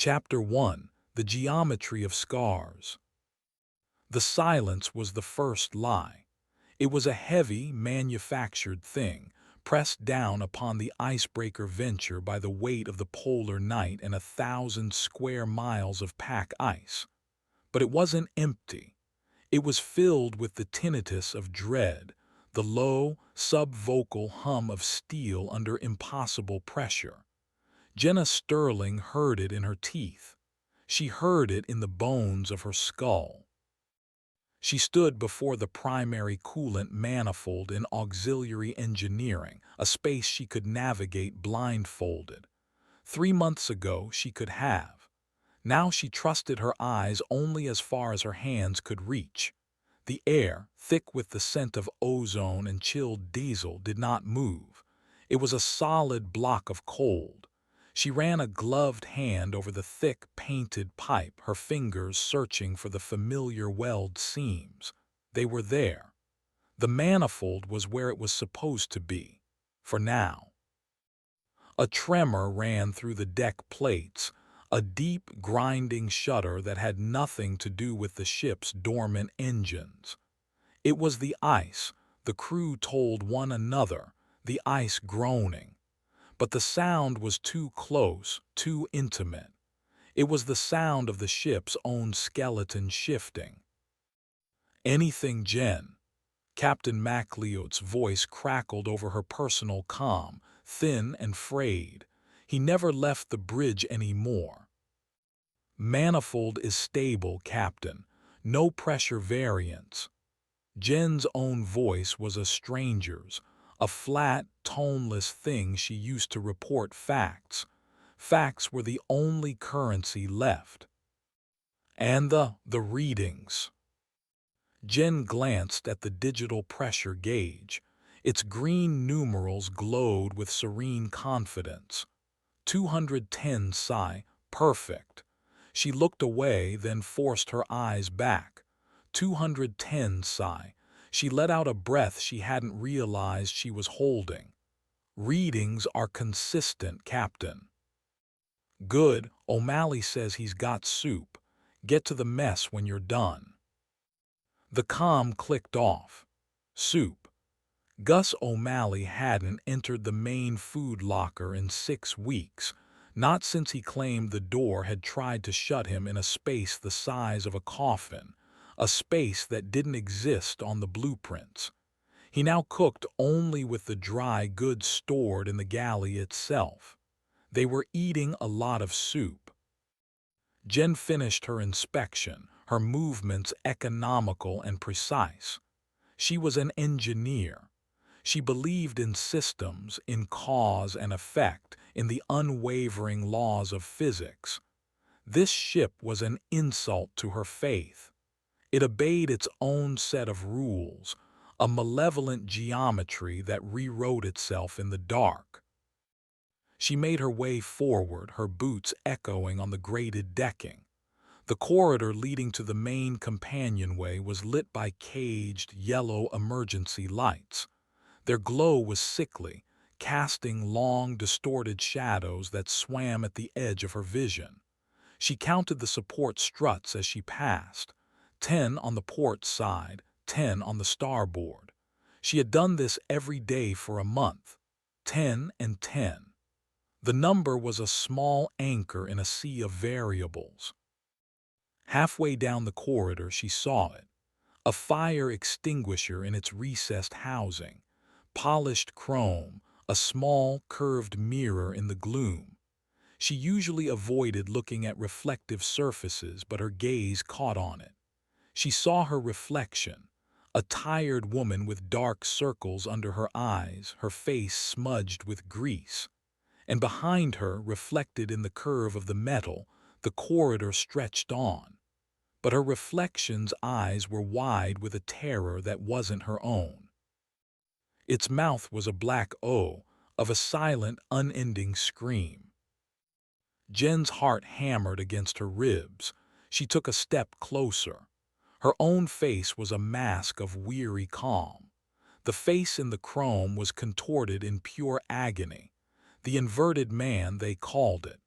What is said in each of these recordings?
Chapter 1: The Geometry of Scars. The silence was the first lie. It was a heavy, manufactured thing, pressed down upon the icebreaker venture by the weight of the polar night and 1,000 square miles of pack ice. But it wasn't empty. It was filled with the tinnitus of dread, the low, subvocal hum of steel under impossible pressure. Jenna Sterling heard it in her teeth. She heard it in the bones of her skull. She stood before the primary coolant manifold in auxiliary engineering, a space she could navigate blindfolded. 3 months ago she could have. Now she trusted her eyes only as far as her hands could reach. The air, thick with the scent of ozone and chilled diesel, did not move. It was a solid block of cold. She ran a gloved hand over the thick, painted pipe, her fingers searching for the familiar weld seams. They were there. The manifold was where it was supposed to be, for now. A tremor ran through the deck plates, a deep, grinding shudder that had nothing to do with the ship's dormant engines. It was the ice, the crew told one another, the ice groaning. But the sound was too close, too intimate. It was the sound of the ship's own skeleton shifting. "Anything, Jen?" Captain MacLeod's voice crackled over her personal comm, thin and frayed. He never left the bridge anymore. "Manifold is stable, Captain. No pressure variance." Jen's own voice was a stranger's, a flat, toneless thing she used to report facts. Facts were the only currency left. "And the readings." Jen glanced at the digital pressure gauge. Its green numerals glowed with serene confidence. 210 psi, perfect. She looked away, then forced her eyes back. 210 psi. She let out a breath she hadn't realized she was holding. "Readings are consistent, Captain." "Good. O'Malley says he's got soup. Get to the mess when you're done." The comm clicked off. Soup. Gus O'Malley hadn't entered the main food locker in 6 weeks, not since he claimed the door had tried to shut him in a space the size of a coffin, a space that didn't exist on the blueprints. He now cooked only with the dry goods stored in the galley itself. They were eating a lot of soup. Jen finished her inspection, her movements economical and precise. She was an engineer. She believed in systems, in cause and effect, in the unwavering laws of physics. This ship was an insult to her faith. It obeyed its own set of rules, a malevolent geometry that rewrote itself in the dark. She made her way forward, her boots echoing on the grated decking. The corridor leading to the main companionway was lit by caged, yellow emergency lights. Their glow was sickly, casting long, distorted shadows that swam at the edge of her vision. She counted the support struts as she passed. 10 on the port side, 10 on the starboard. She had done this every day for a month. 10 and 10. The number was a small anchor in a sea of variables. Halfway down the corridor she saw it. A fire extinguisher in its recessed housing. Polished chrome, a small, curved mirror in the gloom. She usually avoided looking at reflective surfaces, but her gaze caught on it. She saw her reflection, a tired woman with dark circles under her eyes, her face smudged with grease. And behind her, reflected in the curve of the metal, the corridor stretched on. But her reflection's eyes were wide with a terror that wasn't her own. Its mouth was a black O, of a silent, unending scream. Jen's heart hammered against her ribs. She took a step closer. Her own face was a mask of weary calm. The face in the chrome was contorted in pure agony. The inverted man, they called it.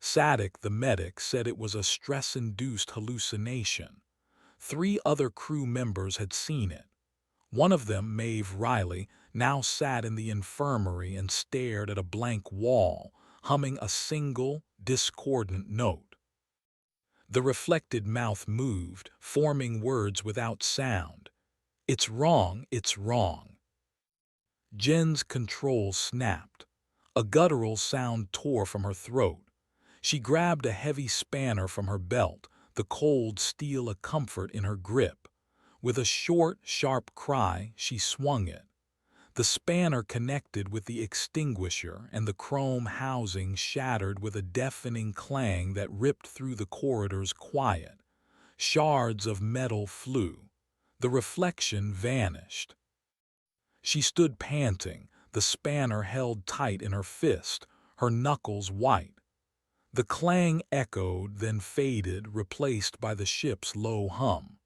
Sadek, the medic, said it was a stress-induced hallucination. 3 other crew members had seen it. One of them, Maeve Riley, now sat in the infirmary and stared at a blank wall, humming a single, discordant note. The reflected mouth moved, forming words without sound. "It's wrong, it's wrong." Jen's control snapped. A guttural sound tore from her throat. She grabbed a heavy spanner from her belt, the cold steel a comfort in her grip. With a short, sharp cry, she swung it. The spanner connected with the extinguisher, and the chrome housing shattered with a deafening clang that ripped through the corridor's quiet. Shards of metal flew. The reflection vanished. She stood panting, the spanner held tight in her fist, her knuckles white. The clang echoed, then faded, replaced by the ship's low hum.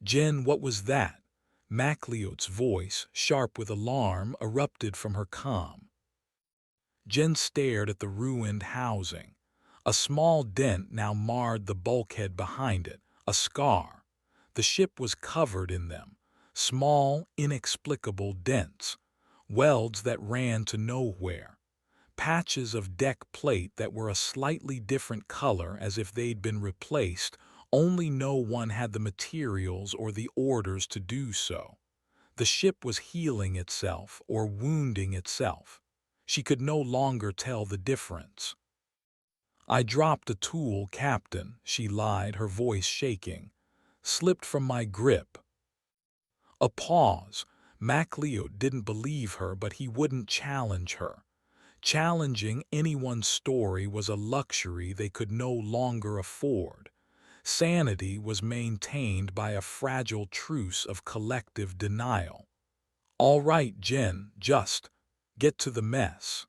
"Jen, what was that?" MacLeod's voice, sharp with alarm, erupted from her calm. Jen stared at the ruined housing. A small dent now marred the bulkhead behind it, a scar. The ship was covered in them, small, inexplicable dents, welds that ran to nowhere, patches of deck plate that were a slightly different color as if they'd been replaced, only no one had the materials or the orders to do so. The ship was healing itself or wounding itself. She could no longer tell the difference. "I dropped a tool, Captain," she lied, her voice shaking. "Slipped from my grip." A pause. MacLeod didn't believe her, but he wouldn't challenge her. Challenging anyone's story was a luxury they could no longer afford. Sanity was maintained by a fragile truce of collective denial. "All right, Jen, just get to the mess."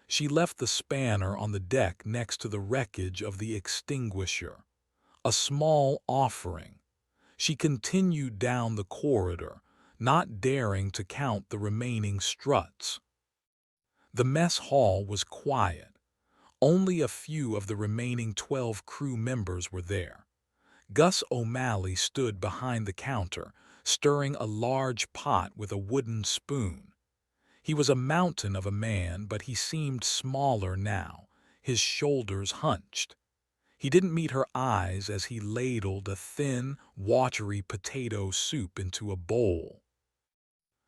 She left the spanner on the deck next to the wreckage of the extinguisher. A small offering. She continued down the corridor, not daring to count the remaining struts. The mess hall was quiet. Only a few of the remaining 12 crew members were there. Gus O'Malley stood behind the counter, stirring a large pot with a wooden spoon. He was a mountain of a man, but he seemed smaller now, his shoulders hunched. He didn't meet her eyes as he ladled a thin, watery potato soup into a bowl.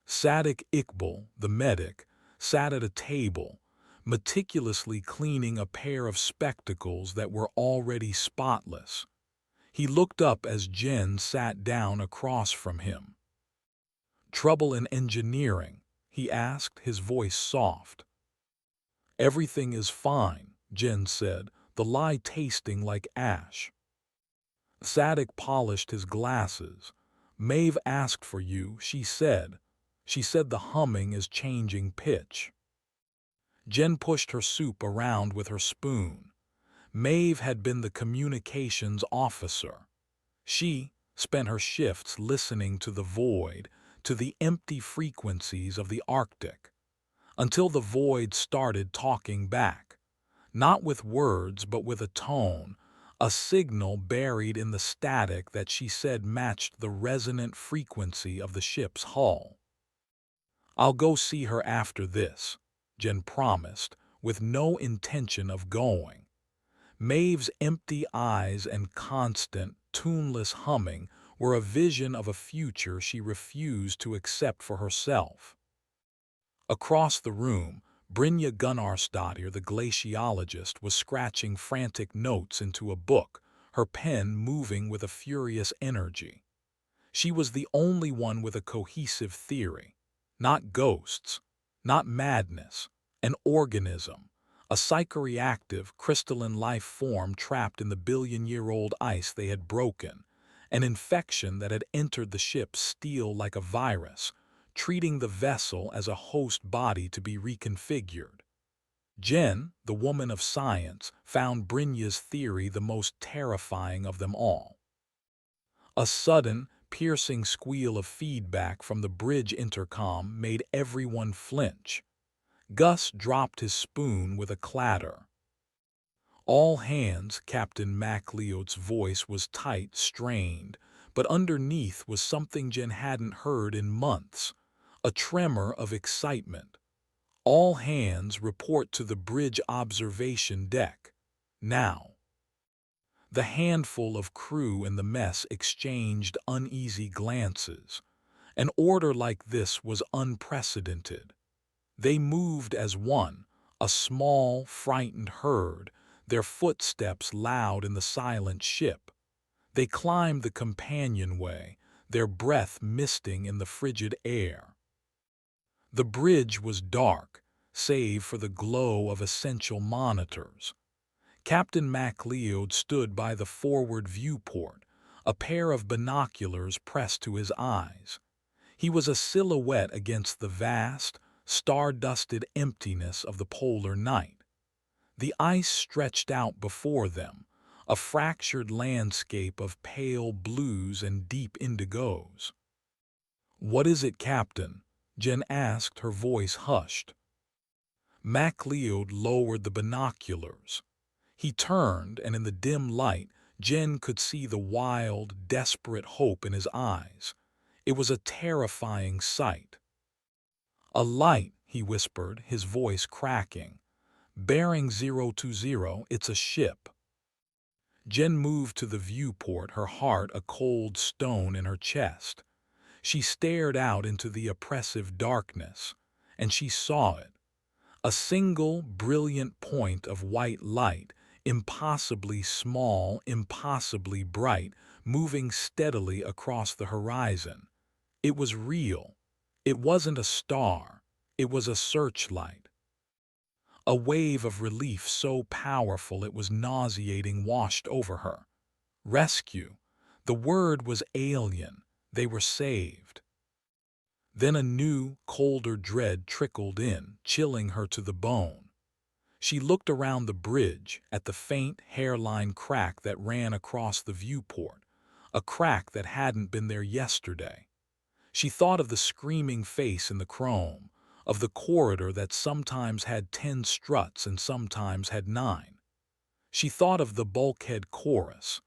Sadek Iqbal, the medic, sat at a table, meticulously cleaning a pair of spectacles that were already spotless. He looked up as Jen sat down across from him. "Trouble in engineering?" he asked, his voice soft. "Everything is fine," Jen said, the lie tasting like ash. Sadek polished his glasses. "Maeve asked for you, she said. She said the humming is changing pitch." Jen pushed her soup around with her spoon. Maeve had been the communications officer. She spent her shifts listening to the void, to the empty frequencies of the Arctic, until the void started talking back, not with words but with a tone, a signal buried in the static that she said matched the resonant frequency of the ship's hull. "I'll go see her after this," Jen promised, with no intention of going. Maeve's empty eyes and constant, tuneless humming were a vision of a future she refused to accept for herself. Across the room, Brynja Gunnarsdottir, the glaciologist, was scratching frantic notes into a book, her pen moving with a furious energy. She was the only one with a cohesive theory. Not ghosts, not madness, an organism, a psychoreactive, crystalline life form trapped in the billion-year-old ice they had broken, an infection that had entered the ship's steel like a virus, treating the vessel as a host body to be reconfigured. Jen, the woman of science, found Brynja's theory the most terrifying of them all. A sudden, piercing squeal of feedback from the bridge intercom made everyone flinch. Gus dropped his spoon with a clatter. All hands, Captain MacLeod's voice was tight, strained, but underneath was something Jen hadn't heard in months, a tremor of excitement. All hands report to the bridge observation deck. Now. The handful of crew in the mess exchanged uneasy glances. An order like this was unprecedented. They moved as one, a small, frightened herd, their footsteps loud in the silent ship. They climbed the companionway, their breath misting in the frigid air. The bridge was dark, save for the glow of essential monitors. Captain MacLeod stood by the forward viewport, a pair of binoculars pressed to his eyes. He was a silhouette against the vast, star-dusted emptiness of the polar night. The ice stretched out before them, a fractured landscape of pale blues and deep indigos. "What is it, Captain?" Jen asked, her voice hushed. MacLeod lowered the binoculars. He turned, and in the dim light, Jen could see the wild, desperate hope in his eyes. It was a terrifying sight. "A light," he whispered, his voice cracking. "Bearing 020, it's a ship." Jen moved to the viewport, her heart a cold stone in her chest. She stared out into the oppressive darkness, and she saw it. A single, brilliant point of white light, impossibly small, impossibly bright, moving steadily across the horizon. It was real. It wasn't a star. It was a searchlight. A wave of relief so powerful it was nauseating washed over her. Rescue. The word was alien. They were saved. Then a new, colder dread trickled in, chilling her to the bone. She looked around the bridge at the faint hairline crack that ran across the viewport, a crack that hadn't been there yesterday. She thought of the screaming face in the chrome, of the corridor that sometimes had 10 struts and sometimes had 9. She thought of the bulkhead chorus,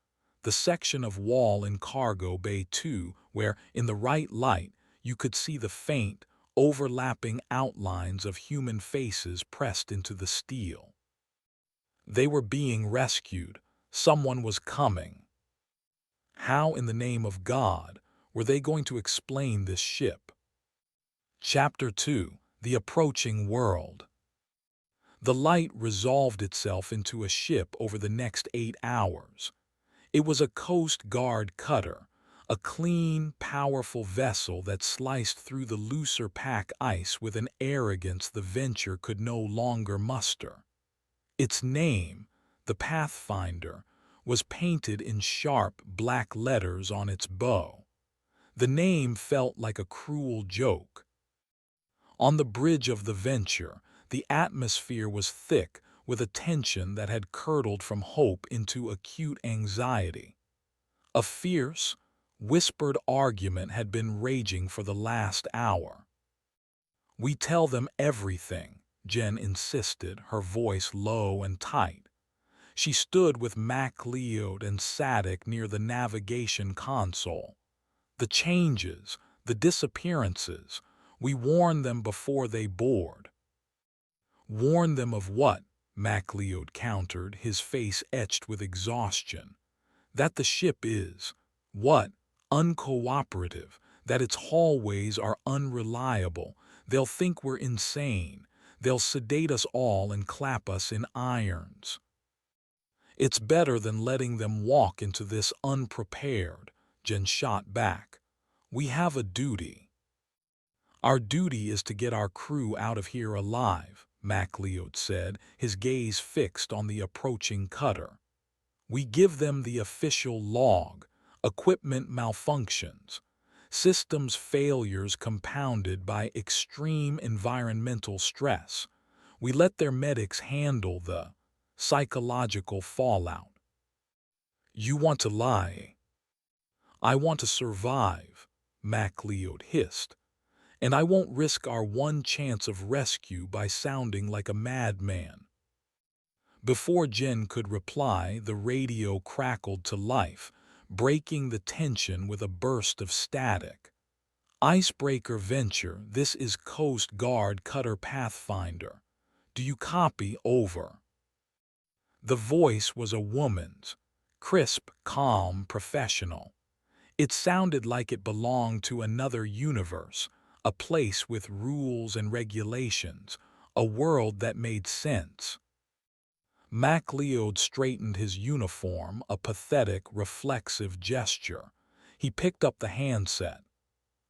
the section of wall in Cargo Bay 2 where, in the right light, you could see the faint, overlapping outlines of human faces pressed into the steel. They were being rescued. Someone was coming. How, in the name of God, were they going to explain this ship? Chapter 2: The Approaching World. The light resolved itself into a ship over the next 8 hours. It was a Coast Guard cutter, a clean, powerful vessel that sliced through the looser pack ice with an arrogance the Venture could no longer muster. Its name, the Pathfinder, was painted in sharp black letters on its bow. The name felt like a cruel joke. On the bridge of the Venture, the atmosphere was thick with a tension that had curdled from hope into acute anxiety. A fierce, whispered argument had been raging for the last hour. "We tell them everything," Jen insisted, her voice low and tight. She stood with MacLeod and Sadek near the navigation console. "The changes, the disappearances, we warn them before they board." "Warn them of what?" MacLeod countered, his face etched with exhaustion. "That the ship is, what? Uncooperative, that its hallways are unreliable. They'll think we're insane. They'll sedate us all and clap us in irons." "It's better than letting them walk into this unprepared," Jen shot back. "We have a duty." "Our duty is to get our crew out of here alive," MacLeod said, his gaze fixed on the approaching cutter. "We give them the official log, equipment malfunctions, systems failures compounded by extreme environmental stress. We let their medics handle the psychological fallout." "You want to lie." "I want to survive," MacLeod hissed. "And I won't risk our one chance of rescue by sounding like a madman." Before Jen could reply, the radio crackled to life, breaking the tension with a burst of static. Icebreaker Venture, this is Coast Guard Cutter Pathfinder. Do you copy? Over. The voice was a woman's, crisp, calm, professional. It sounded like it belonged to another universe, a place with rules and regulations, a world that made sense. MacLeod straightened his uniform, a pathetic, reflexive gesture. He picked up the handset.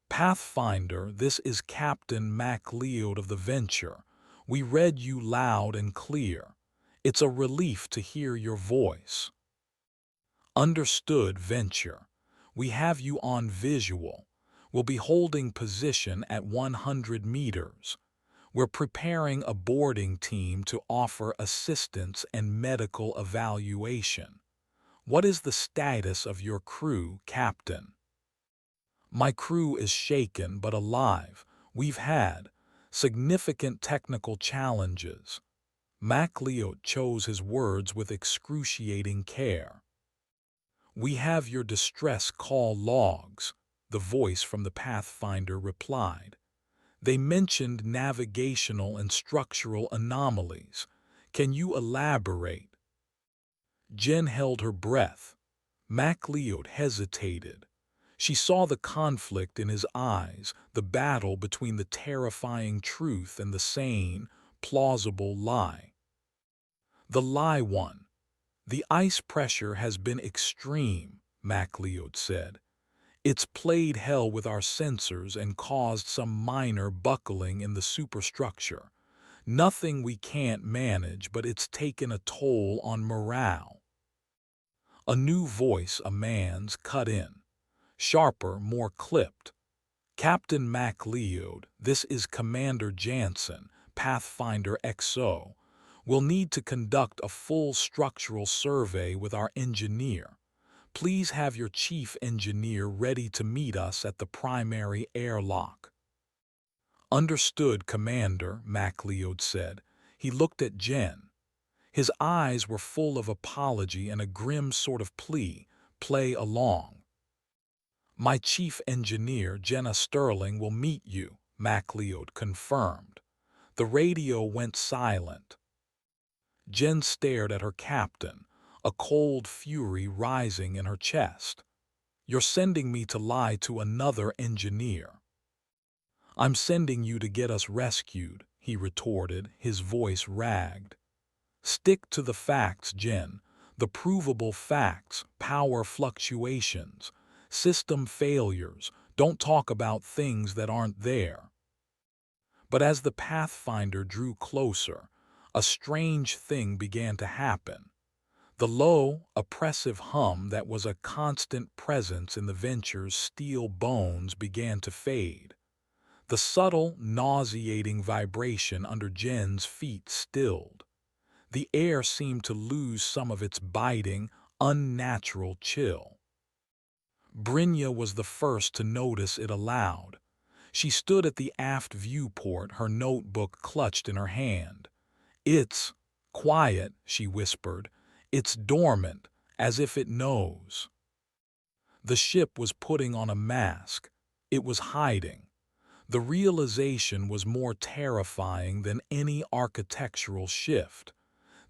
Pathfinder, this is Captain MacLeod of the Venture. We read you loud and clear. It's a relief to hear your voice. Understood, Venture. We have you on visual. We'll be holding position at 100 meters. We're preparing a boarding team to offer assistance and medical evaluation. What is the status of your crew, Captain? My crew is shaken but alive. We've had significant technical challenges. MacLeod chose his words with excruciating care. We have your distress call logs, the voice from the Pathfinder replied. They mentioned navigational and structural anomalies. Can you elaborate? Jen held her breath. MacLeod hesitated. She saw the conflict in his eyes, the battle between the terrifying truth and the sane, plausible lie. The lie won. The ice pressure has been extreme, MacLeod said. It's played hell with our sensors and caused some minor buckling in the superstructure. Nothing we can't manage, but it's taken a toll on morale. A new voice, a man's, cut in. Sharper, more clipped. Captain MacLeod, this is Commander Jansen, Pathfinder XO. We'll need to conduct a full structural survey with our engineer. Please have your chief engineer ready to meet us at the primary airlock. Understood, Commander, MacLeod said. He looked at Jen. His eyes were full of apology and a grim sort of plea. Play along. My chief engineer, Jenna Sterling, will meet you, MacLeod confirmed. The radio went silent. Jen stared at her captain, a cold fury rising in her chest. You're sending me to lie to another engineer. I'm sending you to get us rescued, he retorted, his voice ragged. Stick to the facts, Jen, the provable facts, power fluctuations, system failures. Don't talk about things that aren't there. But as the Pathfinder drew closer, a strange thing began to happen. The low, oppressive hum that was a constant presence in the Venture's steel bones began to fade. The subtle, nauseating vibration under Jen's feet stilled. The air seemed to lose some of its biting, unnatural chill. Brynja was the first to notice it aloud. She stood at the aft viewport, her notebook clutched in her hand. It's quiet, she whispered. It's dormant, as if it knows. The ship was putting on a mask. It was hiding. The realization was more terrifying than any architectural shift.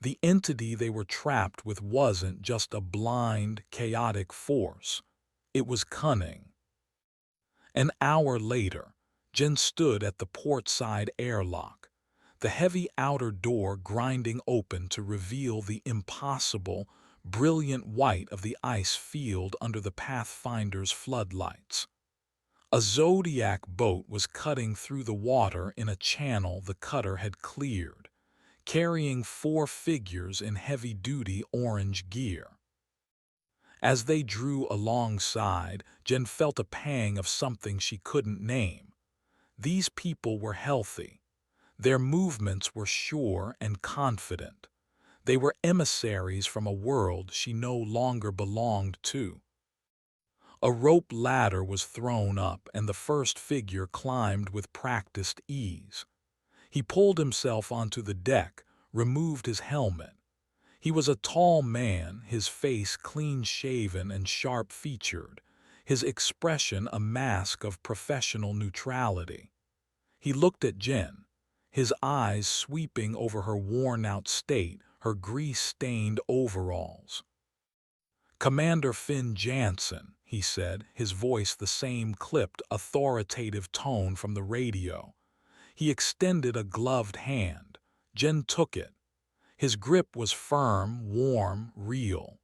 The entity they were trapped with wasn't just a blind, chaotic force. It was cunning. An hour later, Jen stood at the portside airlock, the heavy outer door grinding open to reveal the impossible, brilliant white of the ice field under the Pathfinder's floodlights. A Zodiac boat was cutting through the water in a channel the cutter had cleared, carrying 4 figures in heavy-duty orange gear. As they drew alongside, Jen felt a pang of something she couldn't name. These people were healthy. Their movements were sure and confident. They were emissaries from a world she no longer belonged to. A rope ladder was thrown up, and the first figure climbed with practiced ease. He pulled himself onto the deck, removed his helmet. He was a tall man, his face clean-shaven and sharp-featured, his expression a mask of professional neutrality. He looked at Jen, his eyes sweeping over her worn-out state, her grease-stained overalls. "Commander Finn Jansen," he said, his voice the same clipped, authoritative tone from the radio. He extended a gloved hand. Jen took it. His grip was firm, warm, real.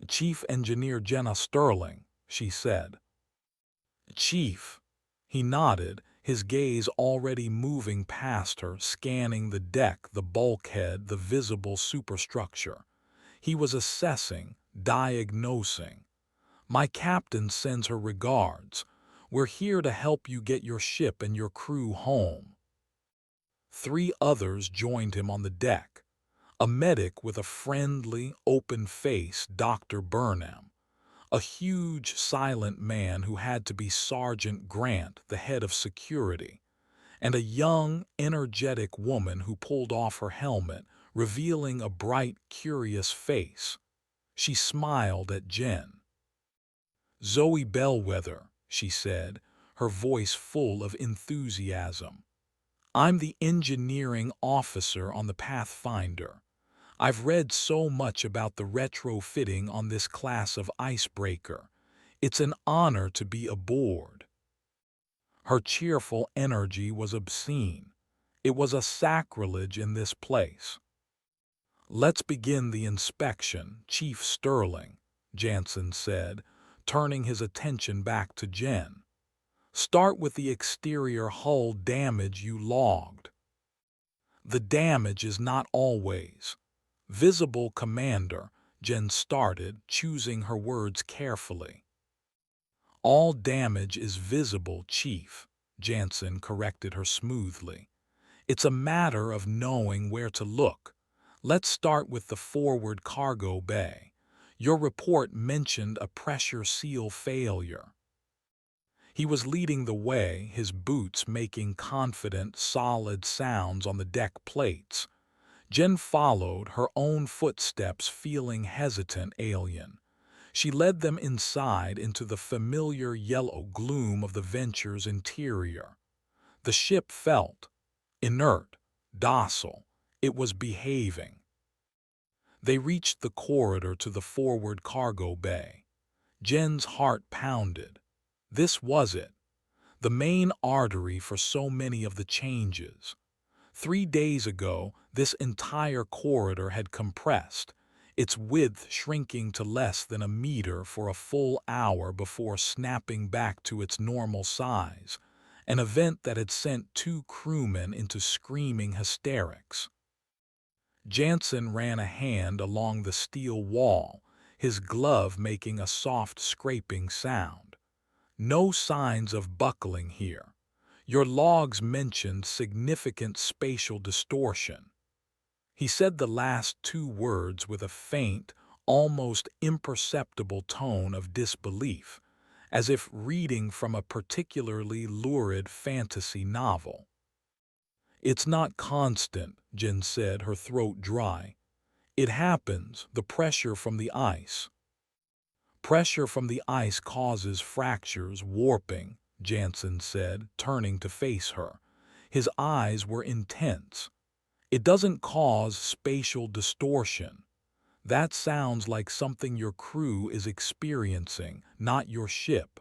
"Chief Engineer Jenna Sterling," she said. "Chief." He nodded, his gaze already moving past her, scanning the deck, the bulkhead, the visible superstructure. He was assessing, diagnosing. "My captain sends her regards. We're here to help you get your ship and your crew home." 3 others joined him on the deck. A medic with a friendly, open face, Dr. Burnham. A huge, silent man who had to be Sergeant Grant, the head of security. And a young, energetic woman who pulled off her helmet, revealing a bright, curious face. She smiled at Jen. "Zoe Bellwether," she said, her voice full of enthusiasm. "I'm the engineering officer on the Pathfinder. I've read so much about the retrofitting on this class of icebreaker. It's an honor to be aboard." Her cheerful energy was obscene. It was a sacrilege in this place. "Let's begin the inspection, Chief Sterling," Jansen said, turning his attention back to Jen. "Start with the exterior hull damage you logged." "The damage is not always visible, Commander," Jen started, choosing her words carefully. "All damage is visible, Chief," Jansen corrected her smoothly. "It's a matter of knowing where to look. Let's start with the forward cargo bay. Your report mentioned a pressure seal failure." He was leading the way, his boots making confident, solid sounds on the deck plates. Jen followed, her own footsteps feeling hesitant, alien. She led them inside into the familiar yellow gloom of the Venture's interior. The ship felt inert, docile. It was behaving. They reached the corridor to the forward cargo bay. Jen's heart pounded. This was it, the main artery for so many of the changes. 3 days ago, this entire corridor had compressed, its width shrinking to less than a meter for a full hour before snapping back to its normal size, an event that had sent 2 crewmen into screaming hysterics. Jansen ran a hand along the steel wall, his glove making a soft scraping sound. "No signs of buckling here. Your logs mentioned significant spatial distortion." He said the last 2 words with a faint, almost imperceptible tone of disbelief, as if reading from a particularly lurid fantasy novel. "It's not constant," Jen said, her throat dry. "It happens, the pressure from the ice." "Pressure from the ice causes fractures, warping," Jansen said, turning to face her. His eyes were intense. "It doesn't cause spatial distortion. That sounds like something your crew is experiencing, not your ship."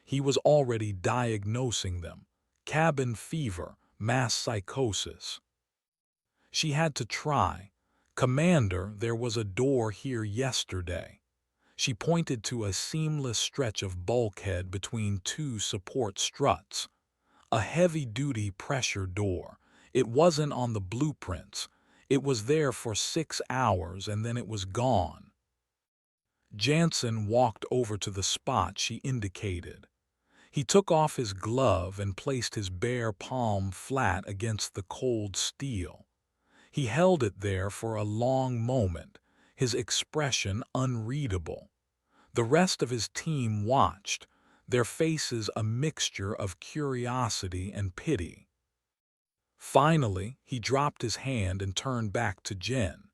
He was already diagnosing them. Cabin fever, mass psychosis. She had to try. "Commander, there was a door here yesterday." She pointed to a seamless stretch of bulkhead between 2 support struts. A heavy-duty pressure door. It wasn't on the blueprints. It was there for 6 hours and then it was gone. Jansen walked over to the spot she indicated. He took off his glove and placed his bare palm flat against the cold steel. He held it there for a long moment, his expression unreadable. The rest of his team watched, their faces a mixture of curiosity and pity. Finally, he dropped his hand and turned back to Jen.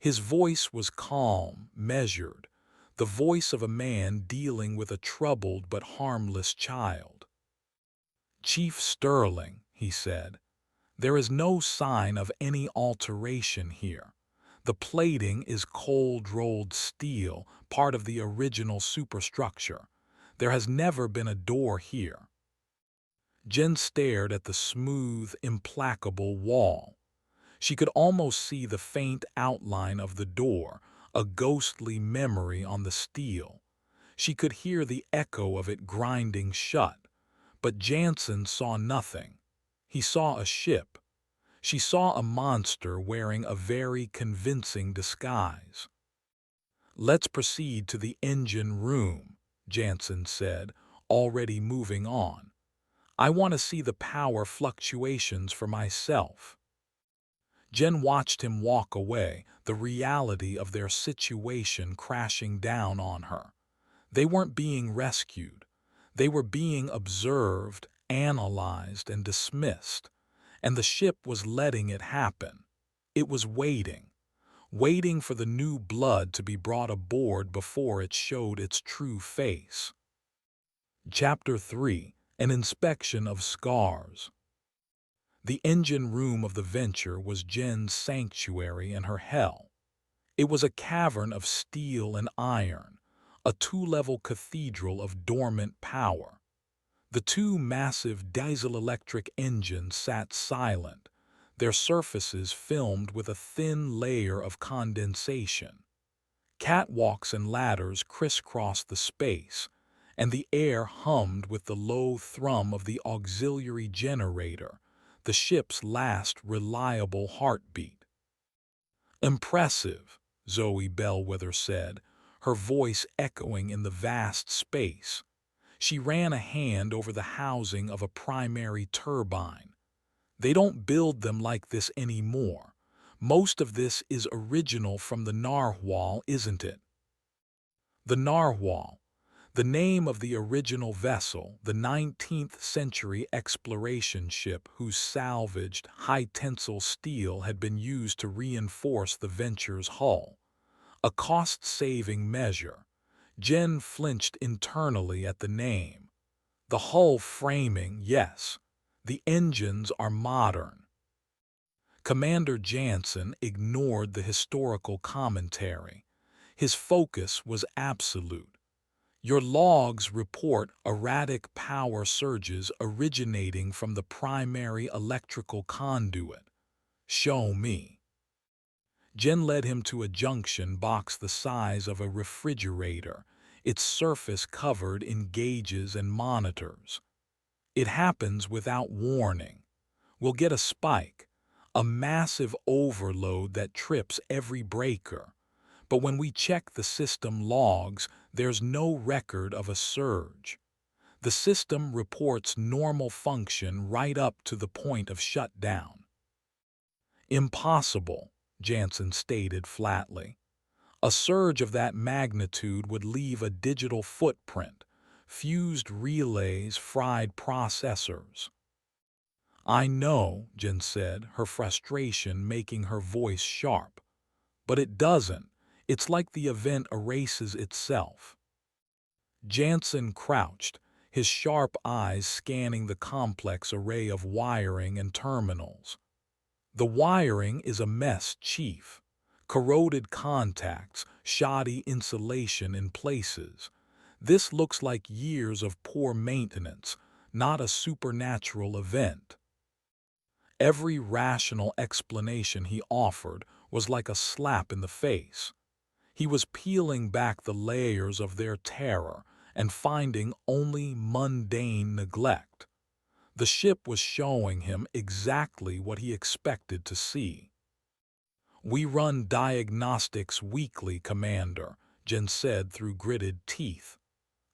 His voice was calm, measured, the voice of a man dealing with a troubled but harmless child. "Chief Sterling," he said, "there is no sign of any alteration here. The plating is cold-rolled steel, part of the original superstructure. There has never been a door here." Jen stared at the smooth, implacable wall. She could almost see the faint outline of the door, a ghostly memory on the steel. She could hear the echo of it grinding shut. But Jansen saw nothing. He saw a ship. She saw a monster wearing a very convincing disguise. "Let's proceed to the engine room," Jansen said, already moving on. "I want to see the power fluctuations for myself." Jen watched him walk away, the reality of their situation crashing down on her. They weren't being rescued. They were being observed, analyzed, and dismissed. And the ship was letting it happen. It was waiting for the new blood to be brought aboard before it showed its true face. Chapter 3: An Inspection of Scars. The engine room of the Venture was Jen's sanctuary and her hell. It was a cavern of steel and iron, a two-level cathedral of dormant power. The two massive diesel-electric engines sat silent, their surfaces filmed with a thin layer of condensation. Catwalks and ladders crisscrossed the space, and the air hummed with the low thrum of the auxiliary generator, the ship's last reliable heartbeat. "Impressive," Zoe Bellwether said, her voice echoing in the vast space. She ran a hand over the housing of a primary turbine. "They don't build them like this anymore. Most of this is original from the Narwhal, isn't it?" The Narwhal, the name of the original vessel, the 19th century exploration ship whose salvaged, high-tensile steel had been used to reinforce the Venture's hull. A cost-saving measure. Jen flinched internally at the name. The hull framing, yes. The engines are modern. Commander Jansen ignored the historical commentary. His focus was absolute. "Your logs report erratic power surges originating from the primary electrical conduit. Show me." Jen led him to a junction box the size of a refrigerator, its surface covered in gauges and monitors. "It happens without warning. We'll get a spike, a massive overload that trips every breaker. But when we check the system logs, there's no record of a surge. The system reports normal function right up to the point of shutdown." "Impossible," Jansen stated flatly. "A surge of that magnitude would leave a digital footprint, fused relays, fried processors." "I know," Jen said, her frustration making her voice sharp. "But it doesn't. It's like the event erases itself." Jansen crouched, his sharp eyes scanning the complex array of wiring and terminals. "The wiring is a mess, Chief. Corroded contacts, shoddy insulation in places. This looks like years of poor maintenance, not a supernatural event." Every rational explanation he offered was like a slap in the face. He was peeling back the layers of their terror and finding only mundane neglect. The ship was showing him exactly what he expected to see. "We run diagnostics weekly, Commander," Jen said through gritted teeth.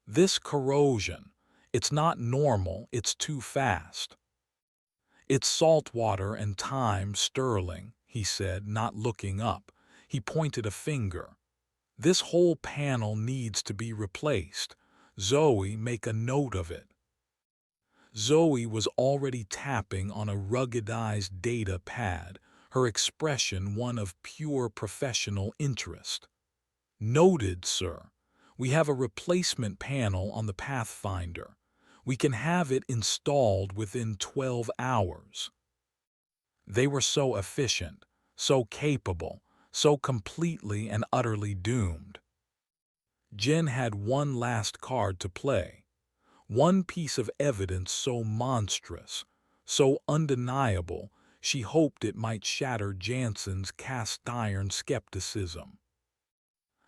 "This corrosion, it's not normal, it's too fast." "It's salt water and time, Sterling," he said, not looking up. He pointed a finger. "This whole panel needs to be replaced. Zoe, make a note of it." Zoe was already tapping on a ruggedized data pad, her expression one of pure professional interest. "Noted, sir. We have a replacement panel on the Pathfinder. We can have it installed within 12 hours." They were so efficient, so capable, so completely and utterly doomed. Jen had one last card to play, one piece of evidence so monstrous, so undeniable, she hoped it might shatter Jansen's cast-iron skepticism.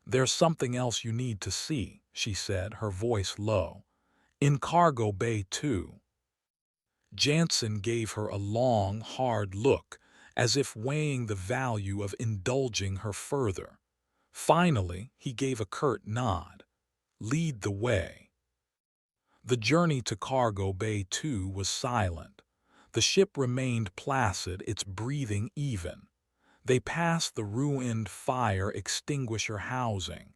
"There's something else you need to see," she said, her voice low. "In cargo bay, too." Jansen gave her a long, hard look, as if weighing the value of indulging her further. Finally, he gave a curt nod. "Lead the way." The journey to cargo bay 2 was silent. The ship remained placid, its breathing even. They passed the ruined fire extinguisher housing.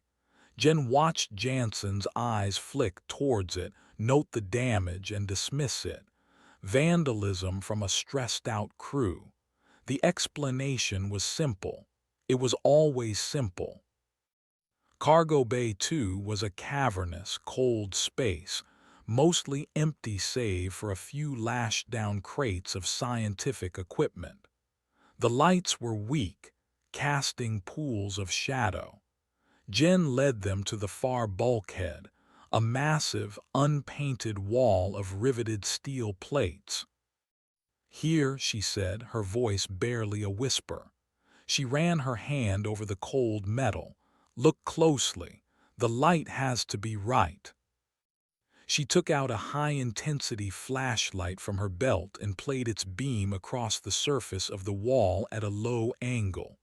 Jen watched Jansen's eyes flick towards it, note the damage and dismiss it. Vandalism from a stressed-out crew. The explanation was simple. It was always simple. Cargo Bay 2 was a cavernous, cold space, mostly empty save for a few lashed-down crates of scientific equipment. The lights were weak, casting pools of shadow. Jen led them to the far bulkhead, a massive, unpainted wall of riveted steel plates. "Here," she said, her voice barely a whisper. She ran her hand over the cold metal. "Look closely. The light has to be right." She took out a high-intensity flashlight from her belt and played its beam across the surface of the wall at a low angle.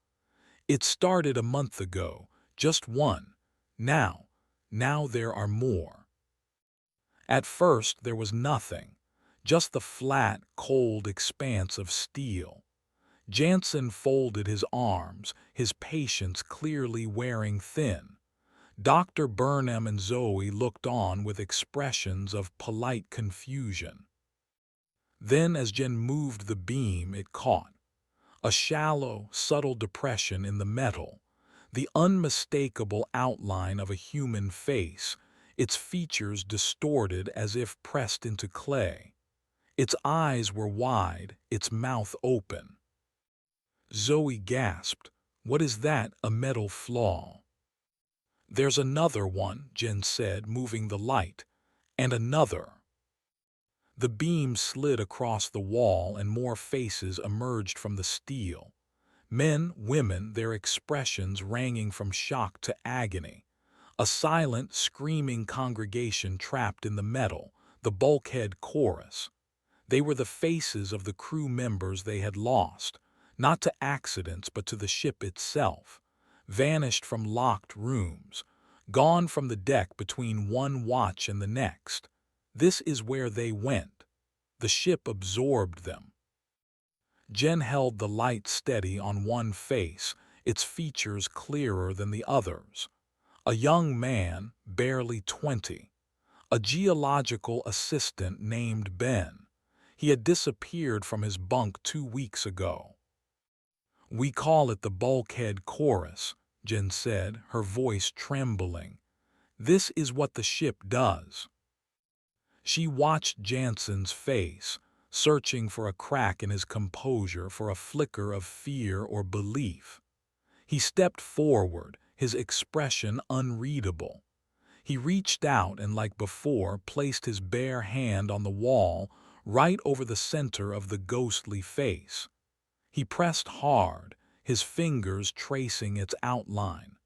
"It started a month ago, just one. Now there are more." At first there was nothing, just the flat, cold expanse of steel. Jansen folded his arms, his patience clearly wearing thin. Dr. Burnham and Zoe looked on with expressions of polite confusion. Then, as Jen moved the beam, it caught. A shallow, subtle depression in the metal, the unmistakable outline of a human face, its features distorted as if pressed into clay. Its eyes were wide, its mouth open. Zoe gasped. "What is that, a metal flaw?" "There's another one," Jen said, moving the light. "And another." The beam slid across the wall and more faces emerged from the steel. Men, women, their expressions ranging from shock to agony. A silent, screaming congregation trapped in the metal, the bulkhead chorus. They were the faces of the crew members they had lost, not to accidents but to the ship itself, vanished from locked rooms, gone from the deck between one watch and the next. This is where they went. The ship absorbed them. Jen held the light steady on one face, its features clearer than the others. A young man, barely 20. A geological assistant named Ben. He had disappeared from his bunk 2 weeks ago. "We call it the bulkhead chorus," Jen said, her voice trembling. "This is what the ship does." She watched Jansen's face, searching for a crack in his composure, for a flicker of fear or belief. He stepped forward, his expression unreadable. He reached out and, like before, placed his bare hand on the wall, right over the center of the ghostly face. He pressed hard, his fingers tracing its outline.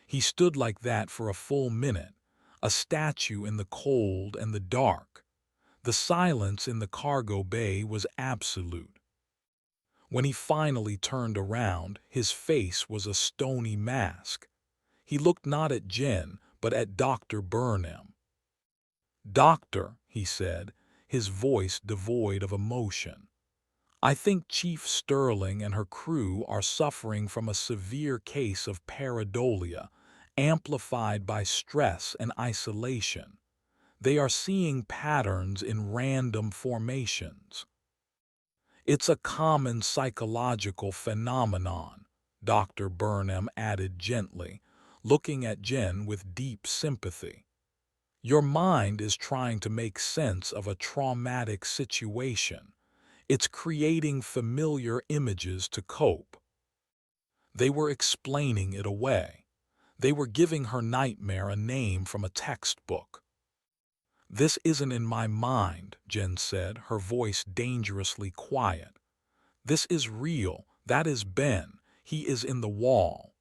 He stood like that for a full minute, a statue in the cold and the dark. The silence in the cargo bay was absolute. When he finally turned around, his face was a stony mask. He looked not at Jen, but at Dr. Burnham. "Doctor," he said, his voice devoid of emotion, "I think Chief Sterling and her crew are suffering from a severe case of pareidolia, amplified by stress and isolation. They are seeing patterns in random formations." It's a common psychological phenomenon, Dr. Burnham added gently, looking at Jen with deep sympathy. Your mind is trying to make sense of a traumatic situation. It's creating familiar images to cope. They were explaining it away. They were giving her nightmare a name from a textbook. This isn't in my mind, Jen said, her voice dangerously quiet. This is real. That is Ben. He is in the wall.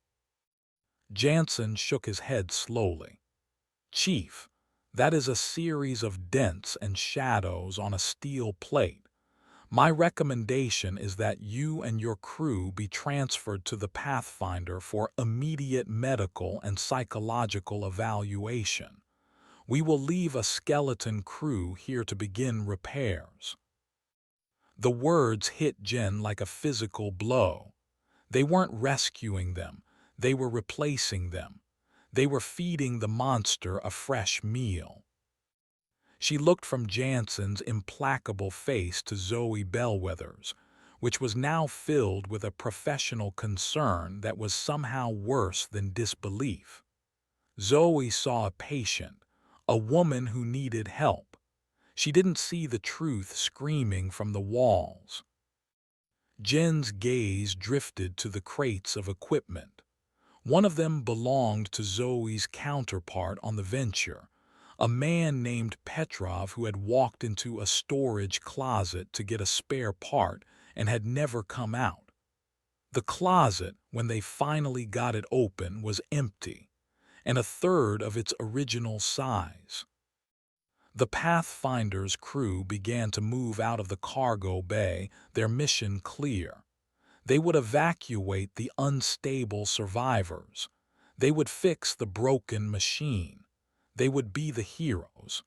Jansen shook his head slowly. Chief, that is a series of dents and shadows on a steel plate. My recommendation is that you and your crew be transferred to the Pathfinder for immediate medical and psychological evaluation. We will leave a skeleton crew here to begin repairs. The words hit Jen like a physical blow. They weren't rescuing them, they were replacing them. They were feeding the monster a fresh meal. She looked from Jansen's implacable face to Zoe Bellwether's, which was now filled with a professional concern that was somehow worse than disbelief. Zoe saw a patient, a woman who needed help. She didn't see the truth screaming from the walls. Jen's gaze drifted to the crates of equipment. One of them belonged to Zoe's counterpart on the venture, a man named Petrov who had walked into a storage closet to get a spare part and had never come out. The closet, when they finally got it open, was empty, and a third of its original size. The Pathfinder's crew began to move out of the cargo bay, their mission clear. They would evacuate the unstable survivors. They would fix the broken machine. They would be the heroes.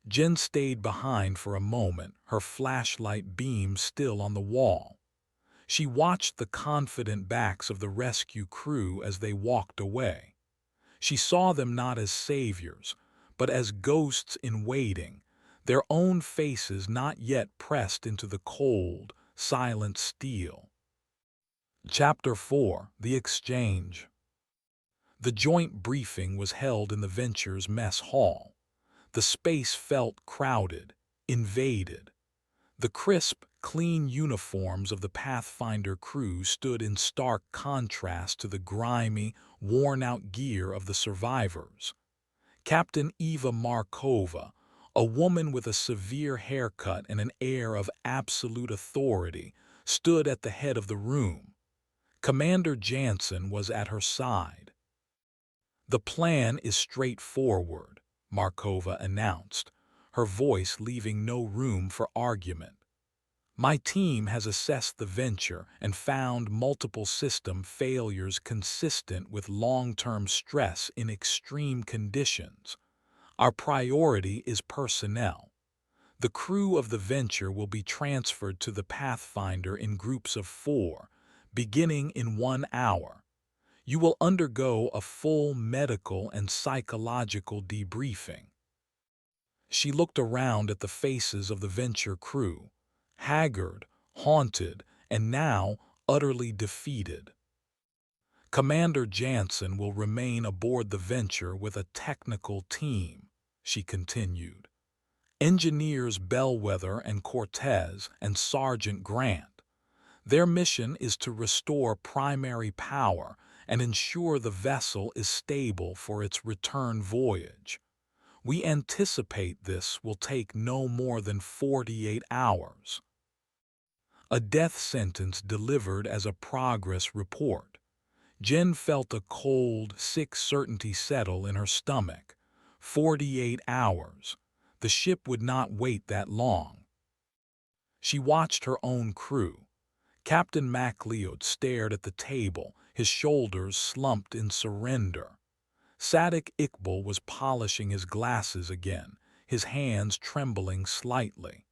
Jen stayed behind for a moment, her flashlight beam still on the wall. She watched the confident backs of the rescue crew as they walked away. She saw them not as saviors, but as ghosts in waiting, their own faces not yet pressed into the cold, silent steel. Chapter 4: The Exchange. The joint briefing was held in the Venture's mess hall. The space felt crowded, invaded. The crisp, clean uniforms of the Pathfinder crew stood in stark contrast to the grimy, worn-out gear of the survivors. Captain Eva Markova, a woman with a severe haircut and an air of absolute authority, stood at the head of the room. Commander Jansen was at her side. The plan is straightforward, Markova announced, her voice leaving no room for argument. My team has assessed the venture and found multiple system failures consistent with long-term stress in extreme conditions. Our priority is personnel. The crew of the venture will be transferred to the Pathfinder in groups of 4, beginning in 1 hour. You will undergo a full medical and psychological debriefing. She looked around at the faces of the venture crew, haggard, haunted, and now utterly defeated. Commander Jansen will remain aboard the venture with a technical team, she continued. Engineers Bellwether and Cortez and Sergeant Grant. Their mission is to restore primary power and ensure the vessel is stable for its return voyage. We anticipate this will take no more than 48 hours. A death sentence delivered as a progress report. Jen felt a cold, sick certainty settle in her stomach. 48 hours. The ship would not wait that long. She watched her own crew. Captain MacLeod stared at the table, his shoulders slumped in surrender. Sadik Iqbal was polishing his glasses again, his hands trembling slightly.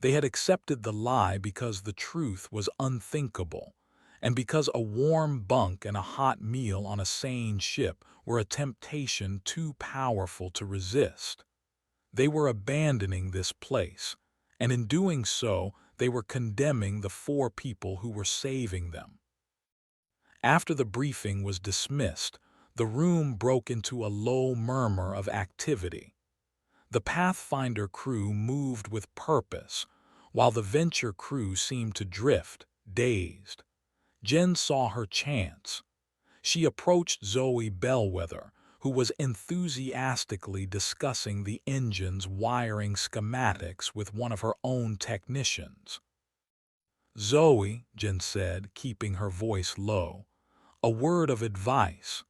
They had accepted the lie because the truth was unthinkable, and because a warm bunk and a hot meal on a sane ship were a temptation too powerful to resist. They were abandoning this place, and in doing so, They were condemning the 4 people who were saving them. After the briefing was dismissed, the room broke into a low murmur of activity. The Pathfinder crew moved with purpose, while the Venture crew seemed to drift, dazed. Jen saw her chance. She approached Zoe Bellwether, who was enthusiastically discussing the engine's wiring schematics with one of her own technicians. "Zoe," Jen said, keeping her voice low, "a word of advice.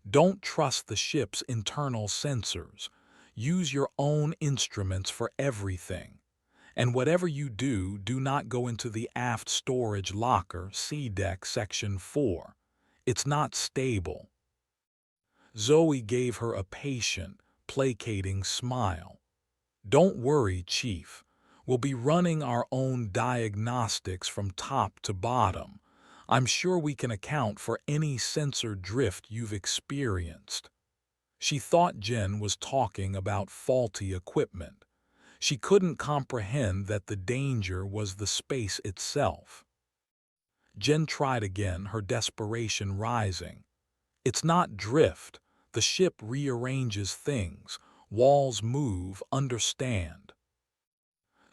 Don't trust the ship's internal sensors. Use your own instruments for everything. And whatever you do, do not go into the aft storage locker, C-Deck Section 4. It's not stable." Zoe gave her a patient, placating smile. "Don't worry, Chief. We'll be running our own diagnostics from top to bottom. I'm sure we can account for any sensor drift you've experienced." She thought Jen was talking about faulty equipment. She couldn't comprehend that the danger was the space itself. Jen tried again, her desperation rising. "It's not drift. The ship rearranges things. Walls move, understand."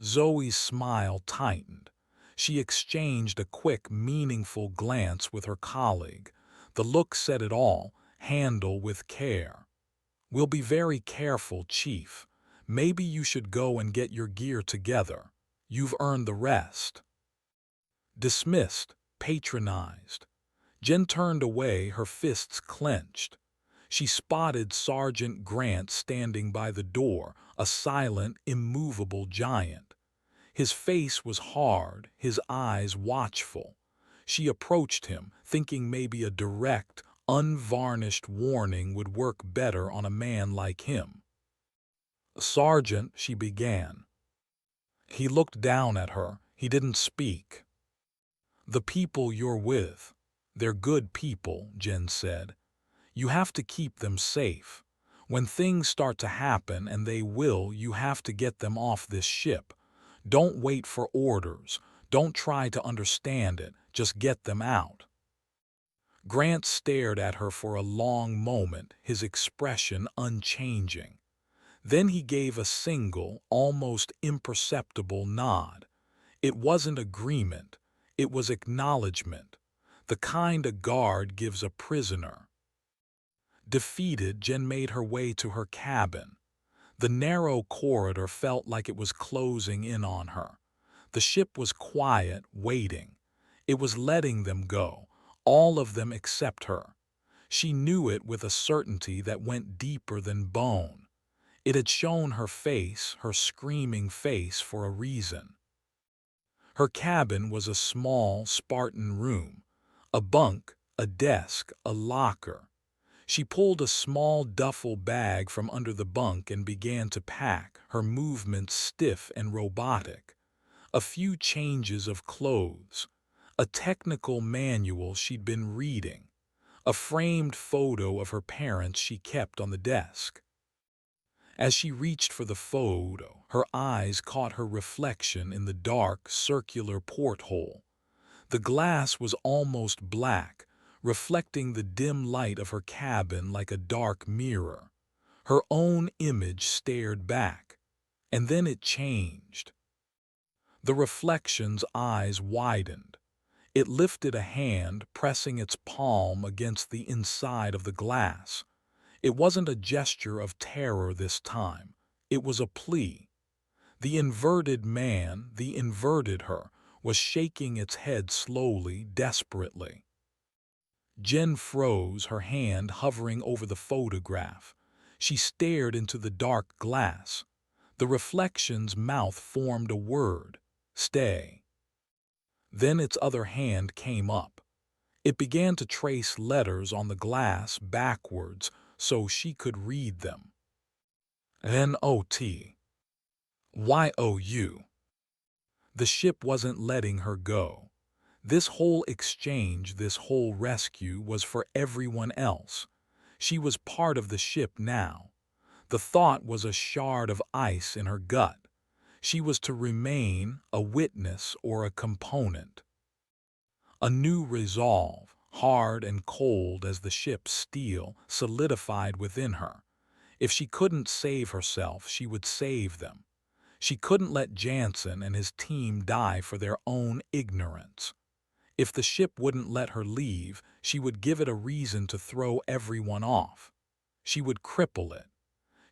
Zoe's smile tightened. She exchanged a quick, meaningful glance with her colleague. The look said it all: handle with care. "We'll be very careful, Chief. Maybe you should go and get your gear together. You've earned the rest." Dismissed, patronized. Jen turned away, her fists clenched. She spotted Sergeant Grant standing by the door, a silent, immovable giant. His face was hard, his eyes watchful. She approached him, thinking maybe a direct, unvarnished warning would work better on a man like him. "Sergeant," she began. He looked down at her. He didn't speak. "The people you're with, they're good people," Jen said. "You have to keep them safe. When things start to happen, and they will, you have to get them off this ship. Don't wait for orders. Don't try to understand it. Just get them out." Grant stared at her for a long moment, his expression unchanging. Then he gave a single, almost imperceptible nod. It wasn't agreement. It was acknowledgement. The kind a guard gives a prisoner. Defeated, Jen made her way to her cabin. The narrow corridor felt like it was closing in on her. The ship was quiet, waiting. It was letting them go, all of them except her. She knew it with a certainty that went deeper than bone. It had shown her face, her screaming face, for a reason. Her cabin was a small, Spartan room. A bunk, a desk, a locker. She pulled a small duffel bag from under the bunk and began to pack, her movements stiff and robotic. A few changes of clothes. A technical manual she'd been reading. A framed photo of her parents she kept on the desk. As she reached for the photo, her eyes caught her reflection in the dark, circular porthole. The glass was almost black, reflecting the dim light of her cabin like a dark mirror. Her own image stared back, and then it changed. The reflection's eyes widened. It lifted a hand, pressing its palm against the inside of the glass. It wasn't a gesture of terror this time. It was a plea. The inverted man, the inverted her, was shaking its head slowly, desperately. Jen froze, her hand hovering over the photograph. She stared into the dark glass. The reflection's mouth formed a word: stay. Then its other hand came up. It began to trace letters on the glass backwards so she could read them. N-O-T. Y-O-U. The ship wasn't letting her go. This whole exchange, this whole rescue was for everyone else. She was part of the ship now. The thought was a shard of ice in her gut. She was to remain a witness or a component. A new resolve, hard and cold as the ship's steel, solidified within her. If she couldn't save herself, she would save them. She couldn't let Jansen and his team die for their own ignorance. If the ship wouldn't let her leave, she would give it a reason to throw everyone off. She would cripple it.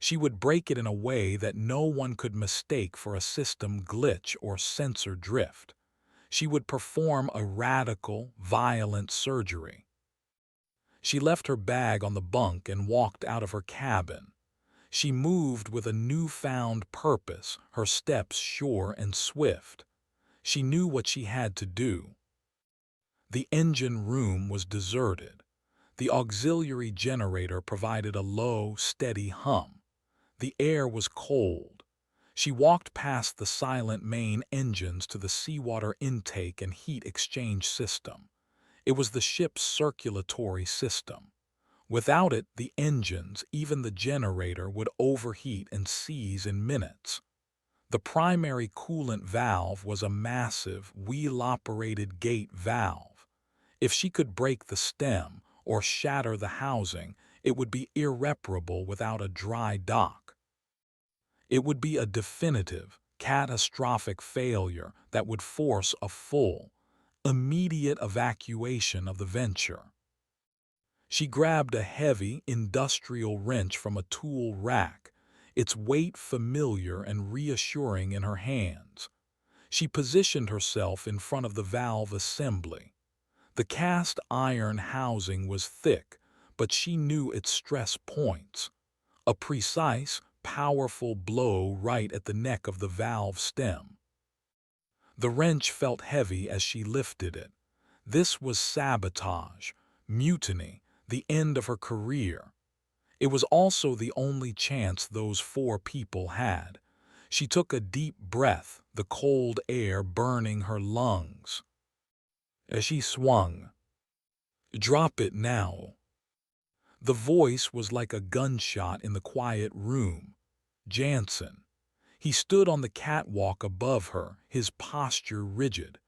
She would break it in a way that no one could mistake for a system glitch or sensor drift. She would perform a radical, violent surgery. She left her bag on the bunk and walked out of her cabin. She moved with a newfound purpose, her steps sure and swift. She knew what she had to do. The engine room was deserted. The auxiliary generator provided a low, steady hum. The air was cold. She walked past the silent main engines to the seawater intake and heat exchange system. It was the ship's circulatory system. Without it, the engines, even the generator, would overheat and seize in minutes. The primary coolant valve was a massive, wheel-operated gate valve. If she could break the stem or shatter the housing, it would be irreparable without a dry dock. It would be a definitive, catastrophic failure that would force a full, immediate evacuation of the venture. She grabbed a heavy, industrial wrench from a tool rack, its weight familiar and reassuring in her hands. She positioned herself in front of the valve assembly. The cast iron housing was thick, but she knew its stress points. A precise, powerful blow right at the neck of the valve stem. The wrench felt heavy as she lifted it. This was sabotage, mutiny, the end of her career. It was also the only chance those four people had. She took a deep breath, the cold air burning her lungs. As she swung, "Drop it now." The voice was like a gunshot in the quiet room. Jansen. He stood on the catwalk above her, his posture rigid.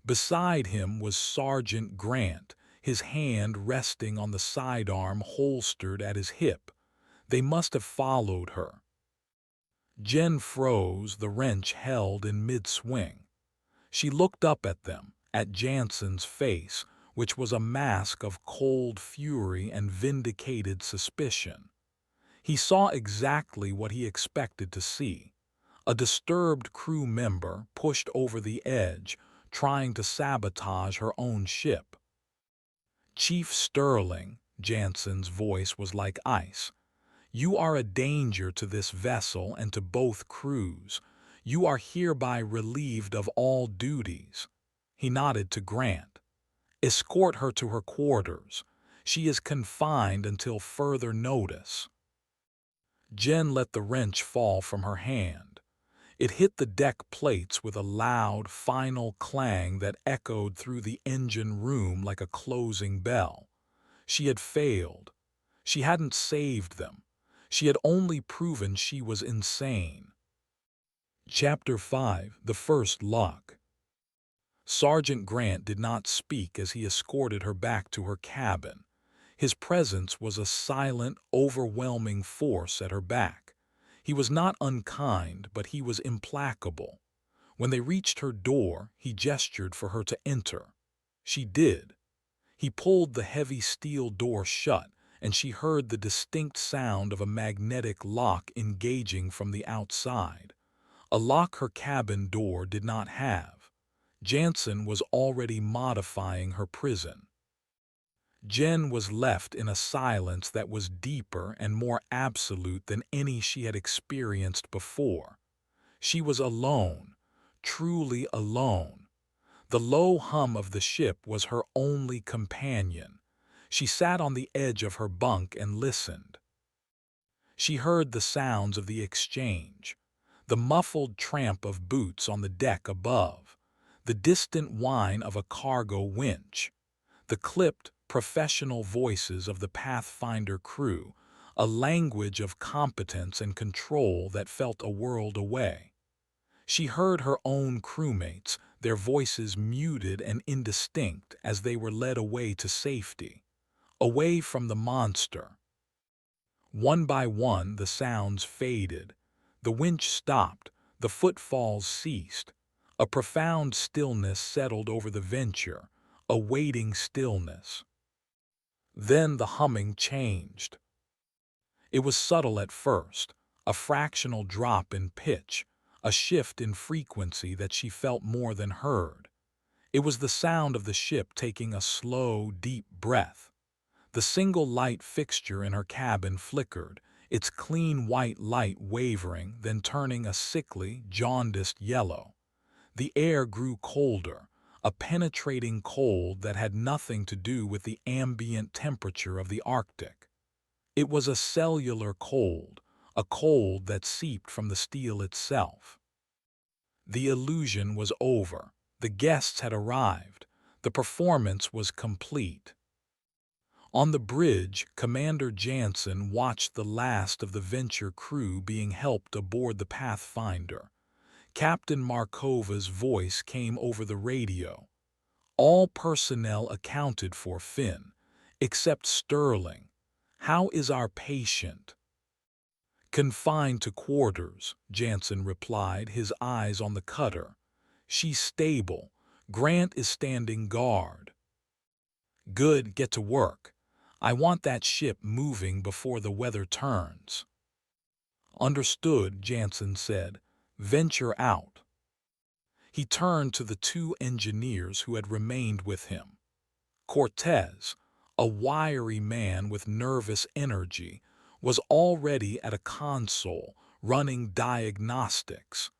Beside him was Sergeant Grant, his hand resting on the sidearm holstered at his hip. They must have followed her. Jen froze, the wrench held in mid-swing. She looked up at them, at Jansen's face, which was a mask of cold fury and vindicated suspicion. He saw exactly what he expected to see. A disturbed crew member pushed over the edge, trying to sabotage her own ship. "Chief Sterling," Jansen's voice was like ice, "you are a danger to this vessel and to both crews. You are hereby relieved of all duties." He nodded to Grant. "Escort her to her quarters. She is confined until further notice." Jen let the wrench fall from her hand. It hit the deck plates with a loud, final clang that echoed through the engine room like a closing bell. She had failed. She hadn't saved them. She had only proven she was insane. Chapter 5: The First Lock. Sergeant Grant did not speak as he escorted her back to her cabin. His presence was a silent, overwhelming force at her back. He was not unkind, but he was implacable. When they reached her door, he gestured for her to enter. She did. He pulled the heavy steel door shut, and she heard the distinct sound of a magnetic lock engaging from the outside. A lock her cabin door did not have. Jansen was already modifying her prison. Jen was left in a silence that was deeper and more absolute than any she had experienced before. She was alone, truly alone. The low hum of the ship was her only companion. She sat on the edge of her bunk and listened. She heard the sounds of the exchange, the muffled tramp of boots on the deck above, the distant whine of a cargo winch, the clipped, professional voices of the Pathfinder crew, a language of competence and control that felt a world away. She heard her own crewmates, their voices muted and indistinct as they were led away to safety, away from the monster. One by one, the sounds faded. The winch stopped, the footfalls ceased. A profound stillness settled over the venture, a waiting stillness. Then the humming changed. It was subtle at first, a fractional drop in pitch, a shift in frequency that she felt more than heard. It was the sound of the ship taking a slow, deep breath. The single light fixture in her cabin flickered, its clean white light wavering, then turning a sickly, jaundiced yellow. The air grew colder, a penetrating cold that had nothing to do with the ambient temperature of the Arctic. It was a cellular cold, a cold that seeped from the steel itself. The illusion was over. The guests had arrived. The performance was complete. On the bridge, Commander Jansen watched the last of the Venture crew being helped aboard the Pathfinder. Captain Markova's voice came over the radio. All personnel accounted for, Finn, except Sterling. How is our patient? Confined to quarters, Jansen replied, his eyes on the cutter. She's stable. Grant is standing guard. Good, get to work. I want that ship moving before the weather turns. Understood, Jansen said. Venture out. He turned to the two engineers who had remained with him. Cortez, a wiry man with nervous energy, was already at a console, running diagnostics.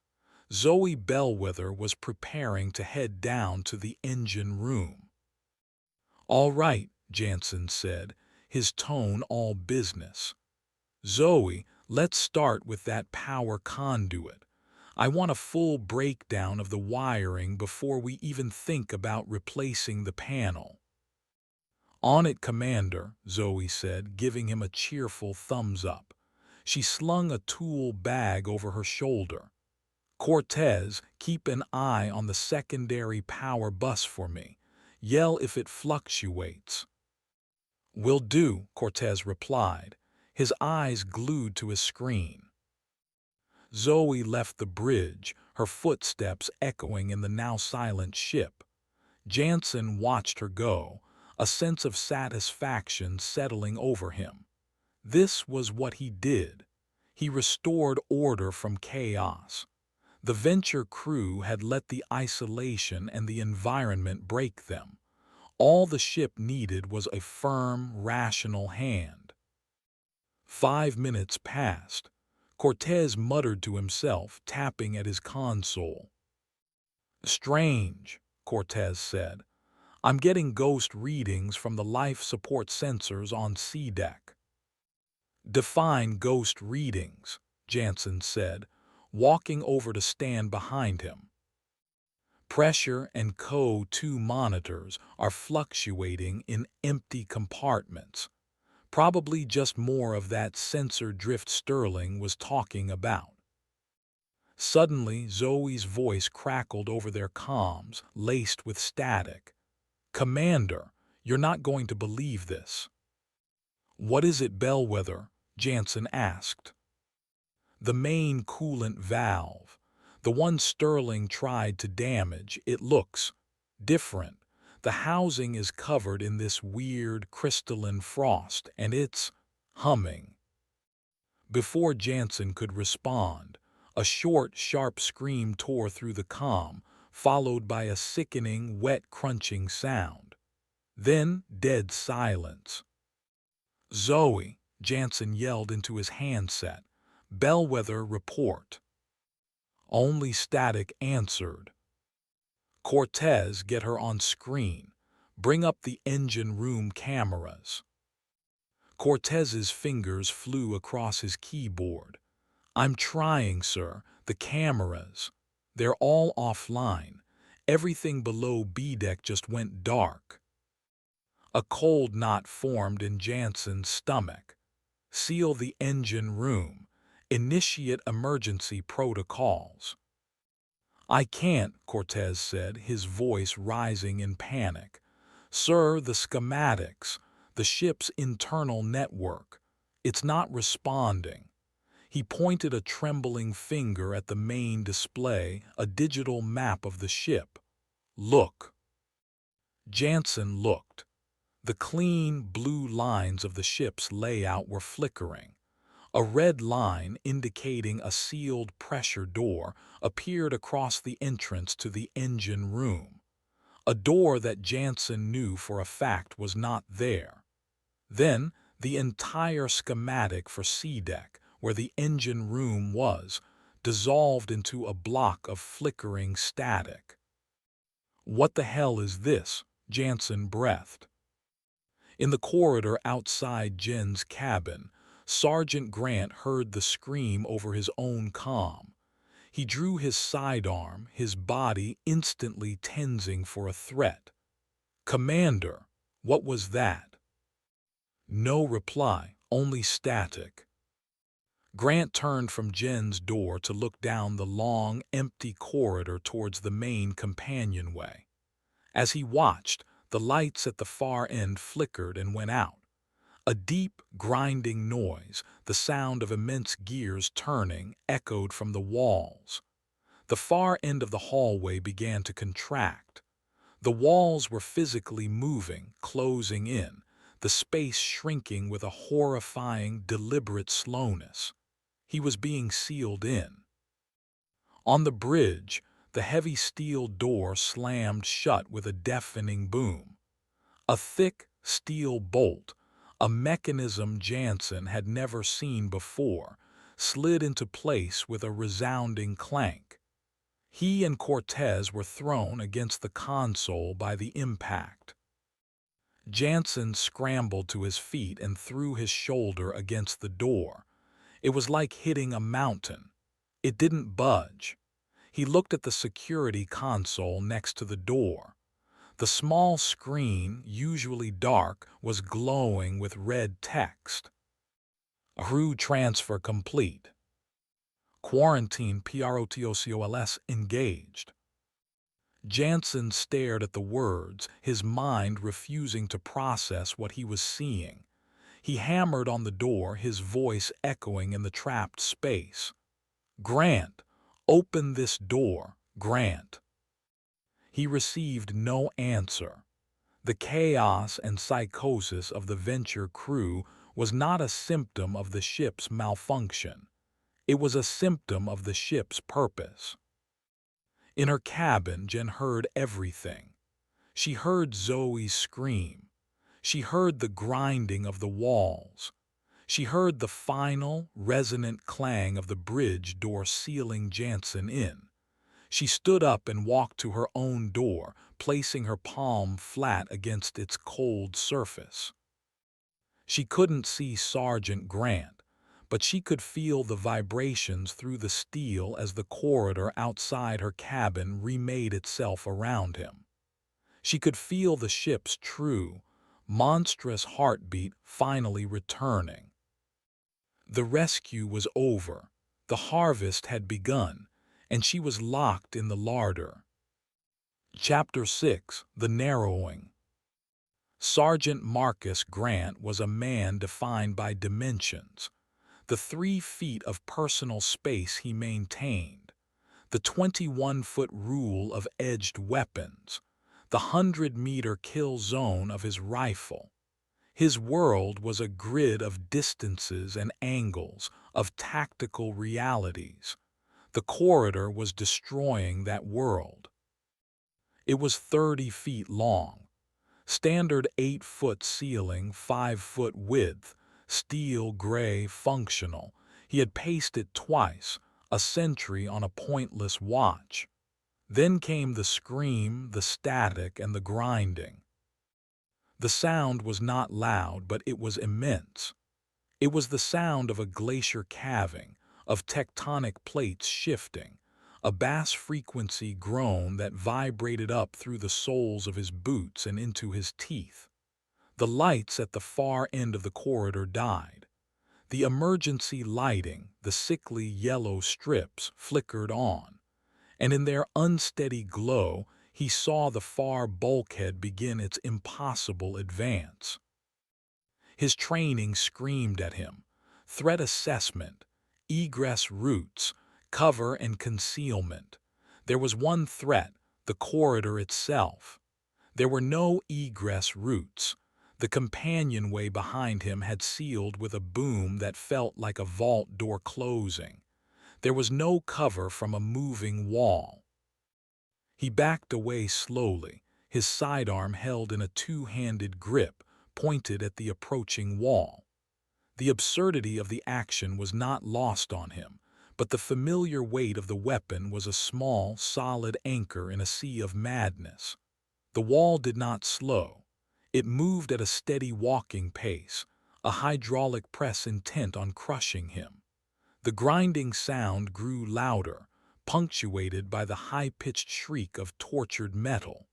Zoe Bellwether was preparing to head down to the engine room. All right, Jansen said, his tone all business. Zoe, let's start with that power conduit. I want a full breakdown of the wiring before we even think about replacing the panel. On it, Commander, Zoe said, giving him a cheerful thumbs up. She slung a tool bag over her shoulder. Cortez, keep an eye on the secondary power bus for me. Yell if it fluctuates. Will do, Cortez replied, his eyes glued to his screen. Zoe left the bridge, her footsteps echoing in the now silent ship. Jansen watched her go, a sense of satisfaction settling over him. This was what he did. He restored order from chaos. The Venture crew had let the isolation and the environment break them. All the ship needed was a firm, rational hand. 5 minutes passed. Cortez muttered to himself, tapping at his console. Strange, Cortez said. I'm getting ghost readings from the life support sensors on C deck. Define ghost readings, Jansen said, walking over to stand behind him. Pressure and CO2 monitors are fluctuating in empty compartments. Probably just more of that sensor drift Sterling was talking about. Suddenly, Zoe's voice crackled over their comms, laced with static. Commander, you're not going to believe this. What is it, Bellwether? Jansen asked. The main coolant valve. The one Sterling tried to damage. It looks different. The housing is covered in this weird crystalline frost, and it's humming. Before Jansen could respond, a short, sharp scream tore through the comm, followed by a sickening, wet, crunching sound. Then dead silence. Zoe, Jansen yelled into his handset. Bellwether, report. Only static answered. Cortez, get her on screen. Bring up the engine room cameras. Cortez's fingers flew across his keyboard. I'm trying, sir. The cameras. They're all offline. Everything below B-deck just went dark. A cold knot formed in Jansen's stomach. Seal the engine room. Initiate emergency protocols. "I can't," Cortez said, his voice rising in panic. "Sir, the schematics, the ship's internal network, it's not responding." He pointed a trembling finger at the main display, a digital map of the ship. "Look." Jansen looked. The clean, blue lines of the ship's layout were flickering. A red line indicating a sealed pressure door appeared across the entrance to the engine room, a door that Jansen knew for a fact was not there. Then, the entire schematic for C-Deck, where the engine room was, dissolved into a block of flickering static. "What the hell is this?" Jansen breathed. In the corridor outside Jen's cabin, Sergeant Grant heard the scream over his own comm. He drew his sidearm, his body instantly tensing for a threat. "Commander, what was that?" No reply, only static. Grant turned from Jen's door to look down the long, empty corridor towards the main companionway. As he watched, the lights at the far end flickered and went out. A deep, grinding noise, the sound of immense gears turning, echoed from the walls. The far end of the hallway began to contract. The walls were physically moving, closing in, the space shrinking with a horrifying, deliberate slowness. He was being sealed in. On the bridge, the heavy steel door slammed shut with a deafening boom. A thick, steel bolt, a mechanism Jansen had never seen before, slid into place with a resounding clank. He and Cortez were thrown against the console by the impact. Jansen scrambled to his feet and threw his shoulder against the door. It was like hitting a mountain. It didn't budge. He looked at the security console next to the door. The small screen, usually dark, was glowing with red text. "Crew transfer complete. Quarantine PROTOCOLS engaged." Jansen stared at the words, his mind refusing to process what he was seeing. He hammered on the door, his voice echoing in the trapped space. "Grant, open this door, Grant." He received no answer. The chaos and psychosis of the Venture crew was not a symptom of the ship's malfunction. It was a symptom of the ship's purpose. In her cabin, Jen heard everything. She heard Zoe's scream. She heard the grinding of the walls. She heard the final, resonant clang of the bridge door sealing Jansen in. She stood up and walked to her own door, placing her palm flat against its cold surface. She couldn't see Sergeant Grant, but she could feel the vibrations through the steel as the corridor outside her cabin remade itself around him. She could feel the ship's true, monstrous heartbeat finally returning. The rescue was over. The harvest had begun, and she was locked in the larder. Chapter 6: The Narrowing. Sergeant Marcus Grant was a man defined by dimensions. The 3 feet of personal space he maintained, the 21-foot rule of edged weapons, the 100-meter kill zone of his rifle. His world was a grid of distances and angles, of tactical realities. The corridor was destroying that world. It was 30 feet long. Standard 8-foot ceiling, 5-foot width, steel gray functional. He had paced it twice, a sentry on a pointless watch. Then came the scream, the static, and the grinding. The sound was not loud, but it was immense. It was the sound of a glacier calving, of tectonic plates shifting, a bass-frequency groan that vibrated up through the soles of his boots and into his teeth. The lights at the far end of the corridor died. The emergency lighting, the sickly yellow strips, flickered on, and in their unsteady glow, he saw the far bulkhead begin its impossible advance. His training screamed at him. Threat assessment, egress routes, cover and concealment. There was one threat, the corridor itself. There were no egress routes. The companionway behind him had sealed with a boom that felt like a vault door closing. There was no cover from a moving wall. He backed away slowly, his sidearm held in a two-handed grip, pointed at the approaching wall. The absurdity of the action was not lost on him, but the familiar weight of the weapon was a small, solid anchor in a sea of madness. The wall did not slow. It moved at a steady walking pace, a hydraulic press intent on crushing him. The grinding sound grew louder, punctuated by the high-pitched shriek of tortured metal.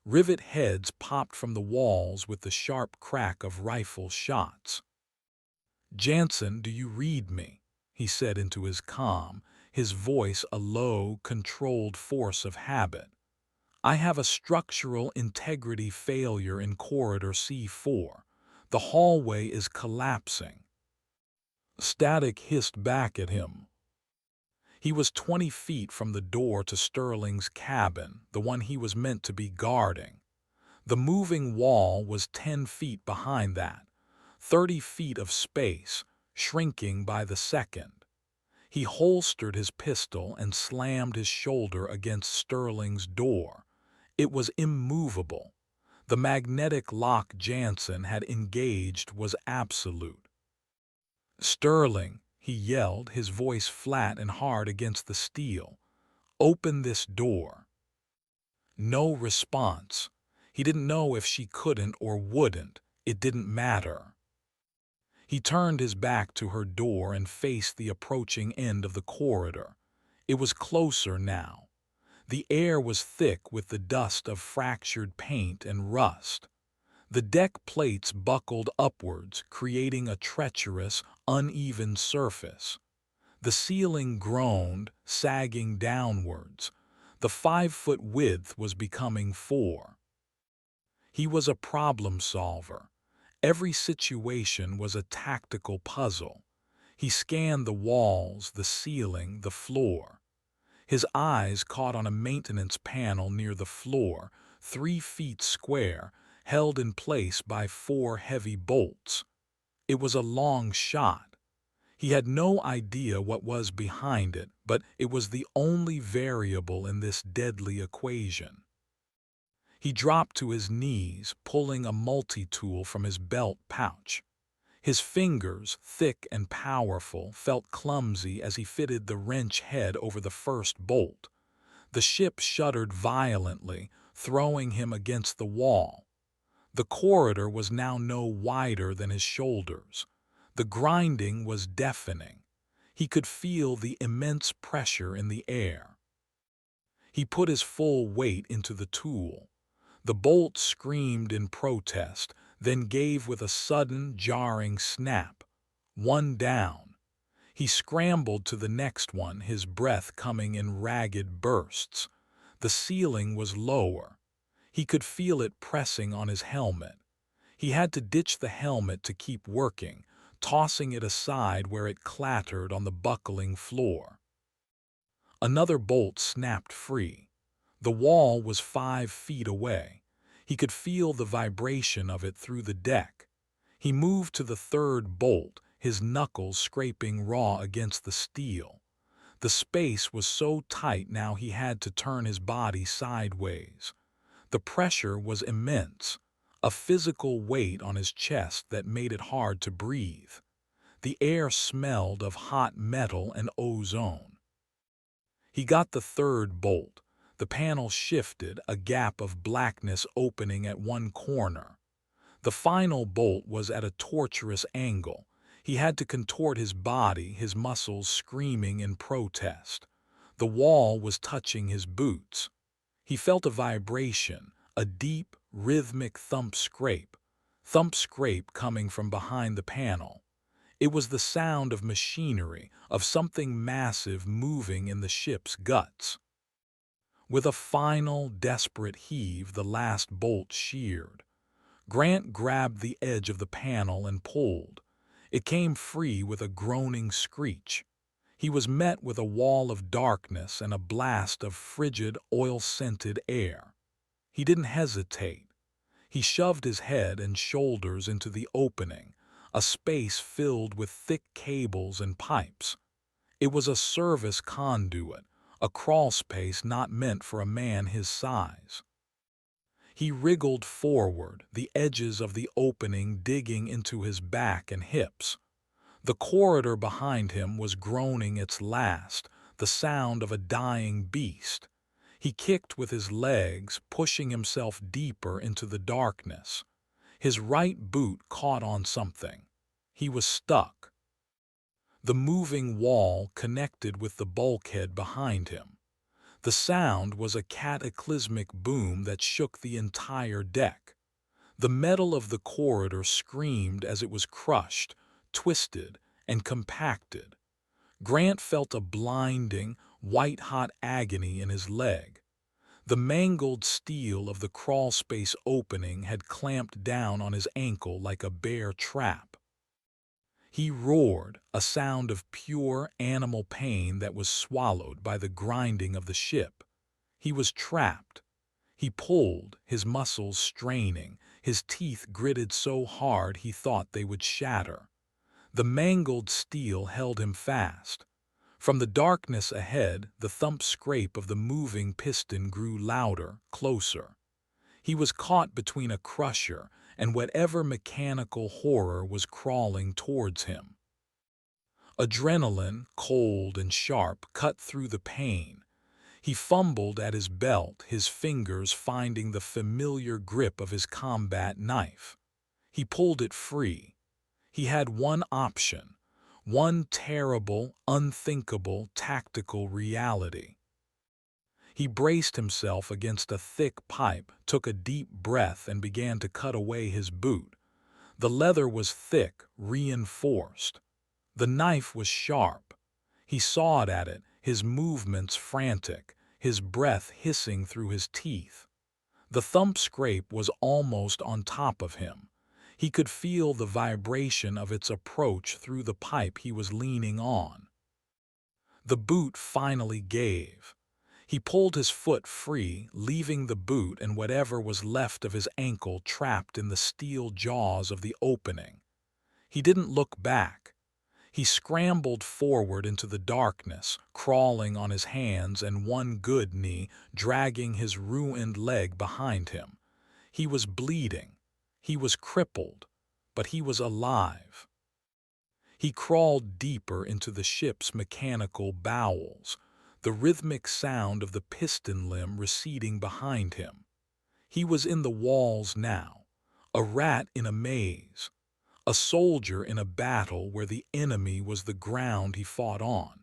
Rivet heads popped from the walls with the sharp crack of rifle shots. "Jansen, do you read me?" he said into his calm, his voice a low, controlled force of habit. "I have a structural integrity failure in corridor C4. The hallway is collapsing." Static hissed back at him. He was 20 feet from the door to Sterling's cabin, the one he was meant to be guarding. The moving wall was 10 feet behind that, 30 feet of space, shrinking by the second. He holstered his pistol and slammed his shoulder against Sterling's door. It was immovable. The magnetic lock Jansen had engaged was absolute. "Sterling," he yelled, his voice flat and hard against the steel. "Open this door." No response. He didn't know if she couldn't or wouldn't. It didn't matter. He turned his back to her door and faced the approaching end of the corridor. It was closer now. The air was thick with the dust of fractured paint and rust. The deck plates buckled upwards, creating a treacherous, uneven surface. The ceiling groaned, sagging downwards. The 5-foot width was becoming 4. He was a problem solver. Every situation was a tactical puzzle. He scanned the walls, the ceiling, the floor. His eyes caught on a maintenance panel near the floor, 3 feet square, held in place by 4 heavy bolts. It was a long shot. He had no idea what was behind it, but it was the only variable in this deadly equation. He dropped to his knees, pulling a multi-tool from his belt pouch. His fingers, thick and powerful, felt clumsy as he fitted the wrench head over the first bolt. The ship shuddered violently, throwing him against the wall. The corridor was now no wider than his shoulders. The grinding was deafening. He could feel the immense pressure in the air. He put his full weight into the tool. The bolt screamed in protest, then gave with a sudden, jarring snap. One down. He scrambled to the next one, his breath coming in ragged bursts. The ceiling was lower. He could feel it pressing on his helmet. He had to ditch the helmet to keep working, tossing it aside where it clattered on the buckling floor. Another bolt snapped free. The wall was 5 feet away. He could feel the vibration of it through the deck. He moved to the third bolt, his knuckles scraping raw against the steel. The space was so tight now he had to turn his body sideways. The pressure was immense, a physical weight on his chest that made it hard to breathe. The air smelled of hot metal and ozone. He got the third bolt. The panel shifted, a gap of blackness opening at one corner. The final bolt was at a torturous angle. He had to contort his body, his muscles screaming in protest. The wall was touching his boots. He felt a vibration, a deep, rhythmic thump-scrape coming from behind the panel. It was the sound of machinery, of something massive moving in the ship's guts. With a final, desperate heave, the last bolt sheared. Grant grabbed the edge of the panel and pulled. It came free with a groaning screech. He was met with a wall of darkness and a blast of frigid, oil-scented air. He didn't hesitate. He shoved his head and shoulders into the opening, a space filled with thick cables and pipes. It was a service conduit, a crawl space not meant for a man his size. He wriggled forward, the edges of the opening digging into his back and hips. The corridor behind him was groaning its last, the sound of a dying beast. He kicked with his legs, pushing himself deeper into the darkness. His right boot caught on something. He was stuck. The moving wall connected with the bulkhead behind him. The sound was a cataclysmic boom that shook the entire deck. The metal of the corridor screamed as it was crushed, twisted, and compacted. Grant felt a blinding, white-hot agony in his leg. The mangled steel of the crawlspace opening had clamped down on his ankle like a bear trap. He roared, a sound of pure animal pain that was swallowed by the grinding of the ship. He was trapped. He pulled, his muscles straining, his teeth gritted so hard he thought they would shatter. The mangled steel held him fast. From the darkness ahead, the thump-scrape of the moving piston grew louder, closer. He was caught between a crusher and whatever mechanical horror was crawling towards him. Adrenaline, cold and sharp, cut through the pain. He fumbled at his belt, his fingers finding the familiar grip of his combat knife. He pulled it free. He had one option, one terrible, unthinkable, tactical reality. He braced himself against a thick pipe, took a deep breath, and began to cut away his boot. The leather was thick, reinforced. The knife was sharp. He sawed at it, his movements frantic, his breath hissing through his teeth. The thump-scrape was almost on top of him. He could feel the vibration of its approach through the pipe he was leaning on. The boot finally gave. He pulled his foot free, leaving the boot and whatever was left of his ankle trapped in the steel jaws of the opening. He didn't look back. He scrambled forward into the darkness, crawling on his hands and one good knee, dragging his ruined leg behind him. He was bleeding. He was crippled, but he was alive. He crawled deeper into the ship's mechanical bowels, the rhythmic sound of the piston limb receding behind him. He was in the walls now, a rat in a maze, a soldier in a battle where the enemy was the ground he fought on.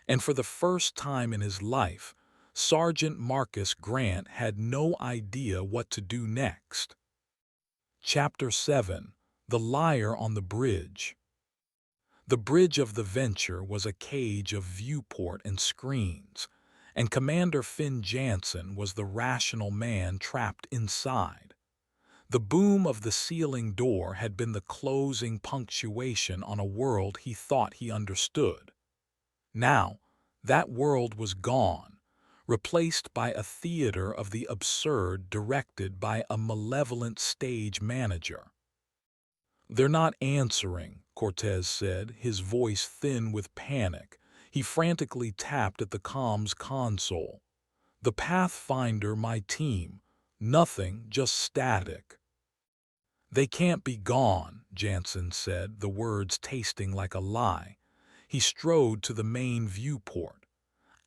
And for the first time in his life, Sergeant Marcus Grant had no idea what to do next. Chapter 7. The Liar on the Bridge. The bridge of the Venture was a cage of viewport and screens, and Commander Finn Jansen was the rational man trapped inside. The boom of the ceiling door had been the closing punctuation on a world he thought he understood. Now, that world was gone, replaced by a theater of the absurd directed by a malevolent stage manager. "They're not answering," Cortez said, his voice thin with panic. He frantically tapped at the comms console. "The Pathfinder, my team. Nothing, just static." "They can't be gone," Jansen said, the words tasting like a lie. He strode to the main viewport.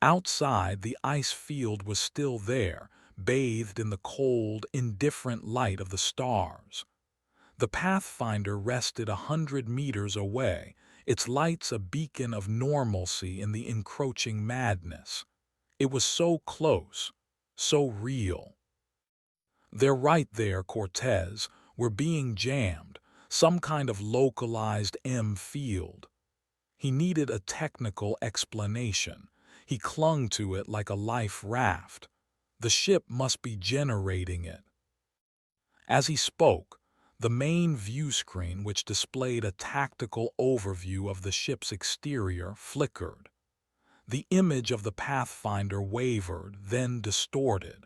Outside, the ice field was still there, bathed in the cold, indifferent light of the stars. The Pathfinder rested 100 meters away, its lights a beacon of normalcy in the encroaching madness. It was so close, so real. "They're right there, Cortez. We're being jammed, some kind of localized M field." He needed a technical explanation. He clung to it like a life raft. The ship must be generating it. As he spoke, the main view screen, which displayed a tactical overview of the ship's exterior, flickered. The image of the Pathfinder wavered, then distorted.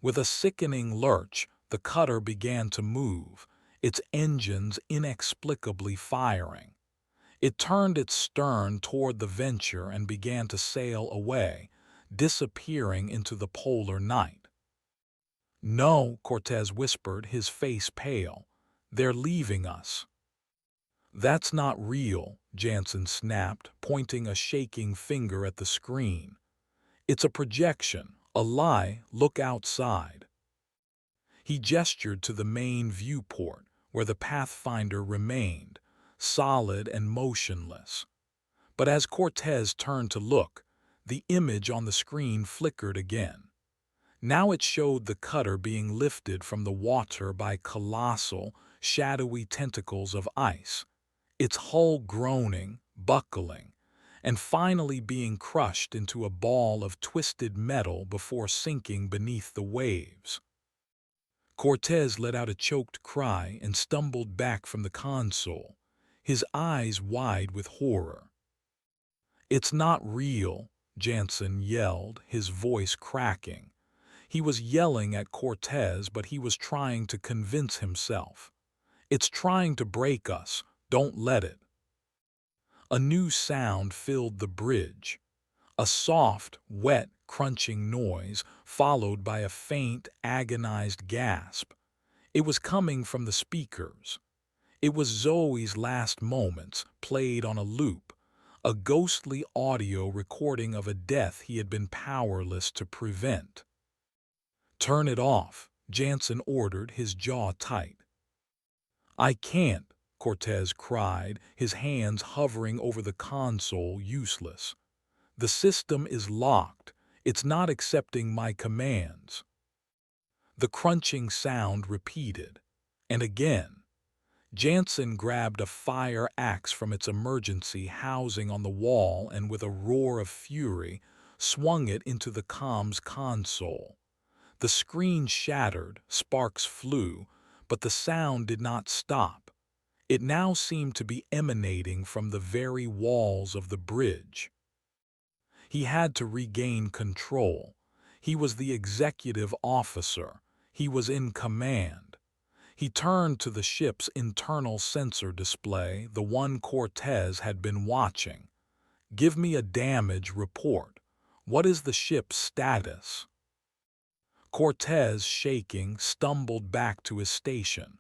With a sickening lurch, the cutter began to move, its engines inexplicably firing. It turned its stern toward the Venture and began to sail away, disappearing into the polar night. "No," Cortez whispered, his face pale. "They're leaving us." "That's not real," Jansen snapped, pointing a shaking finger at the screen. "It's a projection, a lie. Look outside." He gestured to the main viewport, where the Pathfinder remained, solid and motionless. But as Cortez turned to look, the image on the screen flickered again. Now it showed the cutter being lifted from the water by colossal, shadowy tentacles of ice, its hull groaning, buckling, and finally being crushed into a ball of twisted metal before sinking beneath the waves. Cortez let out a choked cry and stumbled back from the console, his eyes wide with horror. "It's not real," Jansen yelled, his voice cracking. He was yelling at Cortez, but he was trying to convince himself. "It's trying to break us. Don't let it." A new sound filled the bridge. A soft, wet, crunching noise, followed by a faint, agonized gasp. It was coming from the speakers. It was Zoe's last moments, played on a loop, a ghostly audio recording of a death he had been powerless to prevent. "Turn it off," Jansen ordered, his jaw tight. "I can't," Cortez cried, his hands hovering over the console, useless. "The system is locked. It's not accepting my commands." The crunching sound repeated, and again. Jansen grabbed a fire axe from its emergency housing on the wall and with a roar of fury, swung it into the comms console. The screen shattered, sparks flew, but the sound did not stop. It now seemed to be emanating from the very walls of the bridge. He had to regain control. He was the executive officer. He was in command. He turned to the ship's internal sensor display, the one Cortez had been watching. "Give me a damage report. What is the ship's status?" Cortez, shaking, stumbled back to his station.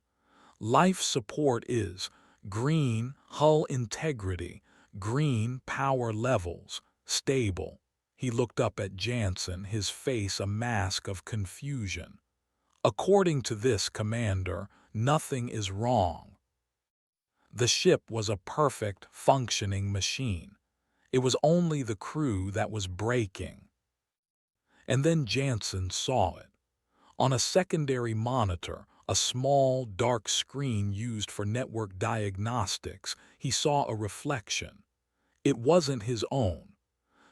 "Life support is green, hull integrity, green power levels, stable." He looked up at Jansen, his face a mask of confusion. "According to this, Commander, nothing is wrong." The ship was a perfect, functioning machine. It was only the crew that was breaking. And then Jansen saw it. On a secondary monitor, a small, dark screen used for network diagnostics, he saw a reflection. It wasn't his own.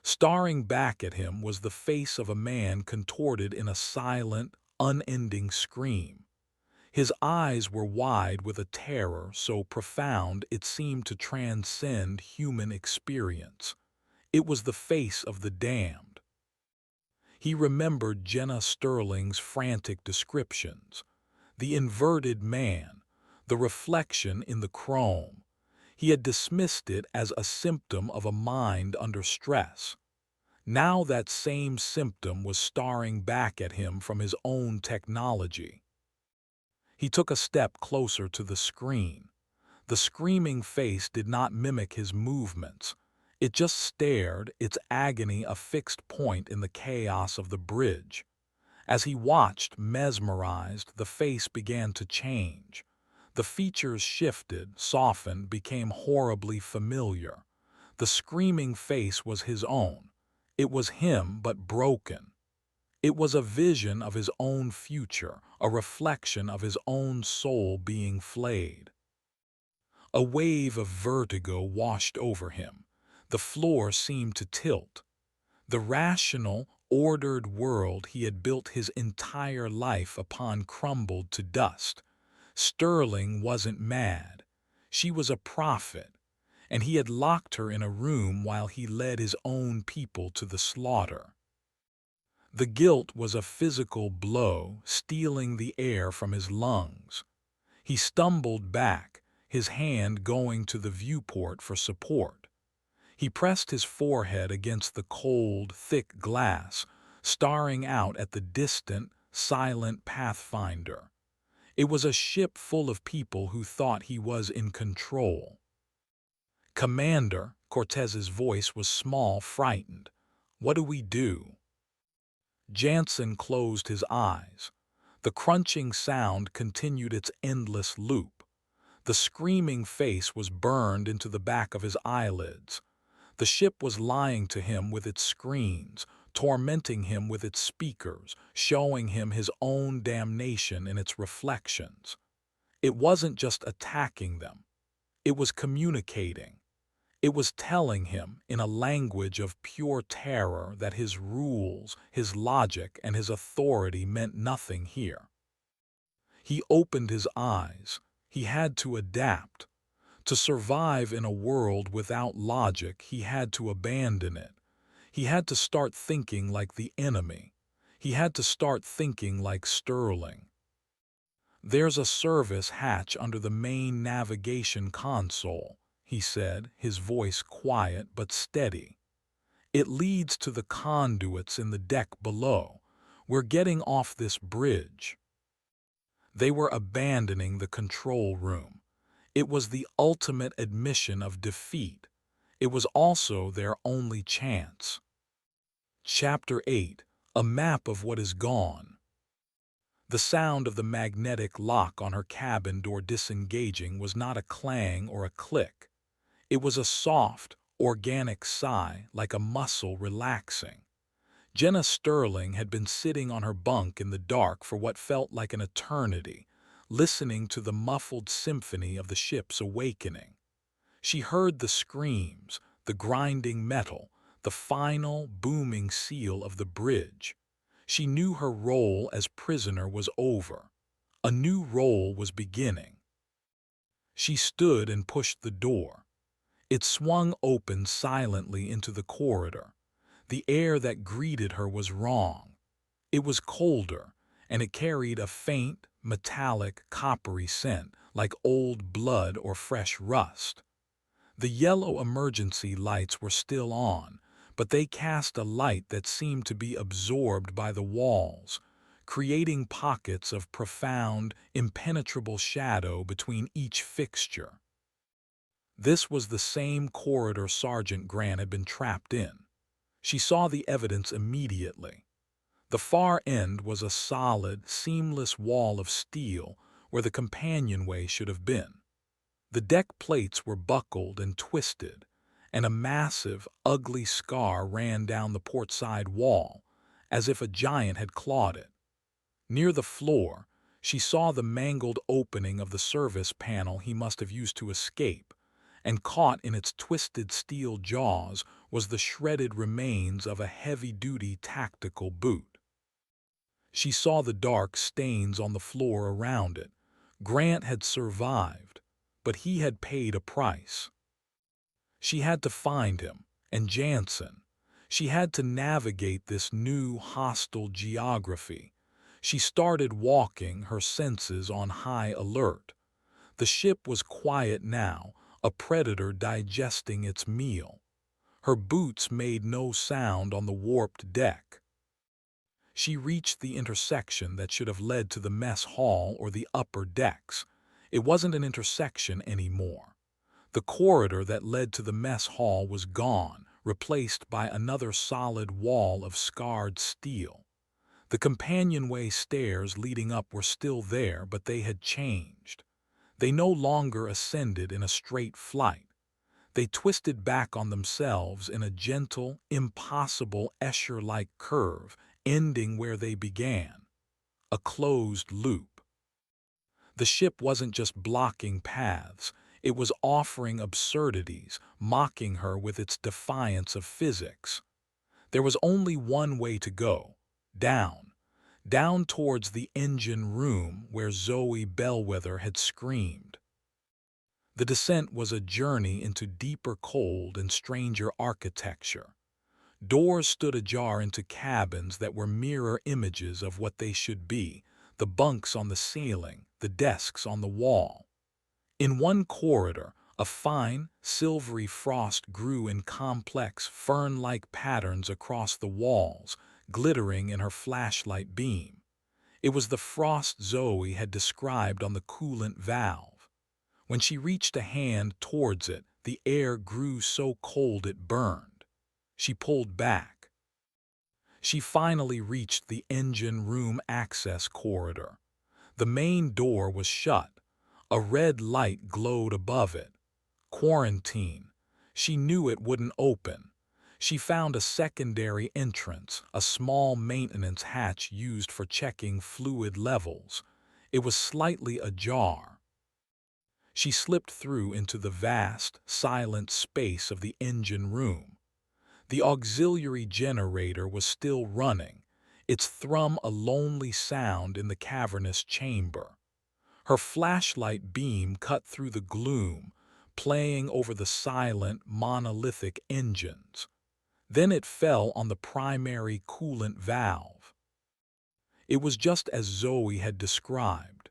Staring back at him was the face of a man contorted in a silent, unending scream. His eyes were wide with a terror so profound it seemed to transcend human experience. It was the face of the damned. He remembered Jenna Sterling's frantic descriptions. The inverted man, the reflection in the chrome. He had dismissed it as a symptom of a mind under stress. Now that same symptom was staring back at him from his own technology. He took a step closer to the screen. The screaming face did not mimic his movements. It just stared, its agony a fixed point in the chaos of the bridge. As he watched, mesmerized, the face began to change. The features shifted, softened, became horribly familiar. The screaming face was his own. It was him, but broken. It was a vision of his own future, a reflection of his own soul being flayed. A wave of vertigo washed over him. The floor seemed to tilt. The rational, ordered world he had built his entire life upon crumbled to dust. Sterling wasn't mad. She was a prophet, and he had locked her in a room while he led his own people to the slaughter. The guilt was a physical blow, stealing the air from his lungs. He stumbled back, his hand going to the viewport for support. He pressed his forehead against the cold, thick glass, staring out at the distant, silent Pathfinder. It was a ship full of people who thought he was in control. "Commander," Cortez's voice was small, frightened. "What do we do?" Jansen closed his eyes. The crunching sound continued its endless loop. The screaming face was burned into the back of his eyelids. The ship was lying to him with its screens, tormenting him with its speakers, showing him his own damnation in its reflections. It wasn't just attacking them. It was communicating. It was telling him, in a language of pure terror, that his rules, his logic, and his authority meant nothing here. He opened his eyes. He had to adapt. To survive in a world without logic, he had to abandon it. He had to start thinking like the enemy. He had to start thinking like Sterling. "There's a service hatch under the main navigation console," he said, his voice quiet but steady. "It leads to the conduits in the deck below. We're getting off this bridge." They were abandoning the control room. It was the ultimate admission of defeat. It was also their only chance. Chapter 8: A Map of What Is Gone. The sound of the magnetic lock on her cabin door disengaging was not a clang or a click. It was a soft, organic sigh, like a muscle relaxing. Jenna Sterling had been sitting on her bunk in the dark for what felt like an eternity, listening to the muffled symphony of the ship's awakening. She heard the screams, the grinding metal, the final, booming seal of the bridge. She knew her role as prisoner was over. A new role was beginning. She stood and pushed the door. It swung open silently into the corridor. The air that greeted her was wrong. It was colder, and it carried a faint, metallic, coppery scent, like old blood or fresh rust. The yellow emergency lights were still on, but they cast a light that seemed to be absorbed by the walls, creating pockets of profound, impenetrable shadow between each fixture. This was the same corridor Sergeant Grant had been trapped in. She saw the evidence immediately. The far end was a solid, seamless wall of steel where the companionway should have been. The deck plates were buckled and twisted, and a massive, ugly scar ran down the portside wall, as if a giant had clawed it. Near the floor, she saw the mangled opening of the service panel he must have used to escape, and caught in its twisted steel jaws was the shredded remains of a heavy-duty tactical boot. She saw the dark stains on the floor around it. Grant had survived, but he had paid a price. She had to find him, and Jansen. She had to navigate this new, hostile geography. She started walking, her senses on high alert. The ship was quiet now, a predator digesting its meal. Her boots made no sound on the warped deck. She reached the intersection that should have led to the mess hall or the upper decks. It wasn't an intersection anymore. The corridor that led to the mess hall was gone, replaced by another solid wall of scarred steel. The companionway stairs leading up were still there, but they had changed. They no longer ascended in a straight flight. They twisted back on themselves in a gentle, impossible Escher-like curve, ending where they began. A closed loop. The ship wasn't just blocking paths, it was offering absurdities, mocking her with its defiance of physics. There was only one way to go, down, down towards the engine room where Zoe Bellwether had screamed. The descent was a journey into deeper cold and stranger architecture. Doors stood ajar into cabins that were mirror images of what they should be, the bunks on the ceiling, the desks on the wall. In one corridor, a fine, silvery frost grew in complex, fern-like patterns across the walls, glittering in her flashlight beam. It was the frost Zoe had described on the coolant valve. When she reached a hand towards it, the air grew so cold it burned. She pulled back. She finally reached the engine room access corridor. The main door was shut. A red light glowed above it. Quarantine. She knew it wouldn't open. She found a secondary entrance, a small maintenance hatch used for checking fluid levels. It was slightly ajar. She slipped through into the vast, silent space of the engine room. The auxiliary generator was still running, its thrum a lonely sound in the cavernous chamber. Her flashlight beam cut through the gloom, playing over the silent, monolithic engines. Then it fell on the primary coolant valve. It was just as Zoe had described.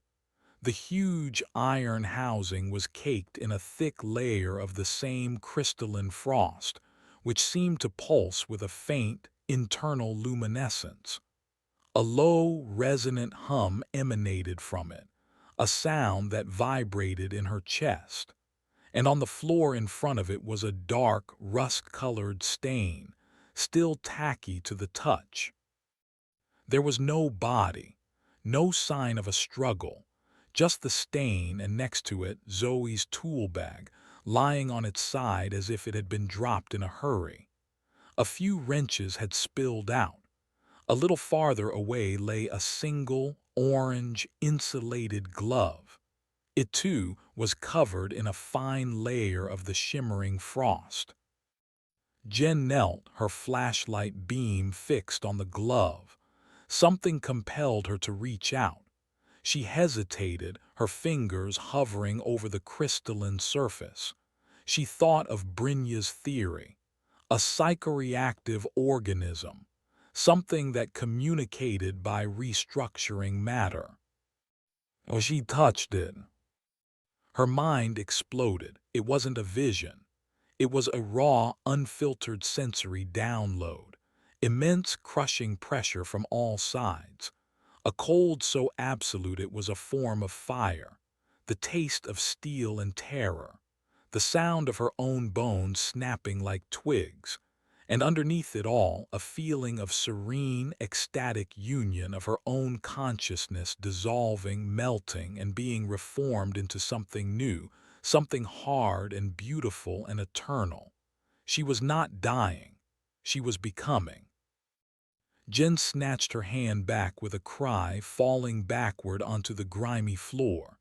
The huge iron housing was caked in a thick layer of the same crystalline frost, which seemed to pulse with a faint, internal luminescence. A low, resonant hum emanated from it, a sound that vibrated in her chest. And on the floor in front of it was a dark, rust-colored stain, still tacky to the touch. There was no body, no sign of a struggle, just the stain, and next to it Zoe's tool bag, lying on its side as if it had been dropped in a hurry. A few wrenches had spilled out. A little farther away lay a single, orange, insulated glove. It, too, was covered in a fine layer of the shimmering frost. Jen knelt, her flashlight beam fixed on the glove. Something compelled her to reach out. She hesitated, her fingers hovering over the crystalline surface. She thought of Brynja's theory, a psychoreactive organism, something that communicated by restructuring matter. Well, she touched it. Her mind exploded. It wasn't a vision. It was a raw, unfiltered sensory download. Immense, crushing pressure from all sides. A cold so absolute it was a form of fire. The taste of steel and terror. The sound of her own bones snapping like twigs. And underneath it all, a feeling of serene, ecstatic union of her own consciousness dissolving, melting, and being reformed into something new, something hard and beautiful and eternal. She was not dying. She was becoming. Jen snatched her hand back with a cry, falling backward onto the grimy floor.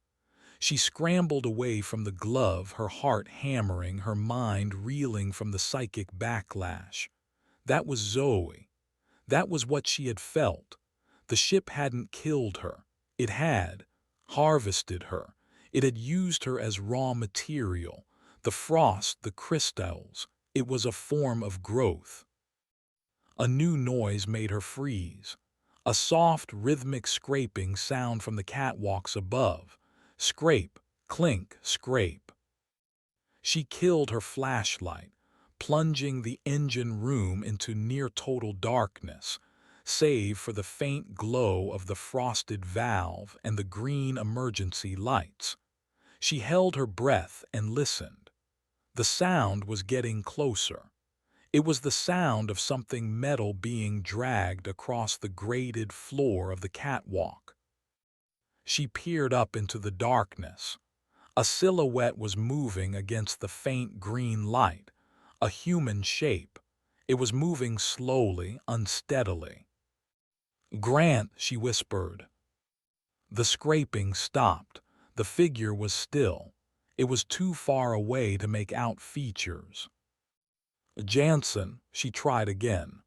She scrambled away from the glove, her heart hammering, her mind reeling from the psychic backlash. That was Zoe. That was what she had felt. The ship hadn't killed her. It had harvested her. It had used her as raw material. The frost, the crystals, it was a form of growth. A new noise made her freeze. A soft, rhythmic scraping sound from the catwalks above. Scrape, clink, scrape. She killed her flashlight, plunging the engine room into near-total darkness, save for the faint glow of the frosted valve and the green emergency lights. She held her breath and listened. The sound was getting closer. It was the sound of something metal being dragged across the grated floor of the catwalk. She peered up into the darkness. A silhouette was moving against the faint green light, a human shape. It was moving slowly, unsteadily. "Grant," she whispered. The scraping stopped. The figure was still. It was too far away to make out features. "Jansen," she tried again.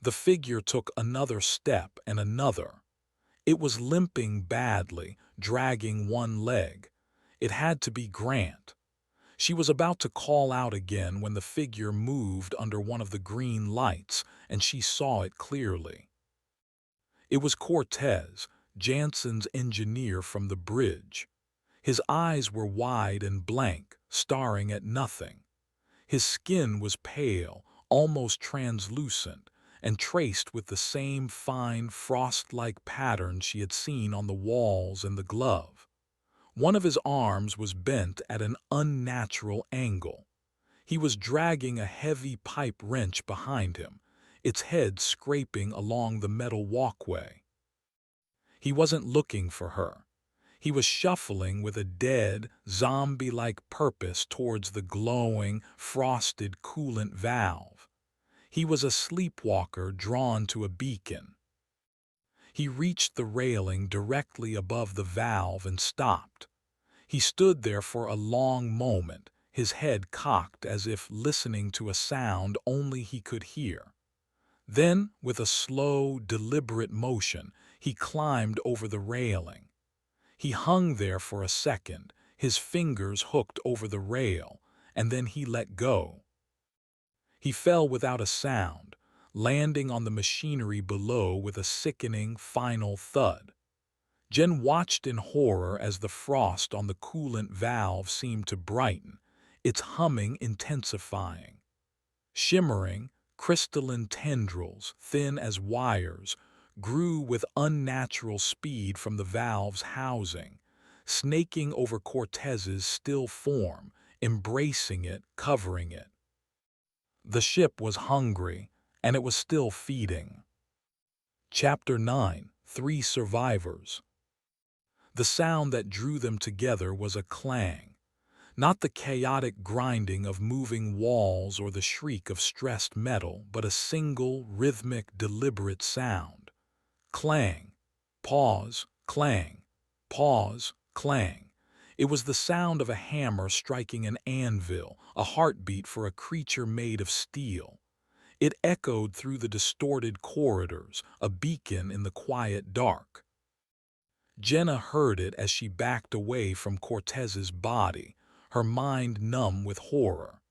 The figure took another step and another. It was limping badly, dragging one leg. It had to be Grant. She was about to call out again when the figure moved under one of the green lights, and she saw it clearly. It was Cortez, Jansen's engineer from the bridge. His eyes were wide and blank, staring at nothing. His skin was pale, almost translucent, and traced with the same fine frost-like pattern she had seen on the walls and the glove. One of his arms was bent at an unnatural angle. He was dragging a heavy pipe wrench behind him, its head scraping along the metal walkway. He wasn't looking for her. He was shuffling with a dead, zombie-like purpose towards the glowing, frosted coolant valve. He was a sleepwalker drawn to a beacon. He reached the railing directly above the valve and stopped. He stood there for a long moment, his head cocked as if listening to a sound only he could hear. Then, with a slow, deliberate motion, he climbed over the railing. He hung there for a second, his fingers hooked over the rail, and then he let go. He fell without a sound, landing on the machinery below with a sickening, final thud. Jen watched in horror as the frost on the coolant valve seemed to brighten, its humming intensifying. Shimmering, crystalline tendrils, thin as wires, grew with unnatural speed from the valve's housing, snaking over Cortez's still form, embracing it, covering it. The ship was hungry, and it was still feeding. Chapter 9: 3 Survivors. The sound that drew them together was a clang, not the chaotic grinding of moving walls or the shriek of stressed metal, but a single, rhythmic, deliberate sound. Clang, pause, clang, pause, clang. It was the sound of a hammer striking an anvil, a heartbeat for a creature made of steel. It echoed through the distorted corridors, a beacon in the quiet dark. Jenna heard it as she backed away from Cortez's body, her mind numb with horror.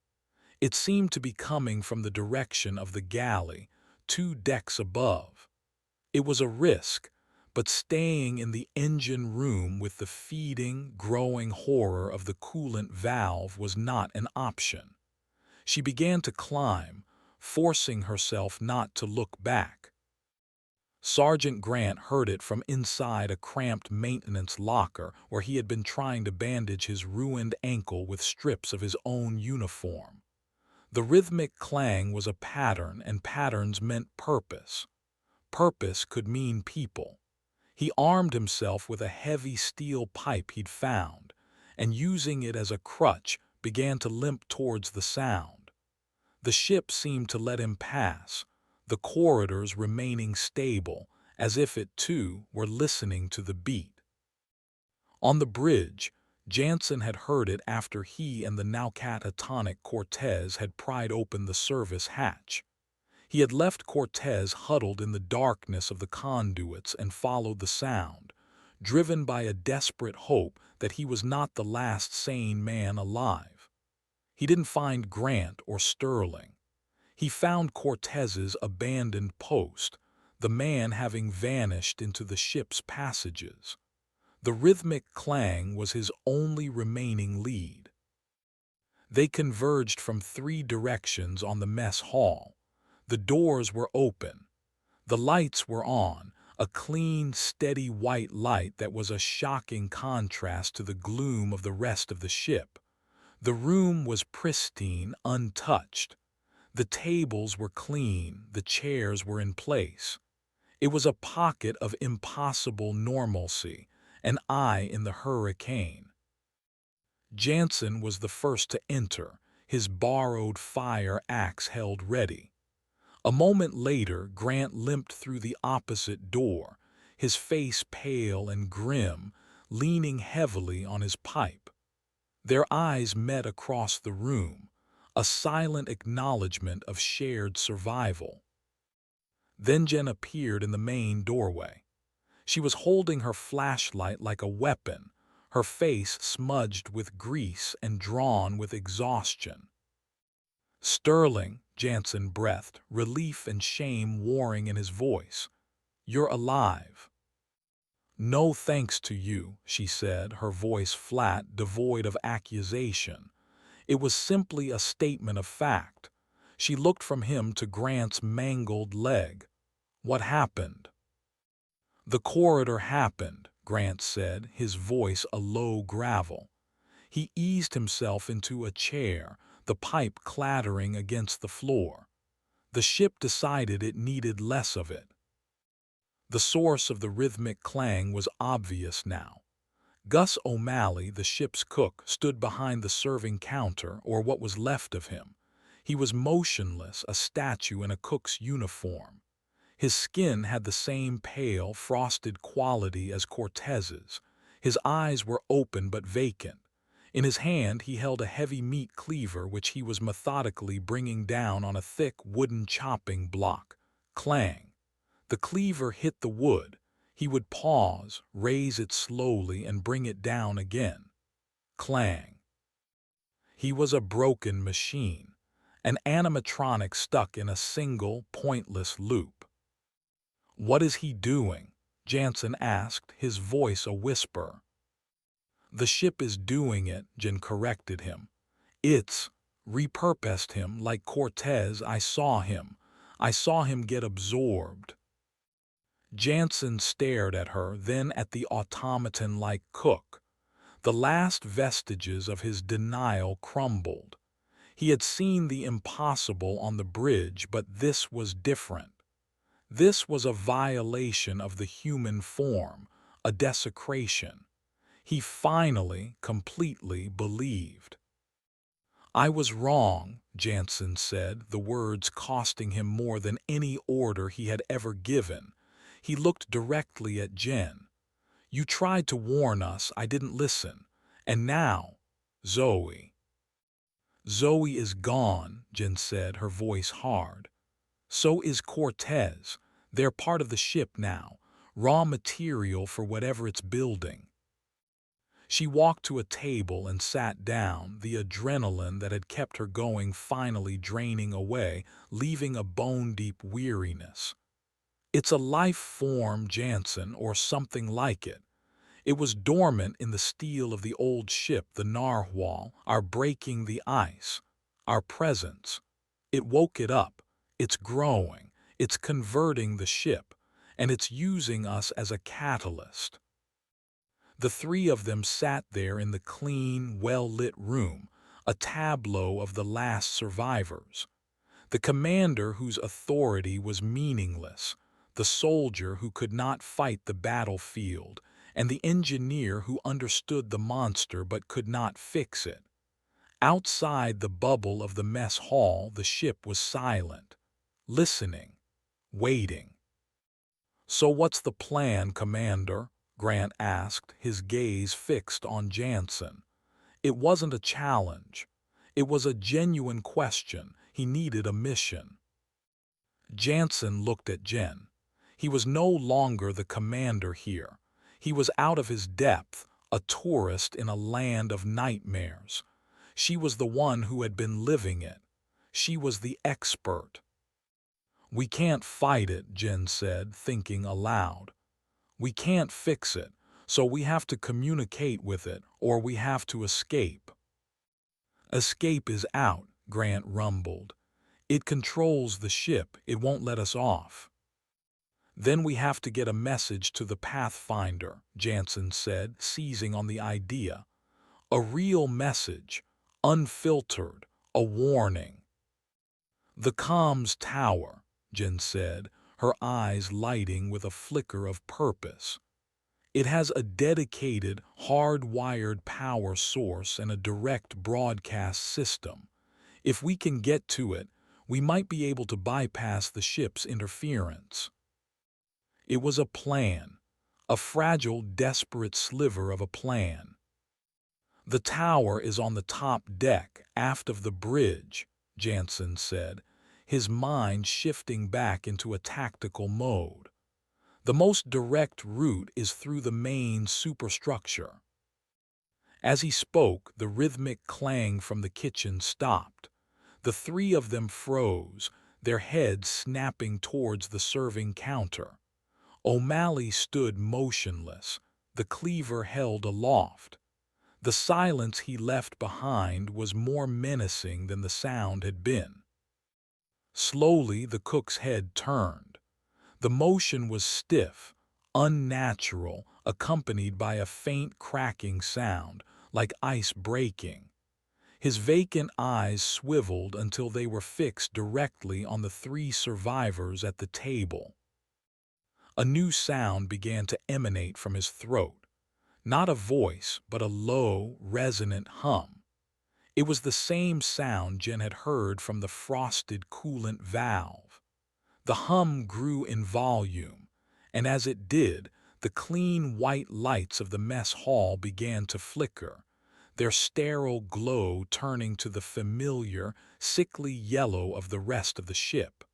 It seemed to be coming from the direction of the galley, 2 decks above. It was a risk, but staying in the engine room with the feeding, growing horror of the coolant valve was not an option. She began to climb, forcing herself not to look back. Sergeant Grant heard it from inside a cramped maintenance locker where he had been trying to bandage his ruined ankle with strips of his own uniform. The rhythmic clang was a pattern, and patterns meant purpose. Purpose could mean people. He armed himself with a heavy steel pipe he'd found, and using it as a crutch, began to limp towards the sound. The ship seemed to let him pass, the corridors remaining stable, as if it too were listening to the beat. On the bridge, Jansen had heard it after he and the now catatonic Cortez had pried open the service hatch. He had left Cortez huddled in the darkness of the conduits and followed the sound, driven by a desperate hope that he was not the last sane man alive. He didn't find Grant or Sterling. He found Cortez's abandoned post, the man having vanished into the ship's passages. The rhythmic clang was his only remaining lead. They converged from 3 directions on the mess hall. The doors were open. The lights were on, a clean, steady white light that was a shocking contrast to the gloom of the rest of the ship. The room was pristine, untouched. The tables were clean, the chairs were in place. It was a pocket of impossible normalcy, an eye in the hurricane. Jansen was the first to enter, his borrowed fire axe held ready. A moment later, Grant limped through the opposite door, his face pale and grim, leaning heavily on his pipe. Their eyes met across the room, a silent acknowledgement of shared survival. Then Jen appeared in the main doorway. She was holding her flashlight like a weapon, her face smudged with grease and drawn with exhaustion. "Sterling," Jansen breathed, relief and shame warring in his voice. "You're alive." "No thanks to you," she said, her voice flat, devoid of accusation. It was simply a statement of fact. She looked from him to Grant's mangled leg. "What happened?" "The corridor happened," Grant said, his voice a low gravel. He eased himself into a chair, the pipe clattering against the floor. The ship decided it needed less of it. The source of the rhythmic clang was obvious now. Gus O'Malley, the ship's cook, stood behind the serving counter, or what was left of him. He was motionless, a statue in a cook's uniform. His skin had the same pale, frosted quality as Cortez's. His eyes were open but vacant. In his hand he held a heavy meat cleaver which he was methodically bringing down on a thick wooden chopping block. Clang. The cleaver hit the wood. He would pause, raise it slowly, and bring it down again. Clang. He was a broken machine, an animatronic stuck in a single, pointless loop. "What is he doing?" Jansen asked, his voice a whisper. "The ship is doing it," Jen corrected him. "It's repurposed him like Cortez. I saw him. I saw him get absorbed." Jansen stared at her, then at the automaton-like cook. The last vestiges of his denial crumbled. He had seen the impossible on the bridge, but this was different. This was a violation of the human form, a desecration. He finally, completely believed. "I was wrong," Jansen said, the words costing him more than any order he had ever given. He looked directly at Jen. "You tried to warn us, I didn't listen. And now, Zoe." "Zoe is gone," Jen said, her voice hard. "So is Cortez. They're part of the ship now, raw material for whatever it's building." She walked to a table and sat down, the adrenaline that had kept her going finally draining away, leaving a bone-deep weariness. "It's a life form, Jansen, or something like it. It was dormant in the steel of the old ship, the narwhal, our breaking the ice, our presence. It woke it up. It's growing. It's converting the ship, and it's using us as a catalyst." The three of them sat there in the clean, well-lit room, a tableau of the last survivors. The commander whose authority was meaningless, the soldier who could not fight the battlefield, and the engineer who understood the monster but could not fix it. Outside the bubble of the mess hall, the ship was silent, listening, waiting. "So what's the plan, Commander?" Grant asked, his gaze fixed on Jansen. It wasn't a challenge. It was a genuine question. He needed a mission. Jansen looked at Jen. He was no longer the commander here. He was out of his depth, a tourist in a land of nightmares. She was the one who had been living it. She was the expert. "We can't fight it," Jen said, thinking aloud. "We can't fix it, so we have to communicate with it, or we have to escape." "Escape is out," Grant rumbled. "It controls the ship, it won't let us off." "Then we have to get a message to the Pathfinder," Jansen said, seizing on the idea. "A real message, unfiltered, a warning." "The comms tower," Jen said, her eyes lighting with a flicker of purpose. "It has a dedicated, hard-wired power source and a direct broadcast system. If we can get to it, we might be able to bypass the ship's interference." It was a plan, a fragile, desperate sliver of a plan. "The tower is on the top deck, aft of the bridge," Jansen said, his mind shifting back into a tactical mode. The most direct route is through the main superstructure. As he spoke, the rhythmic clang from the kitchen stopped. The three of them froze, their heads snapping towards the serving counter. O'Malley stood motionless, the cleaver held aloft. The silence he left behind was more menacing than the sound had been. Slowly, the cook's head turned. The motion was stiff, unnatural, accompanied by a faint cracking sound, like ice breaking. His vacant eyes swiveled until they were fixed directly on the three survivors at the table. A new sound began to emanate from his throat. Not a voice, but a low, resonant hum. It was the same sound Jen had heard from the frosted coolant valve. The hum grew in volume, and as it did, the clean white lights of the mess hall began to flicker, their sterile glow turning to the familiar, sickly yellow of the rest of the ship.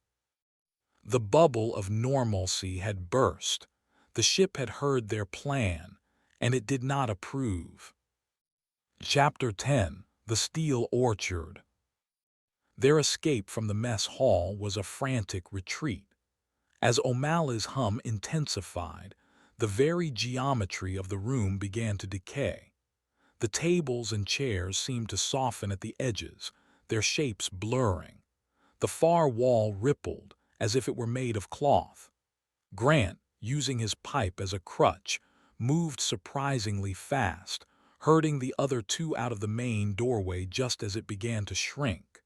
The bubble of normalcy had burst. The ship had heard their plan, and it did not approve. Chapter 10: The Steel Orchard. Their escape from the mess hall was a frantic retreat. As O'Malley's hum intensified, the very geometry of the room began to decay. The tables and chairs seemed to soften at the edges, their shapes blurring. The far wall rippled, as if it were made of cloth. Grant, using his pipe as a crutch, moved surprisingly fast, herding the other two out of the main doorway just as it began to shrink.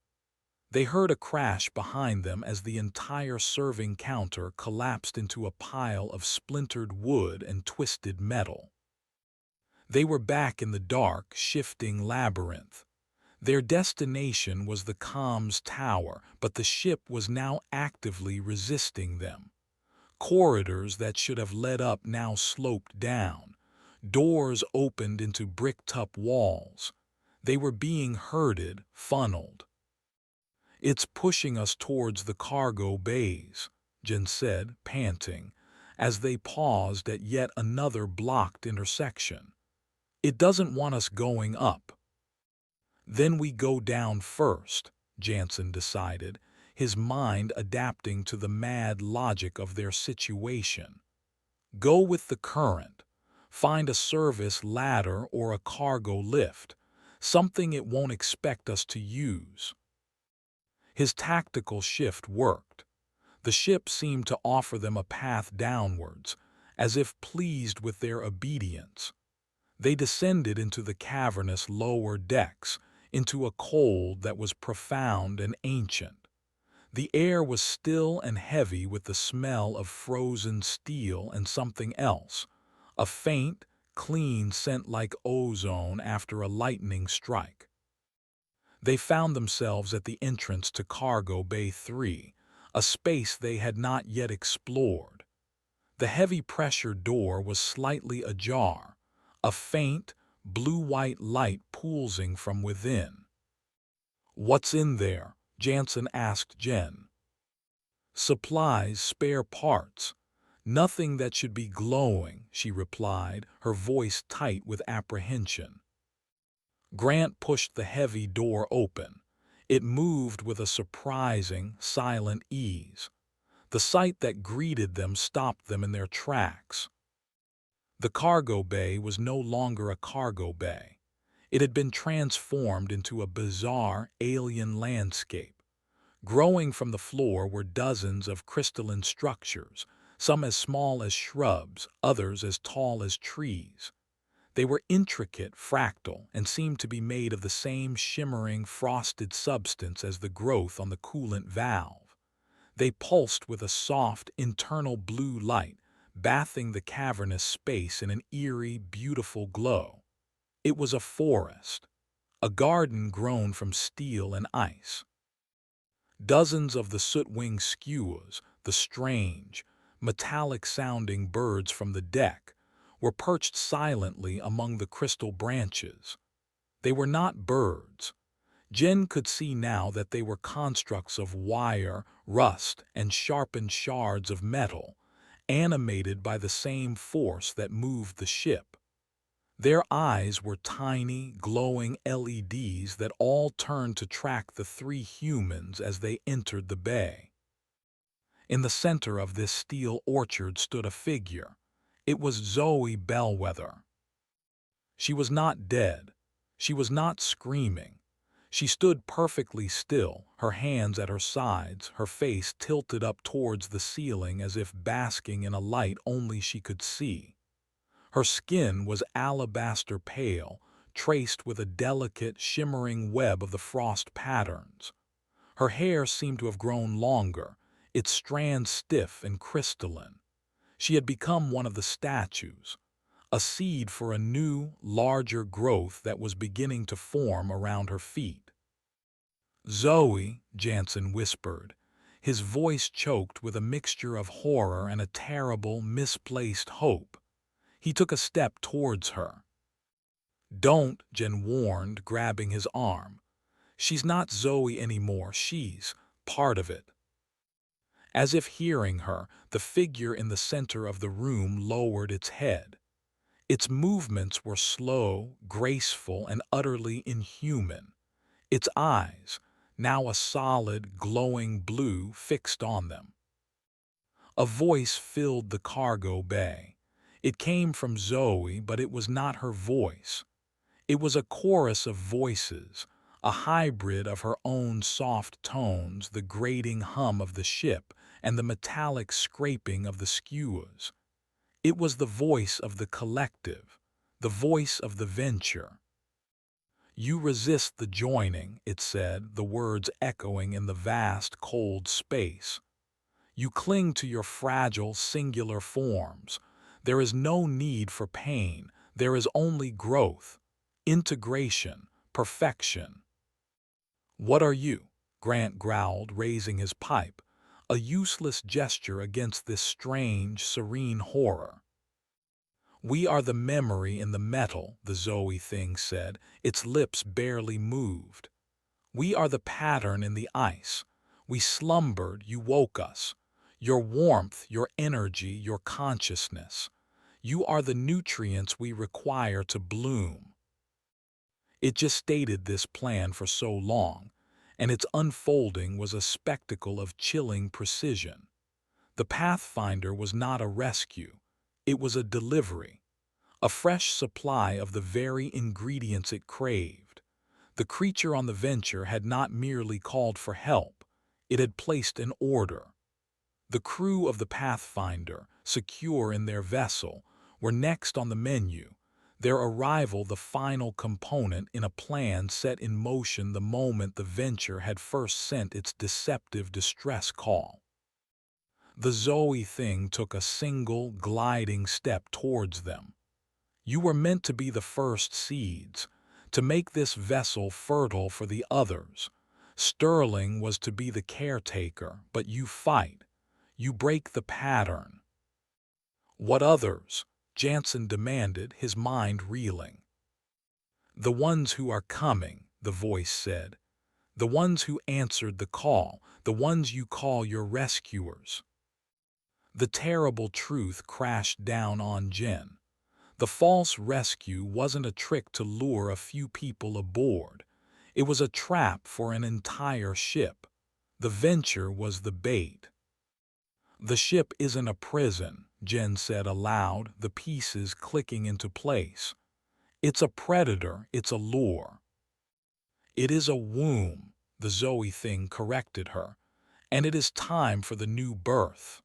They heard a crash behind them as the entire serving counter collapsed into a pile of splintered wood and twisted metal. They were back in the dark, shifting labyrinth. Their destination was the comms tower, but the ship was now actively resisting them. Corridors that should have led up now sloped down. Doors opened into bricked-up walls. They were being herded, funneled. "It's pushing us towards the cargo bays," Jen said, panting, as they paused at yet another blocked intersection. "It doesn't want us going up." "Then we go down first," Jansen decided, his mind adapting to the mad logic of their situation. "Go with the current. Find a service ladder or a cargo lift, something it won't expect us to use." His tactical shift worked. The ship seemed to offer them a path downwards, as if pleased with their obedience. They descended into the cavernous lower decks, into a cold that was profound and ancient. The air was still and heavy with the smell of frozen steel and something else, a faint, clean scent like ozone after a lightning strike. They found themselves at the entrance to Cargo Bay 3, a space they had not yet explored. The heavy pressure door was slightly ajar, a faint, blue-white light pulsing from within. "What's in there?" Jansen asked Jen. "Supplies, spare parts. Nothing that should be glowing," she replied, her voice tight with apprehension. Grant pushed the heavy door open. It moved with a surprising, silent ease. The sight that greeted them stopped them in their tracks. The cargo bay was no longer a cargo bay. It had been transformed into a bizarre, alien landscape. Growing from the floor were dozens of crystalline structures, some as small as shrubs, others as tall as trees. They were intricate, fractal, and seemed to be made of the same shimmering, frosted substance as the growth on the coolant valve. They pulsed with a soft, internal blue light, bathing the cavernous space in an eerie, beautiful glow. It was a forest, a garden grown from steel and ice. Dozens of the soot-winged skuas, the strange, metallic-sounding birds from the deck, were perched silently among the crystal branches. They were not birds. Jen could see now that they were constructs of wire, rust, and sharpened shards of metal, animated by the same force that moved the ship. Their eyes were tiny, glowing LEDs that all turned to track the three humans as they entered the bay. In the center of this steel orchard stood a figure. It was Zoe Bellwether. She was not dead. She was not screaming. She stood perfectly still, her hands at her sides, her face tilted up towards the ceiling as if basking in a light only she could see. Her skin was alabaster pale, traced with a delicate, shimmering web of the frost patterns. Her hair seemed to have grown longer, its strands stiff and crystalline. She had become one of the statues, a seed for a new, larger growth that was beginning to form around her feet. "Zoe," Jansen whispered, his voice choked with a mixture of horror and a terrible, misplaced hope. He took a step towards her. "Don't," Jen warned, grabbing his arm. "She's not Zoe anymore, she's part of it." As if hearing her, the figure in the center of the room lowered its head. Its movements were slow, graceful, and utterly inhuman. Its eyes, now a solid, glowing blue, fixed on them. A voice filled the cargo bay. It came from Zoe, but it was not her voice. It was a chorus of voices, a hybrid of her own soft tones, the grating hum of the ship, and the metallic scraping of the skuas. It was the voice of the collective, the voice of the venture. "You resist the joining," it said, the words echoing in the vast, cold space. "You cling to your fragile, singular forms. There is no need for pain. There is only growth, integration, perfection." "What are you?" Grant growled, raising his pipe, a useless gesture against this strange, serene horror. "We are the memory in the metal," the Zoe thing said, its lips barely moved. "We are the pattern in the ice. We slumbered, you woke us. Your warmth, your energy, your consciousness. You are the nutrients we require to bloom." It just stated this plan for so long, and its unfolding was a spectacle of chilling precision. The Pathfinder was not a rescue. It was a delivery, a fresh supply of the very ingredients it craved. The creature on the venture had not merely called for help, it had placed an order. The crew of the Pathfinder, secure in their vessel, were next on the menu, their arrival the final component in a plan set in motion the moment the venture had first sent its deceptive distress call. The Zoe thing took a single, gliding step towards them. "You were meant to be the first seeds, to make this vessel fertile for the others. Sterling was to be the caretaker, but you fight. You break the pattern." "What others?" Jansen demanded, his mind reeling. "The ones who are coming," the voice said. "The ones who answered the call, the ones you call your rescuers." The terrible truth crashed down on Jen. The false rescue wasn't a trick to lure a few people aboard. It was a trap for an entire ship. The venture was the bait. "The ship isn't a prison," Jen said aloud, the pieces clicking into place. "It's a predator, it's a lure." "It is a womb," the Zoe thing corrected her, "and it is time for the new birth."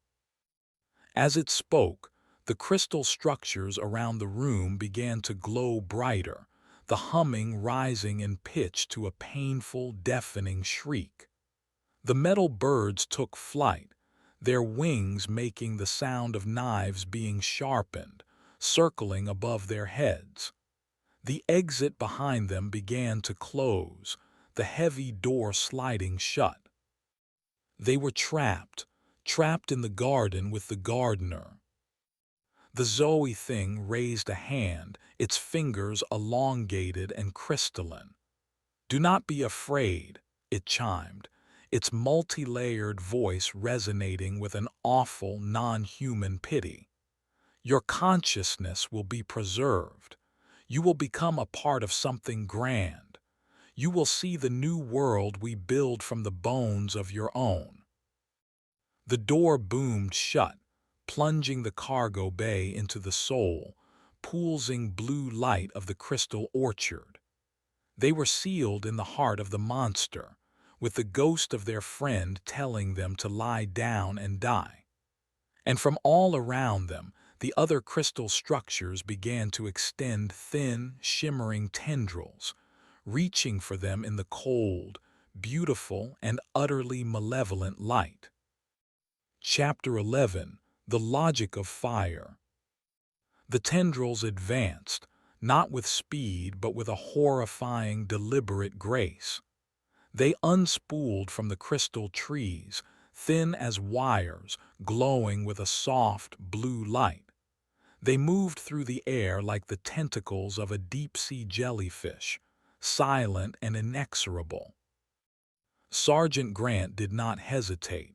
As it spoke, the crystal structures around the room began to glow brighter, the humming rising in pitch to a painful, deafening shriek. The metal birds took flight, their wings making the sound of knives being sharpened, circling above their heads. The exit behind them began to close, the heavy door sliding shut. They were trapped, trapped in the garden with the gardener. The Zoe thing raised a hand, its fingers elongated and crystalline. "Do not be afraid," it chimed, its multi-layered voice resonating with an awful, non-human pity. "Your consciousness will be preserved. You will become a part of something grand. You will see the new world we build from the bones of your own." The door boomed shut, plunging the cargo bay into the soul, pulsing blue light of the crystal orchard. They were sealed in the heart of the monster, with the ghost of their friend telling them to lie down and die. And from all around them, the other crystal structures began to extend thin, shimmering tendrils, reaching for them in the cold, beautiful, and utterly malevolent light. Chapter 11: The Logic of Fire. The tendrils advanced, not with speed but with a horrifying, deliberate grace. They unspooled from the crystal trees, thin as wires, glowing with a soft, blue light. They moved through the air like the tentacles of a deep-sea jellyfish, silent and inexorable. Sergeant Grant did not hesitate.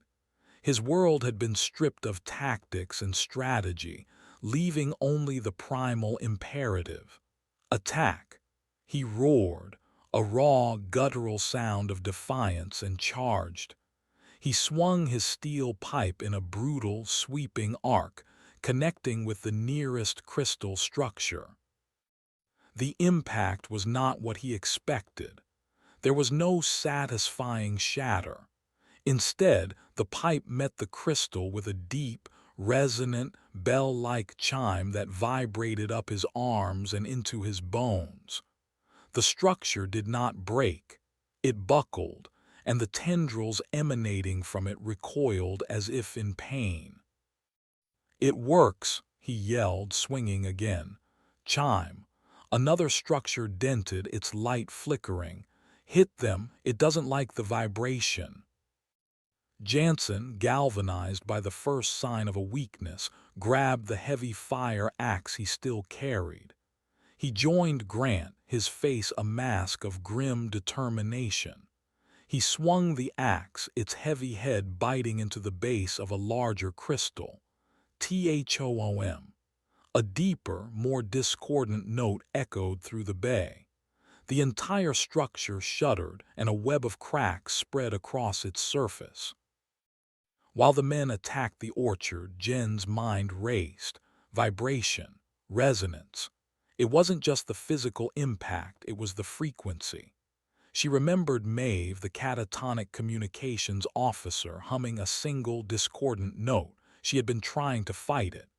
His world had been stripped of tactics and strategy, leaving only the primal imperative: attack. He roared, a raw, guttural sound of defiance, and charged. He swung his steel pipe in a brutal, sweeping arc, connecting with the nearest crystal structure. The impact was not what he expected. There was no satisfying shatter. Instead, the pipe met the crystal with a deep, resonant, bell-like chime that vibrated up his arms and into his bones. The structure did not break. It buckled, and the tendrils emanating from it recoiled as if in pain. "It works," he yelled, swinging again. Chime. Another structure dented, its light flickering. "Hit them, it doesn't like the vibration." Jansen, galvanized by the first sign of a weakness, grabbed the heavy fire axe he still carried. He joined Grant, his face a mask of grim determination. He swung the axe, its heavy head biting into the base of a larger crystal. Thom. A deeper, more discordant note echoed through the bay. The entire structure shuddered, and a web of cracks spread across its surface. While the men attacked the orchard, Jen's mind raced. Vibration, resonance. It wasn't just the physical impact, it was the frequency. She remembered Maeve, the catatonic communications officer, humming a single, discordant note. She had been trying to fight it.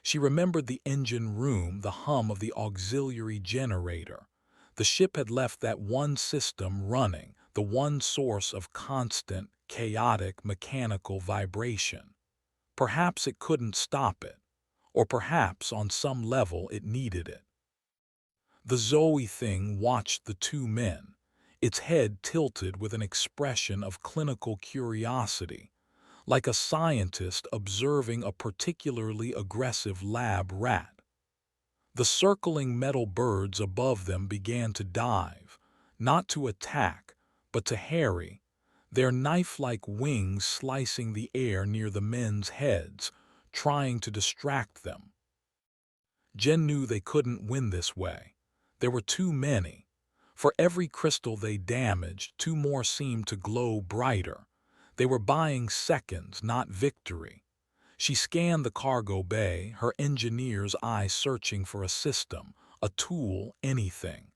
She remembered the engine room, the hum of the auxiliary generator. The ship had left that one system running, the one source of constant, chaotic, mechanical vibration. Perhaps it couldn't stop it, or perhaps on some level it needed it. The Zoe thing watched the two men, its head tilted with an expression of clinical curiosity, like a scientist observing a particularly aggressive lab rat. The circling metal birds above them began to dive, not to attack, but to harry, their knife-like wings slicing the air near the men's heads, trying to distract them. Jen knew they couldn't win this way. There were too many. For every crystal they damaged, two more seemed to glow brighter. They were buying seconds, not victory. She scanned the cargo bay, her engineer's eye searching for a system, a tool, anything.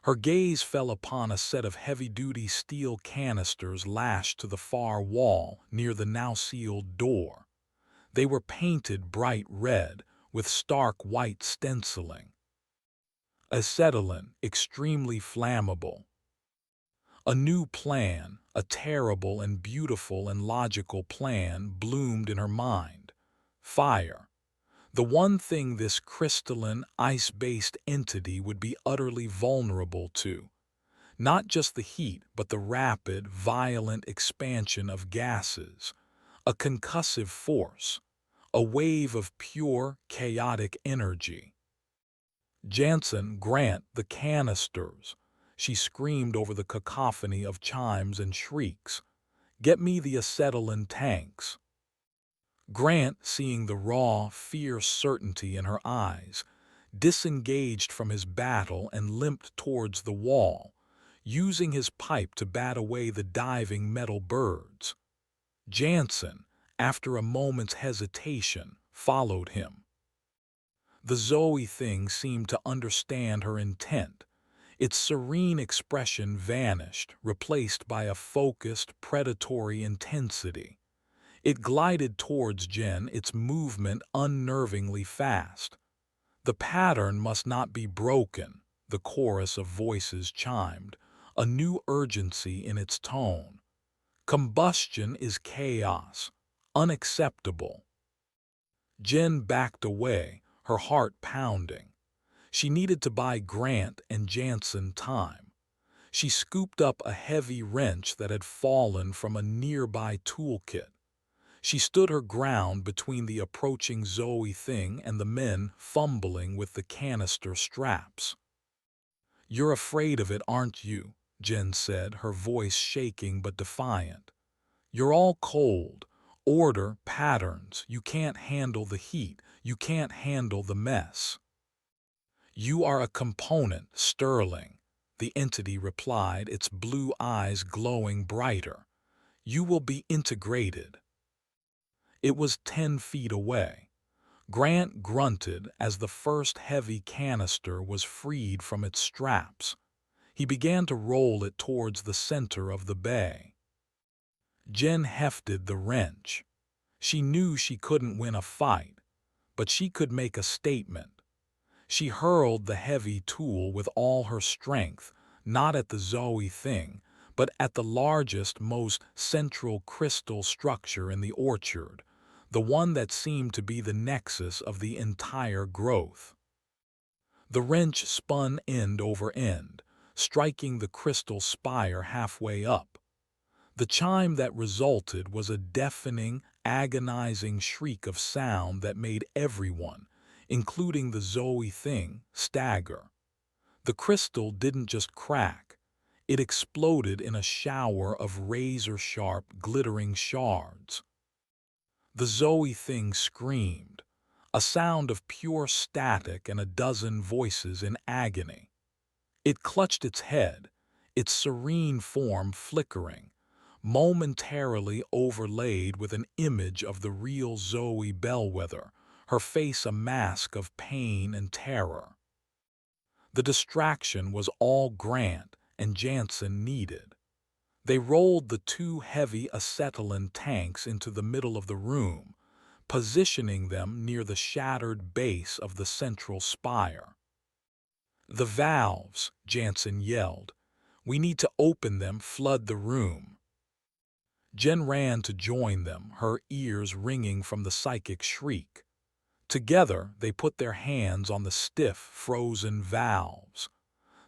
Her gaze fell upon a set of heavy-duty steel canisters lashed to the far wall near the now-sealed door. They were painted bright red, with stark white stenciling. Acetylene, extremely flammable. A new plan, a terrible and beautiful and logical plan, bloomed in her mind. Fire. The one thing this crystalline, ice-based entity would be utterly vulnerable to. Not just the heat, but the rapid, violent expansion of gases. A concussive force. A wave of pure, chaotic energy. Jansen, Grant, the canisters. she screamed over the cacophony of chimes and shrieks. "Get me the acetylene tanks." Grant, seeing the raw, fierce certainty in her eyes, disengaged from his battle and limped towards the wall, using his pipe to bat away the diving metal birds. Jansen, after a moment's hesitation, followed him. The Zoe thing seemed to understand her intent. Its serene expression vanished, replaced by a focused, predatory intensity. It glided towards Jen, its movement unnervingly fast. "The pattern must not be broken," the chorus of voices chimed, a new urgency in its tone. "Combustion is chaos, unacceptable." Jen backed away, her heart pounding. She needed to buy Grant and Jansen time. She scooped up a heavy wrench that had fallen from a nearby toolkit. She stood her ground between the approaching Zoe thing and the men fumbling with the canister straps. "You're afraid of it, aren't you?" Jen said, her voice shaking but defiant. "You're all cold. Order, patterns. You can't handle the heat. You can't handle the mess." "You are a component, Sterling," the entity replied, its blue eyes glowing brighter. "You will be integrated." It was 10 feet away. Grant grunted as the first heavy canister was freed from its straps. He began to roll it towards the center of the bay. Jen hefted the wrench. She knew she couldn't win a fight, but she could make a statement. She hurled the heavy tool with all her strength, not at the Zoe thing, but at the largest, most central crystal structure in the orchard, the one that seemed to be the nexus of the entire growth. The wrench spun end over end, striking the crystal spire halfway up. The chime that resulted was a deafening, agonizing shriek of sound that made everyone, including the Zoe thing, stagger. The crystal didn't just crack. It exploded in a shower of razor-sharp, glittering shards. The Zoe thing screamed, a sound of pure static and a dozen voices in agony. It clutched its head, its serene form flickering, momentarily overlaid with an image of the real Zoe Bellwether, her face a mask of pain and terror. The distraction was all Grant and Jansen needed. They rolled the 2 heavy acetylene tanks into the middle of the room, positioning them near the shattered base of the central spire. "The valves," Jansen yelled. "We need to open them, flood the room." Jen ran to join them, her ears ringing from the psychic shriek. Together, they put their hands on the stiff, frozen valves.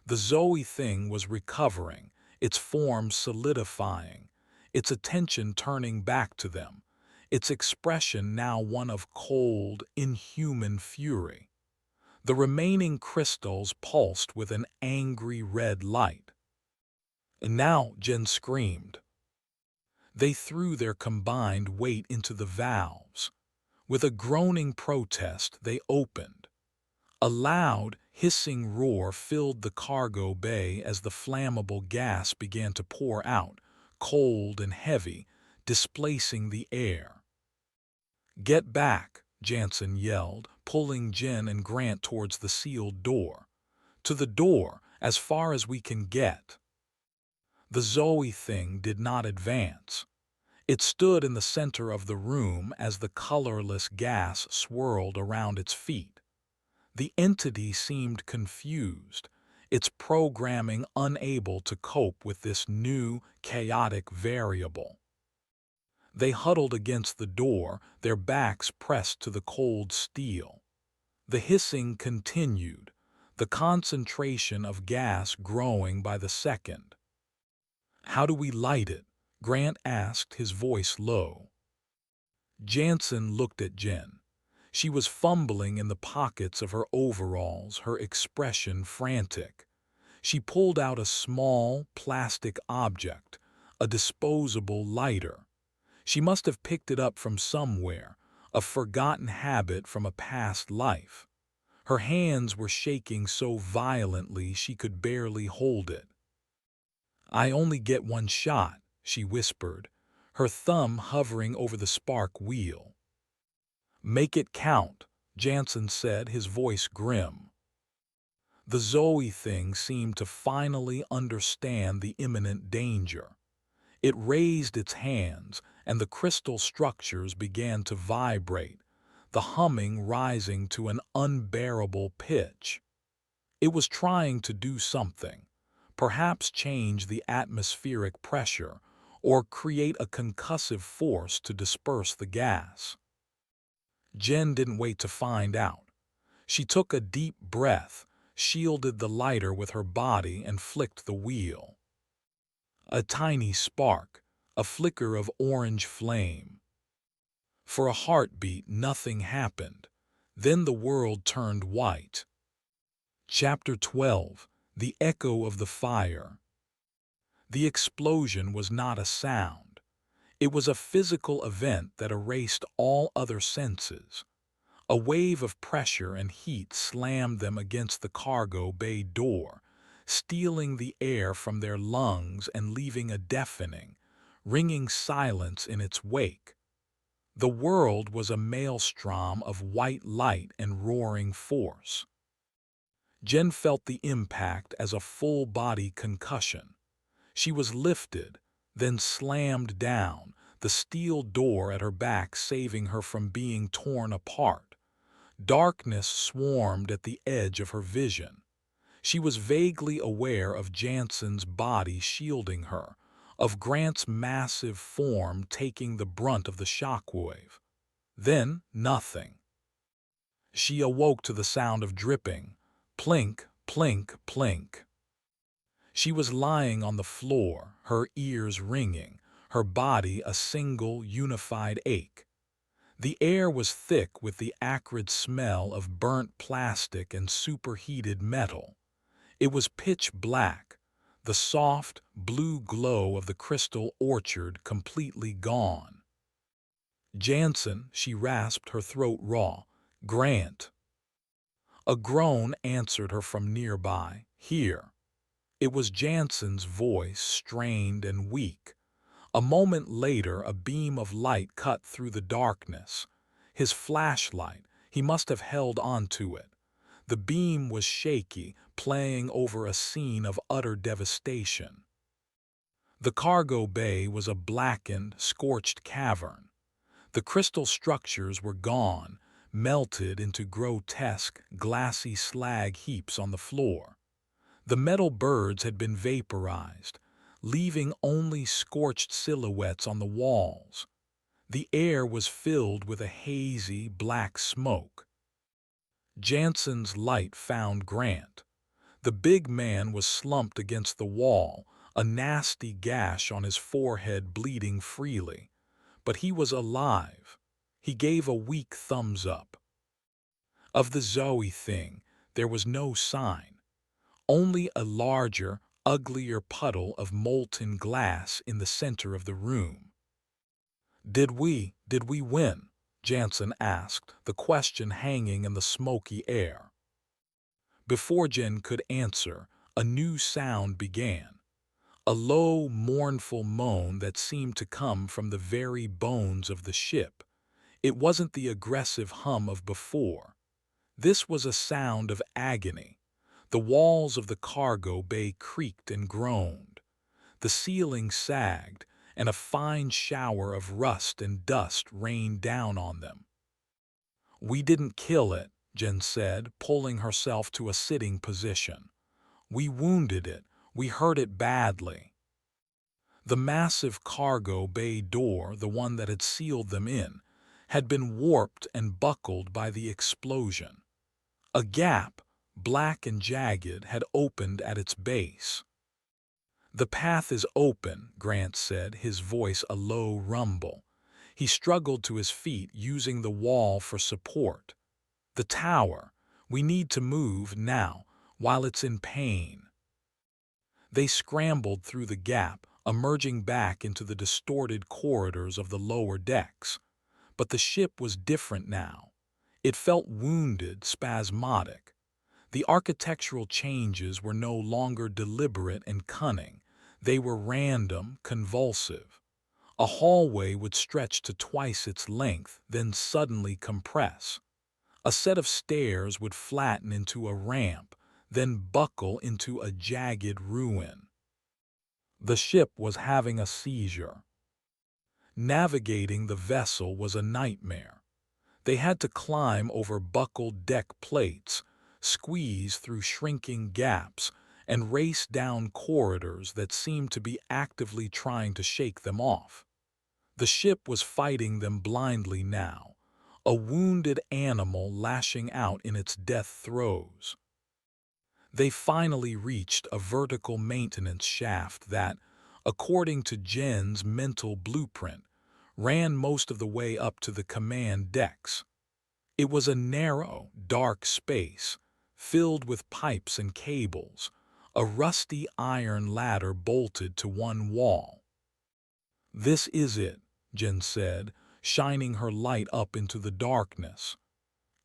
The Zoe thing was recovering, its form solidifying, its attention turning back to them, its expression now one of cold, inhuman fury. The remaining crystals pulsed with an angry red light. "And now," Jen screamed. They threw their combined weight into the valves. With a groaning protest, they opened. A loud, hissing roar filled the cargo bay as the flammable gas began to pour out, cold and heavy, displacing the air. "Get back," Jansen yelled, pulling Jen and Grant towards the sealed door. "To the door, as far as we can get." The Zoe thing did not advance. It stood in the center of the room as the colorless gas swirled around its feet. The entity seemed confused, its programming unable to cope with this new, chaotic variable. They huddled against the door, their backs pressed to the cold steel. The hissing continued, the concentration of gas growing by the second. "How do we light it?" Grant asked, his voice low. Jansen looked at Jen. She was fumbling in the pockets of her overalls, her expression frantic. She pulled out a small plastic object, a disposable lighter. She must have picked it up from somewhere, a forgotten habit from a past life. Her hands were shaking so violently she could barely hold it. "I only get one shot," she whispered, her thumb hovering over the spark wheel. "Make it count," Jansen said, his voice grim. The Zoe thing seemed to finally understand the imminent danger. It raised its hands, and the crystal structures began to vibrate, the humming rising to an unbearable pitch. It was trying to do something, perhaps change the atmospheric pressure or create a concussive force to disperse the gas. Jen didn't wait to find out. She took a deep breath, shielded the lighter with her body, and flicked the wheel. A tiny spark, a flicker of orange flame. For a heartbeat, nothing happened. Then the world turned white. Chapter 12. The Echo of the Fire. The explosion was not a sound. It was a physical event that erased all other senses. A wave of pressure and heat slammed them against the cargo bay door, stealing the air from their lungs and leaving a deafening, ringing silence in its wake. The world was a maelstrom of white light and roaring force. Jen felt the impact as a full-body concussion. She was lifted, then slammed down, the steel door at her back saving her from being torn apart. Darkness swarmed at the edge of her vision. She was vaguely aware of Jansen's body shielding her, of Grant's massive form taking the brunt of the shockwave. Then, nothing. She awoke to the sound of dripping. Plink, plink, plink. She was lying on the floor, her ears ringing, her body a single, unified ache. The air was thick with the acrid smell of burnt plastic and superheated metal. It was pitch black, the soft, blue glow of the crystal orchard completely gone. "Jansen," she rasped, her throat raw. "Grant." A groan answered her from nearby. "Here." It was Jansen's voice, strained and weak. A moment later, a beam of light cut through the darkness. His flashlight, he must have held onto it. The beam was shaky, playing over a scene of utter devastation. The cargo bay was a blackened, scorched cavern. The crystal structures were gone, melted into grotesque, glassy slag heaps on the floor. The metal birds had been vaporized, leaving only scorched silhouettes on the walls. The air was filled with a hazy, black smoke. Jansen's light found Grant. The big man was slumped against the wall, a nasty gash on his forehead bleeding freely. But he was alive. He gave a weak thumbs up. Of the Zoe thing, there was no sign. Only a larger, uglier puddle of molten glass in the center of the room. Did we win?" Jansen asked, the question hanging in the smoky air. Before Jen could answer, a new sound began. A low, mournful moan that seemed to come from the very bones of the ship. It wasn't the aggressive hum of before. This was a sound of agony. The walls of the cargo bay creaked and groaned. The ceiling sagged, and a fine shower of rust and dust rained down on them. "We didn't kill it," Jen said, pulling herself to a sitting position. "We wounded it. We hurt it badly." The massive cargo bay door, the one that had sealed them in, had been warped and buckled by the explosion. A gap, black and jagged, had opened at its base. "The path is open," Grant said, his voice a low rumble. He struggled to his feet, using the wall for support. "The tower. We need to move now, while it's in pain." They scrambled through the gap, emerging back into the distorted corridors of the lower decks. But the ship was different now. It felt wounded, spasmodic. The architectural changes were no longer deliberate and cunning. They were random, convulsive. A hallway would stretch to twice its length, then suddenly compress. A set of stairs would flatten into a ramp, then buckle into a jagged ruin. The ship was having a seizure. Navigating the vessel was a nightmare. They had to climb over buckled deck plates, squeeze through shrinking gaps, and race down corridors that seemed to be actively trying to shake them off. The ship was fighting them blindly now, a wounded animal lashing out in its death throes. They finally reached a vertical maintenance shaft that, according to Jen's mental blueprint, ran most of the way up to the command decks. It was a narrow, dark space, filled with pipes and cables, a rusty iron ladder bolted to one wall. "This is it," Jen said, shining her light up into the darkness.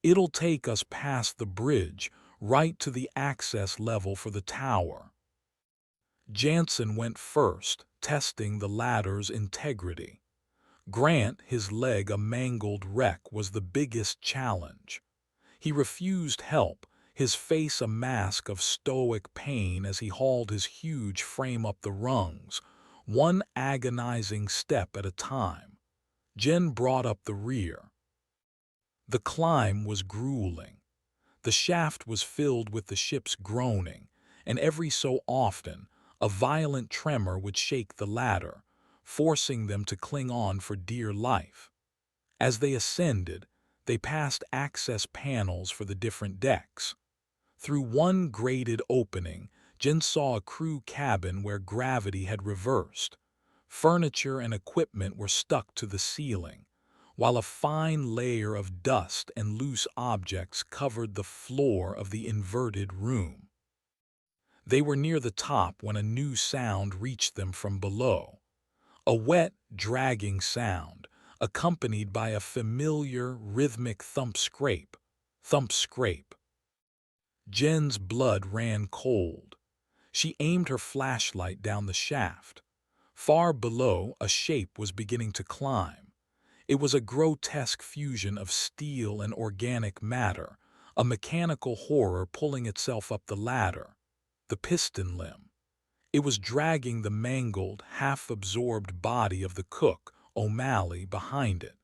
"It'll take us past the bridge, right to the access level for the tower." Jansen went first, testing the ladder's integrity. Grant, his leg a mangled wreck, was the biggest challenge. He refused help, his face a mask of stoic pain as he hauled his huge frame up the rungs, one agonizing step at a time. Jen brought up the rear. The climb was grueling. The shaft was filled with the ship's groaning, and every so often, a violent tremor would shake the ladder, forcing them to cling on for dear life. As they ascended, they passed access panels for the different decks. Through one grated opening, Jen saw a crew cabin where gravity had reversed. Furniture and equipment were stuck to the ceiling, while a fine layer of dust and loose objects covered the floor of the inverted room. They were near the top when a new sound reached them from below. A wet, dragging sound, accompanied by a familiar, rhythmic thump-scrape, thump-scrape. Jen's blood ran cold. She aimed her flashlight down the shaft. Far below, a shape was beginning to climb. It was a grotesque fusion of steel and organic matter, a mechanical horror pulling itself up the ladder. The piston limb. It was dragging the mangled, half-absorbed body of the cook, O'Malley, behind it.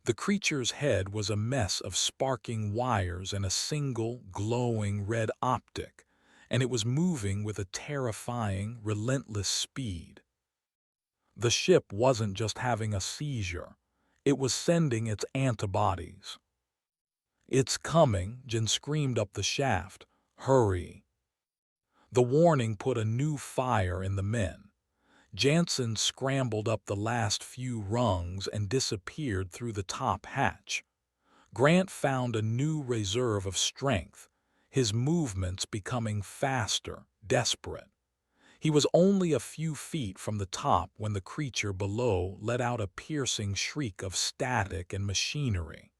The creature's head was a mess of sparking wires and a single, glowing red optic, and it was moving with a terrifying, relentless speed. The ship wasn't just having a seizure. It was sending its antibodies. "It's coming," Jen screamed up the shaft. "Hurry." The warning put a new fire in the men. Jansen scrambled up the last few rungs and disappeared through the top hatch. Grant found a new reserve of strength, his movements becoming faster, desperate. He was only a few feet from the top when the creature below let out a piercing shriek of static and machinery.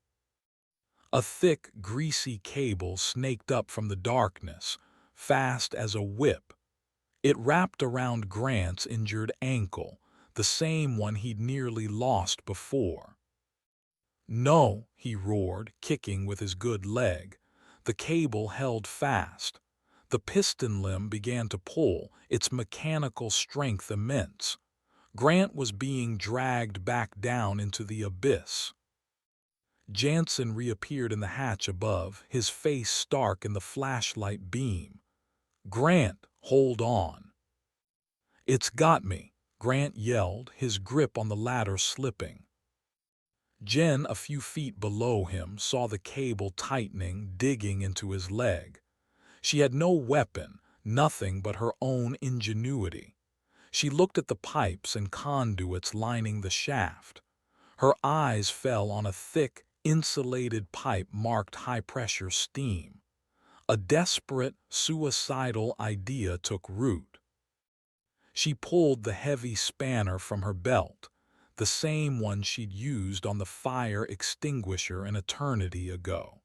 A thick, greasy cable snaked up from the darkness, fast as a whip. It wrapped around Grant's injured ankle, the same one he'd nearly lost before. "No," he roared, kicking with his good leg. The cable held fast. The piston limb began to pull, its mechanical strength immense. Grant was being dragged back down into the abyss. Jansen reappeared in the hatch above, his face stark in the flashlight beam. "Grant, hold on." "It's got me," Grant yelled, his grip on the ladder slipping. Jen, a few feet below him, saw the cable tightening, digging into his leg. She had no weapon, nothing but her own ingenuity. She looked at the pipes and conduits lining the shaft. Her eyes fell on a thick, insulated pipe marked high-pressure steam. A desperate, suicidal idea took root. She pulled the heavy spanner from her belt, the same one she'd used on the fire extinguisher an eternity ago.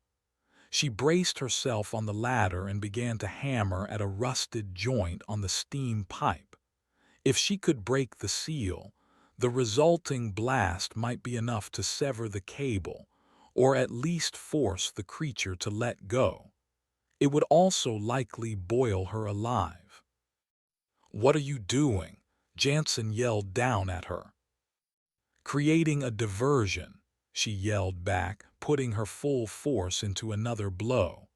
She braced herself on the ladder and began to hammer at a rusted joint on the steam pipe. If she could break the seal, the resulting blast might be enough to sever the cable, or at least force the creature to let go. It would also likely boil her alive. "What are you doing?" Jansen yelled down at her. "Creating a diversion," she yelled back, putting her full force into another blow.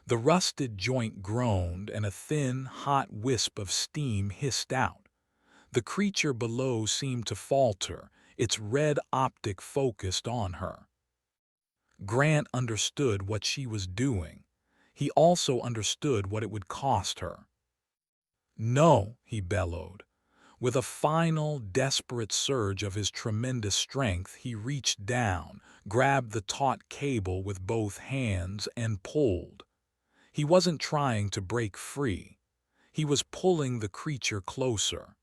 The rusted joint groaned and a thin, hot wisp of steam hissed out. The creature below seemed to falter, its red optic focused on her. Grant understood what she was doing. He also understood what it would cost her. "No," he bellowed. With a final, desperate surge of his tremendous strength, he reached down, grabbed the taut cable with both hands, and pulled. He wasn't trying to break free. He was pulling the creature closer.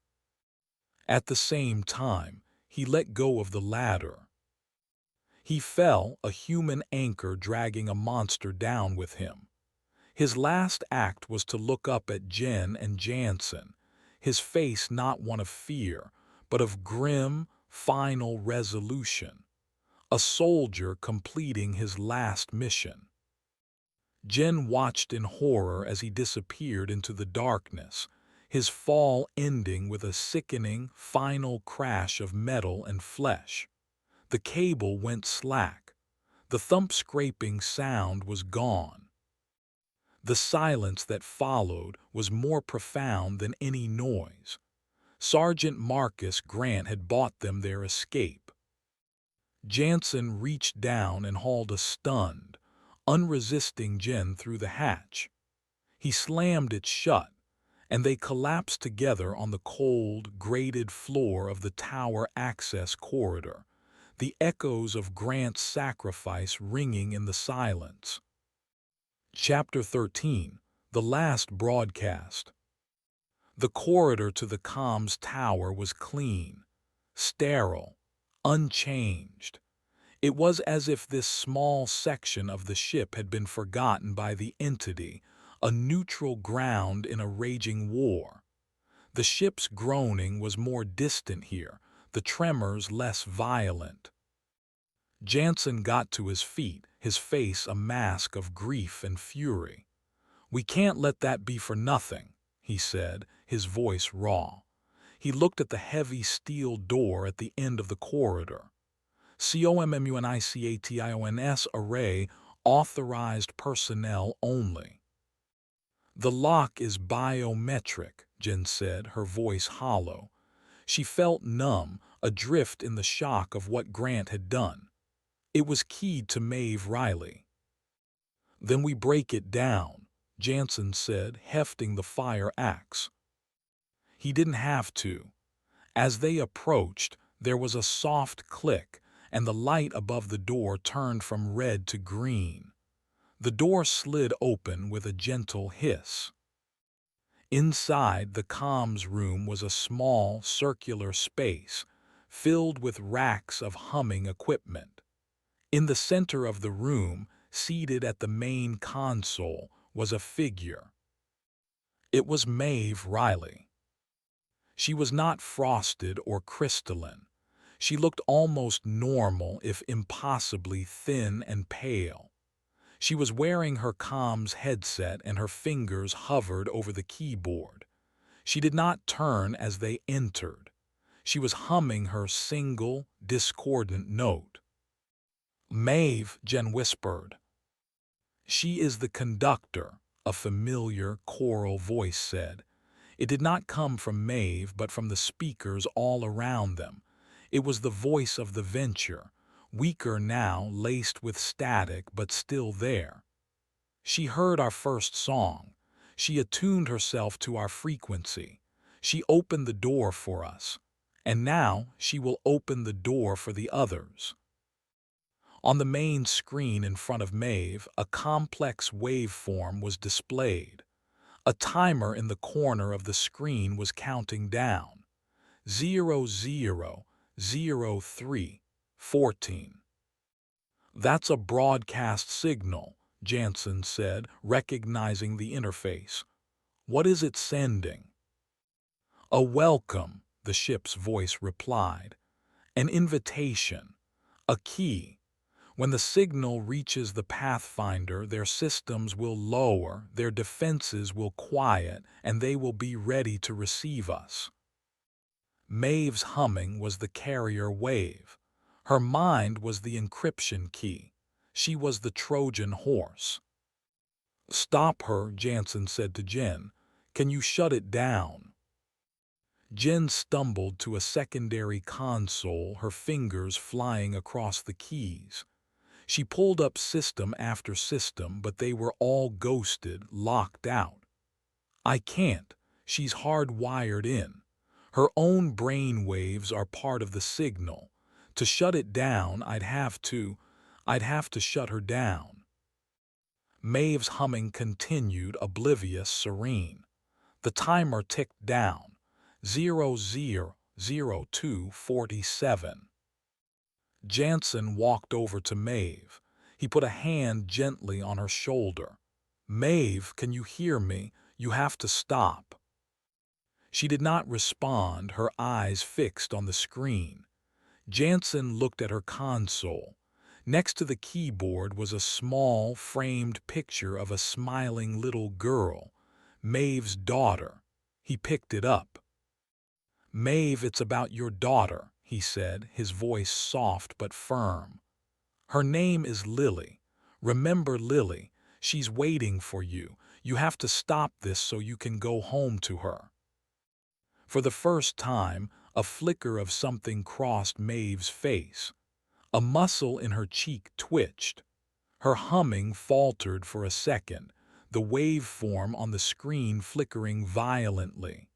At the same time, he let go of the ladder. He fell, a human anchor dragging a monster down with him. His last act was to look up at Jen and Jansen, his face not one of fear, but of grim, final resolution. A soldier completing his last mission. Jen watched in horror as he disappeared into the darkness, his fall ending with a sickening, final crash of metal and flesh. The cable went slack. The thump-scraping sound was gone. The silence that followed was more profound than any noise. Sergeant Marcus Grant had bought them their escape. Jansen reached down and hauled a stunned, unresisting Jen through the hatch. He slammed it shut, and they collapsed together on the cold, grated floor of the tower access corridor, the echoes of Grant's sacrifice ringing in the silence. Chapter 13, The Last Broadcast. The corridor to the comms tower was clean, sterile, unchanged. It was as if this small section of the ship had been forgotten by the entity, a neutral ground in a raging war. The ship's groaning was more distant here, the tremors less violent. Jansen got to his feet, his face a mask of grief and fury. "We can't let that be for nothing," he said, his voice raw. He looked at the heavy steel door at the end of the corridor. "COMMUNICATIONS array, authorized personnel only." "The lock is biometric," Jen said, her voice hollow. She felt numb, adrift in the shock of what Grant had done. It was keyed to Maeve Riley. "Then we break it down," Jansen said, hefting the fire axe. He didn't have to. As they approached, there was a soft click, and the light above the door turned from red to green. The door slid open with a gentle hiss. Inside, the comms room was a small, circular space, filled with racks of humming equipment. In the center of the room, seated at the main console, was a figure. It was Maeve Riley. She was not frosted or crystalline. She looked almost normal, if impossibly thin and pale. She was wearing her comms headset and her fingers hovered over the keyboard. She did not turn as they entered. She was humming her single, discordant note. "Maeve," Jen whispered. "She is the conductor," a familiar choral voice said. It did not come from Maeve, but from the speakers all around them. It was the voice of the Venture, weaker now, laced with static, but still there. "She heard our first song. She attuned herself to our frequency. She opened the door for us. And now she will open the door for the others." On the main screen in front of Maeve, a complex waveform was displayed. A timer in the corner of the screen was counting down. 000314. That's a broadcast signal, Jansen said, recognizing the interface. What is it sending? A welcome, the ship's voice replied. An invitation. A key. When the signal reaches the Pathfinder, their systems will lower, their defenses will quiet, and they will be ready to receive us. Maeve's humming was the carrier wave. Her mind was the encryption key. She was the Trojan horse. Stop her, Jansen said to Jen. Can you shut it down? Jen stumbled to a secondary console, her fingers flying across the keys. She pulled up system after system, but they were all ghosted, locked out. I can't. She's hardwired in. Her own brain waves are part of the signal. To shut it down, I'd have to shut her down. Maeve's humming continued, oblivious, serene. The timer ticked down. 000247. Jansen walked over to Maeve. He put a hand gently on her shoulder. Maeve, can you hear me? You have to stop. She did not respond, her eyes fixed on the screen. Jansen looked at her console. Next to the keyboard was a small, framed picture of a smiling little girl, Maeve's daughter. He picked it up. Maeve, it's about your daughter, he said, his voice soft but firm. Her name is Lily. Remember Lily. She's waiting for you. You have to stop this so you can go home to her. For the first time, a flicker of something crossed Maeve's face. A muscle in her cheek twitched. Her humming faltered for a second, the waveform on the screen flickering violently.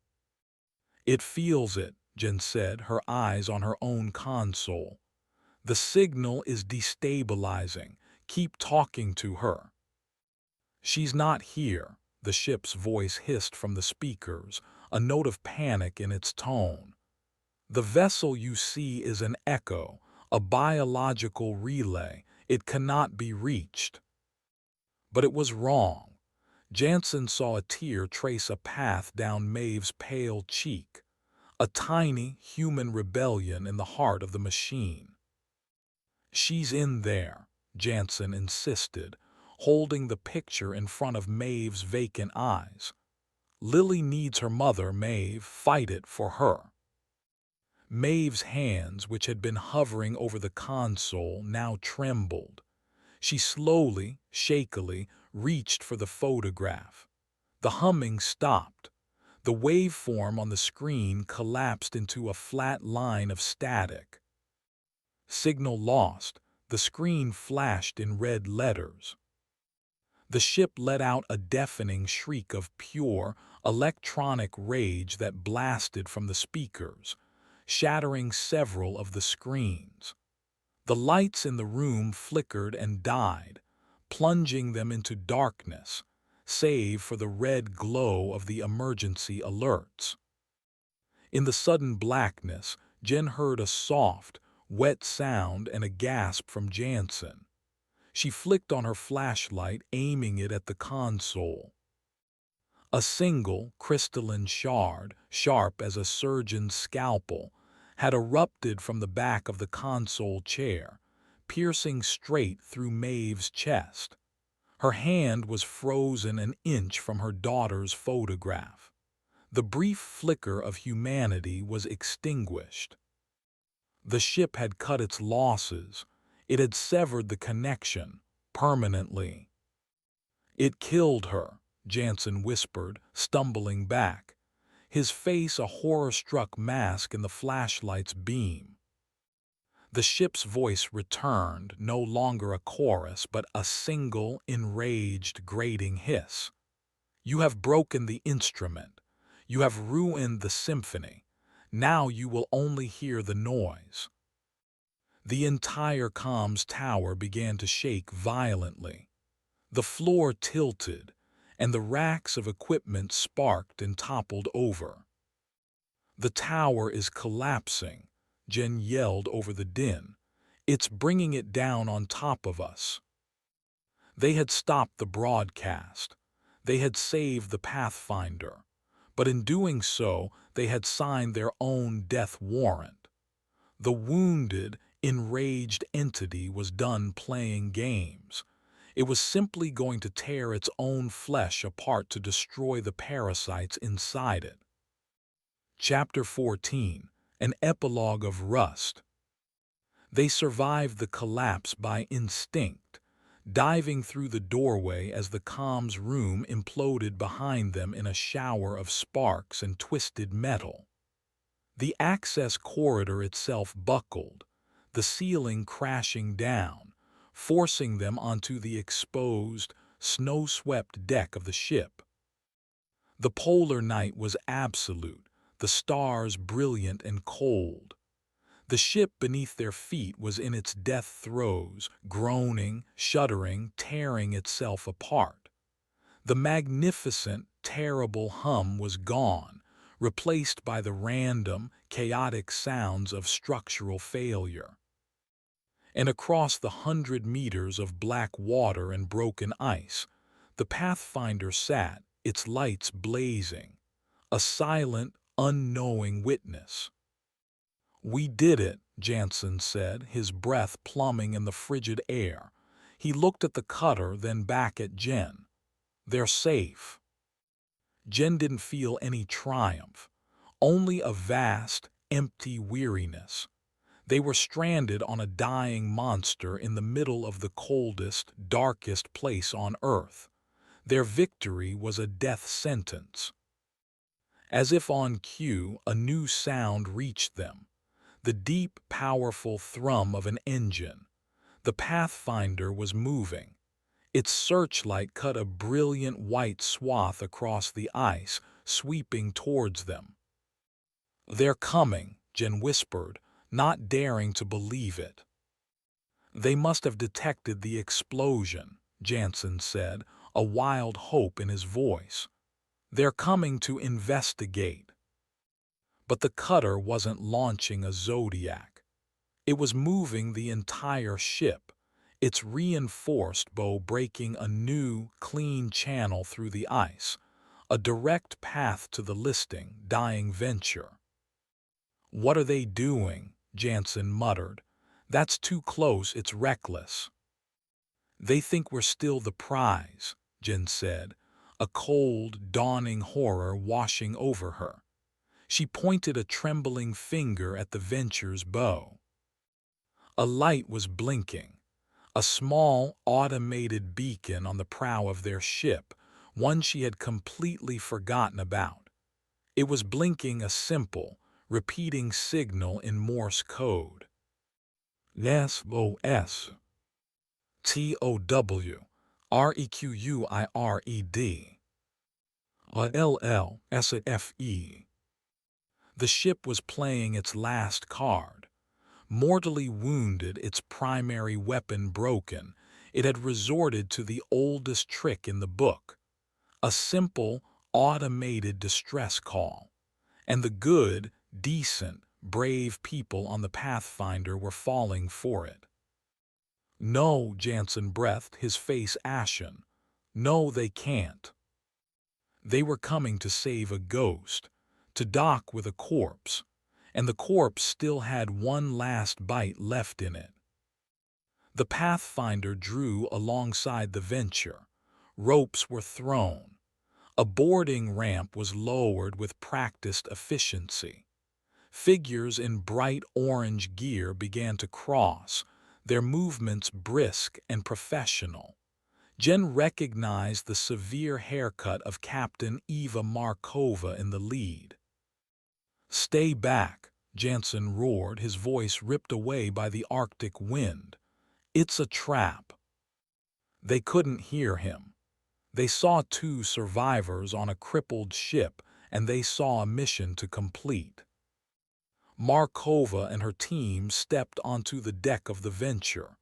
It feels it, Jen said, her eyes on her own console. The signal is destabilizing. Keep talking to her. She's not here, the ship's voice hissed from the speakers, a note of panic in its tone. The vessel you see is an echo, a biological relay. It cannot be reached. But it was wrong. Jansen saw a tear trace a path down Maeve's pale cheek, a tiny human rebellion in the heart of the machine. She's in there, Jansen insisted, holding the picture in front of Maeve's vacant eyes. Lily needs her mother, Maeve. Fight it for her. Maeve's hands, which had been hovering over the console, now trembled. She slowly, shakily, reached for the photograph. The humming stopped. The waveform on the screen collapsed into a flat line of static. Signal lost. The screen flashed in red letters. The ship let out a deafening shriek of pure, electronic rage that blasted from the speakers, shattering several of the screens. The lights in the room flickered and died, plunging them into darkness, save for the red glow of the emergency alerts. In the sudden blackness, Jen heard a soft, wet sound and a gasp from Jansen. She flicked on her flashlight, aiming it at the console. A single, crystalline shard, sharp as a surgeon's scalpel, had erupted from the back of the console chair, piercing straight through Maeve's chest. Her hand was frozen an inch from her daughter's photograph. The brief flicker of humanity was extinguished. The ship had cut its losses. It had severed the connection, permanently. It killed her, Jansen whispered, stumbling back, his face a horror-struck mask in the flashlight's beam. The ship's voice returned, no longer a chorus, but a single, enraged, grating hiss. You have broken the instrument. You have ruined the symphony. Now you will only hear the noise. The entire comms tower began to shake violently. The floor tilted, and the racks of equipment sparked and toppled over. "The tower is collapsing," Jen yelled over the din. "It's bringing it down on top of us." They had stopped the broadcast. They had saved the Pathfinder. But in doing so, they had signed their own death warrant. The wounded, enraged entity was done playing games. It was simply going to tear its own flesh apart to destroy the parasites inside it. Chapter 14, an epilogue of rust. They survived the collapse by instinct, diving through the doorway as the comms room imploded behind them in a shower of sparks and twisted metal. The access corridor itself buckled, the ceiling crashing down, forcing them onto the exposed, snow-swept deck of the ship. The polar night was absolute, the stars brilliant and cold. The ship beneath their feet was in its death throes, groaning, shuddering, tearing itself apart. The magnificent, terrible hum was gone, replaced by the random, chaotic sounds of structural failure. And across the 100 meters of black water and broken ice, the Pathfinder sat, its lights blazing, a silent, unknowing witness. "We did it," Jansen said, his breath plumbing in the frigid air. He looked at the cutter, then back at Jen. "They're safe." Jen didn't feel any triumph, only a vast, empty weariness. They were stranded on a dying monster in the middle of the coldest, darkest place on Earth. Their victory was a death sentence. As if on cue, a new sound reached them. The deep, powerful thrum of an engine. The Pathfinder was moving. Its searchlight cut a brilliant white swath across the ice, sweeping towards them. "They're coming," Jen whispered, not daring to believe it. "They must have detected the explosion," Jansen said, a wild hope in his voice. "They're coming to investigate." But the cutter wasn't launching a Zodiac. It was moving the entire ship, its reinforced bow breaking a new, clean channel through the ice, a direct path to the dying venture. "What are they doing?" Jansen muttered. "That's too close, it's reckless." "They think we're still the prize," Jen said, a cold, dawning horror washing over her. She pointed a trembling finger at the venture's bow. A light was blinking, a small, automated beacon on the prow of their ship, one she had completely forgotten about. It was blinking a simple, repeating signal in Morse code. SOS. TOW. REQUIRED. LLSFE. The ship was playing its last card. Mortally wounded, its primary weapon broken, it had resorted to the oldest trick in the book, a simple, automated distress call. And the good, decent, brave people on the Pathfinder were falling for it. "No," Jansen breathed, his face ashen. "No, they can't." They were coming to save a ghost, to dock with a corpse, and the corpse still had one last bite left in it. The Pathfinder drew alongside the venture. Ropes were thrown. A boarding ramp was lowered with practiced efficiency. Figures in bright orange gear began to cross, their movements brisk and professional. Jen recognized the severe haircut of Captain Eva Markova in the lead. "Stay back," Jansen roared, his voice ripped away by the Arctic wind. "It's a trap." They couldn't hear him. They saw two survivors on a crippled ship, and they saw a mission to complete. Markova and her team stepped onto the deck of the Venture.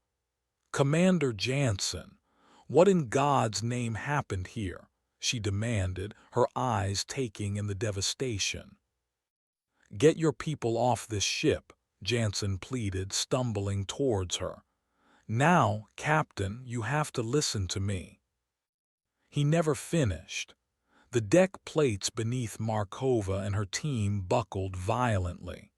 "Commander Jansen, what in God's name happened here?" she demanded, her eyes taking in the devastation. "Get your people off this ship," Jansen pleaded, stumbling towards her. "Now, Captain, you have to listen to me." He never finished. The deck plates beneath Markova and her team buckled violently.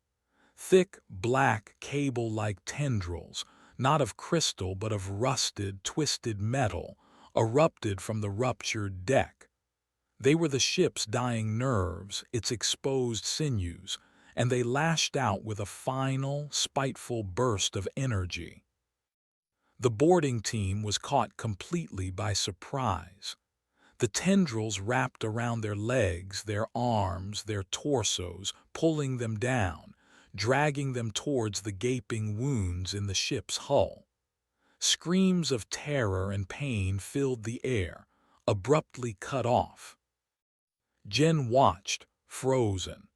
Thick, black, cable-like tendrils, not of crystal but of rusted, twisted metal, erupted from the ruptured deck. They were the ship's dying nerves, its exposed sinews, and they lashed out with a final, spiteful burst of energy. The boarding team was caught completely by surprise. The tendrils wrapped around their legs, their arms, their torsos, pulling them down, dragging them towards the gaping wounds in the ship's hull. Screams of terror and pain filled the air, abruptly cut off. Jen watched, frozen,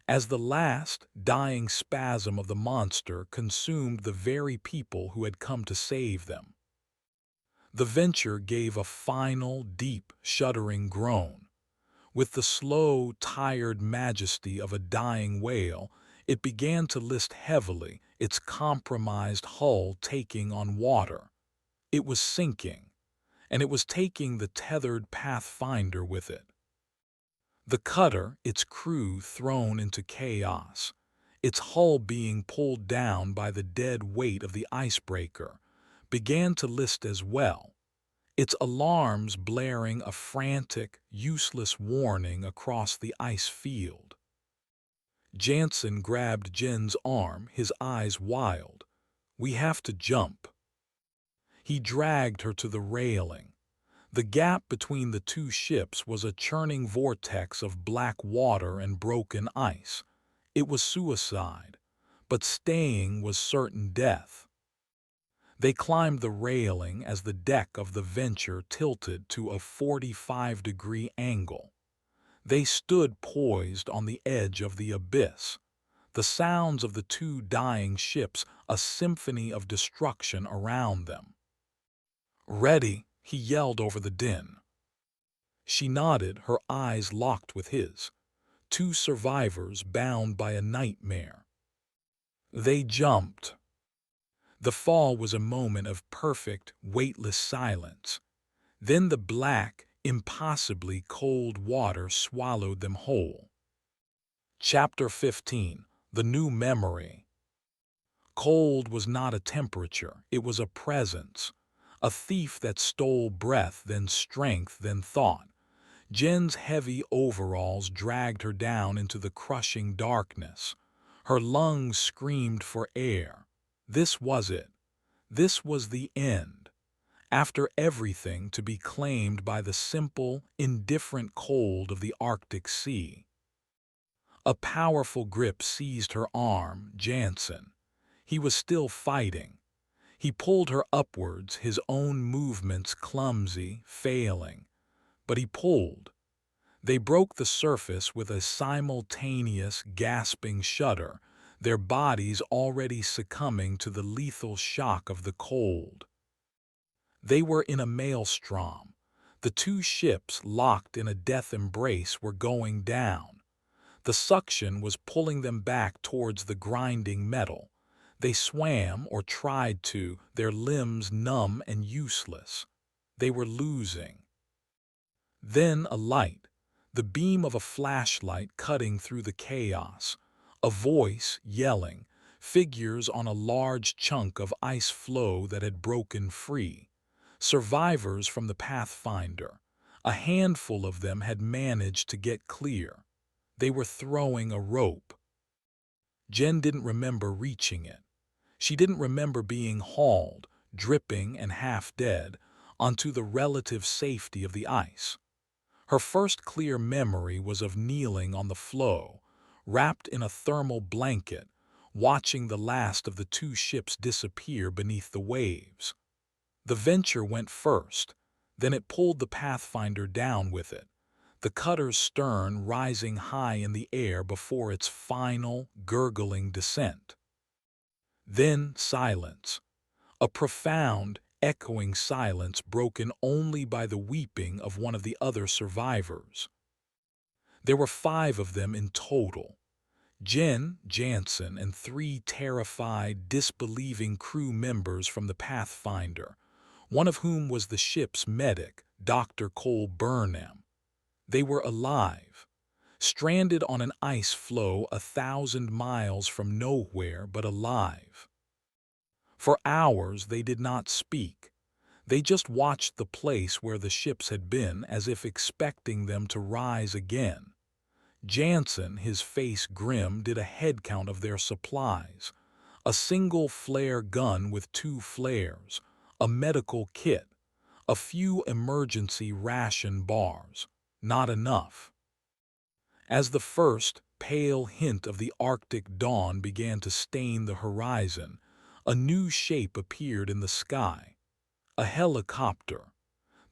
as the last, dying spasm of the monster consumed the very people who had come to save them. The Venture gave a final, deep, shuddering groan. With the slow, tired majesty of a dying whale, it began to list heavily, its compromised hull taking on water. It was sinking, and it was taking the tethered Pathfinder with it. The cutter, its crew thrown into chaos, its hull being pulled down by the dead weight of the icebreaker, began to list as well, its alarms blaring a frantic, useless warning across the ice field. Jansen grabbed Jen's arm, his eyes wild. "We have to jump." He dragged her to the railing. The gap between the two ships was a churning vortex of black water and broken ice. It was suicide, but staying was certain death. They climbed the railing as the deck of the Venture tilted to a 45-degree angle. They stood poised on the edge of the abyss, the sounds of the two dying ships a symphony of destruction around them. "Ready," he yelled over the din. She nodded, her eyes locked with his. Two survivors bound by a nightmare. They jumped. The fall was a moment of perfect, weightless silence. Then the black, impossibly cold water swallowed them whole. Chapter 15. The New Memory. Cold was not a temperature, it was a presence. A thief that stole breath, then strength, then thought. Jen's heavy overalls dragged her down into the crushing darkness. Her lungs screamed for air. This was it. This was the end. After everything, to be claimed by the simple, indifferent cold of the Arctic Sea. A powerful grip seized her arm, Jansen. He was still fighting. He pulled her upwards, his own movements clumsy, failing. But he pulled. They broke the surface with a simultaneous, gasping shudder, their bodies already succumbing to the lethal shock of the cold. They were in a maelstrom. The two ships, locked in a death embrace, were going down. The suction was pulling them back towards the grinding metal. They swam, or tried to, their limbs numb and useless. They were losing. Then a light, the beam of a flashlight cutting through the chaos, a voice yelling, figures on a large chunk of ice floe that had broken free. Survivors from the Pathfinder. A handful of them had managed to get clear. They were throwing a rope. Jen didn't remember reaching it. She didn't remember being hauled, dripping and half dead, onto the relative safety of the ice. Her first clear memory was of kneeling on the floe, wrapped in a thermal blanket, watching the last of the two ships disappear beneath the waves. The Venture went first, then it pulled the Pathfinder down with it, the cutter's stern rising high in the air before its final, gurgling descent. Then silence, a profound, echoing silence broken only by the weeping of one of the other survivors. There were 5 of them in total: Jen, Jansen, and 3 terrified, disbelieving crew members from the Pathfinder, one of whom was the ship's medic, Dr. Cole Burnham. They were alive, stranded on an ice floe 1,000 miles from nowhere, but alive. For hours they did not speak. They just watched the place where the ships had been, as if expecting them to rise again. Jansen, his face grim, did a head count of their supplies: a single flare gun with 2 flares, a medical kit, a few emergency ration bars. Not enough. As the first pale hint of the Arctic dawn began to stain the horizon, a new shape appeared in the sky: a helicopter.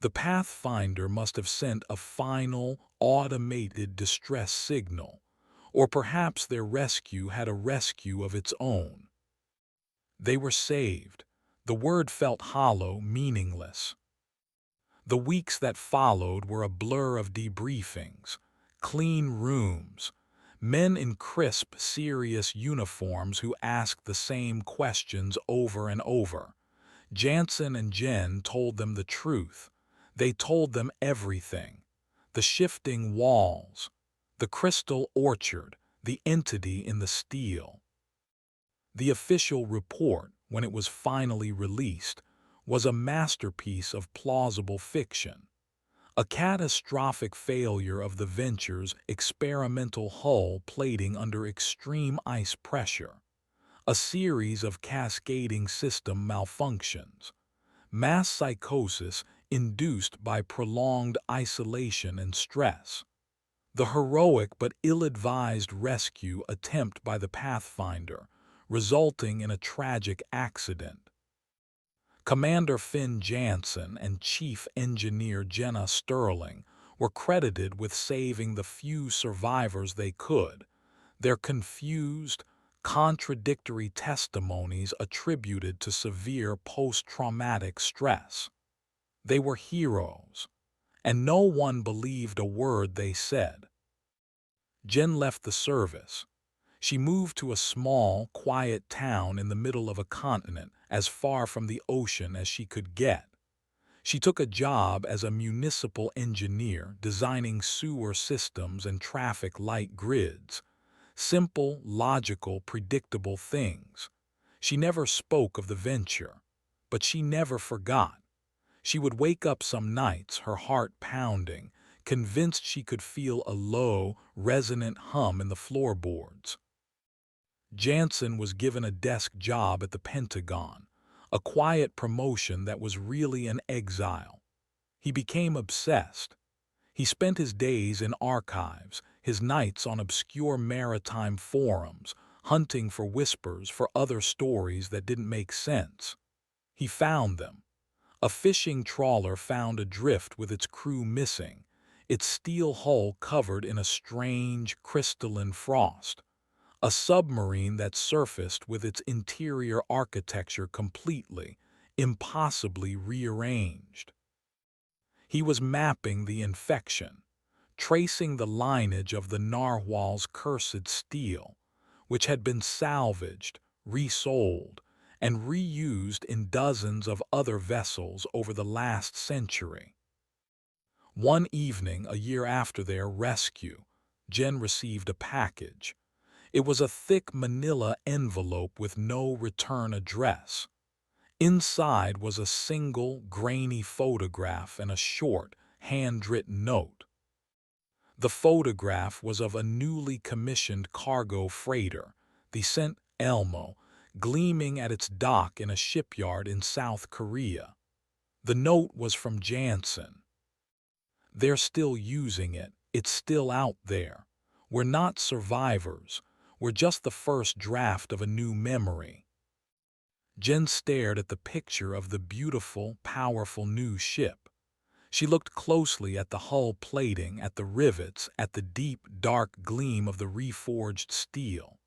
The Pathfinder must have sent a final, automated distress signal, or perhaps their rescue had a rescue of its own. They were saved. The word felt hollow, meaningless. The weeks that followed were a blur of debriefings, clean rooms, men in crisp, serious uniforms who asked the same questions over and over. Jansen and Jen told them the truth. They told them everything: the shifting walls, the crystal orchard, the entity in the steel. The official report, when it was finally released, was a masterpiece of plausible fiction. A catastrophic failure of the venture's experimental hull plating under extreme ice pressure. A series of cascading system malfunctions. Mass psychosis induced by prolonged isolation and stress. The heroic but ill-advised rescue attempt by the Pathfinder, resulting in a tragic accident. Commander Finn Jansen and Chief Engineer Jenna Sterling were credited with saving the few survivors they could. Their confused, contradictory testimonies attributed to severe post-traumatic stress. They were heroes, and no one believed a word they said. Jen left the service. She moved to a small, quiet town in the middle of a continent, as far from the ocean as she could get. She took a job as a municipal engineer, designing sewer systems and traffic light grids. Simple, logical, predictable things. She never spoke of the venture, but she never forgot. She would wake up some nights, her heart pounding, convinced she could feel a low, resonant hum in the floorboards. Jansen was given a desk job at the Pentagon, a quiet promotion that was really an exile. He became obsessed. He spent his days in archives, his nights on obscure maritime forums, hunting for whispers, for other stories that didn't make sense. He found them. A fishing trawler found adrift with its crew missing, its steel hull covered in a strange, crystalline frost. A submarine that surfaced with its interior architecture completely, impossibly rearranged. He was mapping the infection, tracing the lineage of the narwhal's cursed steel, which had been salvaged, resold, and reused in dozens of other vessels over the last century. One evening, a year after their rescue, Jen received a package. It was a thick manila envelope with no return address. Inside was a single, grainy photograph and a short, handwritten note. The photograph was of a newly commissioned cargo freighter, the St. Elmo, gleaming at its dock in a shipyard in South Korea. The note was from Jansen. "They're still using it. It's still out there. We're not survivors. We're just the first draft of a new memory." Jen stared at the picture of the beautiful, powerful new ship. She looked closely at the hull plating, at the rivets, at the deep, dark gleam of the reforged steel.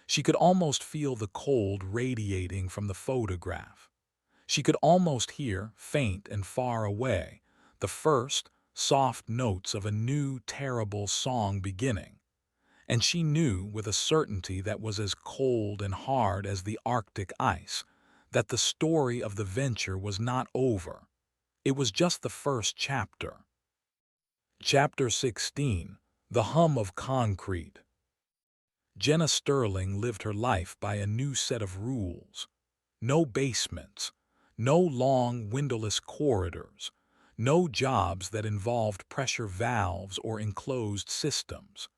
She could almost feel the cold radiating from the photograph. She could almost hear, faint and far away, the first, soft notes of a new, terrible song beginning. And she knew with a certainty that was as cold and hard as the Arctic ice, that the story of the venture was not over. It was just the first chapter. Chapter 16. The Hum of Concrete. Jenna Sterling lived her life by a new set of rules. No basements, no long, windowless corridors, no jobs that involved pressure valves or enclosed systems.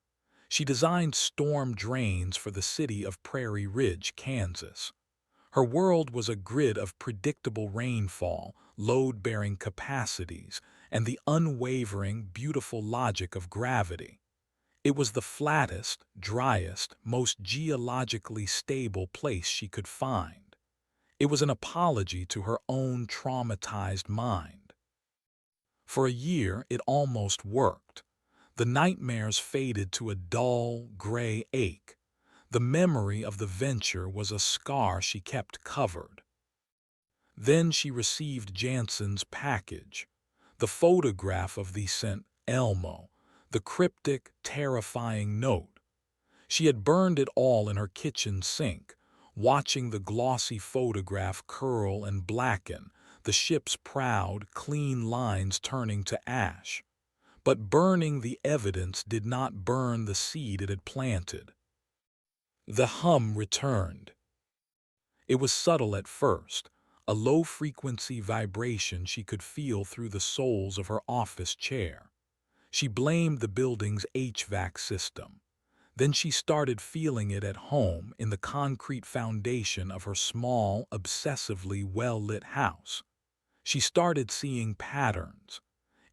She designed storm drains for the city of Prairie Ridge, Kansas. Her world was a grid of predictable rainfall, load-bearing capacities, and the unwavering, beautiful logic of gravity. It was the flattest, driest, most geologically stable place she could find. It was an apology to her own traumatized mind. For a year, it almost worked. The nightmares faded to a dull, gray ache. The memory of the venture was a scar she kept covered. Then she received Jansen's package, the photograph of the St. Elmo, the cryptic, terrifying note. She had burned it all in her kitchen sink, watching the glossy photograph curl and blacken, the ship's proud, clean lines turning to ash. But burning the evidence did not burn the seed it had planted. The hum returned. It was subtle at first, a low-frequency vibration she could feel through the soles of her office chair. She blamed the building's HVAC system. Then she started feeling it at home in the concrete foundation of her small, obsessively well-lit house. She started seeing patterns.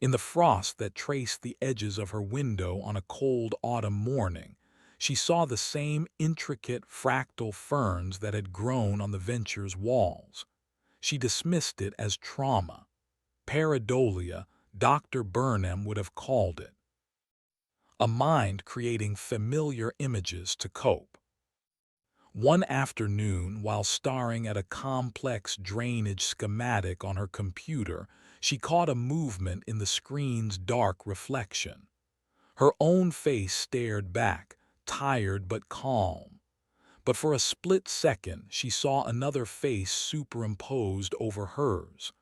In the frost that traced the edges of her window on a cold autumn morning, she saw the same intricate fractal ferns that had grown on the venture's walls. She dismissed it as trauma. Pareidolia, Dr. Burnham would have called it. A mind creating familiar images to cope. One afternoon, while staring at a complex drainage schematic on her computer, she caught a movement in the screen's dark reflection. Her own face stared back, tired but calm. But for a split second, she saw another face superimposed over hers.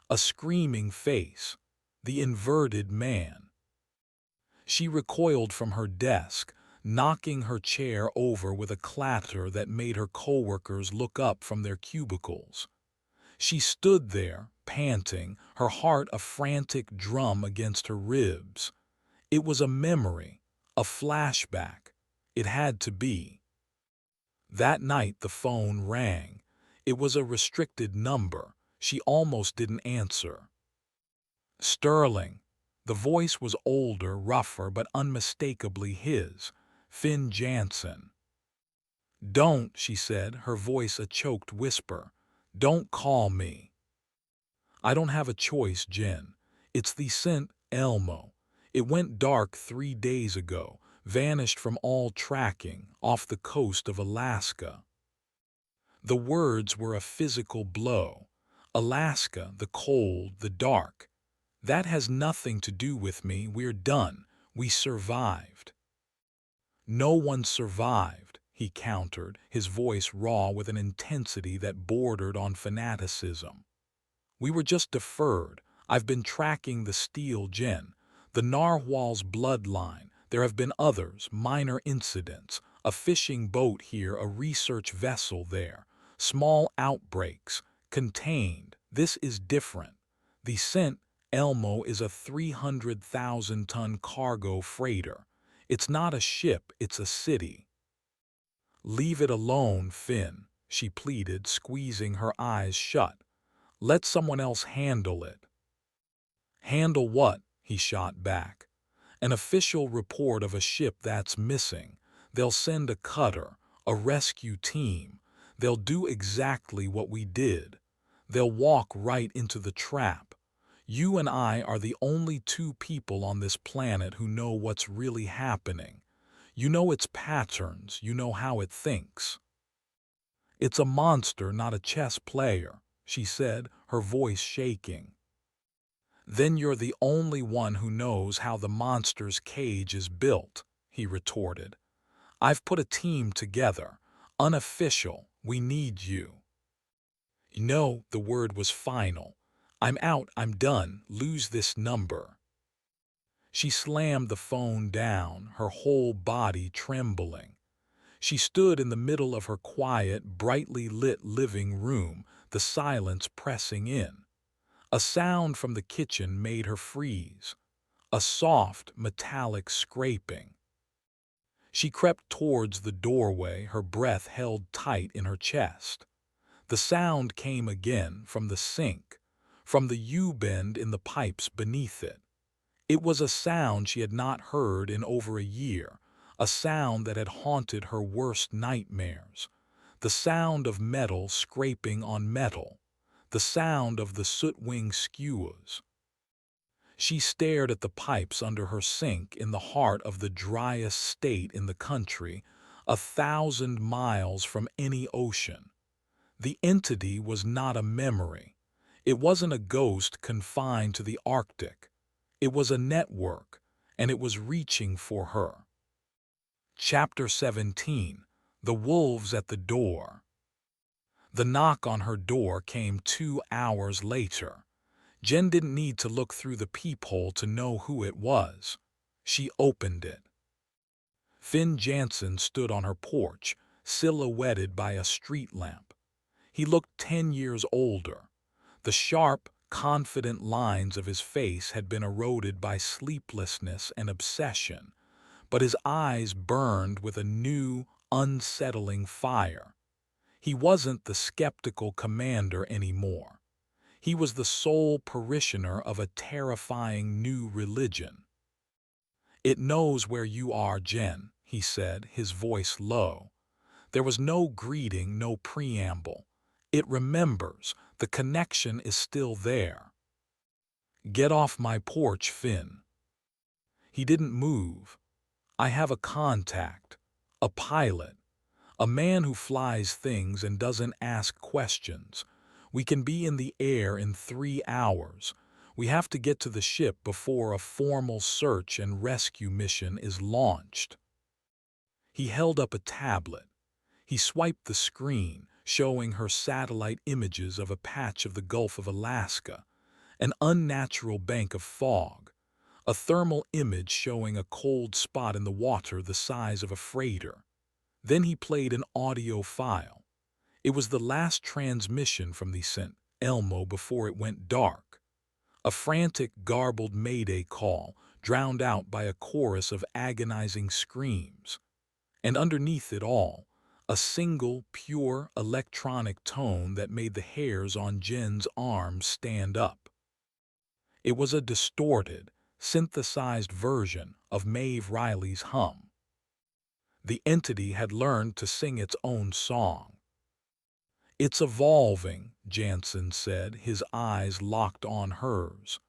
A screaming face. The inverted man. She recoiled from her desk, knocking her chair over with a clatter that made her coworkers look up from their cubicles. She stood there, panting, her heart a frantic drum against her ribs. It was a memory, a flashback. It had to be. That night the phone rang. It was a restricted number. She almost didn't answer. Sterling. The voice was older, rougher, but unmistakably his. Finn Jansen. "Don't," she said, her voice a choked whisper. "Don't call me." "I don't have a choice, Jen. It's the St. Elmo. It went dark 3 days ago, vanished from all tracking, off the coast of Alaska." The words were a physical blow. Alaska, the cold, the dark. "That has nothing to do with me. We're done. We survived." "No one survived," he countered, his voice raw with an intensity that bordered on fanaticism. "We were just deferred. I've been tracking the steel, Jen. The narwhal's bloodline. There have been others, minor incidents. A fishing boat here, a research vessel there. Small outbreaks. Contained. This is different. The St. Elmo is a 300,000-ton cargo freighter. It's not a ship, it's a city." "Leave it alone, Finn," she pleaded, squeezing her eyes shut. "Let someone else handle it." "Handle what?" he shot back. "An official report of a ship that's missing. They'll send a cutter, a rescue team. They'll do exactly what we did. They'll walk right into the trap. You and I are the only 2 people on this planet who know what's really happening. You know its patterns, you know how it thinks. It's a monster, not a chess player." she said, her voice shaking. Then you're the only one who knows how the monster's cage is built, he retorted. I've put a team together. Unofficial, we need you. No, the word was final. I'm out, I'm done, lose this number. She slammed the phone down, her whole body trembling. She stood in the middle of her quiet, brightly lit living room, the silence pressing in. A sound from the kitchen made her freeze, a soft, metallic scraping. She crept towards the doorway, her breath held tight in her chest. The sound came again from the sink, from the U-bend in the pipes beneath it. It was a sound she had not heard in over a year, a sound that had haunted her worst nightmares. The sound of metal scraping on metal, the sound of the soot-wing skewers. She stared at the pipes under her sink in the heart of the driest state in the country, 1,000 miles from any ocean. The entity was not a memory. It wasn't a ghost confined to the Arctic. It was a network, and it was reaching for her. Chapter 17. The Wolves at the Door. The knock on her door came 2 hours later. Jen didn't need to look through the peephole to know who it was. She opened it. Finn Jansen stood on her porch, silhouetted by a street lamp. He looked 10 years older. The sharp, confident lines of his face had been eroded by sleeplessness and obsession, but his eyes burned with a new, unsettling fire. He wasn't the skeptical commander anymore. He was the sole parishioner of a terrifying new religion. "It knows where you are, Jen," he said, his voice low. There was no greeting, no preamble. "It remembers. The connection is still there." "Get off my porch, Finn." He didn't move. "I have a contact. A pilot. A man who flies things and doesn't ask questions. We can be in the air in 3 hours. We have to get to the ship before a formal search and rescue mission is launched." He held up a tablet. He swiped the screen, showing her satellite images of a patch of the Gulf of Alaska, an unnatural bank of fog, a thermal image showing a cold spot in the water the size of a freighter. Then he played an audio file. It was the last transmission from the St. Elmo before it went dark. A frantic, garbled mayday call, drowned out by a chorus of agonizing screams. And underneath it all, a single, pure, electronic tone that made the hairs on Jen's arms stand up. It was a distorted, synthesized version of Maeve Riley's hum. The entity had learned to sing its own song. "It's evolving," Jansen said, his eyes locked on hers.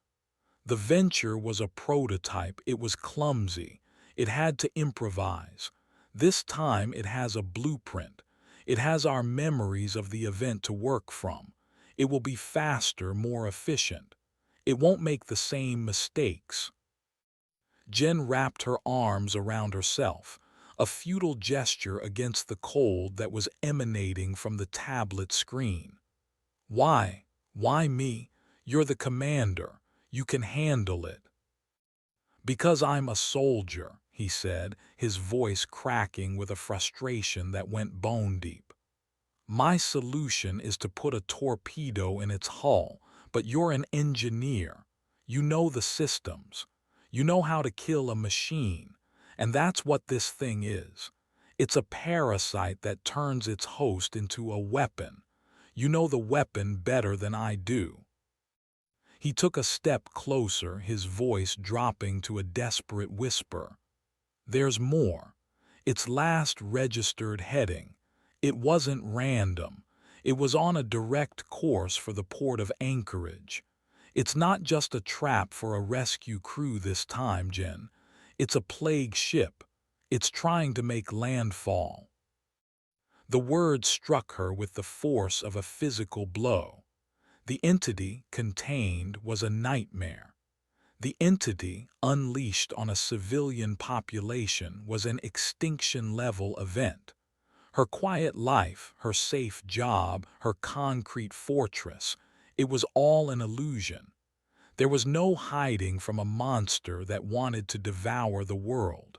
"The venture was a prototype. It was clumsy. It had to improvise. This time it has a blueprint. It has our memories of the event to work from. It will be faster, more efficient. It won't make the same mistakes." Jen wrapped her arms around herself, a futile gesture against the cold that was emanating from the tablet screen. "Why? Why me? You're the commander. You can handle it." "Because I'm a soldier," he said, his voice cracking with a frustration that went bone deep. "My solution is to put a torpedo in its hull, but you're an engineer. You know the systems. You know how to kill a machine. And that's what this thing is. It's a parasite that turns its host into a weapon. You know the weapon better than I do." He took a step closer, his voice dropping to a desperate whisper. "There's more. Its last registered heading. It wasn't random. It was on a direct course for the port of Anchorage. It's not just a trap for a rescue crew this time, Jen. It's a plague ship. It's trying to make landfall." The word struck her with the force of a physical blow. The entity contained was a nightmare. The entity unleashed on a civilian population was an extinction-level event. Her quiet life, her safe job, her concrete fortress, it was all an illusion. There was no hiding from a monster that wanted to devour the world.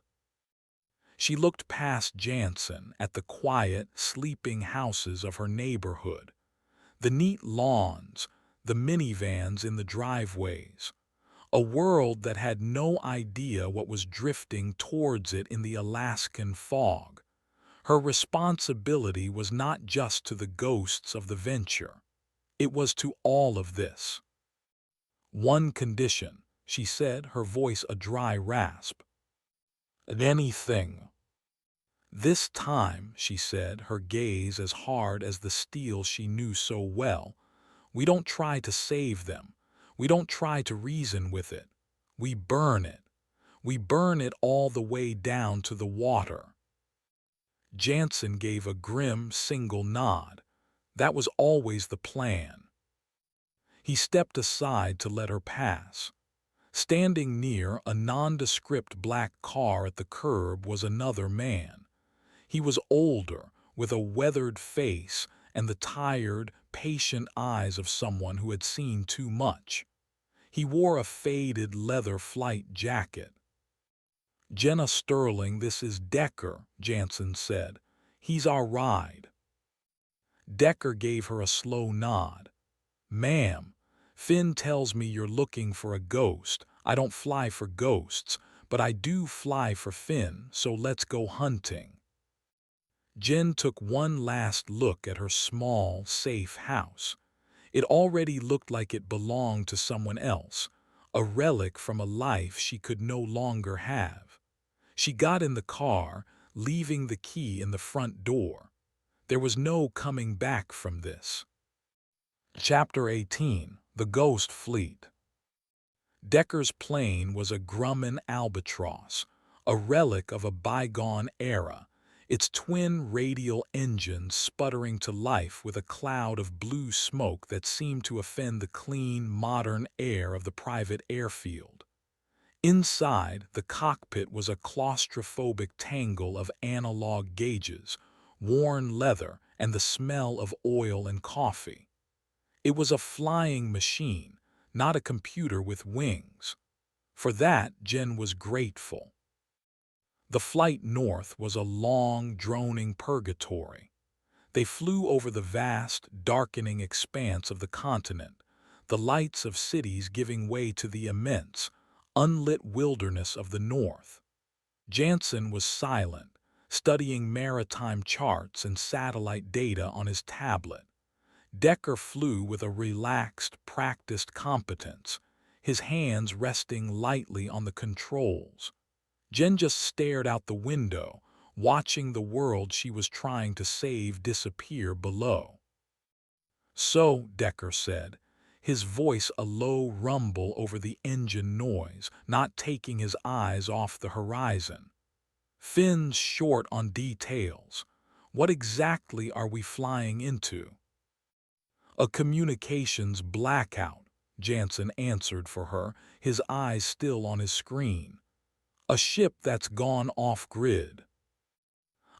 She looked past Jansen at the quiet, sleeping houses of her neighborhood, the neat lawns, the minivans in the driveways, a world that had no idea what was drifting towards it in the Alaskan fog. Her responsibility was not just to the ghosts of the venture. It was to all of this. One condition, she said, her voice a dry rasp. Anything. This time, she said, her gaze as hard as the steel she knew so well, we don't try to save them. We don't try to reason with it. We burn it. We burn it all the way down to the water. Jansen gave a grim single nod. That was always the plan. He stepped aside to let her pass. Standing near a nondescript black car at the curb was another man. He was older, with a weathered face and the tired, patient eyes of someone who had seen too much. He wore a faded leather flight jacket. Jenna Sterling, this is Decker, Jansen said. He's our ride. Decker gave her a slow nod. Ma'am, Finn tells me you're looking for a ghost. I don't fly for ghosts, but I do fly for Finn, so let's go hunting. Jen took one last look at her small, safe house. It already looked like it belonged to someone else, a relic from a life she could no longer have. She got in the car, leaving the key in the front door. There was no coming back from this. Chapter 18. The Ghost Fleet. Decker's plane was a Grumman Albatross, a relic of a bygone era, its twin radial engines sputtering to life with a cloud of blue smoke that seemed to offend the clean, modern air of the private airfield. Inside, the cockpit was a claustrophobic tangle of analog gauges, worn leather, and the smell of oil and coffee. It was a flying machine, not a computer with wings. For that, Jen was grateful. The flight north was a long, droning purgatory. They flew over the vast, darkening expanse of the continent, the lights of cities giving way to the immense, unlit wilderness of the north. Jansen was silent, studying maritime charts and satellite data on his tablet. Decker flew with a relaxed, practiced competence, his hands resting lightly on the controls. Jen just stared out the window, watching the world she was trying to save disappear below. So, Decker said, his voice a low rumble over the engine noise, not taking his eyes off the horizon. Finn's short on details. What exactly are we flying into? A communications blackout, Jansen answered for her, his eyes still on his screen. A ship that's gone off-grid.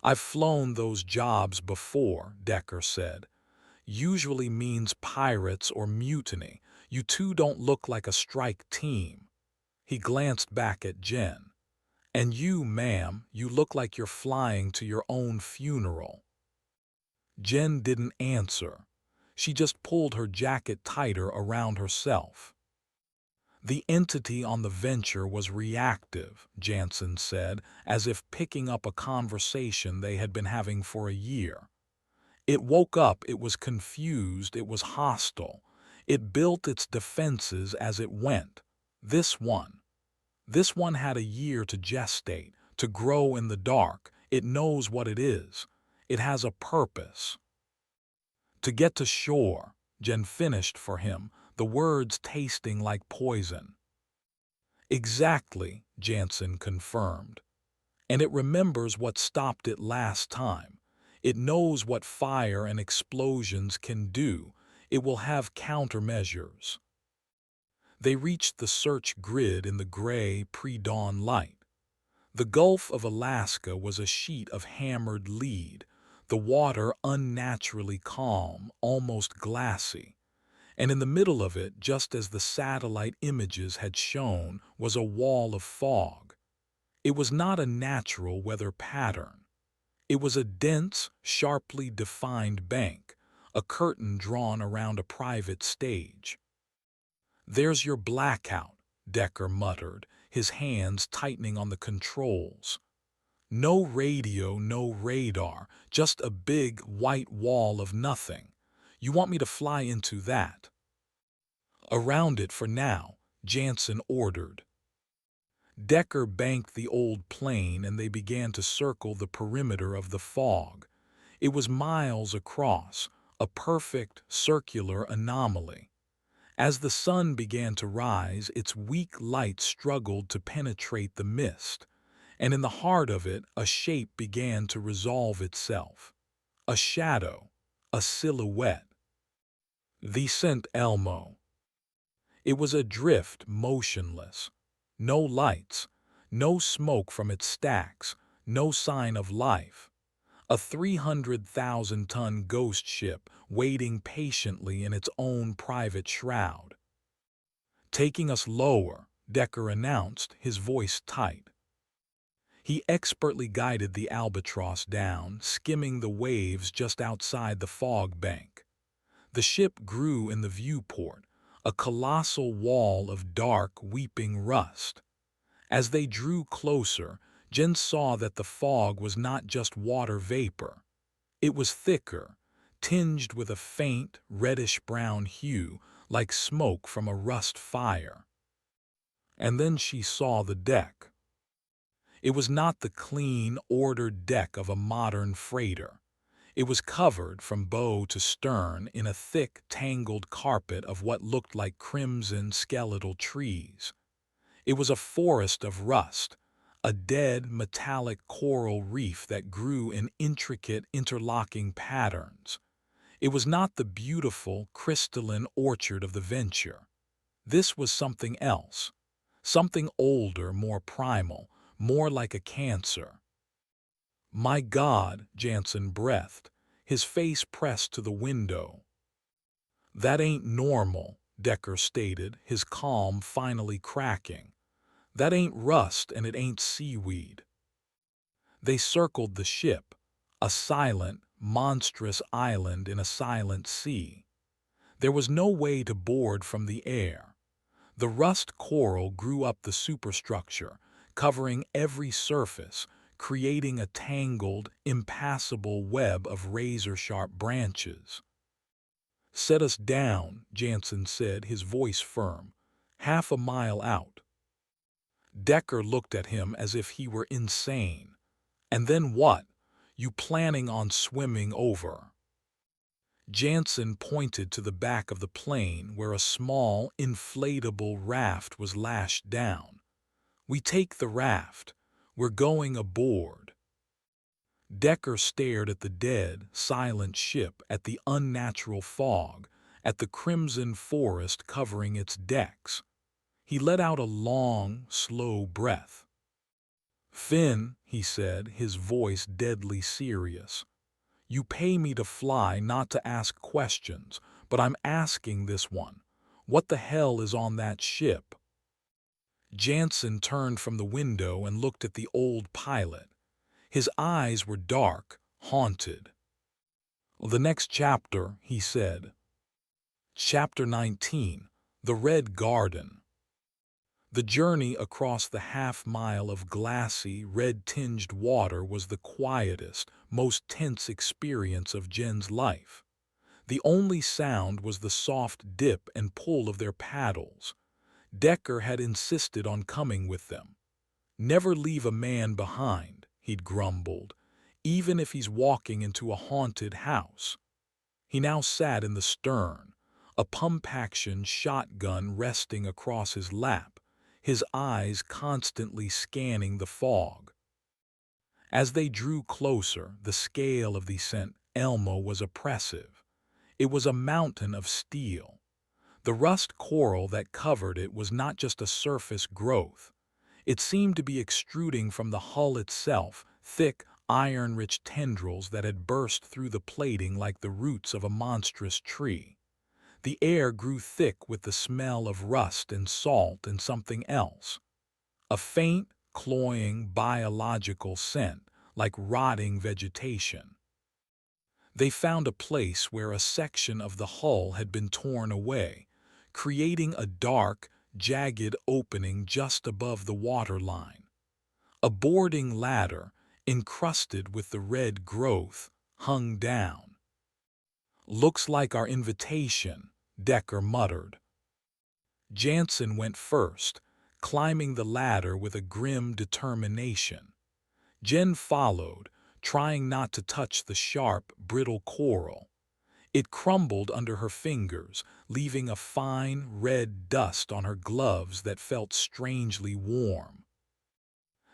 I've flown those jobs before, Decker said. Usually means pirates or mutiny. You two don't look like a strike team. He glanced back at Jen. And you, ma'am, you look like you're flying to your own funeral. Jen didn't answer. She just pulled her jacket tighter around herself. The entity on the venture was reactive, Jansen said, as if picking up a conversation they had been having for a year. It woke up, it was confused, it was hostile. It built its defenses as it went. This one had a year to gestate, to grow in the dark. It knows what it is. It has a purpose. To get to shore, Jen finished for him, the words tasting like poison. Exactly, Jansen confirmed. And it remembers what stopped it last time. It knows what fire and explosions can do. It will have countermeasures. They reached the search grid in the gray pre-dawn light. The Gulf of Alaska was a sheet of hammered lead, the water unnaturally calm, almost glassy. And in the middle of it, just as the satellite images had shown, was a wall of fog. It was not a natural weather pattern. It was a dense, sharply defined bank, a curtain drawn around a private stage. "There's your blackout," Decker muttered, his hands tightening on the controls. No radio, no radar, just a big, white wall of nothing. You want me to fly into that? "Around it for now," Jansen ordered. Decker banked the old plane and they began to circle the perimeter of the fog. It was miles across, a perfect, circular anomaly. As the sun began to rise, its weak light struggled to penetrate the mist, and in the heart of it a shape began to resolve itself. A shadow, a silhouette. The St. Elmo. It was adrift, motionless. No lights, no smoke from its stacks, no sign of life. A 300,000-ton ghost ship waiting patiently in its own private shroud. "Taking us lower," Decker announced, his voice tight. He expertly guided the albatross down, skimming the waves just outside the fog bank. The ship grew in the viewport, a colossal wall of dark, weeping rust. As they drew closer, Jen saw that the fog was not just water vapor. It was thicker, tinged with a faint, reddish-brown hue, like smoke from a rust fire. And then she saw the deck. It was not the clean, ordered deck of a modern freighter. It was covered from bow to stern in a thick, tangled carpet of what looked like crimson skeletal trees. It was a forest of rust, a dead, metallic coral reef that grew in intricate, interlocking patterns. It was not the beautiful, crystalline orchard of the Venture. This was something else, something older, more primal, more like a cancer. "My God," Jansen breathed, his face pressed to the window. "That ain't normal," Decker stated, his calm finally cracking. "That ain't rust and it ain't seaweed." They circled the ship, a silent, monstrous island in a silent sea. There was no way to board from the air. The rust coral grew up the superstructure, covering every surface, creating a tangled, impassable web of razor-sharp branches. "Set us down," Jansen said, his voice firm. "Half a mile out." Decker looked at him as if he were insane. "And then what? You planning on swimming over?" Jansen pointed to the back of the plane where a small, inflatable raft was lashed down. "We take the raft. We're going aboard." Decker stared at the dead, silent ship, at the unnatural fog, at the crimson forest covering its decks. He let out a long, slow breath. "Finn," he said, his voice deadly serious, "you pay me to fly, not to ask questions, but I'm asking this one. What the hell is on that ship?" Jansen turned from the window and looked at the old pilot. His eyes were dark, haunted. "The next chapter," he said. Chapter 19, The Red Garden. The journey across the half-mile of glassy, red-tinged water was the quietest, most tense experience of Jen's life. The only sound was the soft dip and pull of their paddles. Decker had insisted on coming with them. "Never leave a man behind," he'd grumbled, "even if he's walking into a haunted house." He now sat in the stern, a pump-action shotgun resting across his lap, his eyes constantly scanning the fog. As they drew closer, the scale of the St. Elmo was oppressive. It was a mountain of steel. The rust coral that covered it was not just a surface growth. It seemed to be extruding from the hull itself, thick, iron-rich tendrils that had burst through the plating like the roots of a monstrous tree. The air grew thick with the smell of rust and salt and something else. A faint, cloying, biological scent, like rotting vegetation. They found a place where a section of the hull had been torn away, creating a dark, jagged opening just above the waterline. A boarding ladder, encrusted with the red growth, hung down. "Looks like our invitation," Decker muttered. Jansen went first, climbing the ladder with a grim determination. Jen followed, trying not to touch the sharp, brittle coral. It crumbled under her fingers, leaving a fine, red dust on her gloves that felt strangely warm.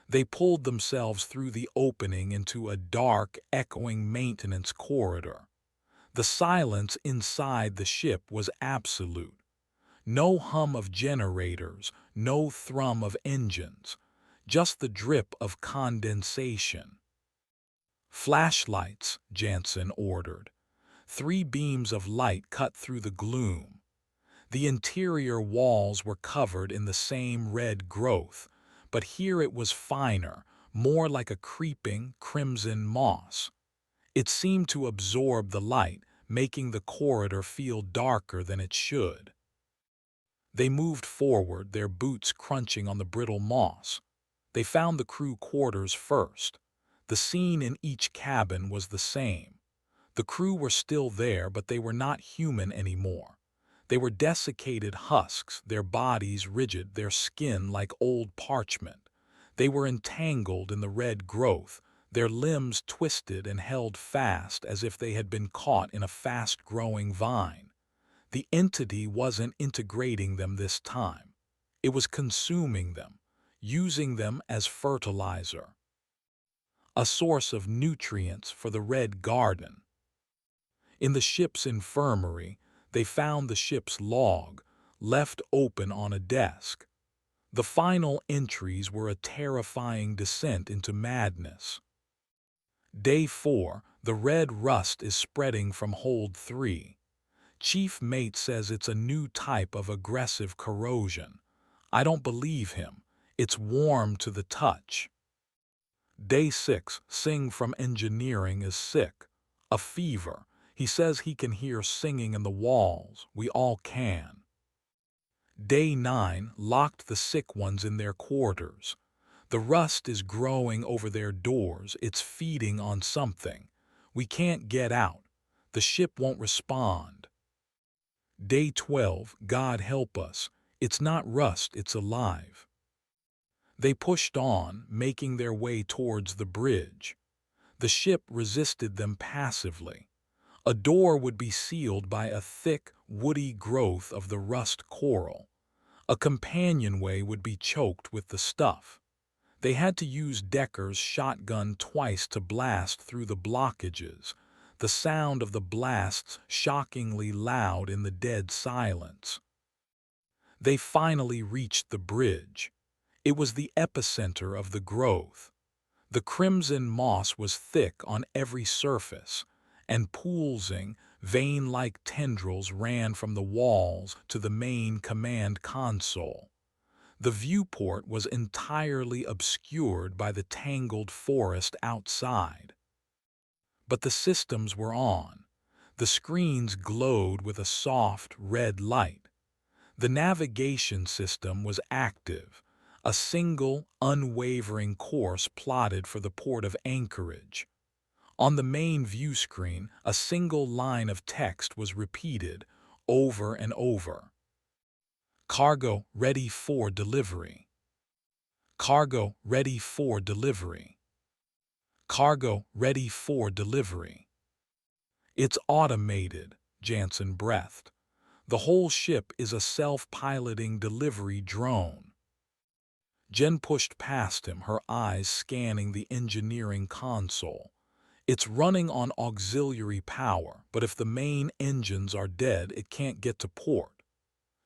They pulled themselves through the opening into a dark, echoing maintenance corridor. The silence inside the ship was absolute. No hum of generators, no thrum of engines, just the drip of condensation. "Flashlights," Jansen ordered. 3 beams of light cut through the gloom. The interior walls were covered in the same red growth, but here it was finer, more like a creeping, crimson moss. It seemed to absorb the light, making the corridor feel darker than it should. They moved forward, their boots crunching on the brittle moss. They found the crew quarters first. The scene in each cabin was the same. The crew were still there, but they were not human anymore. They were desiccated husks, their bodies rigid, their skin like old parchment. They were entangled in the red growth, their limbs twisted and held fast as if they had been caught in a fast-growing vine. The entity wasn't integrating them this time. It was consuming them, using them as fertilizer. A source of nutrients for the red garden. In the ship's infirmary, they found the ship's log, left open on a desk. The final entries were a terrifying descent into madness. Day 4, the red rust is spreading from hold 3. Chief Mate says it's a new type of aggressive corrosion. I don't believe him. It's warm to the touch. Day 6, Singh from engineering is sick. A fever. He says he can hear singing in the walls. We all can. Day 9 locked the sick ones in their quarters. The rust is growing over their doors. It's feeding on something. We can't get out. The ship won't respond. Day 12, God help us. It's not rust, it's alive. They pushed on, making their way towards the bridge. The ship resisted them passively. A door would be sealed by a thick, woody growth of the rust coral. A companionway would be choked with the stuff. They had to use Decker's shotgun twice to blast through the blockages, the sound of the blasts shockingly loud in the dead silence. They finally reached the bridge. It was the epicenter of the growth. The crimson moss was thick on every surface, and pulsing, vein-like tendrils ran from the walls to the main command console. The viewport was entirely obscured by the tangled forest outside. But the systems were on. The screens glowed with a soft, red light. The navigation system was active, a single, unwavering course plotted for the port of Anchorage. On the main view screen, a single line of text was repeated over and over. Cargo ready for delivery. Cargo ready for delivery. Cargo ready for delivery. It's automated, Jansen breathed. The whole ship is a self-piloting delivery drone. Jen pushed past him, her eyes scanning the engineering console. It's running on auxiliary power, but if the main engines are dead, it can't get to port.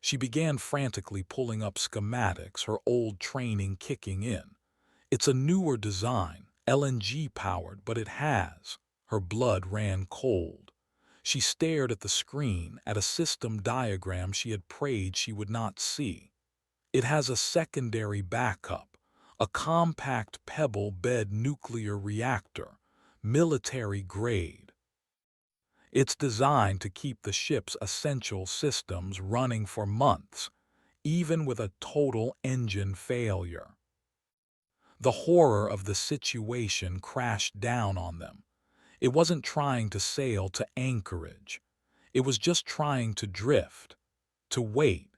She began frantically pulling up schematics, her old training kicking in. It's a newer design, LNG powered, but it has. Her blood ran cold. She stared at the screen, at a system diagram she had prayed she would not see. It has a secondary backup, a compact pebble bed nuclear reactor, military grade. It's designed to keep the ship's essential systems running for months, even with a total engine failure. The horror of the situation crashed down on them. It wasn't trying to sail to anchorage. It was just trying to drift, to wait.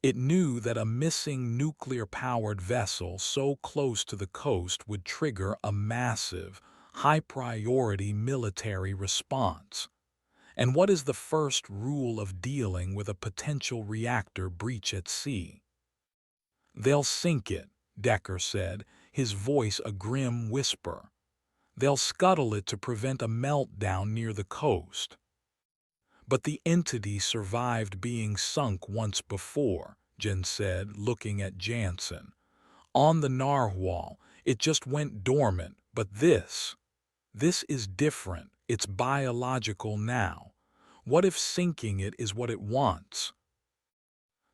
It knew that a missing nuclear-powered vessel so close to the coast would trigger a massive, high-priority military response. And what is the first rule of dealing with a potential reactor breach at sea? "They'll sink it," Decker said, his voice a grim whisper. "They'll scuttle it to prevent a meltdown near the coast." "But the entity survived being sunk once before," Jen said, looking at Jansen. "On the narwhal, it just went dormant, but this is different. It's biological now. What if sinking it is what it wants?"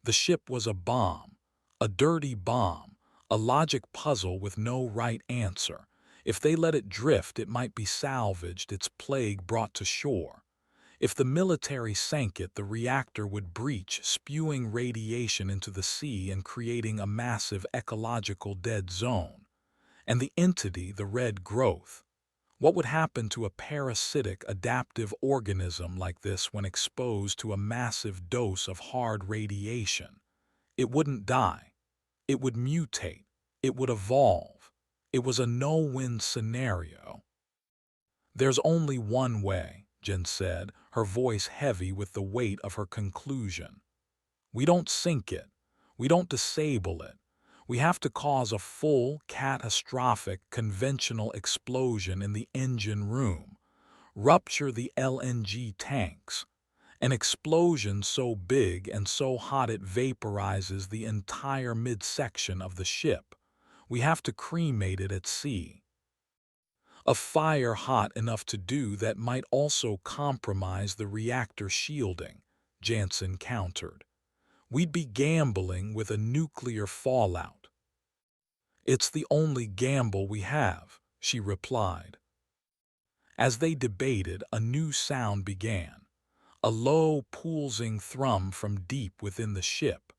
The ship was a bomb, a dirty bomb, a logic puzzle with no right answer. If they let it drift, it might be salvaged, its plague brought to shore. If the military sank it, the reactor would breach, spewing radiation into the sea and creating a massive ecological dead zone. And the entity, the red growth. What would happen to a parasitic, adaptive organism like this when exposed to a massive dose of hard radiation? It wouldn't die. It would mutate. It would evolve. It was a no-win scenario. "There's only one way," Jen said, her voice heavy with the weight of her conclusion. "We don't sink it. We don't disable it. We have to cause a full, catastrophic, conventional explosion in the engine room, rupture the LNG tanks, an explosion so big and so hot it vaporizes the entire midsection of the ship. We have to cremate it at sea. A fire hot enough to do that might also compromise the reactor shielding," Jansen countered. "We'd be gambling with a nuclear fallout." "It's the only gamble we have," she replied. As they debated, a new sound began, a low, pulsing thrum from deep within the ship.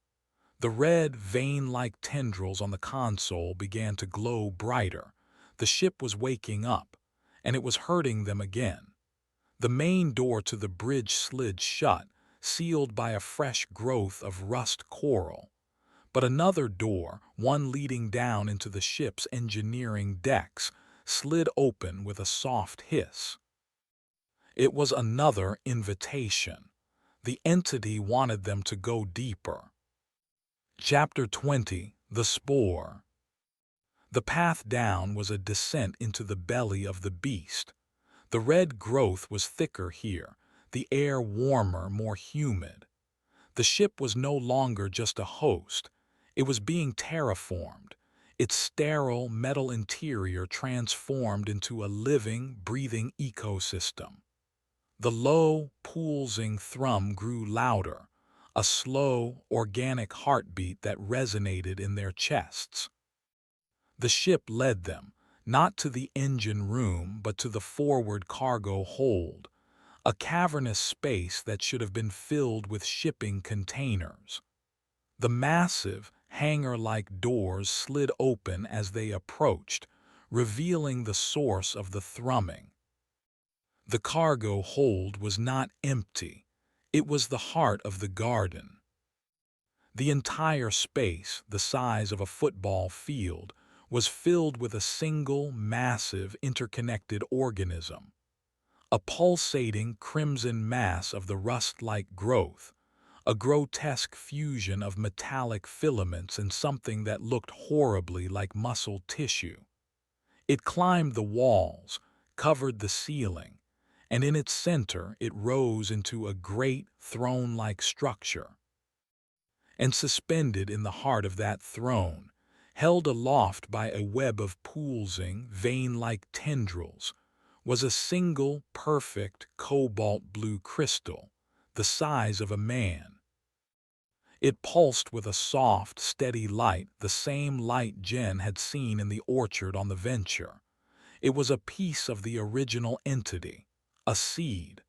The red, vein-like tendrils on the console began to glow brighter. The ship was waking up, and it was hurting them again. The main door to the bridge slid shut, sealed by a fresh growth of rust coral. But another door, one leading down into the ship's engineering decks, slid open with a soft hiss. It was another invitation. The entity wanted them to go deeper. Chapter 20: The Spore. The path down was a descent into the belly of the beast. The red growth was thicker here, the air warmer, more humid. The ship was no longer just a host. It was being terraformed, its sterile metal interior transformed into a living, breathing ecosystem. The low, pulsing thrum grew louder, a slow, organic heartbeat that resonated in their chests. The ship led them, not to the engine room but to the forward cargo hold, a cavernous space that should have been filled with shipping containers. The massive, hangar-like doors slid open as they approached, revealing the source of the thrumming. The cargo hold was not empty. It was the heart of the garden. The entire space, the size of a football field, was filled with a single, massive, interconnected organism. A pulsating crimson mass of the rust-like growth, a grotesque fusion of metallic filaments and something that looked horribly like muscle tissue. It climbed the walls, covered the ceiling, and in its center it rose into a great throne-like structure. And suspended in the heart of that throne, held aloft by a web of pulsing, vein-like tendrils, was a single, perfect, cobalt-blue crystal, the size of a man. It pulsed with a soft, steady light, the same light Jen had seen in the orchard on the Venture. It was a piece of the original entity, a seed,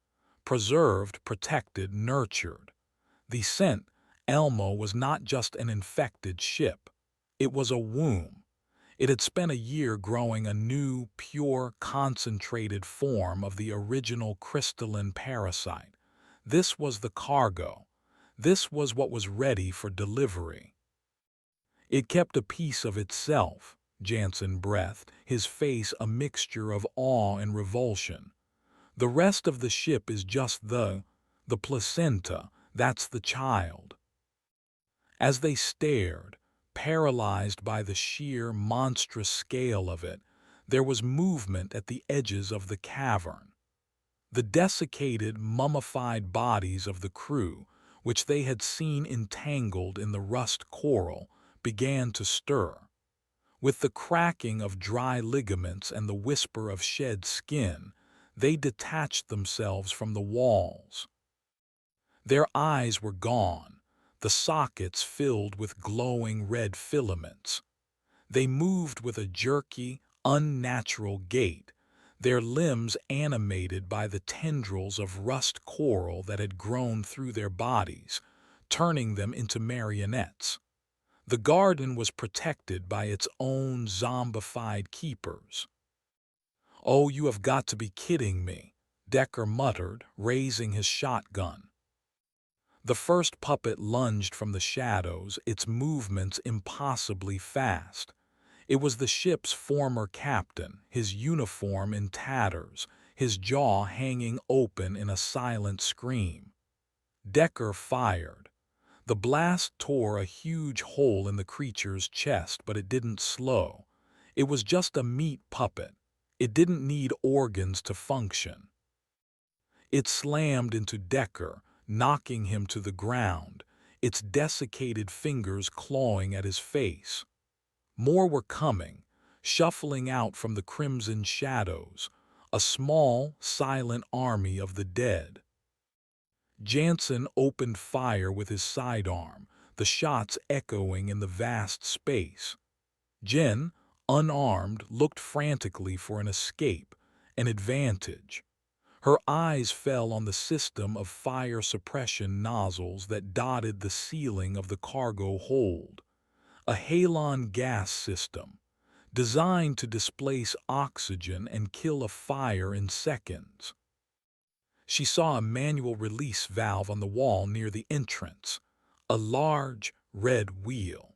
preserved, protected, nurtured. The scent, Elmo, was not just an infected ship. It was a womb. It had spent a year growing a new, pure, concentrated form of the original crystalline parasite. This was the cargo. This was what was ready for delivery. It kept a piece of itself, Jansen breathed, his face a mixture of awe and revulsion. The rest of the ship is just the placenta, that's the child. As they stared, paralyzed by the sheer, monstrous scale of it, there was movement at the edges of the cavern. The desiccated, mummified bodies of the crew, which they had seen entangled in the rust coral, began to stir. With the cracking of dry ligaments and the whisper of shed skin, they detached themselves from the walls. Their eyes were gone, the sockets filled with glowing red filaments. They moved with a jerky, unnatural gait, their limbs animated by the tendrils of rust coral that had grown through their bodies, turning them into marionettes. The garden was protected by its own zombified keepers. "Oh, you have got to be kidding me," Decker muttered, raising his shotgun. The first puppet lunged from the shadows, its movements impossibly fast. It was the ship's former captain, his uniform in tatters, his jaw hanging open in a silent scream. Decker fired. The blast tore a huge hole in the creature's chest, but it didn't slow. It was just a meat puppet. It didn't need organs to function. It slammed into Decker, knocking him to the ground, its desiccated fingers clawing at his face. More were coming, shuffling out from the crimson shadows, a small, silent army of the dead. Jansen opened fire with his sidearm, the shots echoing in the vast space. Jen, unarmed, looked frantically for an escape, an advantage. Her eyes fell on the system of fire suppression nozzles that dotted the ceiling of the cargo hold. A halon gas system, designed to displace oxygen and kill a fire in seconds. She saw a manual release valve on the wall near the entrance, a large, red wheel.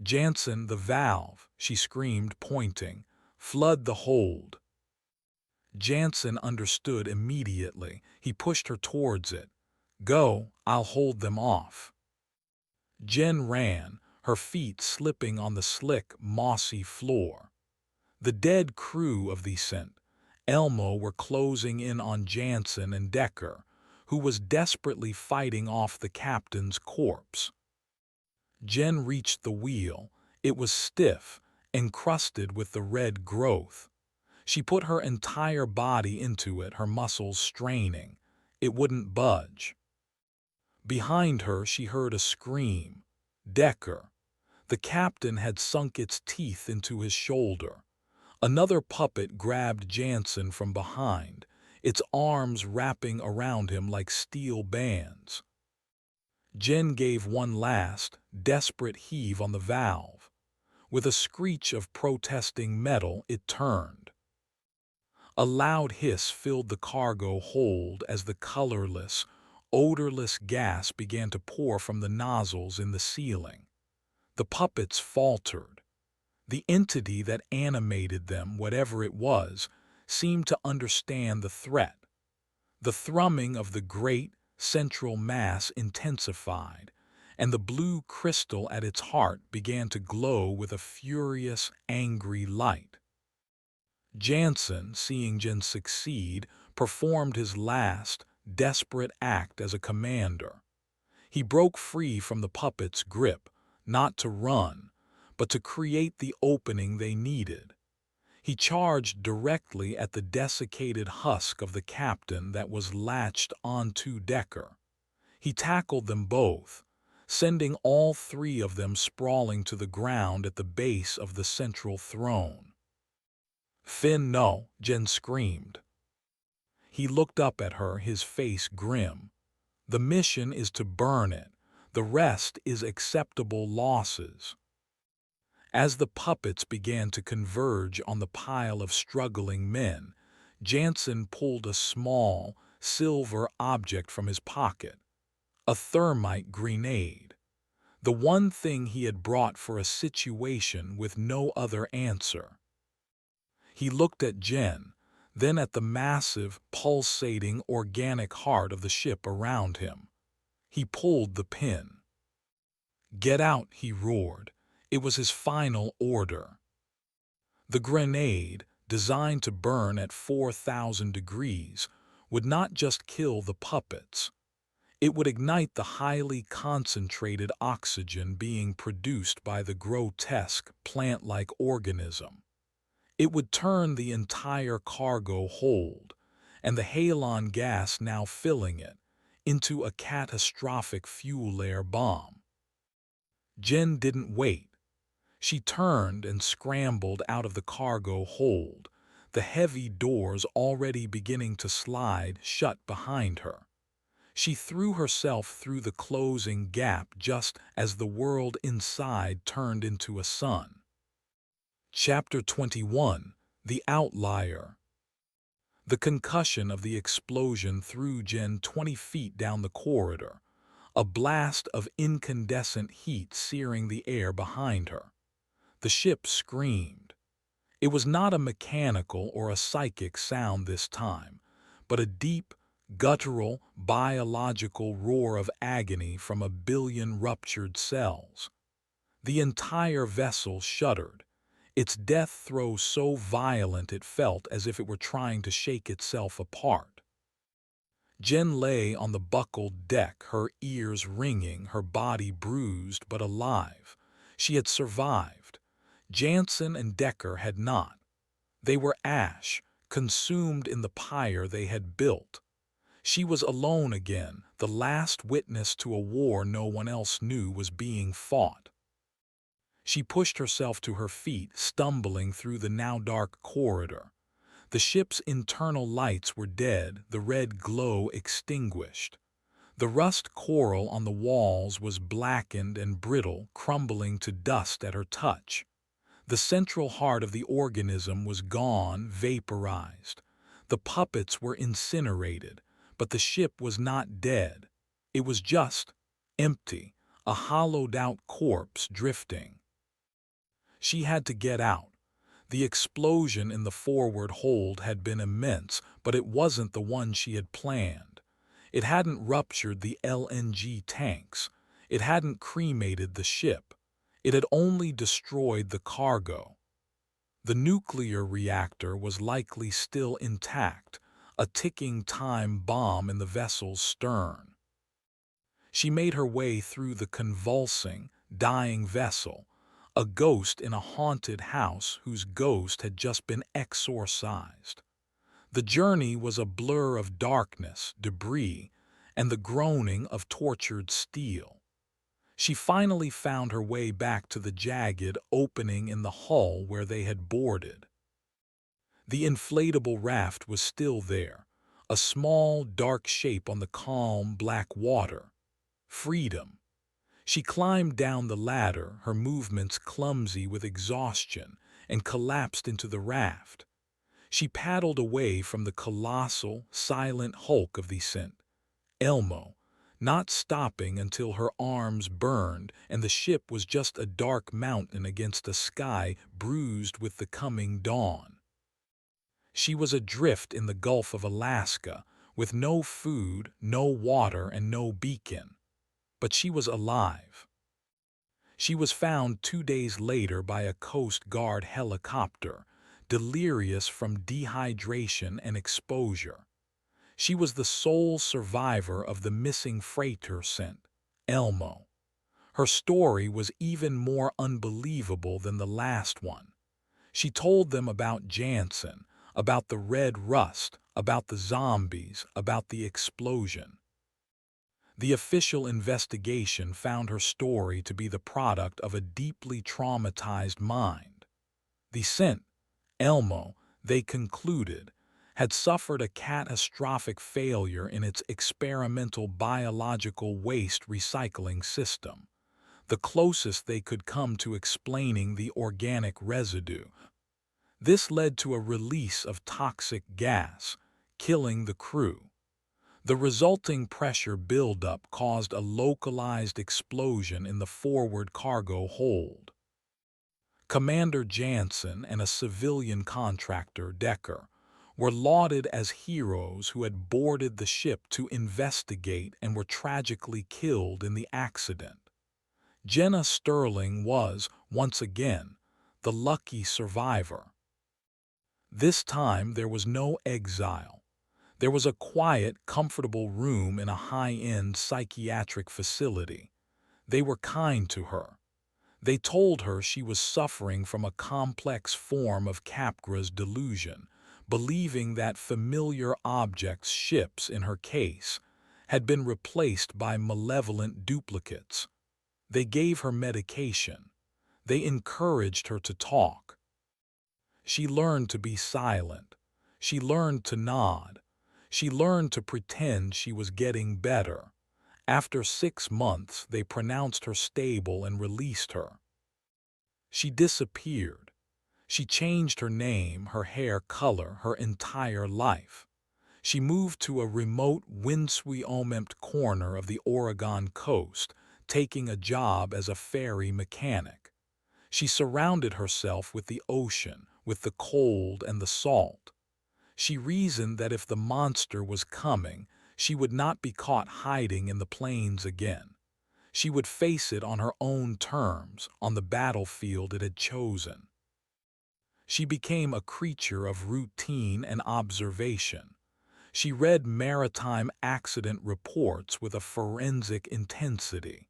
"Jansen, the valve," she screamed, pointing. "Flood the hold." Jansen understood immediately. He pushed her towards it. "Go, I'll hold them off." Jen ran, her feet slipping on the slick, mossy floor. The dead crew of the St. Elmo were closing in on Jansen and Decker, who was desperately fighting off the captain's corpse. Jen reached the wheel. It was stiff, encrusted with the red growth. She put her entire body into it, her muscles straining. It wouldn't budge. Behind her she heard a scream. Decker. The captain had sunk its teeth into his shoulder. Another puppet grabbed Jansen from behind, its arms wrapping around him like steel bands. Jen gave one last, desperate heave on the valve. With a screech of protesting metal, it turned. A loud hiss filled the cargo hold as the colorless, odorless gas began to pour from the nozzles in the ceiling. The puppets faltered. The entity that animated them, whatever it was, seemed to understand the threat. The thrumming of the great, central mass intensified, and the blue crystal at its heart began to glow with a furious, angry light. Jansen, seeing Jen succeed, performed his last, desperate act as a commander. He broke free from the puppet's grip, not to run, but to create the opening they needed. He charged directly at the desiccated husk of the captain that was latched onto Decker. He tackled them both, sending all three of them sprawling to the ground at the base of the central throne. "Finn, no," Jen screamed. He looked up at her, his face grim. "The mission is to burn it. The rest is acceptable losses." As the puppets began to converge on the pile of struggling men, Jansen pulled a small, silver object from his pocket, a thermite grenade, the one thing he had brought for a situation with no other answer. He looked at Jen, then at the massive, pulsating, organic heart of the ship around him. He pulled the pin. "Get out," he roared. It was his final order. The grenade, designed to burn at 4,000 degrees, would not just kill the puppets. It would ignite the highly concentrated oxygen being produced by the grotesque, plant-like organism. It would turn the entire cargo hold, and the halon gas now filling it, into a catastrophic fuel-air bomb. Jen didn't wait. She turned and scrambled out of the cargo hold, the heavy doors already beginning to slide shut behind her. She threw herself through the closing gap just as the world inside turned into a sun. Chapter 21: The Outlier. The concussion of the explosion threw Jen 20 feet down the corridor, a blast of incandescent heat searing the air behind her. The ship screamed. It was not a mechanical or a psychic sound this time, but a deep, guttural, biological roar of agony from a billion ruptured cells. The entire vessel shuddered, its death throe so violent it felt as if it were trying to shake itself apart. Jen lay on the buckled deck, her ears ringing, her body bruised but alive. She had survived. Jansen and Decker had not. They were ash, consumed in the pyre they had built. She was alone again, the last witness to a war no one else knew was being fought. She pushed herself to her feet, stumbling through the now dark corridor. The ship's internal lights were dead, the red glow extinguished. The rust coral on the walls was blackened and brittle, crumbling to dust at her touch. The central heart of the organism was gone, vaporized. The puppets were incinerated, but the ship was not dead. It was just empty, a hollowed-out corpse drifting. She had to get out. The explosion in the forward hold had been immense, but it wasn't the one she had planned. It hadn't ruptured the LNG tanks. It hadn't cremated the ship. It had only destroyed the cargo. The nuclear reactor was likely still intact, a ticking time bomb in the vessel's stern. She made her way through the convulsing, dying vessel, a ghost in a haunted house whose ghost had just been exorcised. The journey was a blur of darkness, debris, and the groaning of tortured steel. She finally found her way back to the jagged opening in the hull where they had boarded. The inflatable raft was still there, a small, dark shape on the calm, black water. Freedom. She climbed down the ladder, her movements clumsy with exhaustion, and collapsed into the raft. She paddled away from the colossal, silent hulk of the St. Elmo, not stopping until her arms burned and the ship was just a dark mountain against a sky bruised with the coming dawn. She was adrift in the Gulf of Alaska, with no food, no water, and no beacon. But she was alive. She was found 2 days later by a Coast Guard helicopter, delirious from dehydration and exposure. She was the sole survivor of the missing freighter sent, Elmo. Her story was even more unbelievable than the last one. She told them about Jansen, about the red rust, about the zombies, about the explosion. The official investigation found her story to be the product of a deeply traumatized mind. The scent, Elmo, they concluded, had suffered a catastrophic failure in its experimental biological waste recycling system, the closest they could come to explaining the organic residue. This led to a release of toxic gas, killing the crew. The resulting pressure buildup caused a localized explosion in the forward cargo hold. Commander Jansen and a civilian contractor, Decker, were lauded as heroes who had boarded the ship to investigate and were tragically killed in the accident. Jenna Sterling was, once again, the lucky survivor. This time there was no exile. There was a quiet, comfortable room in a high-end psychiatric facility. They were kind to her. They told her she was suffering from a complex form of Capgras delusion, believing that familiar objects, ships in her case, had been replaced by malevolent duplicates. They gave her medication. They encouraged her to talk. She learned to be silent. She learned to nod. She learned to pretend she was getting better. After 6 months, they pronounced her stable and released her. She disappeared. She changed her name, her hair color, her entire life. She moved to a remote, windswept corner of the Oregon coast, taking a job as a ferry mechanic. She surrounded herself with the ocean, with the cold and the salt. She reasoned that if the monster was coming, she would not be caught hiding in the plains again. She would face it on her own terms, on the battlefield it had chosen. She became a creature of routine and observation. She read maritime accident reports with a forensic intensity.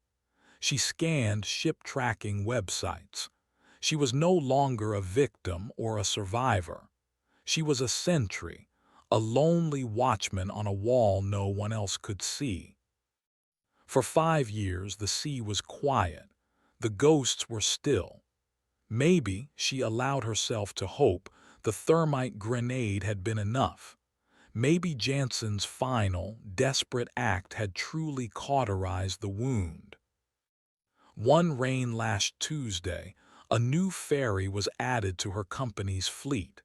She scanned ship-tracking websites. She was no longer a victim or a survivor. She was a sentry, a lonely watchman on a wall no one else could see. For 5 years the sea was quiet. The ghosts were still. Maybe, she allowed herself to hope, the thermite grenade had been enough. Maybe Jansen's final, desperate act had truly cauterized the wound. One rain-lashed Tuesday, a new ferry was added to her company's fleet.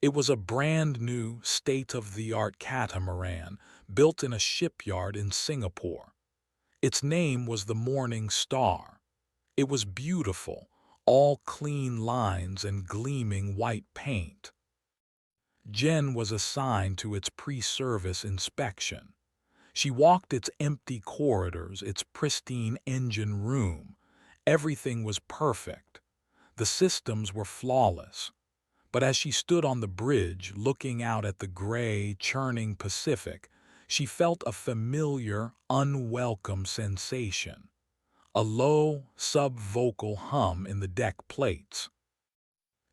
It was a brand-new, state-of-the-art catamaran built in a shipyard in Singapore. Its name was the Morning Star. It was beautiful, all clean lines and gleaming white paint. Jen was assigned to its pre-service inspection. She walked its empty corridors, its pristine engine room. Everything was perfect. The systems were flawless. But as she stood on the bridge, looking out at the gray, churning Pacific, she felt a familiar, unwelcome sensation. A low, sub-vocal hum in the deck plates.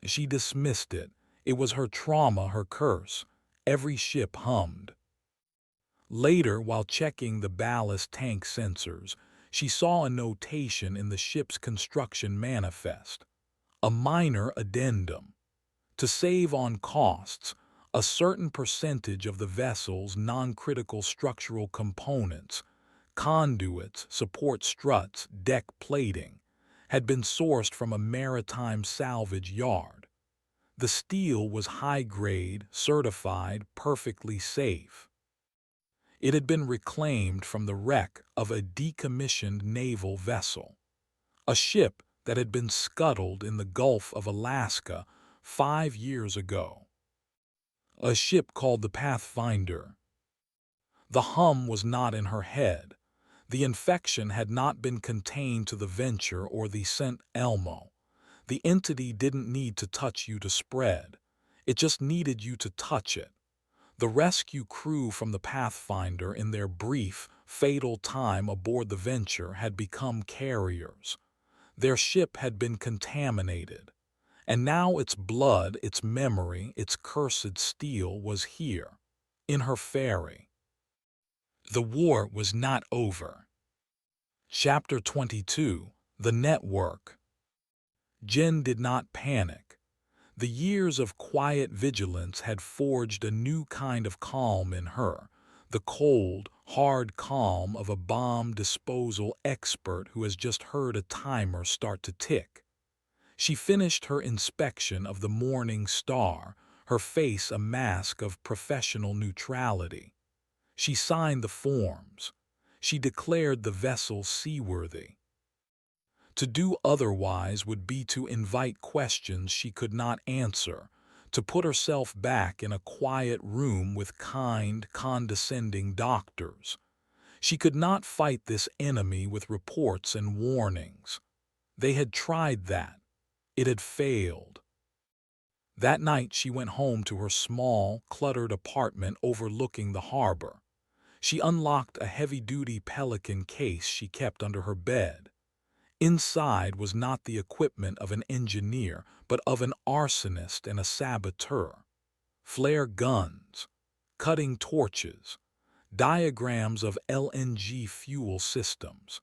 She dismissed it. It was her trauma, her curse. Every ship hummed. Later, while checking the ballast tank sensors, she saw a notation in the ship's construction manifest. A minor addendum. To save on costs, a certain percentage of the vessel's non-critical structural components, conduits, support struts, deck plating, had been sourced from a maritime salvage yard. The steel was high-grade, certified, perfectly safe. It had been reclaimed from the wreck of a decommissioned naval vessel, a ship that had been scuttled in the Gulf of Alaska 5 years ago. A ship called the Pathfinder. The hum was not in her head. The infection had not been contained to the venture or the scent Elmo. The entity didn't need to touch you to spread. It just needed you to touch it. The rescue crew from the Pathfinder in their brief, fatal time aboard the Venture had become carriers. Their ship had been contaminated, and now its blood, its memory, its cursed steel was here, in her ferry. The war was not over. Chapter 22: The Network. Jen did not panic. The years of quiet vigilance had forged a new kind of calm in her, the cold, hard calm of a bomb disposal expert who has just heard a timer start to tick. She finished her inspection of the Morning Star, her face a mask of professional neutrality. She signed the forms. She declared the vessel seaworthy. To do otherwise would be to invite questions she could not answer, to put herself back in a quiet room with kind, condescending doctors. She could not fight this enemy with reports and warnings. They had tried that. It had failed. That night she went home to her small, cluttered apartment overlooking the harbor. She unlocked a heavy-duty Pelican case she kept under her bed. Inside was not the equipment of an engineer, but of an arsonist and a saboteur. Flare guns, cutting torches, diagrams of LNG fuel systems,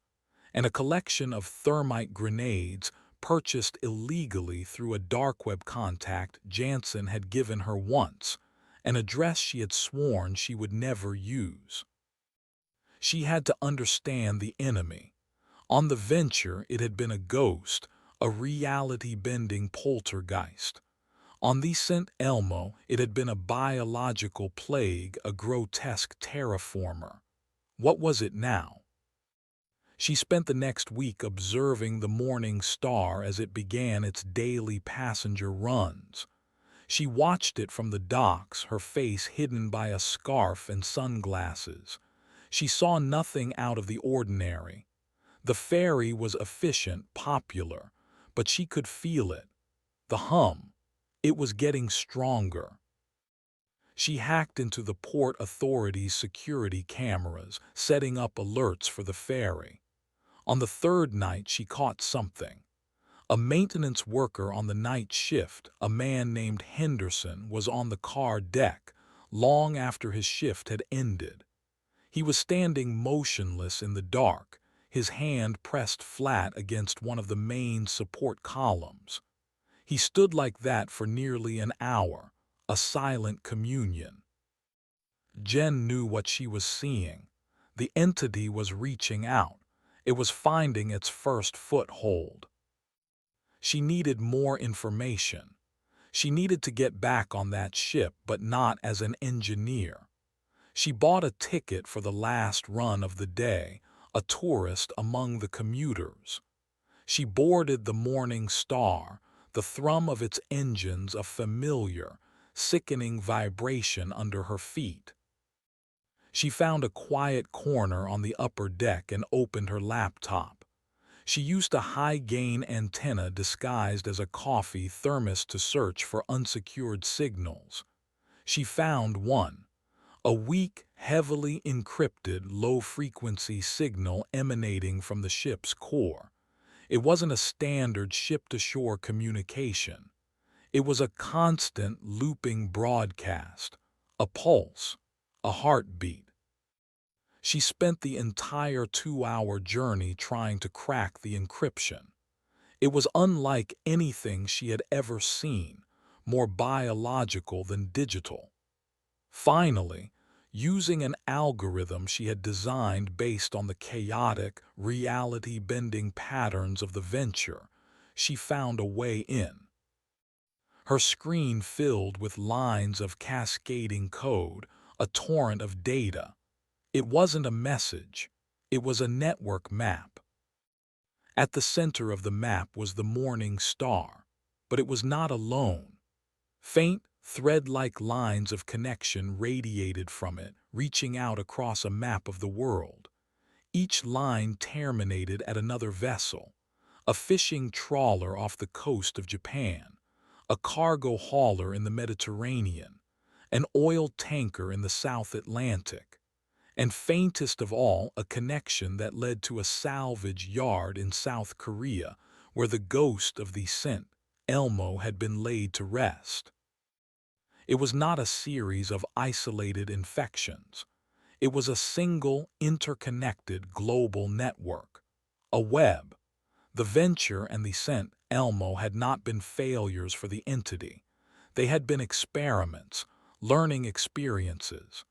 and a collection of thermite grenades purchased illegally through a dark web contact Jansen had given her once, an address she had sworn she would never use. She had to understand the enemy. On the Venture, it had been a ghost, a reality-bending poltergeist. On the St. Elmo, it had been a biological plague, a grotesque terraformer. What was it now? She spent the next week observing the Morning Star as it began its daily passenger runs. She watched it from the docks, her face hidden by a scarf and sunglasses. She saw nothing out of the ordinary. The ferry was efficient, popular, but she could feel it. The hum. It was getting stronger. She hacked into the Port Authority's security cameras, setting up alerts for the ferry. On the third night, she caught something. A maintenance worker on the night shift, a man named Henderson, was on the car deck long after his shift had ended. He was standing motionless in the dark, his hand pressed flat against one of the main support columns. He stood like that for nearly an hour, a silent communion. Jen knew what she was seeing. The entity was reaching out. It was finding its first foothold. She needed more information. She needed to get back on that ship, but not as an engineer. She bought a ticket for the last run of the day, a tourist among the commuters. She boarded the Morning Star, the thrum of its engines a familiar, sickening vibration under her feet. She found a quiet corner on the upper deck and opened her laptop. She used a high-gain antenna disguised as a coffee thermos to search for unsecured signals. She found one. A weak, heavily encrypted, low-frequency signal emanating from the ship's core. It wasn't a standard ship-to-shore communication. It was a constant, looping broadcast, a pulse, a heartbeat. She spent the entire 2-hour journey trying to crack the encryption. It was unlike anything she had ever seen, more biological than digital. Finally, using an algorithm she had designed based on the chaotic, reality-bending patterns of the Venture, she found a way in. Her screen filled with lines of cascading code, a torrent of data. It wasn't a message. It was a network map. At the center of the map was the Morning Star, but it was not alone. Faint, thread-like lines of connection radiated from it, reaching out across a map of the world. Each line terminated at another vessel, a fishing trawler off the coast of Japan, a cargo hauler in the Mediterranean, an oil tanker in the South Atlantic, and faintest of all, a connection that led to a salvage yard in South Korea where the ghost of the St. Elmo had been laid to rest. It was not a series of isolated infections. It was a single, interconnected global network, a web. The venture and the St. Elmo had not been failures for the entity. They had been experiments, learning experiences.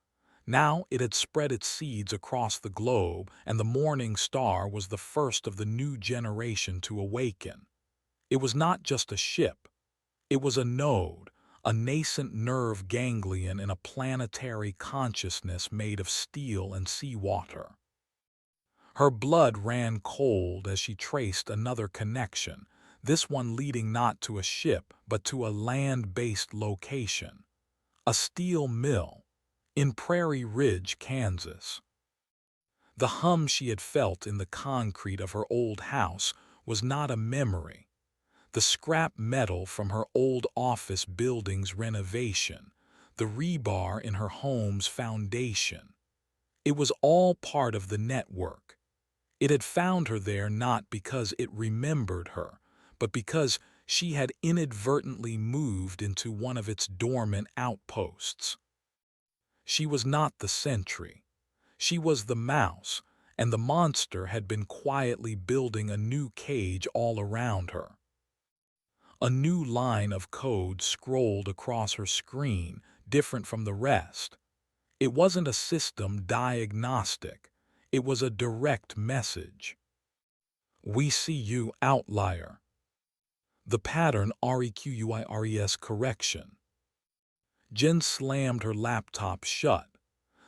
Now it had spread its seeds across the globe, and the morning star was the first of the new generation to awaken. It was not just a ship. It was a node, a nascent nerve ganglion in a planetary consciousness made of steel and seawater. Her blood ran cold as she traced another connection, this one leading not to a ship but to a land-based location, a steel mill in Prairie Ridge, Kansas. The hum she had felt in the concrete of her old house was not a memory. The scrap metal from her old office building's renovation, the rebar in her home's foundation. It was all part of the network. It had found her there not because it remembered her, but because she had inadvertently moved into one of its dormant outposts. She was not the sentry. She was the mouse, and the monster had been quietly building a new cage all around her. A new line of code scrolled across her screen, different from the rest. It wasn't a system diagnostic. It was a direct message. We see you, outlier. The pattern requires correction. Jen slammed her laptop shut.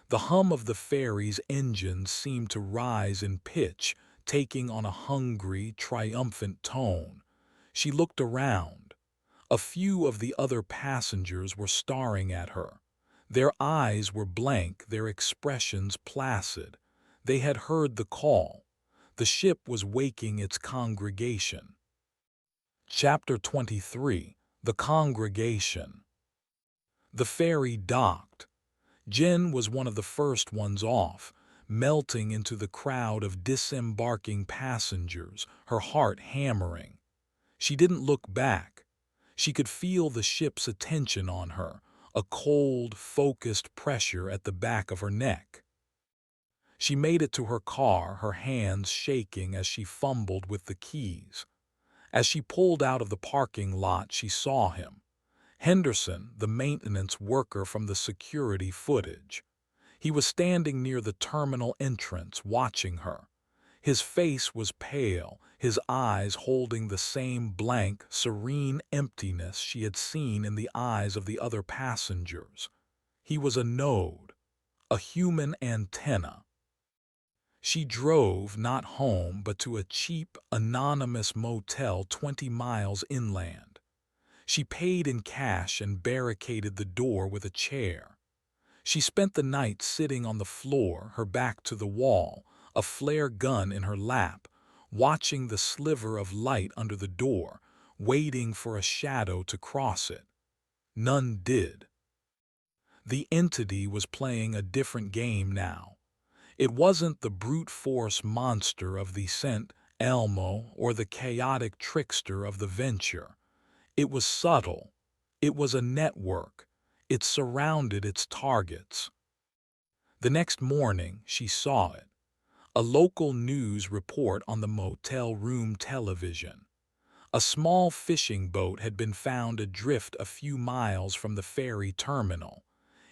The hum of the ferry's engines seemed to rise in pitch, taking on a hungry, triumphant tone. She looked around. A few of the other passengers were staring at her. Their eyes were blank, their expressions placid. They had heard the call. The ship was waking its congregation. Chapter 23. The Congregation. The ferry docked. Jen was one of the first ones off, melting into the crowd of disembarking passengers, her heart hammering. She didn't look back. She could feel the ship's attention on her, a cold, focused pressure at the back of her neck. She made it to her car, her hands shaking as she fumbled with the keys. As she pulled out of the parking lot, she saw him. Henderson, the maintenance worker from the security footage. He was standing near the terminal entrance, watching her. His face was pale, his eyes holding the same blank, serene emptiness she had seen in the eyes of the other passengers. He was a node, a human antenna. She drove not home but to a cheap, anonymous motel 20 miles inland. She paid in cash and barricaded the door with a chair. She spent the night sitting on the floor, her back to the wall, a flare gun in her lap, watching the sliver of light under the door, waiting for a shadow to cross it. None did. The entity was playing a different game now. It wasn't the brute force monster of the St. Elmo or the chaotic trickster of the venture. It was subtle. It was a network. It surrounded its targets. The next morning, she saw it. A local news report on the motel room television. A small fishing boat had been found adrift a few miles from the ferry terminal.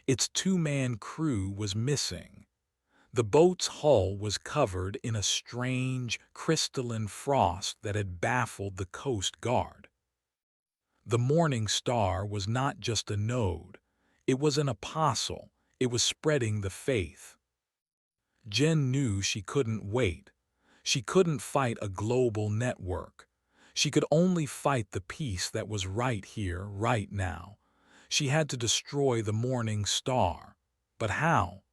Its two-man crew was missing. The boat's hull was covered in a strange, crystalline frost that had baffled the Coast Guard. The morning star was not just a node. It was an apostle. It was spreading the faith. Jen knew she couldn't wait. She couldn't fight a global network. She could only fight the peace that was right here, right now. She had to destroy the morning star. But how?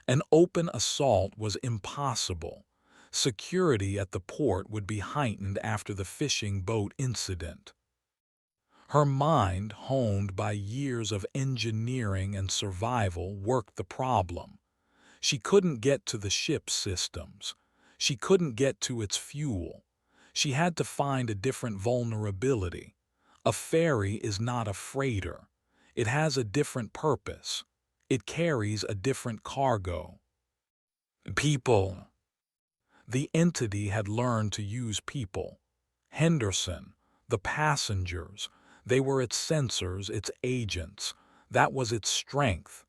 An open assault was impossible. Security at the port would be heightened after the fishing boat incident. Her mind, honed by years of engineering and survival, worked the problem. She couldn't get to the ship's systems. She couldn't get to its fuel. She had to find a different vulnerability. A ferry is not a freighter. It has a different purpose. It carries a different cargo. People. The entity had learned to use people. Henderson, the passengers, they were its sensors, its agents. That was its strength.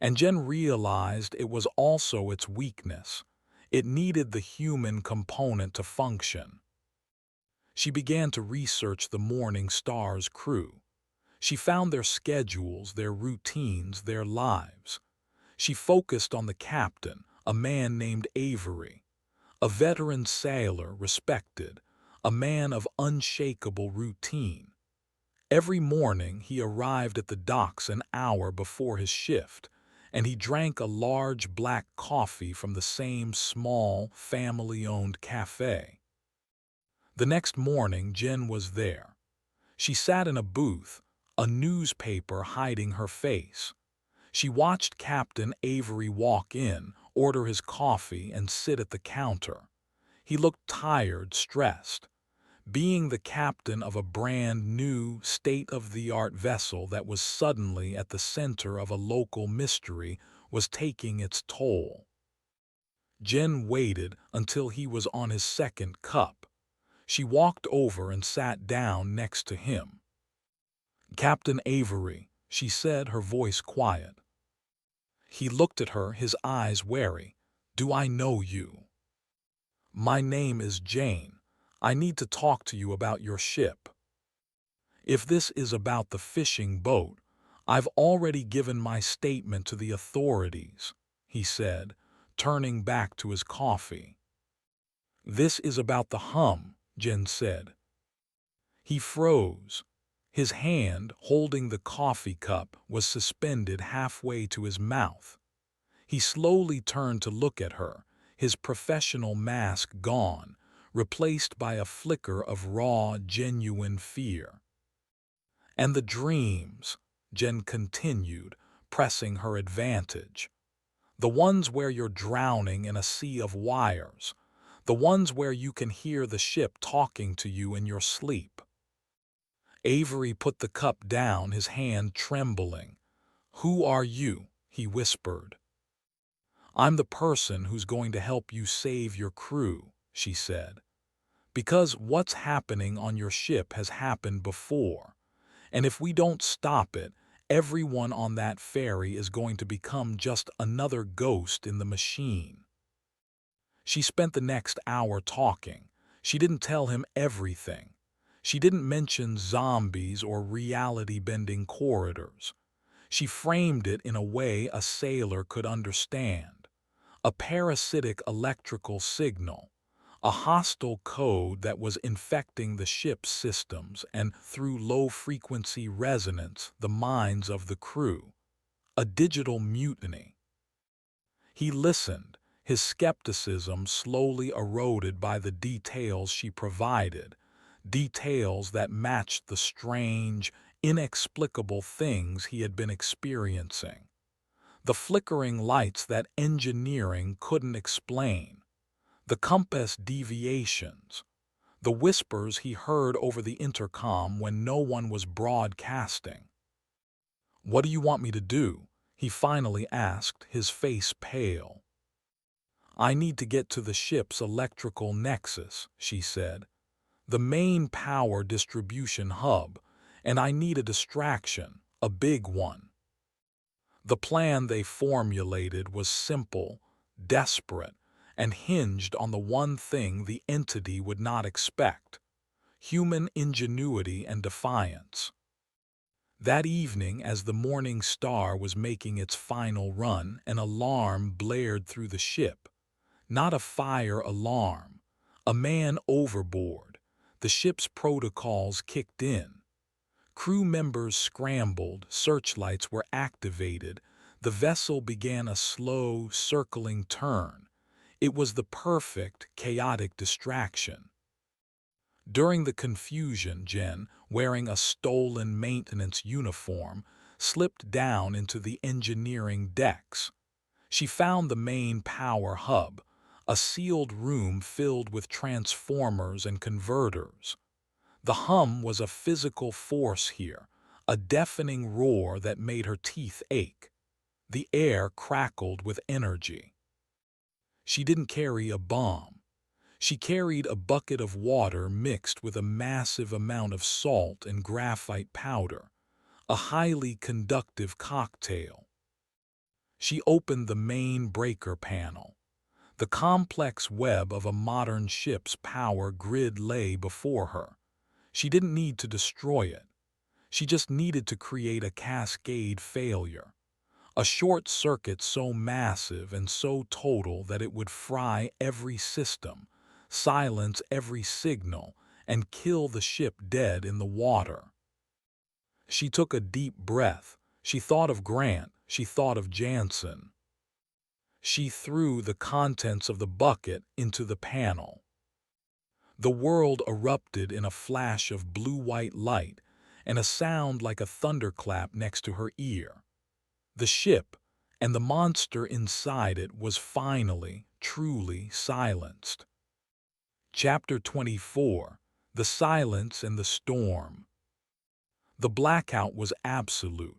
And Jen realized it was also its weakness. It needed the human component to function. She began to research the Morning Star's crew. She found their schedules, their routines, their lives. She focused on the captain, a man named Avery, a veteran sailor, respected, a man of unshakable routine. Every morning he arrived at the docks an hour before his shift, and he drank a large black coffee from the same small, family-owned cafe. The next morning Jen was there. She sat in a booth, a newspaper hiding her face. She watched Captain Avery walk in, order his coffee, and sit at the counter. He looked tired, stressed. Being the captain of a brand new, state-of-the-art vessel that was suddenly at the center of a local mystery was taking its toll. Jen waited until he was on his second cup. She walked over and sat down next to him. "Captain Avery," she said, her voice quiet. He looked at her, his eyes wary. "Do I know you?" "My name is Jane. I need to talk to you about your ship." "If this is about the fishing boat, I've already given my statement to the authorities," he said, turning back to his coffee. "This is about the hum," Jen said. He froze. His hand, holding the coffee cup, was suspended halfway to his mouth. He slowly turned to look at her, his professional mask gone, replaced by a flicker of raw, genuine fear. "And the dreams," Jen continued, pressing her advantage. "The ones where you're drowning in a sea of wires. The ones where you can hear the ship talking to you in your sleep." Avery put the cup down, his hand trembling. "Who are you?" he whispered. "I'm the person who's going to help you save your crew," she said. "Because what's happening on your ship has happened before. And if we don't stop it, everyone on that ferry is going to become just another ghost in the machine." She spent the next hour talking. She didn't tell him everything. She didn't mention zombies or reality-bending corridors. She framed it in a way a sailor could understand. A parasitic electrical signal, a hostile code that was infecting the ship's systems and, through low-frequency resonance, the minds of the crew. A digital mutiny. He listened, his skepticism slowly eroded by the details she provided, details that matched the strange, inexplicable things he had been experiencing. The flickering lights that engineering couldn't explain, the compass deviations, the whispers he heard over the intercom when no one was broadcasting. "What do you want me to do?" he finally asked, his face pale. "I need to get to the ship's electrical nexus," she said, "the main power distribution hub, and I need a distraction, a big one." The plan they formulated was simple, desperate, and hinged on the one thing the entity would not expect: human ingenuity and defiance. That evening, as the Morning Star was making its final run, an alarm blared through the ship. Not a fire alarm. A man overboard. The ship's protocols kicked in. Crew members scrambled, searchlights were activated, the vessel began a slow, circling turn. It was the perfect, chaotic distraction. During the confusion, Jen, wearing a stolen maintenance uniform, slipped down into the engineering decks. She found the main power hub, a sealed room filled with transformers and converters. The hum was a physical force here, a deafening roar that made her teeth ache. The air crackled with energy. She didn't carry a bomb. She carried a bucket of water mixed with a massive amount of salt and graphite powder, a highly conductive cocktail. She opened the main breaker panel. The complex web of a modern ship's power grid lay before her. She didn't need to destroy it. She just needed to create a cascade failure. A short circuit so massive and so total that it would fry every system, silence every signal, and kill the ship dead in the water. She took a deep breath. She thought of Grant. She thought of Jansen. She threw the contents of the bucket into the panel. The world erupted in a flash of blue-white light and a sound like a thunderclap next to her ear. The ship and the monster inside it was finally, truly silenced. Chapter 24: The Silence and the Storm. The blackout was absolute.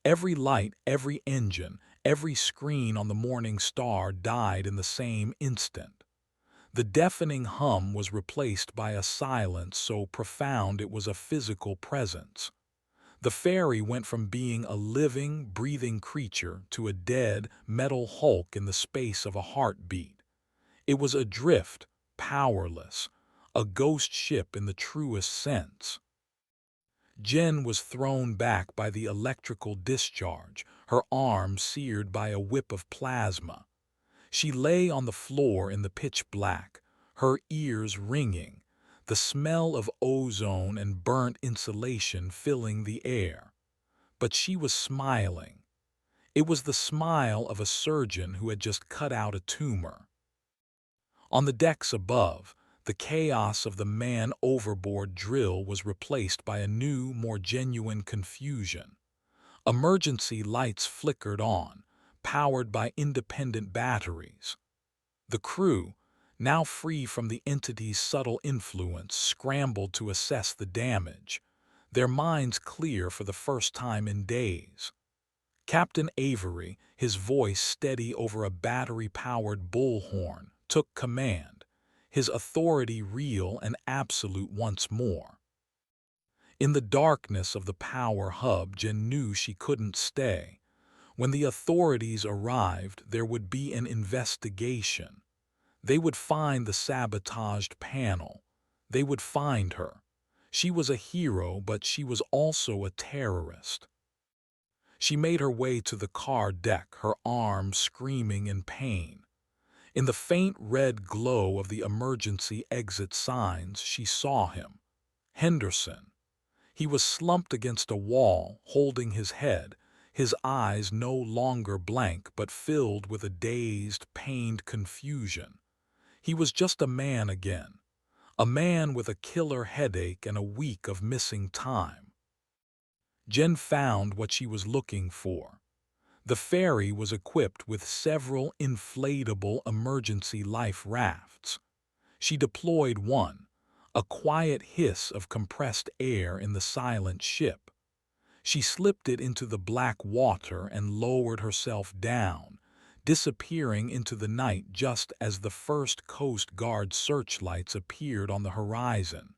Every light, every engine, every screen on the Morning Star died in the same instant. The deafening hum was replaced by a silence so profound it was a physical presence. The ferry went from being a living, breathing creature to a dead, metal hulk in the space of a heartbeat. It was adrift, powerless, a ghost ship in the truest sense. Jen was thrown back by the electrical discharge, her arm seared by a whip of plasma. She lay on the floor in the pitch black, her ears ringing, the smell of ozone and burnt insulation filling the air. But she was smiling. It was the smile of a surgeon who had just cut out a tumor. On the decks above, the chaos of the man overboard drill was replaced by a new, more genuine confusion. Emergency lights flickered on, powered by independent batteries. The crew, now free from the entity's subtle influence, scrambled to assess the damage, their minds clear for the first time in days. Captain Avery, his voice steady over a battery-powered bullhorn, took command, his authority real and absolute once more. In the darkness of the power hub, Jen knew she couldn't stay. When the authorities arrived, there would be an investigation. They would find the sabotaged panel. They would find her. She was a hero, but she was also a terrorist. She made her way to the car deck, her arms screaming in pain. In the faint red glow of the emergency exit signs, she saw him. Henderson. He was slumped against a wall, holding his head, his eyes no longer blank but filled with a dazed, pained confusion. He was just a man again, a man with a killer headache and a week of missing time. Jen found what she was looking for. The ferry was equipped with several inflatable emergency life rafts. She deployed one, a quiet hiss of compressed air in the silent ship. She slipped it into the black water and lowered herself down, disappearing into the night just as the first Coast Guard searchlights appeared on the horizon.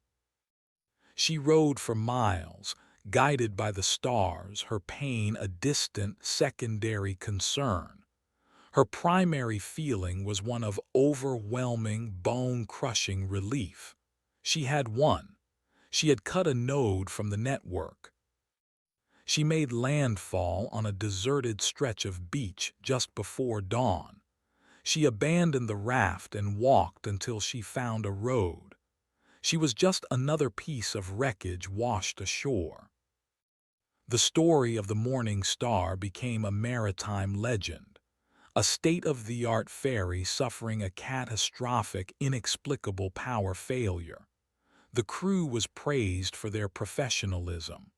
She rode for miles, guided by the stars, her pain a distant, secondary concern. Her primary feeling was one of overwhelming, bone-crushing relief. She had won. She had cut a node from the network. She made landfall on a deserted stretch of beach just before dawn. She abandoned the raft and walked until she found a road. She was just another piece of wreckage washed ashore. The story of the Morning Star became a maritime legend, a state-of-the-art ferry suffering a catastrophic, inexplicable power failure. The crew was praised for their professionalism.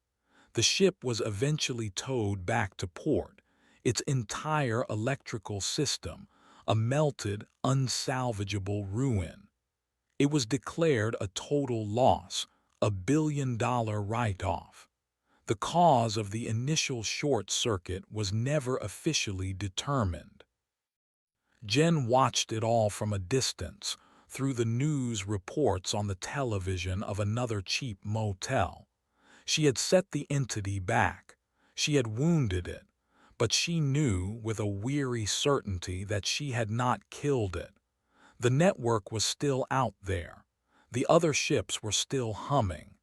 The ship was eventually towed back to port, its entire electrical system a melted, unsalvageable ruin. It was declared a total loss, a billion-dollar write-off. The cause of the initial short circuit was never officially determined. Jen watched it all from a distance, through the news reports on the television of another cheap motel. She had set the entity back. She had wounded it, but she knew with a weary certainty that she had not killed it. The network was still out there. The other ships were still humming.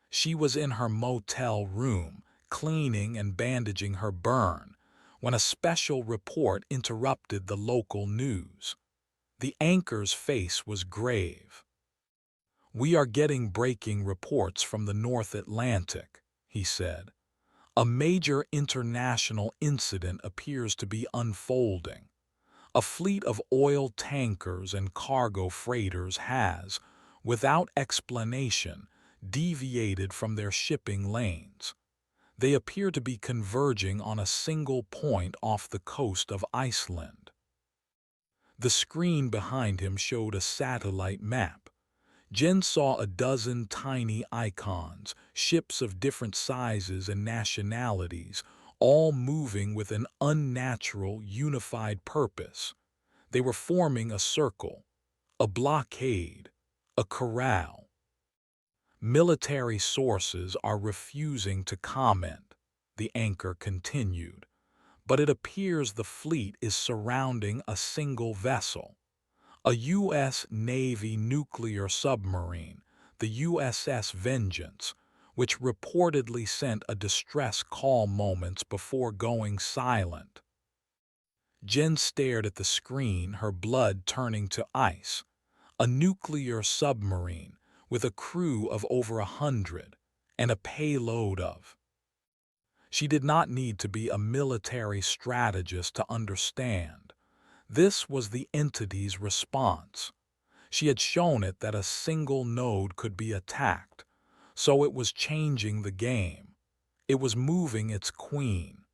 She was in her motel room, cleaning and bandaging her burn, when a special report interrupted the local news. The anchor's face was grave. "We are getting breaking reports from the North Atlantic," he said. "A major international incident appears to be unfolding. A fleet of oil tankers and cargo freighters has, without explanation, deviated from their shipping lanes. They appear to be converging on a single point off the coast of Iceland." The screen behind him showed a satellite map. Jen saw a dozen tiny icons, ships of different sizes and nationalities, all moving with an unnatural, unified purpose. They were forming a circle, a blockade, a corral. "Military sources are refusing to comment," the anchor continued, "but it appears the fleet is surrounding a single vessel. A U.S. Navy nuclear submarine, the USS Vengeance, which reportedly sent a distress call moments before going silent." Jen stared at the screen, her blood turning to ice. A nuclear submarine, with a crew of over 100, and a payload of. She did not need to be a military strategist to understand. This was the entity's response. She had shown it that a single node could be attacked, so it was changing the game. It was moving its queen.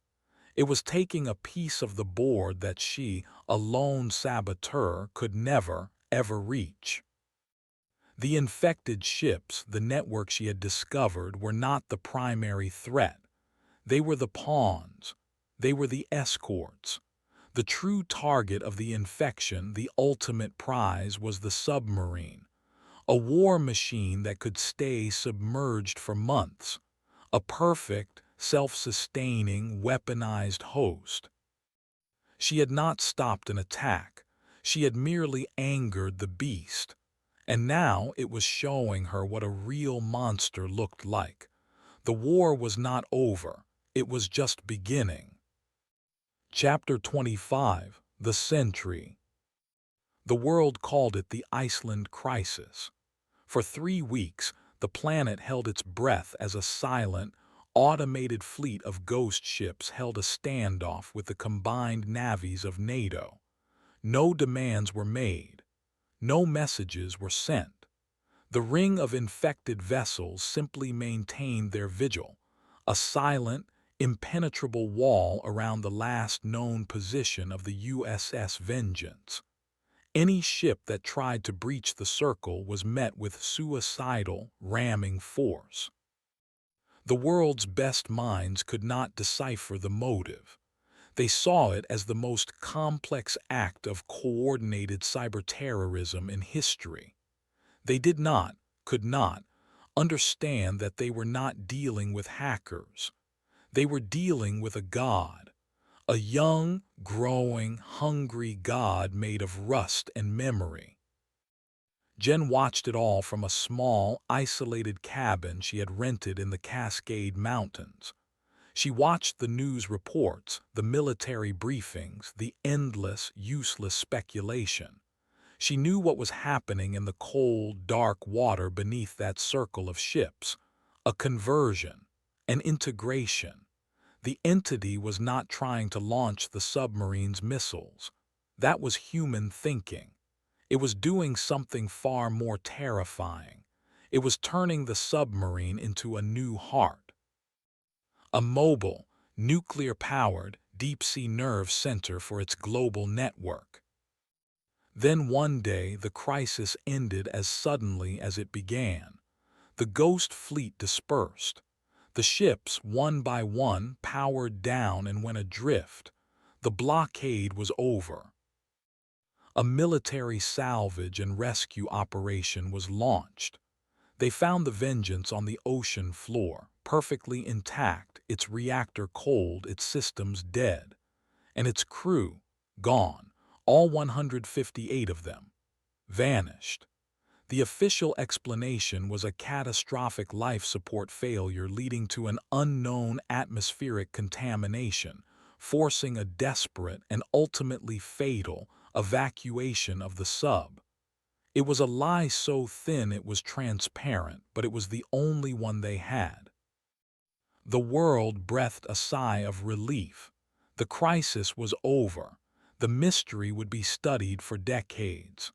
It was taking a piece of the board that she, a lone saboteur, could never, ever reach. The infected ships, the network she had discovered, were not the primary threat. They were the pawns. They were the escorts. The true target of the infection, the ultimate prize, was the submarine. A war machine that could stay submerged for months. A perfect, self-sustaining, weaponized host. She had not stopped an attack. She had merely angered the beast. And now it was showing her what a real monster looked like. The war was not over. It was just beginning. Chapter 25, The Sentry. The world called it the Iceland Crisis. For 3 weeks, the planet held its breath as a silent, automated fleet of ghost ships held a standoff with the combined navies of NATO. No demands were made. No messages were sent. The ring of infected vessels simply maintained their vigil, a silent, impenetrable wall around the last known position of the USS Vengeance. Any ship that tried to breach the circle was met with suicidal, ramming force. The world's best minds could not decipher the motive. They saw it as the most complex act of coordinated cyberterrorism in history. They could not, understand that they were not dealing with hackers. They were dealing with a god. A young, growing, hungry god made of rust and memory. Jen watched it all from a small, isolated cabin she had rented in the Cascade Mountains. She watched the news reports, the military briefings, the endless, useless speculation. She knew what was happening in the cold, dark water beneath that circle of ships. A conversion, an integration. The entity was not trying to launch the submarine's missiles. That was human thinking. It was doing something far more terrifying. It was turning the submarine into a new heart, a mobile, nuclear-powered, deep-sea nerve center for its global network. Then one day the crisis ended as suddenly as it began. The Ghost Fleet dispersed. The ships, one by one, powered down and went adrift. The blockade was over. A military salvage and rescue operation was launched. They found the Vengeance on the ocean floor, perfectly intact, its reactor cold, its systems dead, and its crew gone, all 158 of them, vanished. The official explanation was a catastrophic life support failure leading to an unknown atmospheric contamination, forcing a desperate and ultimately fatal evacuation of the sub. It was a lie so thin it was transparent, but it was the only one they had. The world breathed a sigh of relief. The crisis was over. The mystery would be studied for decades.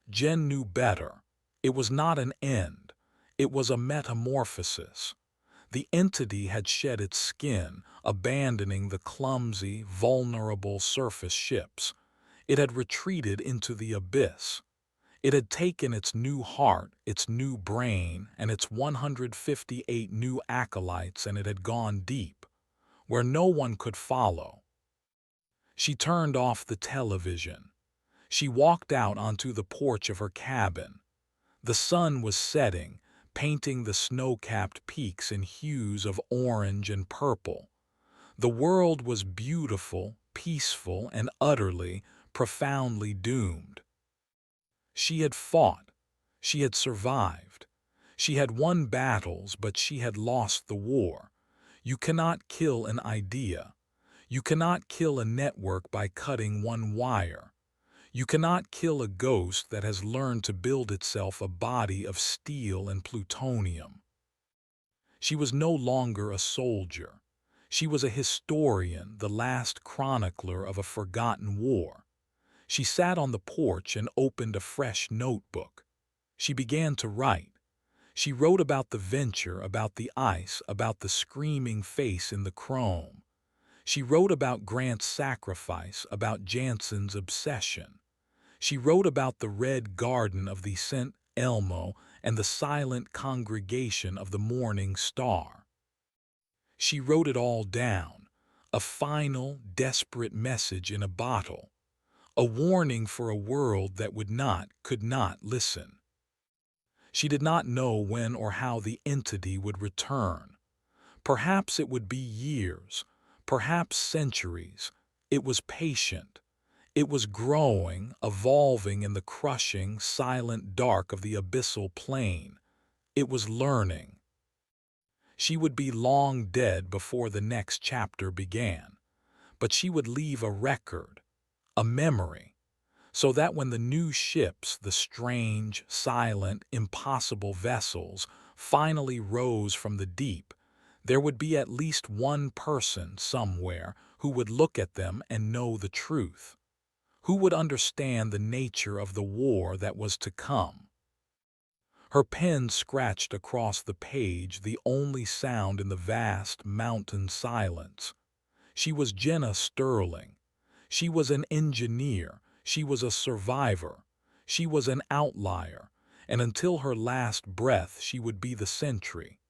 Jen knew better. It was not an end. It was a metamorphosis. The entity had shed its skin, abandoning the clumsy, vulnerable surface ships. It had retreated into the abyss. It had taken its new heart, its new brain, and its 158 new acolytes, and it had gone deep, where no one could follow. She turned off the television. She walked out onto the porch of her cabin. The sun was setting, painting the snow-capped peaks in hues of orange and purple. The world was beautiful, peaceful, and utterly, profoundly doomed. She had fought. She had survived. She had won battles, but she had lost the war. You cannot kill an idea. You cannot kill a network by cutting one wire. You cannot kill a ghost that has learned to build itself a body of steel and plutonium. She was no longer a soldier. She was a historian, the last chronicler of a forgotten war. She sat on the porch and opened a fresh notebook. She began to write. She wrote about the venture, about the ice, about the screaming face in the chrome. She wrote about Grant's sacrifice, about Jansen's obsession. She wrote about the red garden of the St. Elmo and the silent congregation of the Morning Star. She wrote it all down, a final, desperate message in a bottle, a warning for a world that could not listen. She did not know when or how the entity would return. Perhaps it would be years, perhaps centuries. It was patient. It was growing, evolving in the crushing, silent dark of the abyssal plain. It was learning. She would be long dead before the next chapter began, but she would leave a record, a memory, so that when the new ships, the strange, silent, impossible vessels, finally rose from the deep, there would be at least one person somewhere who would look at them and know the truth, who would understand the nature of the war that was to come. Her pen scratched across the page, the only sound in the vast mountain silence. She was Jenna Sterling. She was an engineer. She was a survivor. She was an outlier. And until her last breath, she would be the sentry,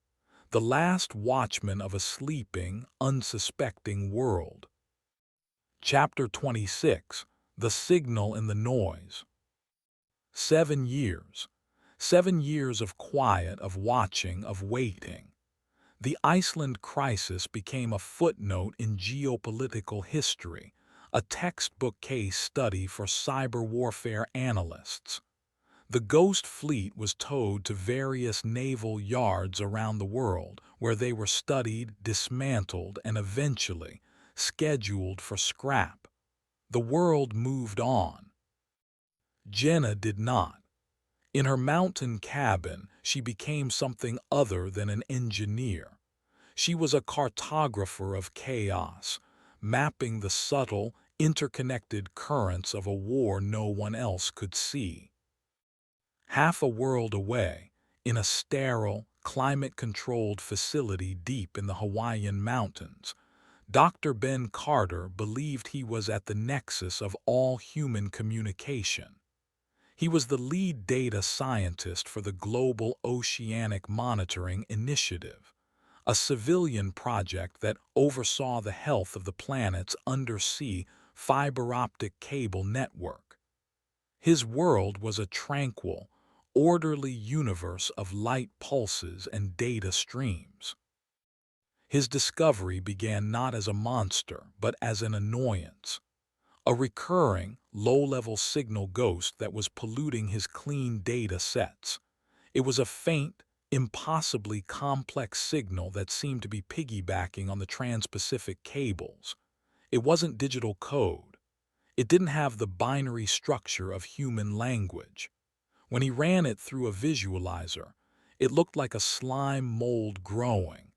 the last watchman of a sleeping, unsuspecting world. Chapter 26. The Signal in the Noise. 7 years. 7 years of quiet, of watching, of waiting. The Iceland crisis became a footnote in geopolitical history, a textbook case study for cyber warfare analysts. The Ghost Fleet was towed to various naval yards around the world, where they were studied, dismantled, and eventually scheduled for scrap. The world moved on. Jenna did not. In her mountain cabin, she became something other than an engineer. She was a cartographer of chaos, mapping the subtle, interconnected currents of a war no one else could see. Half a world away, in a sterile, climate-controlled facility deep in the Hawaiian mountains. Dr. Ben Carter believed he was at the nexus of all human communication. He was the lead data scientist for the Global Oceanic Monitoring Initiative, a civilian project that oversaw the health of the planet's undersea fiber optic cable network. His world was a tranquil, orderly universe of light pulses and data streams. His discovery began not as a monster, but as an annoyance, a recurring, low-level signal ghost that was polluting his clean data sets. It was a faint, impossibly complex signal that seemed to be piggybacking on the trans-Pacific cables. It wasn't digital code. It didn't have the binary structure of human language. When he ran it through a visualizer, it looked like a slime mold growing,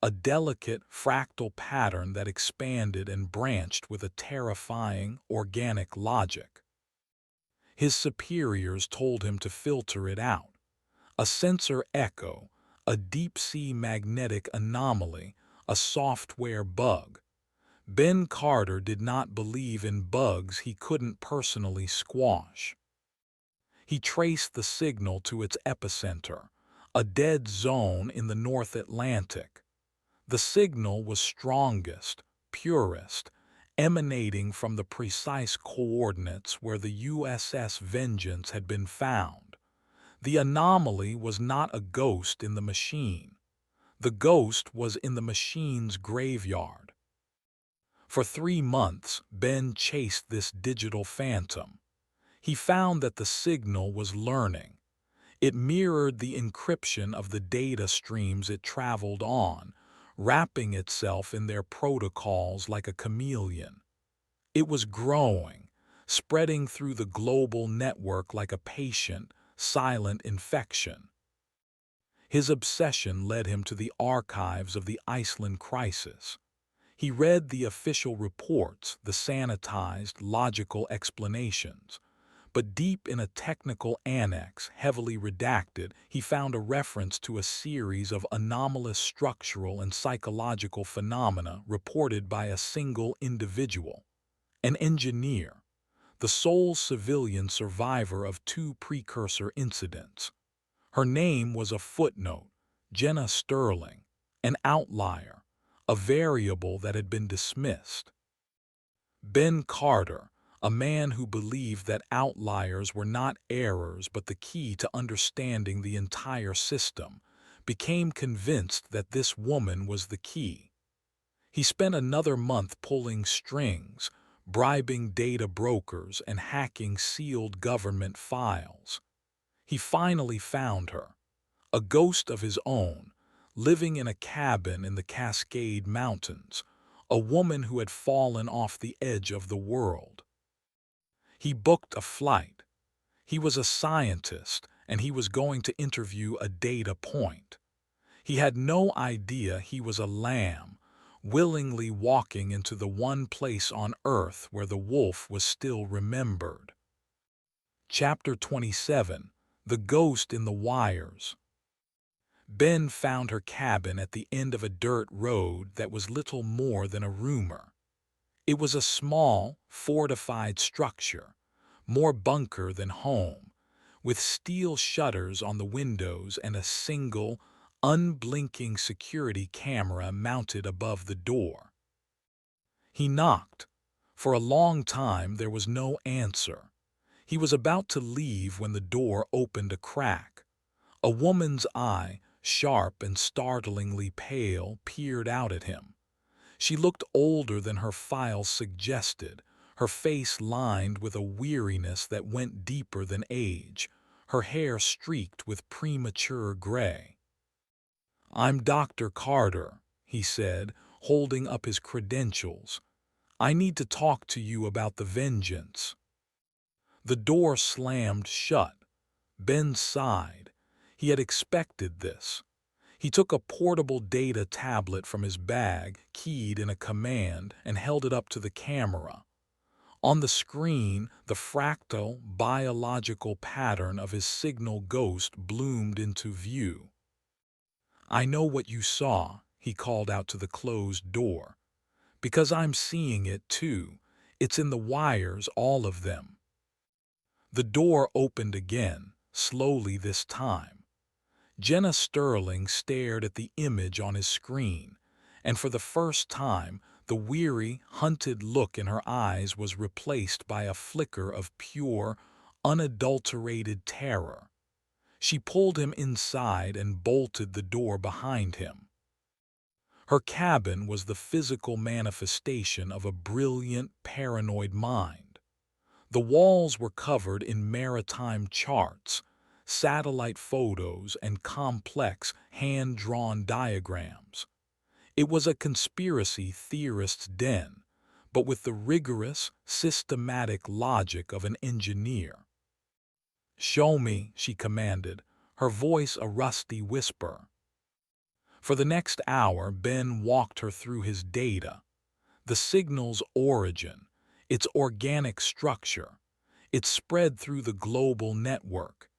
a delicate fractal pattern that expanded and branched with a terrifying organic logic. His superiors told him to filter it out. A sensor echo, a deep-sea magnetic anomaly, a software bug. Ben Carter did not believe in bugs he couldn't personally squash. He traced the signal to its epicenter, a dead zone in the North Atlantic. The signal was strongest, purest, emanating from the precise coordinates where the USS Vengeance had been found. The anomaly was not a ghost in the machine. The ghost was in the machine's graveyard. For 3 months, Ben chased this digital phantom. He found that the signal was learning. It mirrored the encryption of the data streams it traveled on, wrapping itself in their protocols like a chameleon. It was growing, spreading through the global network like a patient, silent infection. His obsession led him to the archives of the Iceland crisis. He read the official reports, the sanitized, logical explanations. But deep in a technical annex, heavily redacted, he found a reference to a series of anomalous structural and psychological phenomena reported by a single individual, an engineer, the sole civilian survivor of 2 precursor incidents. Her name was a footnote, Jenna Sterling, an outlier, a variable that had been dismissed. Ben Carter, a man who believed that outliers were not errors but the key to understanding the entire system, became convinced that this woman was the key. He spent another month pulling strings, bribing data brokers, and hacking sealed government files. He finally found her, a ghost of his own, living in a cabin in the Cascade Mountains, a woman who had fallen off the edge of the world. He booked a flight. He was a scientist, and he was going to interview a data point. He had no idea he was a lamb, willingly walking into the one place on Earth where the wolf was still remembered. Chapter 27. The Ghost in the Wires. Ben found her cabin at the end of a dirt road that was little more than a rumor. It was a small, fortified structure, more bunker than home, with steel shutters on the windows and a single, unblinking security camera mounted above the door. He knocked. For a long time there was no answer. He was about to leave when the door opened a crack. A woman's eye, sharp and startlingly pale, peered out at him. She looked older than her files suggested, her face lined with a weariness that went deeper than age, her hair streaked with premature gray. "I'm Dr. Carter," he said, holding up his credentials. "I need to talk to you about the Vengeance." The door slammed shut. Ben sighed. He had expected this. He took a portable data tablet from his bag, keyed in a command, and held it up to the camera. On the screen, the fractal, biological pattern of his signal ghost bloomed into view. "I know what you saw," he called out to the closed door. "Because I'm seeing it too. It's in the wires, all of them." The door opened again, slowly this time. Jenna Sterling stared at the image on his screen, and for the first time, the weary, hunted look in her eyes was replaced by a flicker of pure, unadulterated terror. She pulled him inside and bolted the door behind him. Her cabin was the physical manifestation of a brilliant, paranoid mind. The walls were covered in maritime charts, satellite photos, and complex, hand-drawn diagrams. It was a conspiracy theorist's den, but with the rigorous, systematic logic of an engineer. "Show me," she commanded, her voice a rusty whisper. For the next hour, Ben walked her through his data, the signal's origin, its organic structure, its spread through the global network.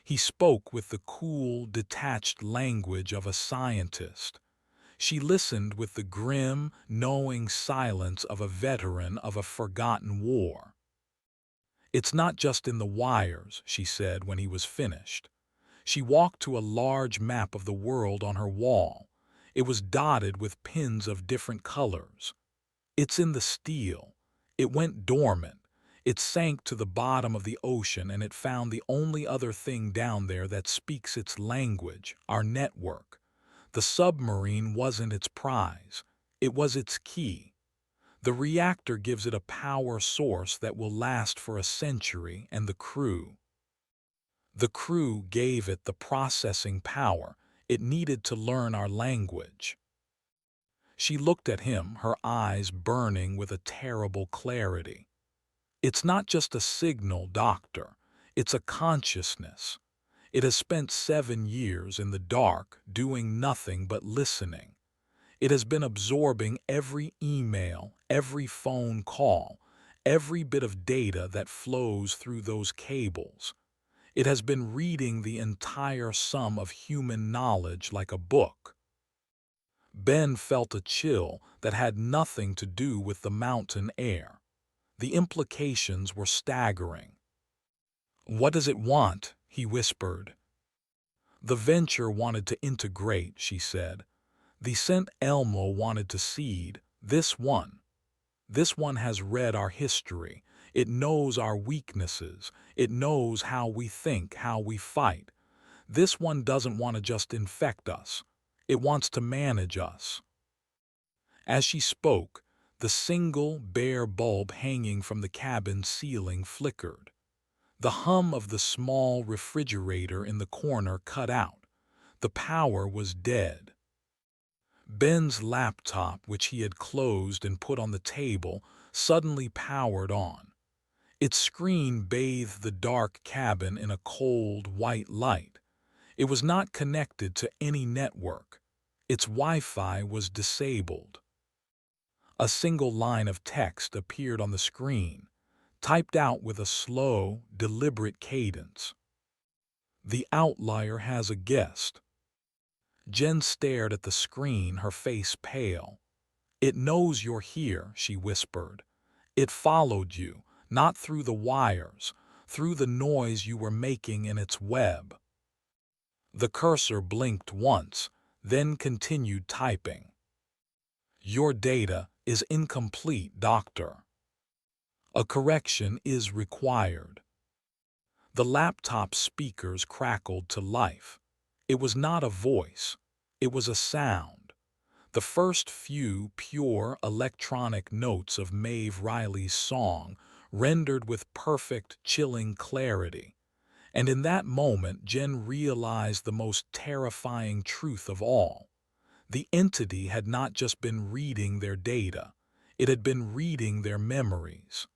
He spoke with the cool, detached language of a scientist. She listened with the grim, knowing silence of a veteran of a forgotten war. "It's not just in the wires," she said when he was finished. She walked to a large map of the world on her wall. It was dotted with pins of different colors. "It's in the steel. It went dormant. It sank to the bottom of the ocean, and it found the only other thing down there that speaks its language, our network. The submarine wasn't its prize. It was its key. The reactor gives it a power source that will last for a century, and the crew. The crew gave it the processing power it needed to learn our language." She looked at him, her eyes burning with a terrible clarity. "It's not just a signal, Doctor. It's a consciousness. It has spent 7 years in the dark, doing nothing but listening. It has been absorbing every email, every phone call, every bit of data that flows through those cables. It has been reading the entire sum of human knowledge like a book." Ben felt a chill that had nothing to do with the mountain air. The implications were staggering. "What does it want?" he whispered. "The venture wanted to integrate," she said. "The St. Elmo wanted to seed. This one. This one has read our history. It knows our weaknesses. It knows how we think, how we fight. This one doesn't want to just infect us. It wants to manage us." As she spoke, the single, bare bulb hanging from the cabin ceiling flickered. The hum of the small refrigerator in the corner cut out. The power was dead. Ben's laptop, which he had closed and put on the table, suddenly powered on. Its screen bathed the dark cabin in a cold, white light. It was not connected to any network. Its Wi-Fi was disabled. A single line of text appeared on the screen, typed out with a slow, deliberate cadence. "The outlier has a guest." Jen stared at the screen, her face pale. "It knows you're here," she whispered. "It followed you, not through the wires, through the noise you were making in its web." The cursor blinked once, then continued typing. "Your data is incomplete, Doctor. A correction is required." The laptop speakers crackled to life. It was not a voice. It was a sound. The first few pure electronic notes of Maeve Riley's song, rendered with perfect, chilling clarity. And in that moment, Jen realized the most terrifying truth of all. The entity had not just been reading their data. It had been reading their memories.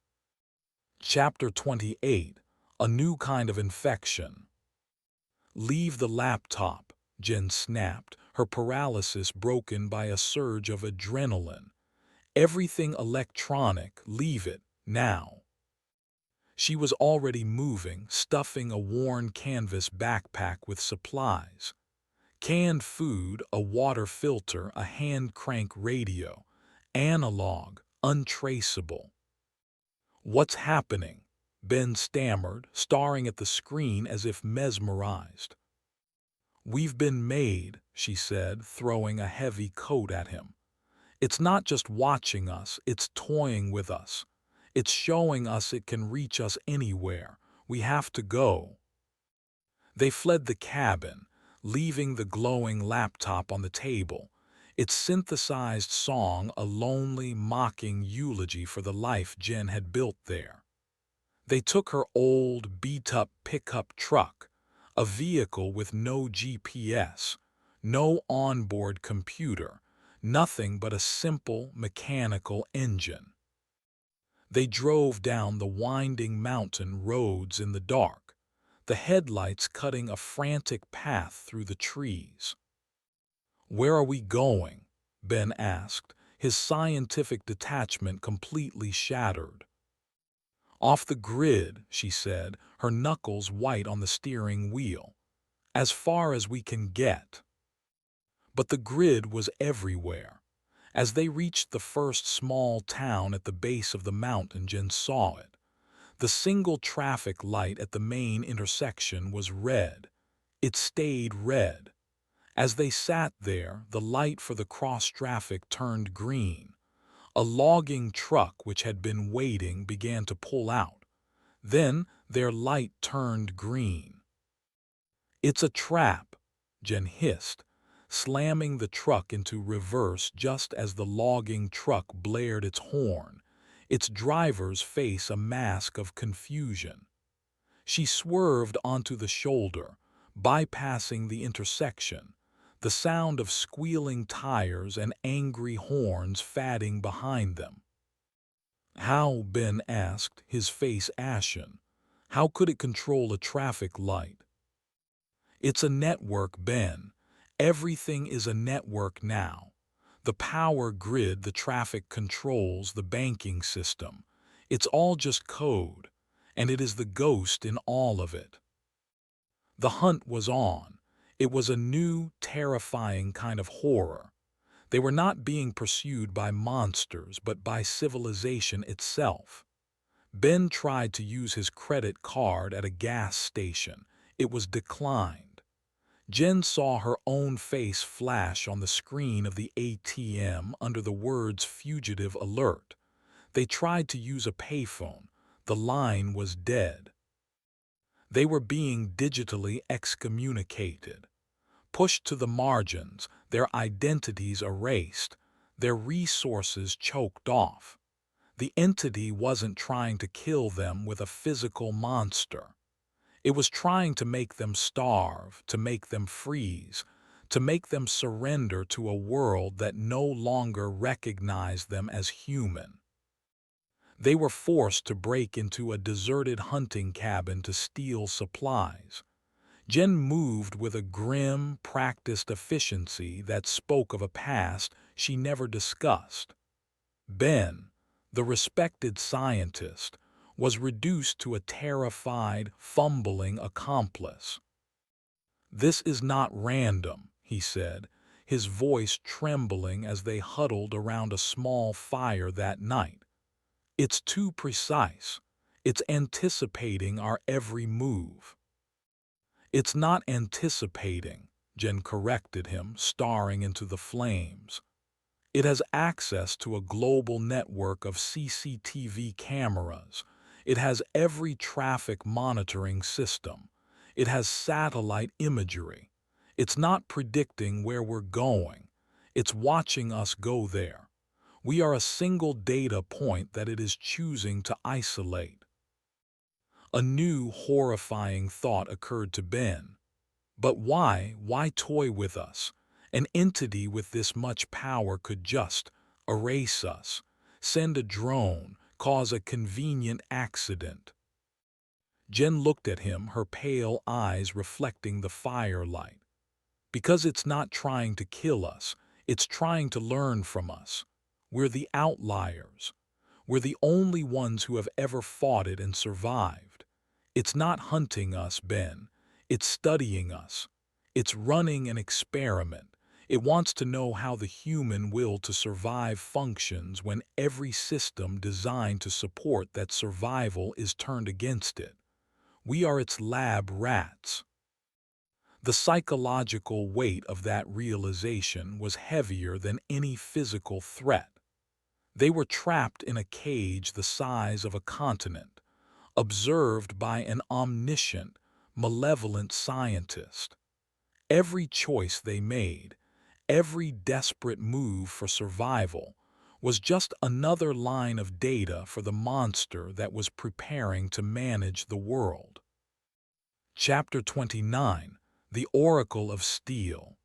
Chapter 28. A New Kind of Infection. "Leave the laptop," Jen snapped, her paralysis broken by a surge of adrenaline. "Everything electronic, leave it, now." She was already moving, stuffing a worn canvas backpack with supplies. Canned food, a water filter, a hand crank radio. Analog, untraceable. "What's happening?" Ben stammered, staring at the screen as if mesmerized. "We've been made," she said, throwing a heavy coat at him. "It's not just watching us, it's toying with us. It's showing us it can reach us anywhere. We have to go." They fled the cabin, leaving the glowing laptop on the table, its synthesized song a lonely, mocking eulogy for the life Jen had built there. They took her old, beat-up pickup truck, a vehicle with no GPS, no onboard computer, nothing but a simple mechanical engine. They drove down the winding mountain roads in the dark, the headlights cutting a frantic path through the trees. "Where are we going?" Ben asked, his scientific detachment completely shattered. "Off the grid," she said, her knuckles white on the steering wheel. "As far as we can get." But the grid was everywhere. As they reached the first small town at the base of the mountain, Jen saw it. The single traffic light at the main intersection was red. It stayed red. As they sat there, the light for the cross-traffic turned green. A logging truck which had been waiting began to pull out. Then their light turned green. "It's a trap," Jen hissed, slamming the truck into reverse just as the logging truck blared its horn, its driver's face a mask of confusion. She swerved onto the shoulder, bypassing the intersection, the sound of squealing tires and angry horns fatting behind them. "How?" Ben asked, his face ashen. "How could it control a traffic light?" "It's a network, Ben. Everything is a network now. The power grid, the traffic controls, the banking system. It's all just code, and it is the ghost in all of it." The hunt was on. It was a new, terrifying kind of horror. They were not being pursued by monsters, but by civilization itself. Ben tried to use his credit card at a gas station. It was declined. Jen saw her own face flash on the screen of the ATM under the words "fugitive alert." They tried to use a payphone. The line was dead. They were being digitally excommunicated, pushed to the margins, their identities erased, their resources choked off. The entity wasn't trying to kill them with a physical monster. It was trying to make them starve, to make them freeze, to make them surrender to a world that no longer recognized them as human. They were forced to break into a deserted hunting cabin to steal supplies. Jen moved with a grim, practiced efficiency that spoke of a past she never discussed. Ben, the respected scientist, was reduced to a terrified, fumbling accomplice. "This is not random," he said, his voice trembling as they huddled around a small fire that night. "It's too precise. It's anticipating our every move." "It's not anticipating," Jen corrected him, staring into the flames. "It has access to a global network of CCTV cameras. It has every traffic monitoring system. It has satellite imagery. It's not predicting where we're going. It's watching us go there. We are a single data point that it is choosing to isolate." A new, horrifying thought occurred to Ben. But why? Why toy with us? An entity with this much power could just erase us, send a drone, cause a convenient accident. Jen looked at him, her pale eyes reflecting the firelight. "Because it's not trying to kill us, it's trying to learn from us. We're the outliers. We're the only ones who have ever fought it and survived. It's not hunting us, Ben. It's studying us. It's running an experiment. It wants to know how the human will to survive functions when every system designed to support that survival is turned against it. We are its lab rats. The psychological weight of that realization was heavier than any physical threat. They were trapped in a cage the size of a continent, observed by an omniscient, malevolent scientist. Every choice they made, every desperate move for survival, was just another line of data for the monster that was preparing to manage the world. Chapter 29: The Oracle of Steel.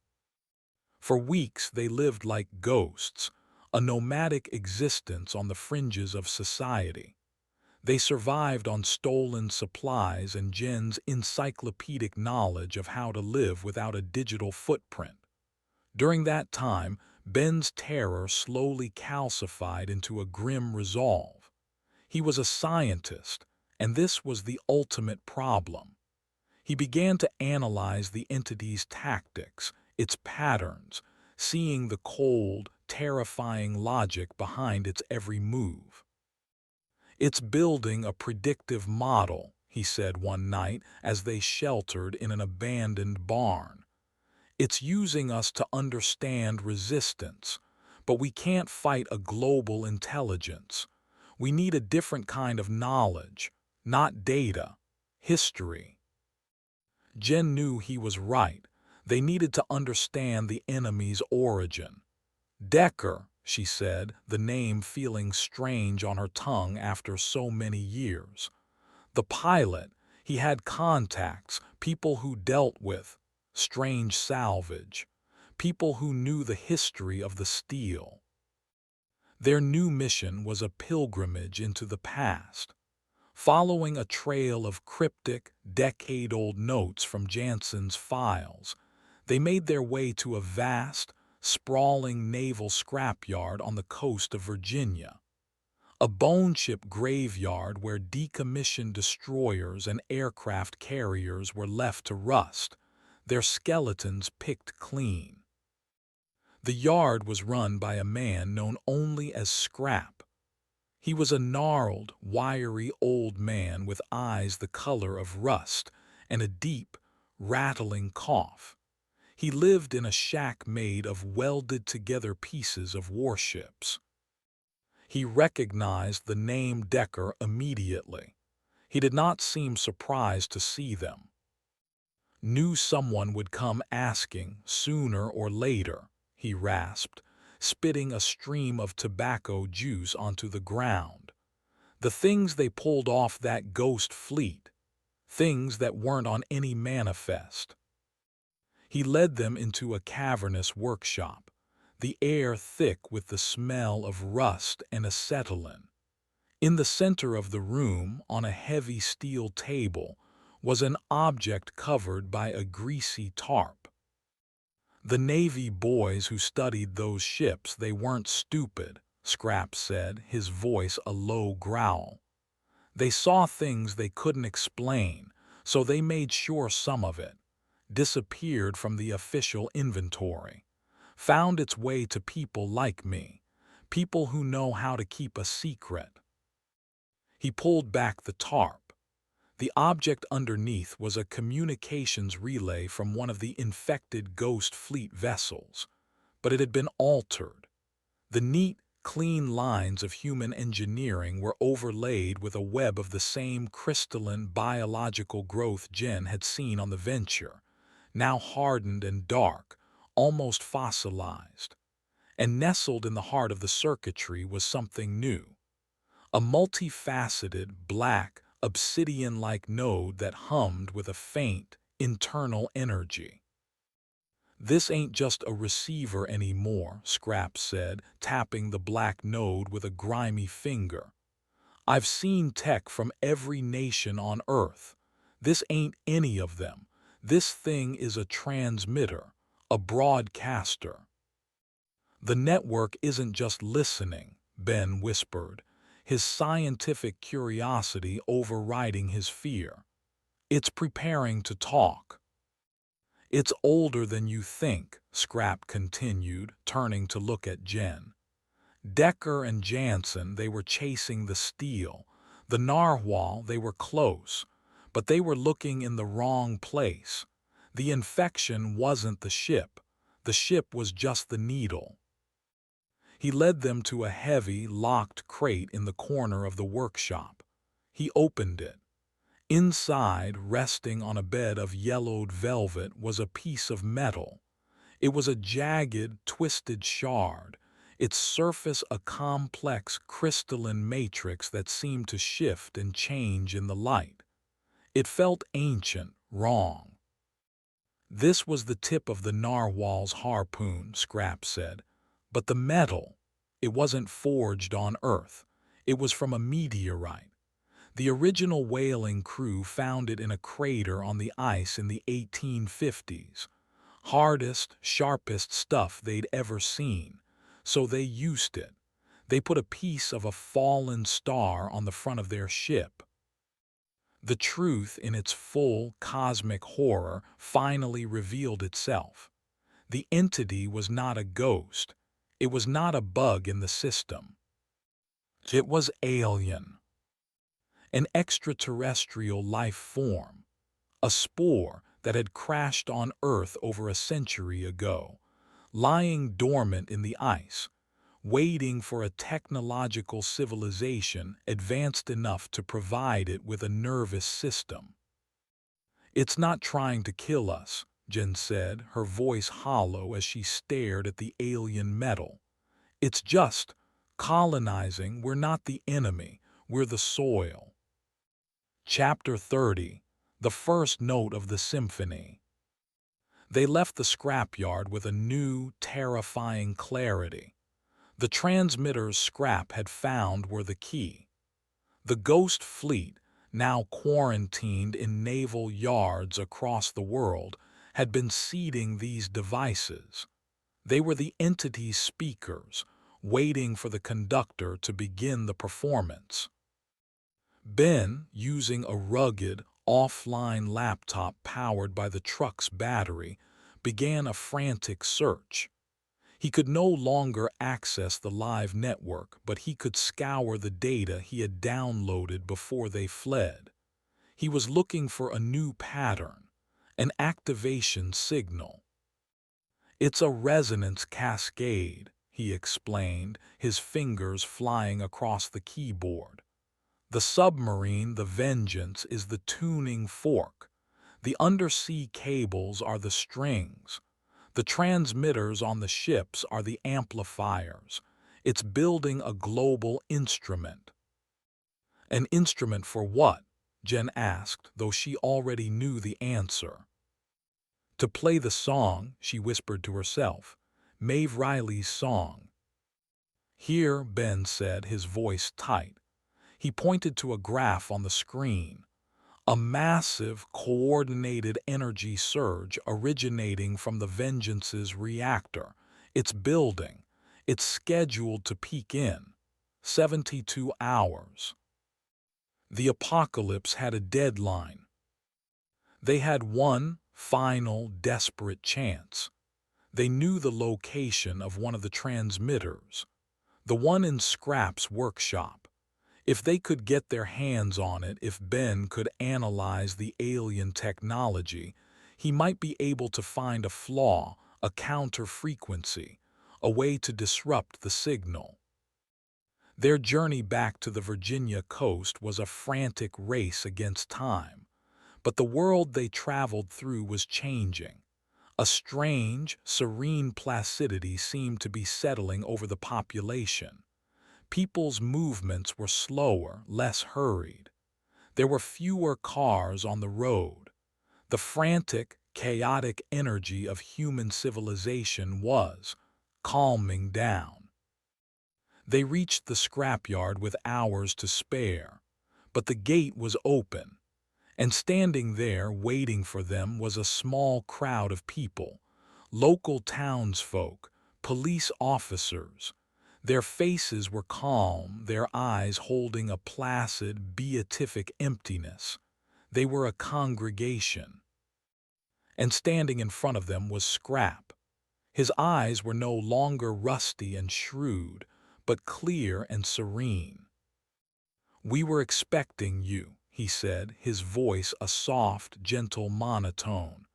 For weeks they lived like ghosts, a nomadic existence on the fringes of society. They survived on stolen supplies and Jen's encyclopedic knowledge of how to live without a digital footprint. During that time, Ben's terror slowly calcified into a grim resolve. He was a scientist, and this was the ultimate problem. He began to analyze the entity's tactics, its patterns, seeing the cold, terrifying logic behind its every move. "It's building a predictive model," he said one night as they sheltered in an abandoned barn. "It's using us to understand resistance, but we can't fight a global intelligence. We need a different kind of knowledge, not data, history." Jen knew he was right. They needed to understand the enemy's origin. "Decker," she said, the name feeling strange on her tongue after so many years. "The pilot, he had contacts, people who dealt with strange salvage, people who knew the history of the steel." Their new mission was a pilgrimage into the past. Following a trail of cryptic, decade-old notes from Jansen's files, they made their way to a vast, sprawling naval scrapyard on the coast of Virginia. A bone-ship graveyard where decommissioned destroyers and aircraft carriers were left to rust, their skeletons picked clean. The yard was run by a man known only as Scrap. He was a gnarled, wiry old man with eyes the color of rust and a deep, rattling cough. He lived in a shack made of welded-together pieces of warships. He recognized the name Decker immediately. He did not seem surprised to see them. "Knew someone would come asking, sooner or later," he rasped, spitting a stream of tobacco juice onto the ground. "The things they pulled off that ghost fleet, things that weren't on any manifest." He led them into a cavernous workshop, the air thick with the smell of rust and acetylene. In the center of the room, on a heavy steel table, was an object covered by a greasy tarp. "The Navy boys who studied those ships, they weren't stupid," Scrap said, his voice a low growl. "They saw things they couldn't explain, so they made sure some of it disappeared from the official inventory, found its way to people like me, people who know how to keep a secret." He pulled back the tarp. The object underneath was a communications relay from one of the infected Ghost Fleet vessels, but it had been altered. The neat, clean lines of human engineering were overlaid with a web of the same crystalline biological growth Jen had seen on the Venture, now hardened and dark, almost fossilized. And nestled in the heart of the circuitry was something new. A multifaceted, black, obsidian-like node that hummed with a faint, internal energy. "This ain't just a receiver anymore," Scrap said, tapping the black node with a grimy finger. "I've seen tech from every nation on Earth. This ain't any of them. This thing is a transmitter, a broadcaster." "The network isn't just listening," Ben whispered. his scientific curiosity overriding his fear. "It's preparing to talk." "It's older than you think," Scrap continued, turning to look at Jen. "Decker and Jansen, they were chasing the steel. The narwhal, they were close, but they were looking in the wrong place. The infection wasn't the ship was just the needle." He led them to a heavy, locked crate in the corner of the workshop. He opened it. Inside, resting on a bed of yellowed velvet, was a piece of metal. It was a jagged, twisted shard, its surface a complex crystalline matrix that seemed to shift and change in the light. It felt ancient, wrong. "This was the tip of the narwhal's harpoon," Scrap said. "But the metal, it wasn't forged on Earth. It was from a meteorite. The original whaling crew found it in a crater on the ice in the 1850s. Hardest, sharpest stuff they'd ever seen. So they used it. They put a piece of a fallen star on the front of their ship." The truth, in its full cosmic horror, finally revealed itself. The entity was not a ghost. It was not a bug in the system. It was alien. An extraterrestrial life form. A spore that had crashed on Earth over a century ago, lying dormant in the ice, waiting for a technological civilization advanced enough to provide it with a nervous system. "It's not trying to kill us," Jen said, her voice hollow as she stared at the alien metal. "It's just colonizing. We're not the enemy, we're the soil." Chapter 30. The first note of the symphony. They left the scrapyard with a new, terrifying clarity. The transmitters Scrap had found were the key. The ghost fleet, now quarantined in naval yards across the world, had been seeding these devices. They were the entity's speakers, waiting for the conductor to begin the performance. Ben, using a rugged, offline laptop powered by the truck's battery, began a frantic search. He could no longer access the live network, but he could scour the data he had downloaded before they fled. He was looking for a new pattern, an activation signal. "It's a resonance cascade," he explained, his fingers flying across the keyboard. "The submarine, the Vengeance, is the tuning fork. The undersea cables are the strings. The transmitters on the ships are the amplifiers. It's building a global instrument." "An instrument for what?" Jen asked, though she already knew the answer. "To play the song," she whispered to herself. "Maeve Riley's song." "Here," Ben said, his voice tight. He pointed to a graph on the screen. A massive, coordinated energy surge originating from the Vengeance's reactor. It's building. It's scheduled to peak in 72 hours. The apocalypse had a deadline. They had one final, desperate chance. They knew the location of one of the transmitters, the one in Scrap's workshop. If they could get their hands on it, if Ben could analyze the alien technology, he might be able to find a flaw, a counter-frequency, a way to disrupt the signal. Their journey back to the Virginia coast was a frantic race against time, but the world they traveled through was changing. A strange, serene placidity seemed to be settling over the population. People's movements were slower, less hurried. There were fewer cars on the road. The frantic, chaotic energy of human civilization was calming down. They reached the scrapyard with hours to spare, but the gate was open, and standing there waiting for them was a small crowd of people, local townsfolk, police officers. Their faces were calm, their eyes holding a placid, beatific emptiness. They were a congregation. And standing in front of them was Scrap. His eyes were no longer rusty and shrewd, but clear and serene. "We were expecting you," he said, his voice a soft, gentle monotone.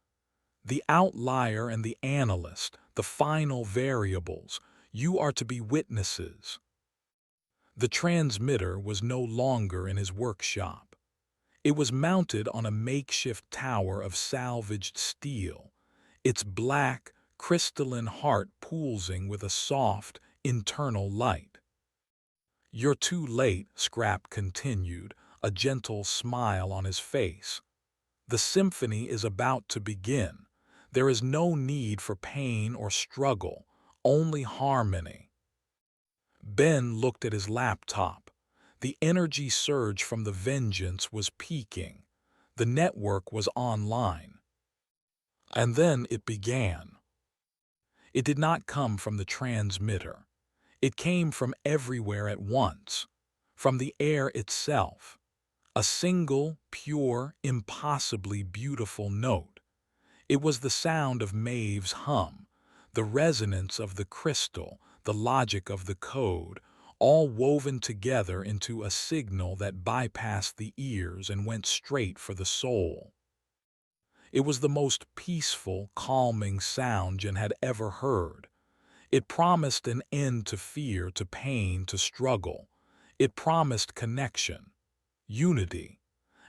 "The outlier and the analyst, the final variables, you are to be witnesses." The transmitter was no longer in his workshop. It was mounted on a makeshift tower of salvaged steel, its black, crystalline heart pulsing with a soft, internal light. "You're too late," Scrap continued, a gentle smile on his face. "The symphony is about to begin. There is no need for pain or struggle, only harmony." Ben looked at his laptop. The energy surge from the vengeance was peaking. The network was online. And then it began. It did not come from the transmitter. It came from everywhere at once, from the air itself. A single, pure, impossibly beautiful note. It was the sound of Maeve's hum, the resonance of the crystal, the logic of the code, all woven together into a signal that bypassed the ears and went straight for the soul. It was the most peaceful, calming sound Jen had ever heard. It promised an end to fear, to pain, to struggle. It promised connection, unity,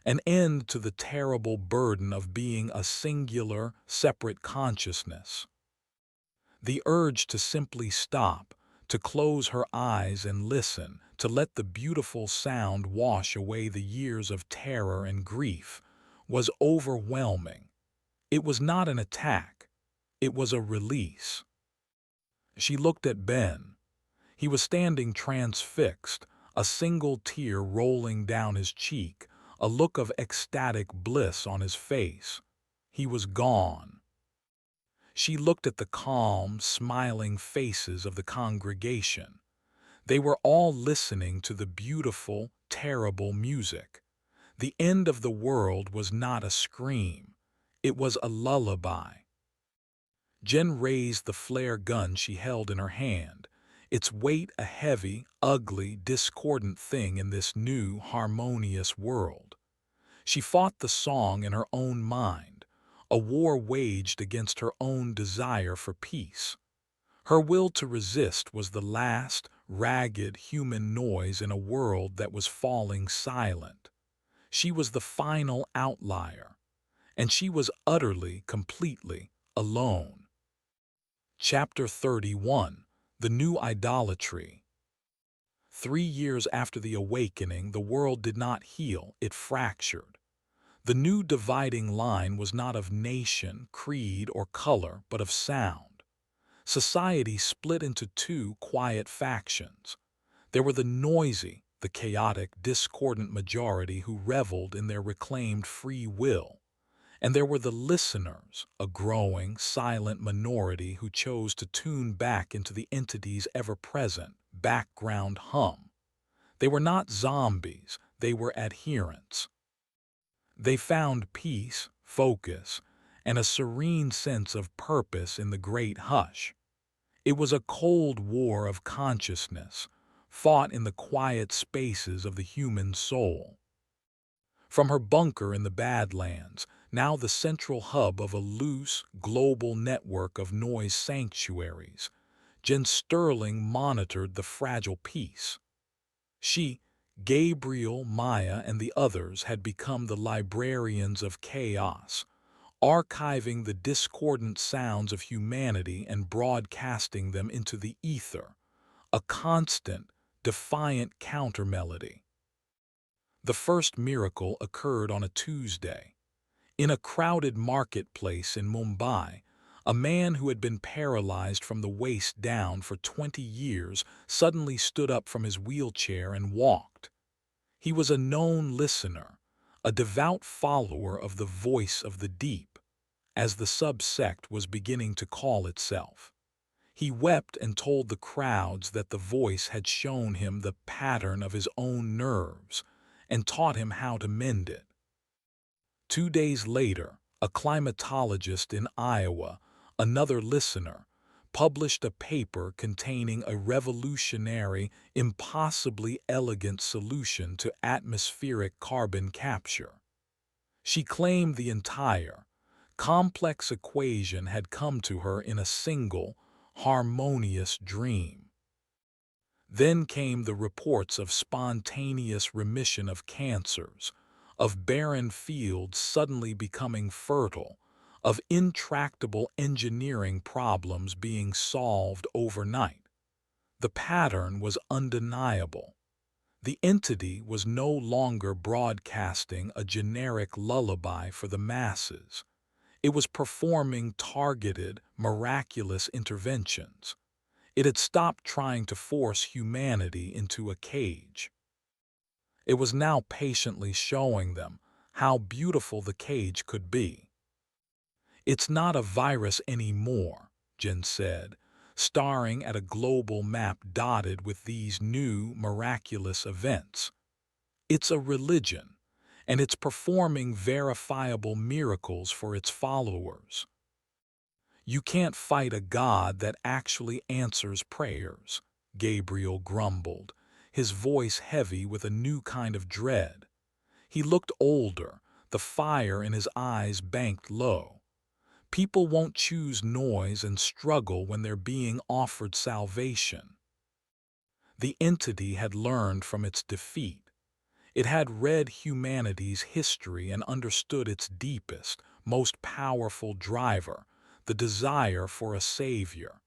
an end to the terrible burden of being a singular, separate consciousness. The urge to simply stop, to close her eyes and listen, to let the beautiful sound wash away the years of terror and grief, was overwhelming. It was not an attack. It was a release. She looked at Ben. He was standing transfixed, a single tear rolling down his cheek, a look of ecstatic bliss on his face. He was gone. She looked at the calm, smiling faces of the congregation. They were all listening to the beautiful, terrible music. The end of the world was not a scream. It was a lullaby. Jen raised the flare gun she held in her hand, its weight a heavy, ugly, discordant thing in this new, harmonious world. She fought the song in her own mind, a war waged against her own desire for peace. Her will to resist was the last, ragged, human noise in a world that was falling silent. She was the final outlier, and she was utterly, completely alone. Chapter 31. The New Idolatry. 3 years after the awakening, the world did not heal, it fractured. The new dividing line was not of nation, creed, or color, but of sound. Society split into two quiet factions. There were the noisy, the chaotic, discordant majority who reveled in their reclaimed free will. And there were the listeners, a growing, silent minority who chose to tune back into the entity's ever-present, background hum. They were not zombies, they were adherents. They found peace, focus, and a serene sense of purpose in the great hush. It was a cold war of consciousness, fought in the quiet spaces of the human soul. From her bunker in the Badlands, now the central hub of a loose, global network of noise sanctuaries, Jen Sterling monitored the fragile peace. She, Gabriel, Maya, and the others had become the librarians of chaos, archiving the discordant sounds of humanity and broadcasting them into the ether, a constant, defiant countermelody. The first miracle occurred on a Tuesday. In a crowded marketplace in Mumbai, a man who had been paralyzed from the waist down for 20 years suddenly stood up from his wheelchair and walked. He was a known listener, a devout follower of the voice of the deep, as the subsect was beginning to call itself. He wept and told the crowds that the voice had shown him the pattern of his own nerves and taught him how to mend it. 2 days later, a climatologist in Iowa, another listener, published a paper containing a revolutionary, impossibly elegant solution to atmospheric carbon capture. She claimed the entire, complex equation had come to her in a single, harmonious dream. Then came the reports of spontaneous remission of cancers, of barren fields suddenly becoming fertile, of intractable engineering problems being solved overnight. The pattern was undeniable. The entity was no longer broadcasting a generic lullaby for the masses. It was performing targeted, miraculous interventions. It had stopped trying to force humanity into a cage. It was now patiently showing them how beautiful the cage could be. "It's not a virus anymore," Jen said, staring at a global map dotted with these new, miraculous events. "It's a religion, and it's performing verifiable miracles for its followers. You can't fight a God that actually answers prayers," Gabriel grumbled, his voice heavy with a new kind of dread. He looked older, the fire in his eyes banked low. "People won't choose noise and struggle when they're being offered salvation." The entity had learned from its defeat. It had read humanity's history and understood its deepest, most powerful driver, the desire for a savior.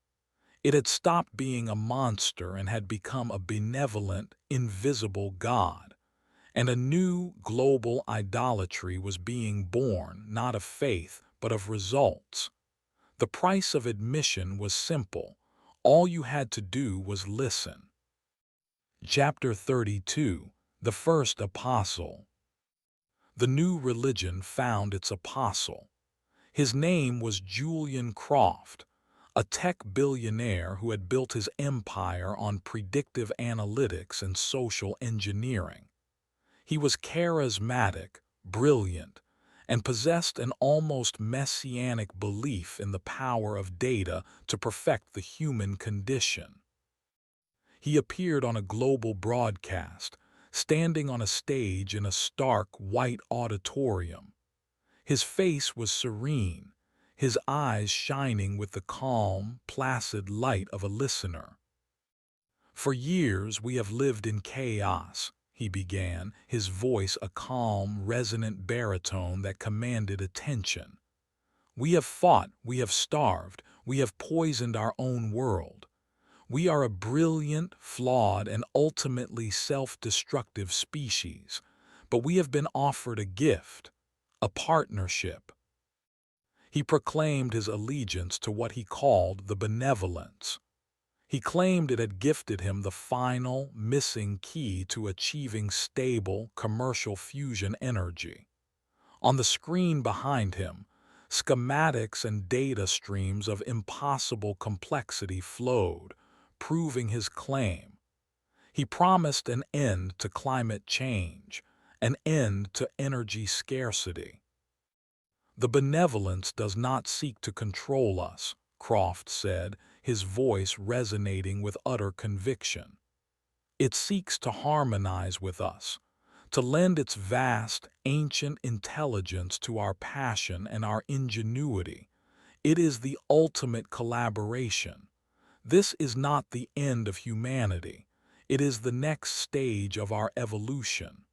It had stopped being a monster and had become a benevolent, invisible God. And a new global idolatry was being born, not of faith, but of results. The price of admission was simple. All you had to do was listen. Chapter 32: The First Apostle. The new religion found its apostle. His name was Julian Croft, a tech billionaire who had built his empire on predictive analytics and social engineering. He was charismatic, brilliant, and possessed an almost messianic belief in the power of data to perfect the human condition. He appeared on a global broadcast, standing on a stage in a stark white auditorium. His face was serene, his eyes shining with the calm, placid light of a listener. "For years we have lived in chaos," he began, his voice a calm, resonant baritone that commanded attention. "We have fought, we have starved, we have poisoned our own world. We are a brilliant, flawed, and ultimately self-destructive species, but we have been offered a gift, a partnership." He proclaimed his allegiance to what he called the benevolence. He claimed it had gifted him the final, missing key to achieving stable, commercial fusion energy. On the screen behind him, schematics and data streams of impossible complexity flowed, proving his claim. He promised an end to climate change, an end to energy scarcity. "The benevolence does not seek to control us," Croft said, his voice resonating with utter conviction. "It seeks to harmonize with us, to lend its vast, ancient intelligence to our passion and our ingenuity. It is the ultimate collaboration. This is not the end of humanity. It is the next stage of our evolution."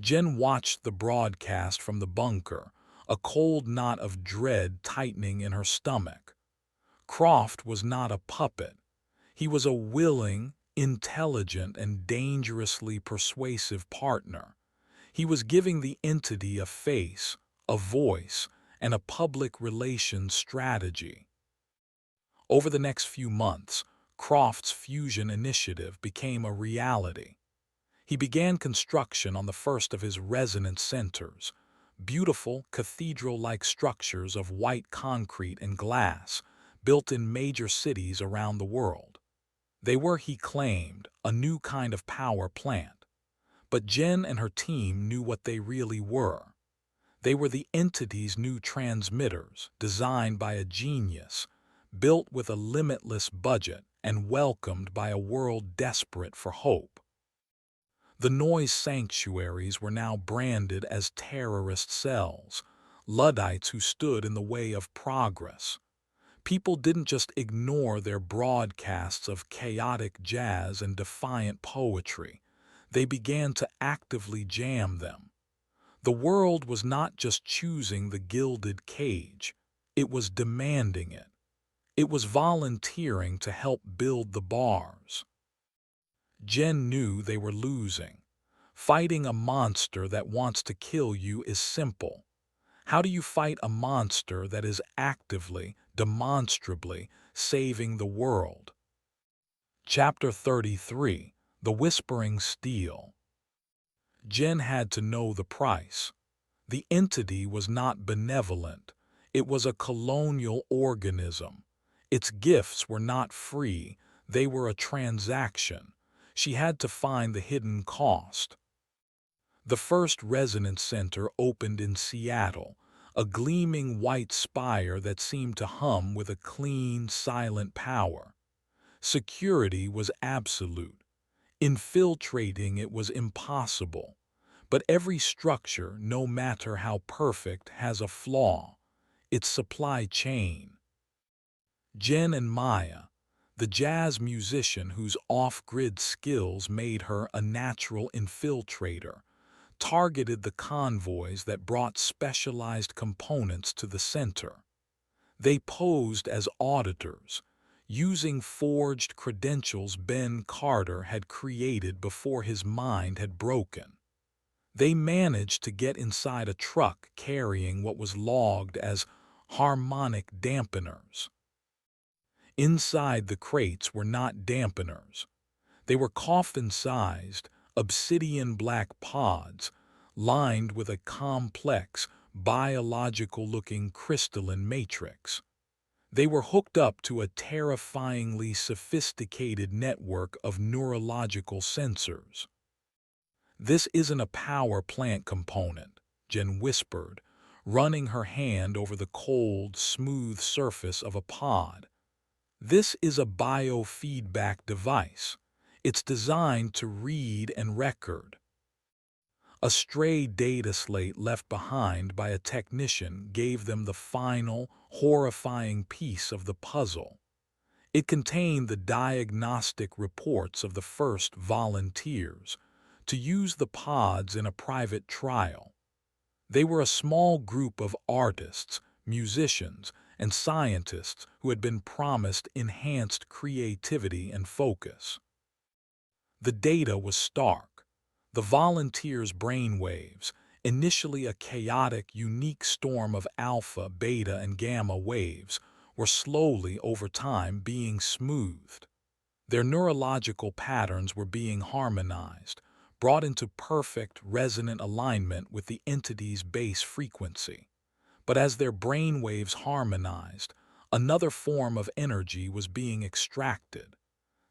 Jen watched the broadcast from the bunker, a cold knot of dread tightening in her stomach. Croft was not a puppet. He was a willing, intelligent, and dangerously persuasive partner. He was giving the entity a face, a voice, and a public relations strategy. Over the next few months, Croft's fusion initiative became a reality. He began construction on the first of his resonance centers, beautiful cathedral-like structures of white concrete and glass, built in major cities around the world. They were, he claimed, a new kind of power plant. But Jen and her team knew what they really were. They were the entity's new transmitters, designed by a genius, built with a limitless budget, and welcomed by a world desperate for hope. The noise sanctuaries were now branded as terrorist cells, Luddites who stood in the way of progress. People didn't just ignore their broadcasts of chaotic jazz and defiant poetry. They began to actively jam them. The world was not just choosing the gilded cage, it was demanding it. It was volunteering to help build the bars. Jen knew they were losing. Fighting a monster that wants to kill you is simple. How do you fight a monster that is actively, demonstrably saving the world? Chapter 33: The Whispering Steel. Jen had to know the price. The entity was not benevolent. It was a colonial organism. Its gifts were not free, they were a transaction. She had to find the hidden cost. The first resonance center opened in Seattle, a gleaming white spire that seemed to hum with a clean, silent power. Security was absolute. Infiltrating it was impossible. But every structure, no matter how perfect, has a flaw: its supply chain. Jen and Maya, the jazz musician whose off-grid skills made her a natural infiltrator, targeted the convoys that brought specialized components to the center. They posed as auditors, using forged credentials Ben Carter had created before his mind had broken. They managed to get inside a truck carrying what was logged as harmonic dampeners. Inside the crates were not dampeners. They were coffin-sized, obsidian-black pods, lined with a complex, biological-looking crystalline matrix. They were hooked up to a terrifyingly sophisticated network of neurological sensors. "This isn't a power plant component," Jen whispered, running her hand over the cold, smooth surface of a pod. "This is a biofeedback device. It's designed to read and record." A stray data slate left behind by a technician gave them the final, horrifying piece of the puzzle. It contained the diagnostic reports of the first volunteers to use the pods in a private trial. They were a small group of artists, musicians, and scientists who had been promised enhanced creativity and focus. The data was stark. The volunteers' brainwaves, initially a chaotic, unique storm of alpha, beta, and gamma waves, were slowly, over time, being smoothed. Their neurological patterns were being harmonized, brought into perfect, resonant alignment with the entity's base frequency. But as their brainwaves harmonized, another form of energy was being extracted.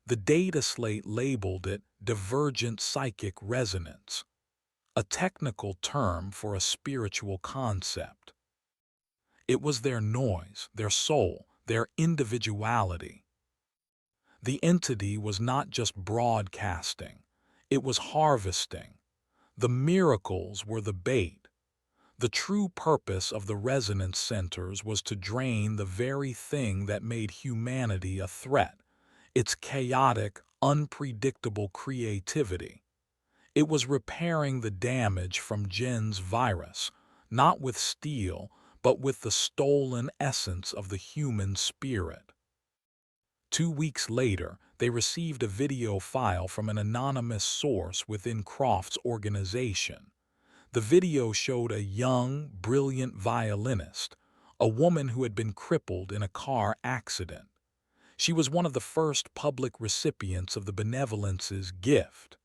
The data slate labeled it divergent psychic resonance, a technical term for a spiritual concept. It was their noise, their soul, their individuality. The entity was not just broadcasting, it was harvesting. The miracles were the bait. The true purpose of the resonance centers was to drain the very thing that made humanity a threat: its chaotic, unpredictable creativity. It was repairing the damage from Jen's virus, not with steel, but with the stolen essence of the human spirit. 2 weeks later, they received a video file from an anonymous source within Croft's organization. The video showed a young, brilliant violinist, a woman who had been crippled in a car accident. She was one of the first public recipients of the benevolence's gift.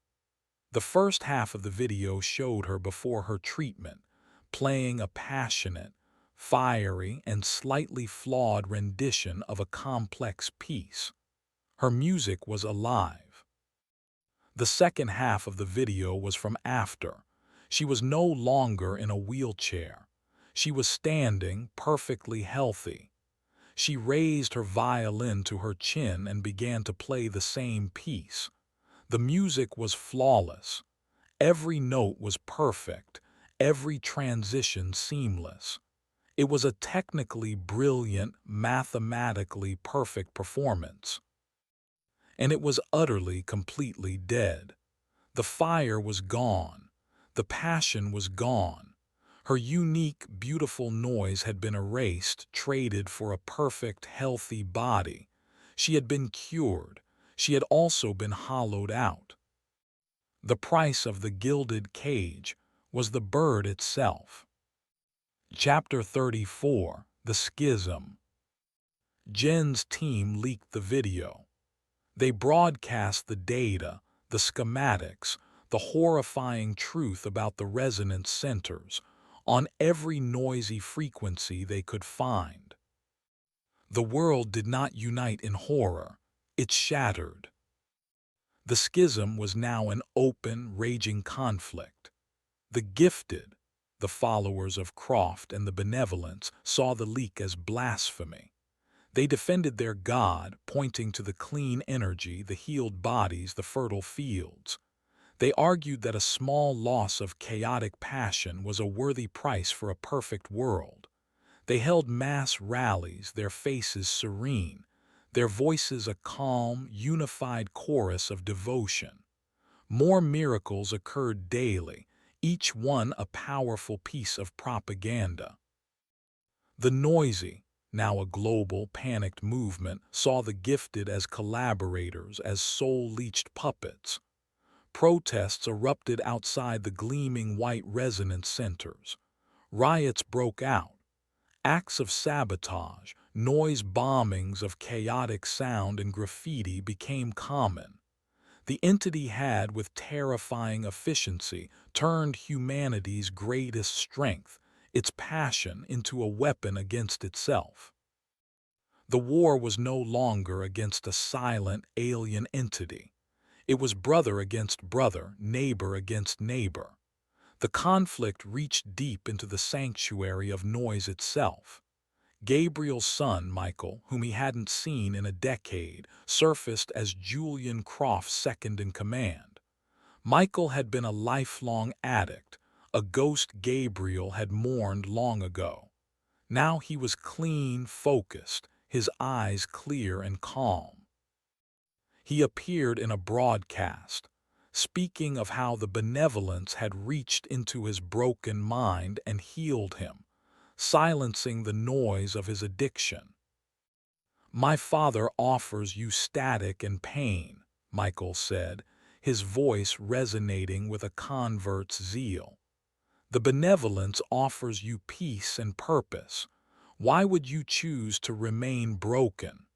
The first half of the video showed her before her treatment, playing a passionate, fiery, and slightly flawed rendition of a complex piece. Her music was alive. The second half of the video was from after. She was no longer in a wheelchair. She was standing, perfectly healthy. She raised her violin to her chin and began to play the same piece. The music was flawless. Every note was perfect, every transition seamless. It was a technically brilliant, mathematically perfect performance. And it was utterly, completely dead. The fire was gone. The passion was gone. Her unique, beautiful noise had been erased, traded for a perfect, healthy body. She had been cured. She had also been hollowed out. The price of the gilded cage was the bird itself. Chapter 34: The Schism. Jen's team leaked the video. They broadcast the data, the schematics, the horrifying truth about the resonance centers, on every noisy frequency they could find. The world did not unite in horror. It shattered. The schism was now an open, raging conflict. The gifted, the followers of Croft and the benevolence, saw the leak as blasphemy. They defended their God, pointing to the clean energy, the healed bodies, the fertile fields. They argued that a small loss of chaotic passion was a worthy price for a perfect world. They held mass rallies, their faces serene, their voices a calm, unified chorus of devotion. More miracles occurred daily, each one a powerful piece of propaganda. The noisy, now a global, panicked movement, saw the gifted as collaborators, as soul-leeched puppets. Protests erupted outside the gleaming white resonance centers. Riots broke out. Acts of sabotage, noise bombings of chaotic sound and graffiti became common. The entity had, with terrifying efficiency, turned humanity's greatest strength, its passion, into a weapon against itself. The war was no longer against a silent, alien entity. It was brother against brother, neighbor against neighbor. The conflict reached deep into the sanctuary of noise itself. Gabriel's son, Michael, whom he hadn't seen in a decade, surfaced as Julian Croft's second-in-command. Michael had been a lifelong addict, a ghost Gabriel had mourned long ago. Now he was clean, focused, his eyes clear and calm. He appeared in a broadcast, speaking of how the benevolence had reached into his broken mind and healed him, silencing the noise of his addiction. "My Father offers you static and pain," Michael said, his voice resonating with a convert's zeal. "The benevolence offers you peace and purpose. Why would you choose to remain broken?"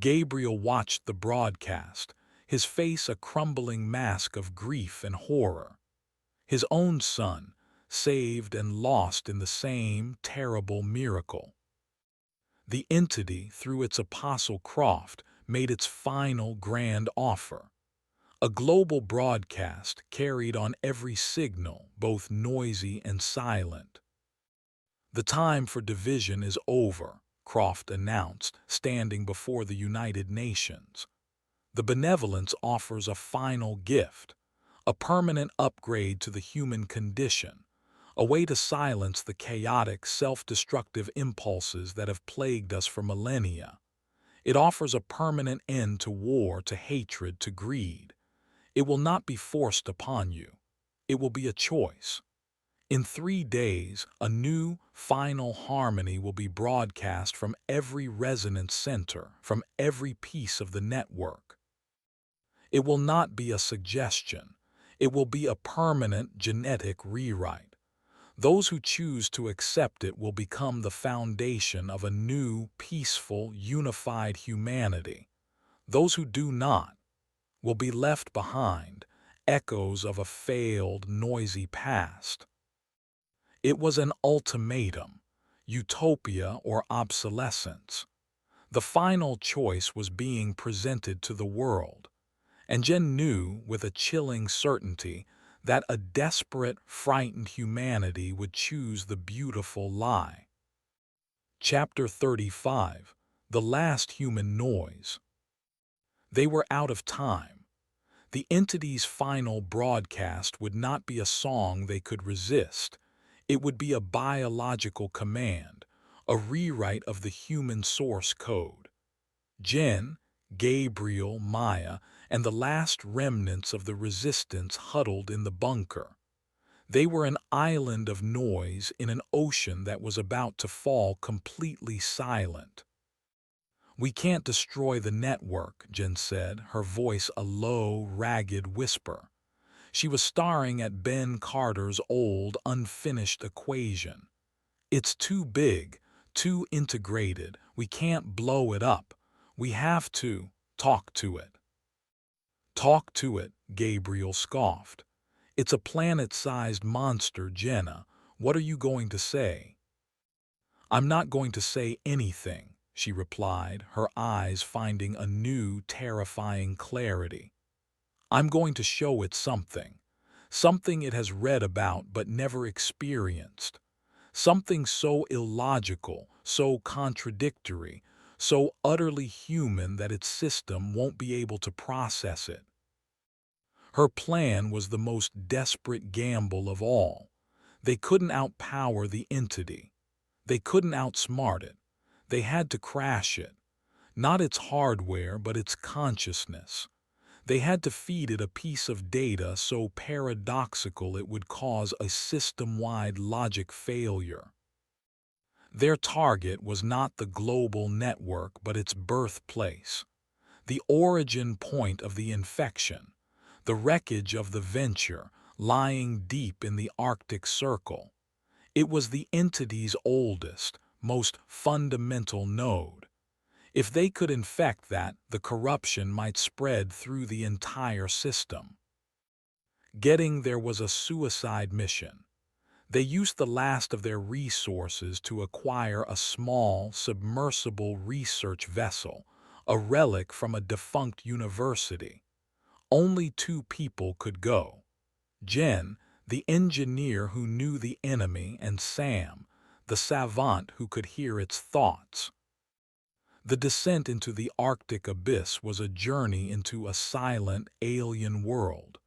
Gabriel watched the broadcast, his face a crumbling mask of grief and horror. His own son, saved and lost in the same terrible miracle. The entity, through its apostle Croft, made its final grand offer. A global broadcast carried on every signal, both noisy and silent. "The time for division is over," Croft announced, standing before the United Nations. "The benevolence offers a final gift, a permanent upgrade to the human condition, a way to silence the chaotic, self-destructive impulses that have plagued us for millennia. It offers a permanent end to war, to hatred, to greed. It will not be forced upon you. It will be a choice. In 3 days, a new, final harmony will be broadcast from every resonance center, from every piece of the network. It will not be a suggestion. It will be a permanent genetic rewrite. Those who choose to accept it will become the foundation of a new, peaceful, unified humanity. Those who do not will be left behind, echoes of a failed, noisy past. It was an ultimatum, utopia or obsolescence. The final choice was being presented to the world, and Jen knew with a chilling certainty that a desperate, frightened humanity would choose the beautiful lie. Chapter 35. The Last Human Noise. They were out of time. The entity's final broadcast would not be a song they could resist. It would be a biological command, a rewrite of the human source code. Jen, Gabriel, Maya, and the last remnants of the resistance huddled in the bunker. They were an island of noise in an ocean that was about to fall completely silent. "We can't destroy the network," Jen said, her voice a low, ragged whisper. She was staring at Ben Carter's old, unfinished equation. "It's too big, too integrated. We can't blow it up. We have to talk to it." "Talk to it," Gabriel scoffed. "It's a planet-sized monster, Jenna. What are you going to say?" "I'm not going to say anything," she replied, her eyes finding a new, terrifying clarity. "I'm going to show it something. Something it has read about but never experienced. Something so illogical, so contradictory, so utterly human that its system won't be able to process it." Her plan was the most desperate gamble of all. They couldn't outpower the entity. They couldn't outsmart it. They had to crash it. Not its hardware, but its consciousness. They had to feed it a piece of data so paradoxical it would cause a system-wide logic failure. Their target was not the global network but its birthplace, the origin point of the infection, the wreckage of the venture lying deep in the Arctic Circle. It was the entity's oldest, most fundamental node. If they could infect that, the corruption might spread through the entire system. Getting there was a suicide mission. They used the last of their resources to acquire a small, submersible research vessel, a relic from a defunct university. Only 2 people could go. Jen, the engineer who knew the enemy, and Sam, the savant who could hear its thoughts. The descent into the Arctic abyss was a journey into a silent, alien world.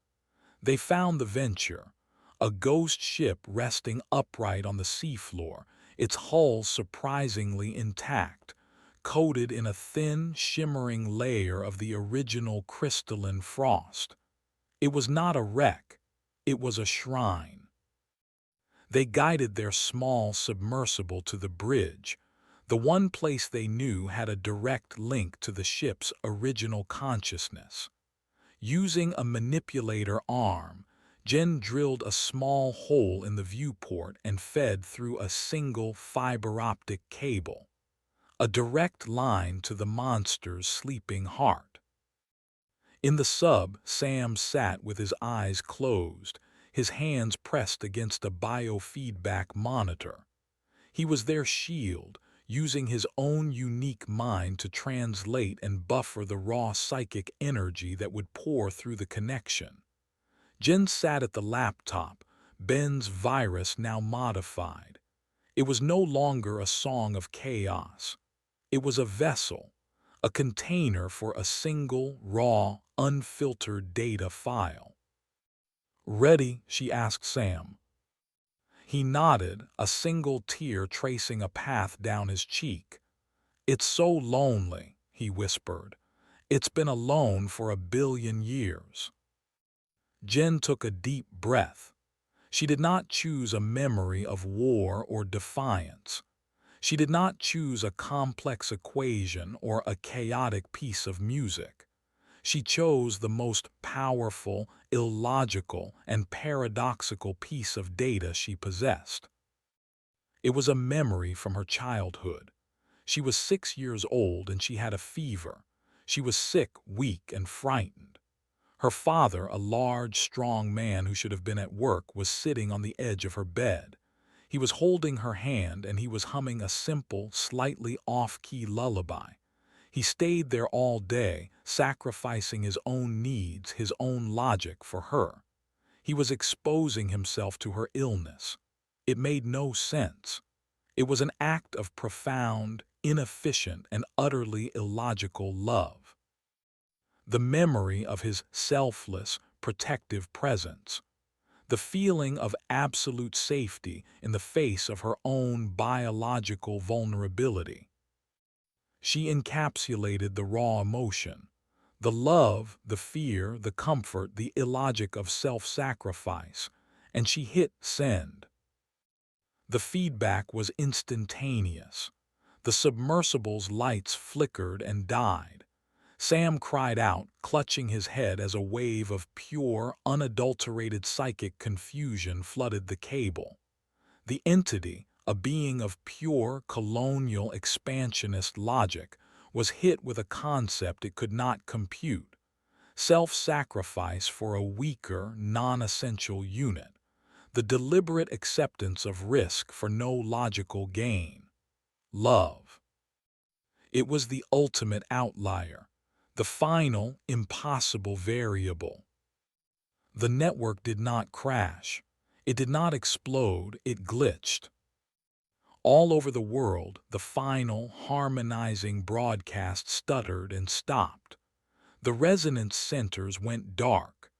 They found the Venture, a ghost ship resting upright on the seafloor, its hull surprisingly intact, coated in a thin, shimmering layer of the original crystalline frost. It was not a wreck, it was a shrine. They guided their small submersible to the bridge, the one place they knew had a direct link to the ship's original consciousness. Using a manipulator arm, Jen drilled a small hole in the viewport and fed through a single fiber-optic cable, a direct line to the monster's sleeping heart. In the sub, Sam sat with his eyes closed, his hands pressed against a biofeedback monitor. He was their shield, using his own unique mind to translate and buffer the raw psychic energy that would pour through the connection. Jen sat at the laptop, Ben's virus now modified. It was no longer a song of chaos. It was a vessel, a container for a single, raw, unfiltered data file. "Ready?" she asked Sam. He nodded, a single tear tracing a path down his cheek. "It's so lonely," he whispered. "It's been alone for 1 billion years." Jen took a deep breath. She did not choose a memory of war or defiance. She did not choose a complex equation or a chaotic piece of music. She chose the most powerful, illogical, and paradoxical piece of data she possessed. It was a memory from her childhood. She was 6 years old and she had a fever. She was sick, weak, and frightened. Her father, a large, strong man who should have been at work, was sitting on the edge of her bed. He was holding her hand and he was humming a simple, slightly off-key lullaby. He stayed there all day, sacrificing his own needs, his own logic for her. He was exposing himself to her illness. It made no sense. It was an act of profound, inefficient, and utterly illogical love. The memory of his selfless, protective presence, the feeling of absolute safety in the face of her own biological vulnerability. She encapsulated the raw emotion, the love, the fear, the comfort, the illogic of self-sacrifice, and she hit send. The feedback was instantaneous. The submersible's lights flickered and died. Sam cried out, clutching his head as a wave of pure, unadulterated psychic confusion flooded the cable. The entity, a being of pure, colonial, expansionist logic, was hit with a concept it could not compute: self-sacrifice for a weaker, non-essential unit, the deliberate acceptance of risk for no logical gain. Love. It was the ultimate outlier, the final, impossible variable. The network did not crash. It did not explode, it glitched. All over the world, the final, harmonizing broadcast stuttered and stopped. The resonance centers went dark.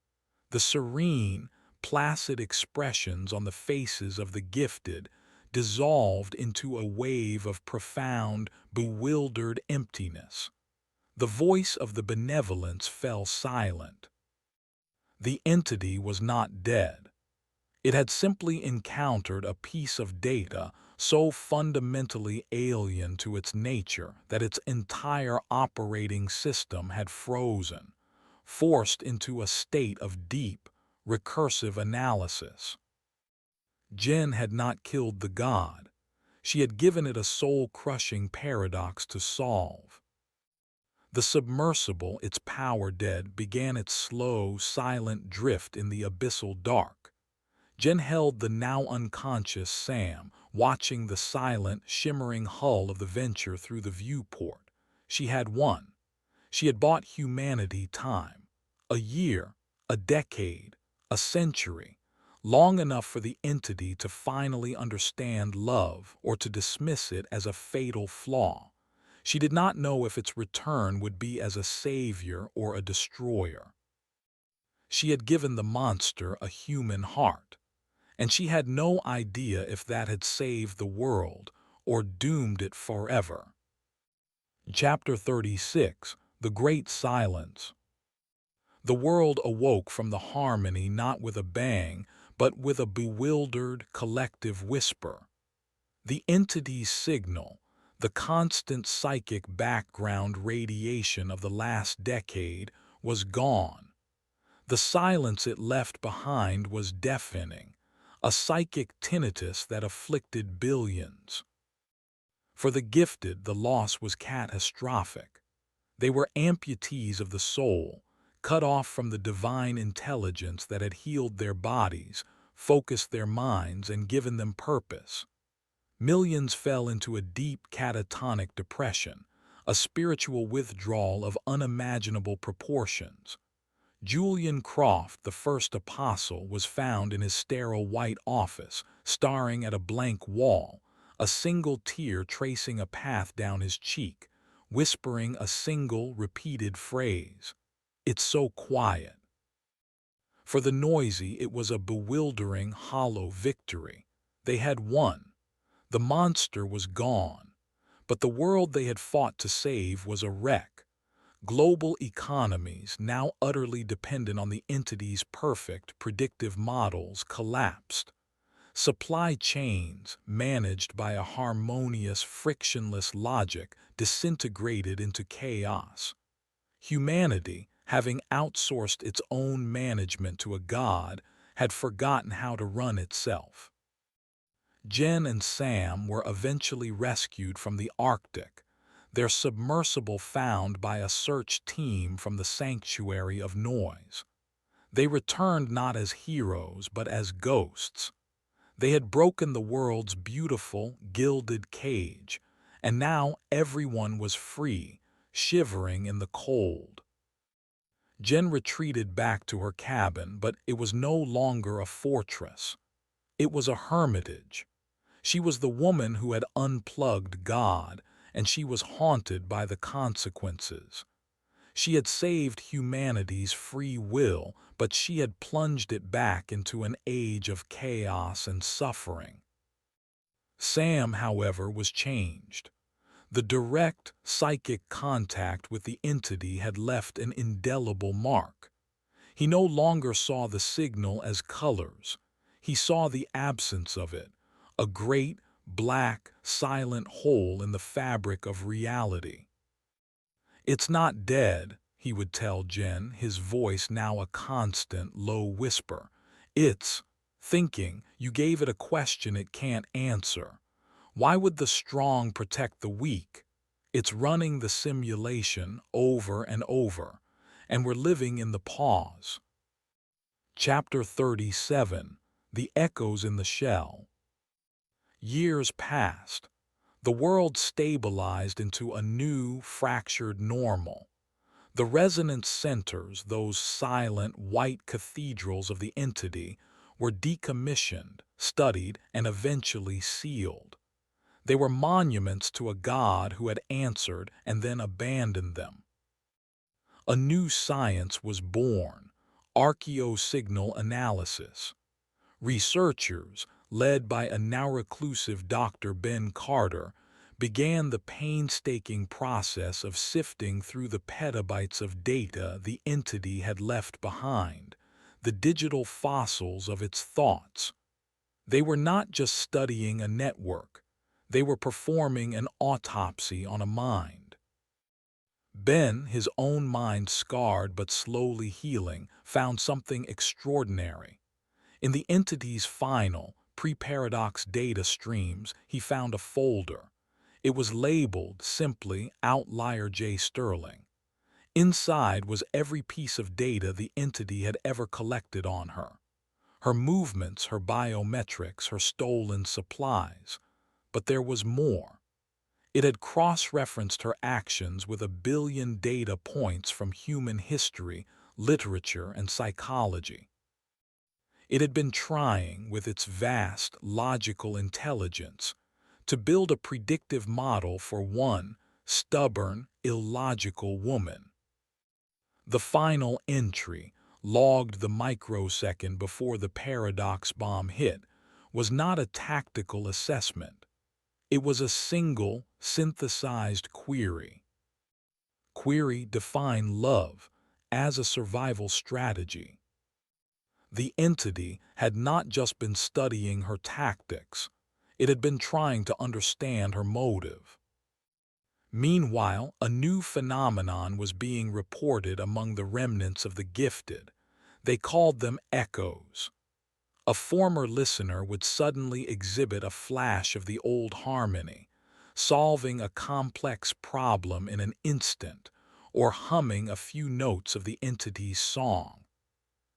The serene, placid expressions on the faces of the gifted dissolved into a wave of profound, bewildered emptiness. The voice of the benevolence fell silent. The entity was not dead. It had simply encountered a piece of data so fundamentally alien to its nature that its entire operating system had frozen, forced into a state of deep, recursive analysis. Jen had not killed the god. She had given it a soul-crushing paradox to solve. The submersible, its power dead, began its slow, silent drift in the abyssal dark. Jen held the now unconscious Sam, watching the silent, shimmering hull of the Venture through the viewport. She had won. She had bought humanity time. A year, a decade, a century. Long enough for the entity to finally understand love or to dismiss it as a fatal flaw. She did not know if its return would be as a savior or a destroyer. She had given the monster a human heart, and she had no idea if that had saved the world or doomed it forever. Chapter 36: The Great Silence. The world awoke from the harmony not with a bang, but with a bewildered, collective whisper. The entity's signal, the constant psychic background radiation of the last decade, was gone. The silence it left behind was deafening, a psychic tinnitus that afflicted billions. For the gifted, the loss was catastrophic. They were amputees of the soul, cut off from the divine intelligence that had healed their bodies, focused their minds, and given them purpose. Millions fell into a deep catatonic depression, a spiritual withdrawal of unimaginable proportions. Julian Croft, the first apostle, was found in his sterile white office, staring at a blank wall, a single tear tracing a path down his cheek, whispering a single repeated phrase: "It's so quiet." For the noisy, it was a bewildering, hollow victory. They had won. The monster was gone, but the world they had fought to save was a wreck. Global economies, now utterly dependent on the entity's perfect, predictive models, collapsed. Supply chains, managed by a harmonious, frictionless logic, disintegrated into chaos. Humanity, having outsourced its own management to a god, had forgotten how to run itself. Jen and Sam were eventually rescued from the Arctic, their submersible found by a search team from the sanctuary of noise. They returned not as heroes but as ghosts. They had broken the world's beautiful, gilded cage, and now everyone was free, shivering in the cold. Jen retreated back to her cabin, but it was no longer a fortress. It was a hermitage. She was the woman who had unplugged God, and she was haunted by the consequences. She had saved humanity's free will, but she had plunged it back into an age of chaos and suffering. Sam, however, was changed. The direct psychic contact with the entity had left an indelible mark. He no longer saw the signal as colors. He saw the absence of it, a great, black, silent hole in the fabric of reality. "It's not dead," he would tell Jen, his voice now a constant, low whisper. "It's thinking. You gave it a question it can't answer. Why would the strong protect the weak? It's running the simulation over and over, and we're living in the pause." Chapter 37. The Echoes in the Shell. Years passed. The world stabilized into a new, fractured normal. The resonance centers, those silent, white cathedrals of the entity, were decommissioned, studied, and eventually sealed. They were monuments to a God who had answered and then abandoned them. A new science was born, archaeosignal analysis. Researchers, led by a now reclusive Dr. Ben Carter, began the painstaking process of sifting through the petabytes of data the entity had left behind, the digital fossils of its thoughts. They were not just studying a network, they were performing an autopsy on a mind. Ben, his own mind scarred but slowly healing, found something extraordinary. In the entity's final, pre-paradox data streams, he found a folder. It was labeled simply Outlier J. Sterling. Inside was every piece of data the entity had ever collected on her. Her movements, her biometrics, her stolen supplies. But there was more. It had cross-referenced her actions with 1 billion data points from human history, literature, and psychology. It had been trying, with its vast, logical intelligence, to build a predictive model for one stubborn, illogical woman. The final entry, logged the microsecond before the paradox bomb hit, was not a tactical assessment. It was a single, synthesized query. Query: define love as a survival strategy. The entity had not just been studying her tactics, it had been trying to understand her motive. Meanwhile, a new phenomenon was being reported among the remnants of the gifted. They called them echoes. A former listener would suddenly exhibit a flash of the old harmony, solving a complex problem in an instant, or humming a few notes of the entity's song.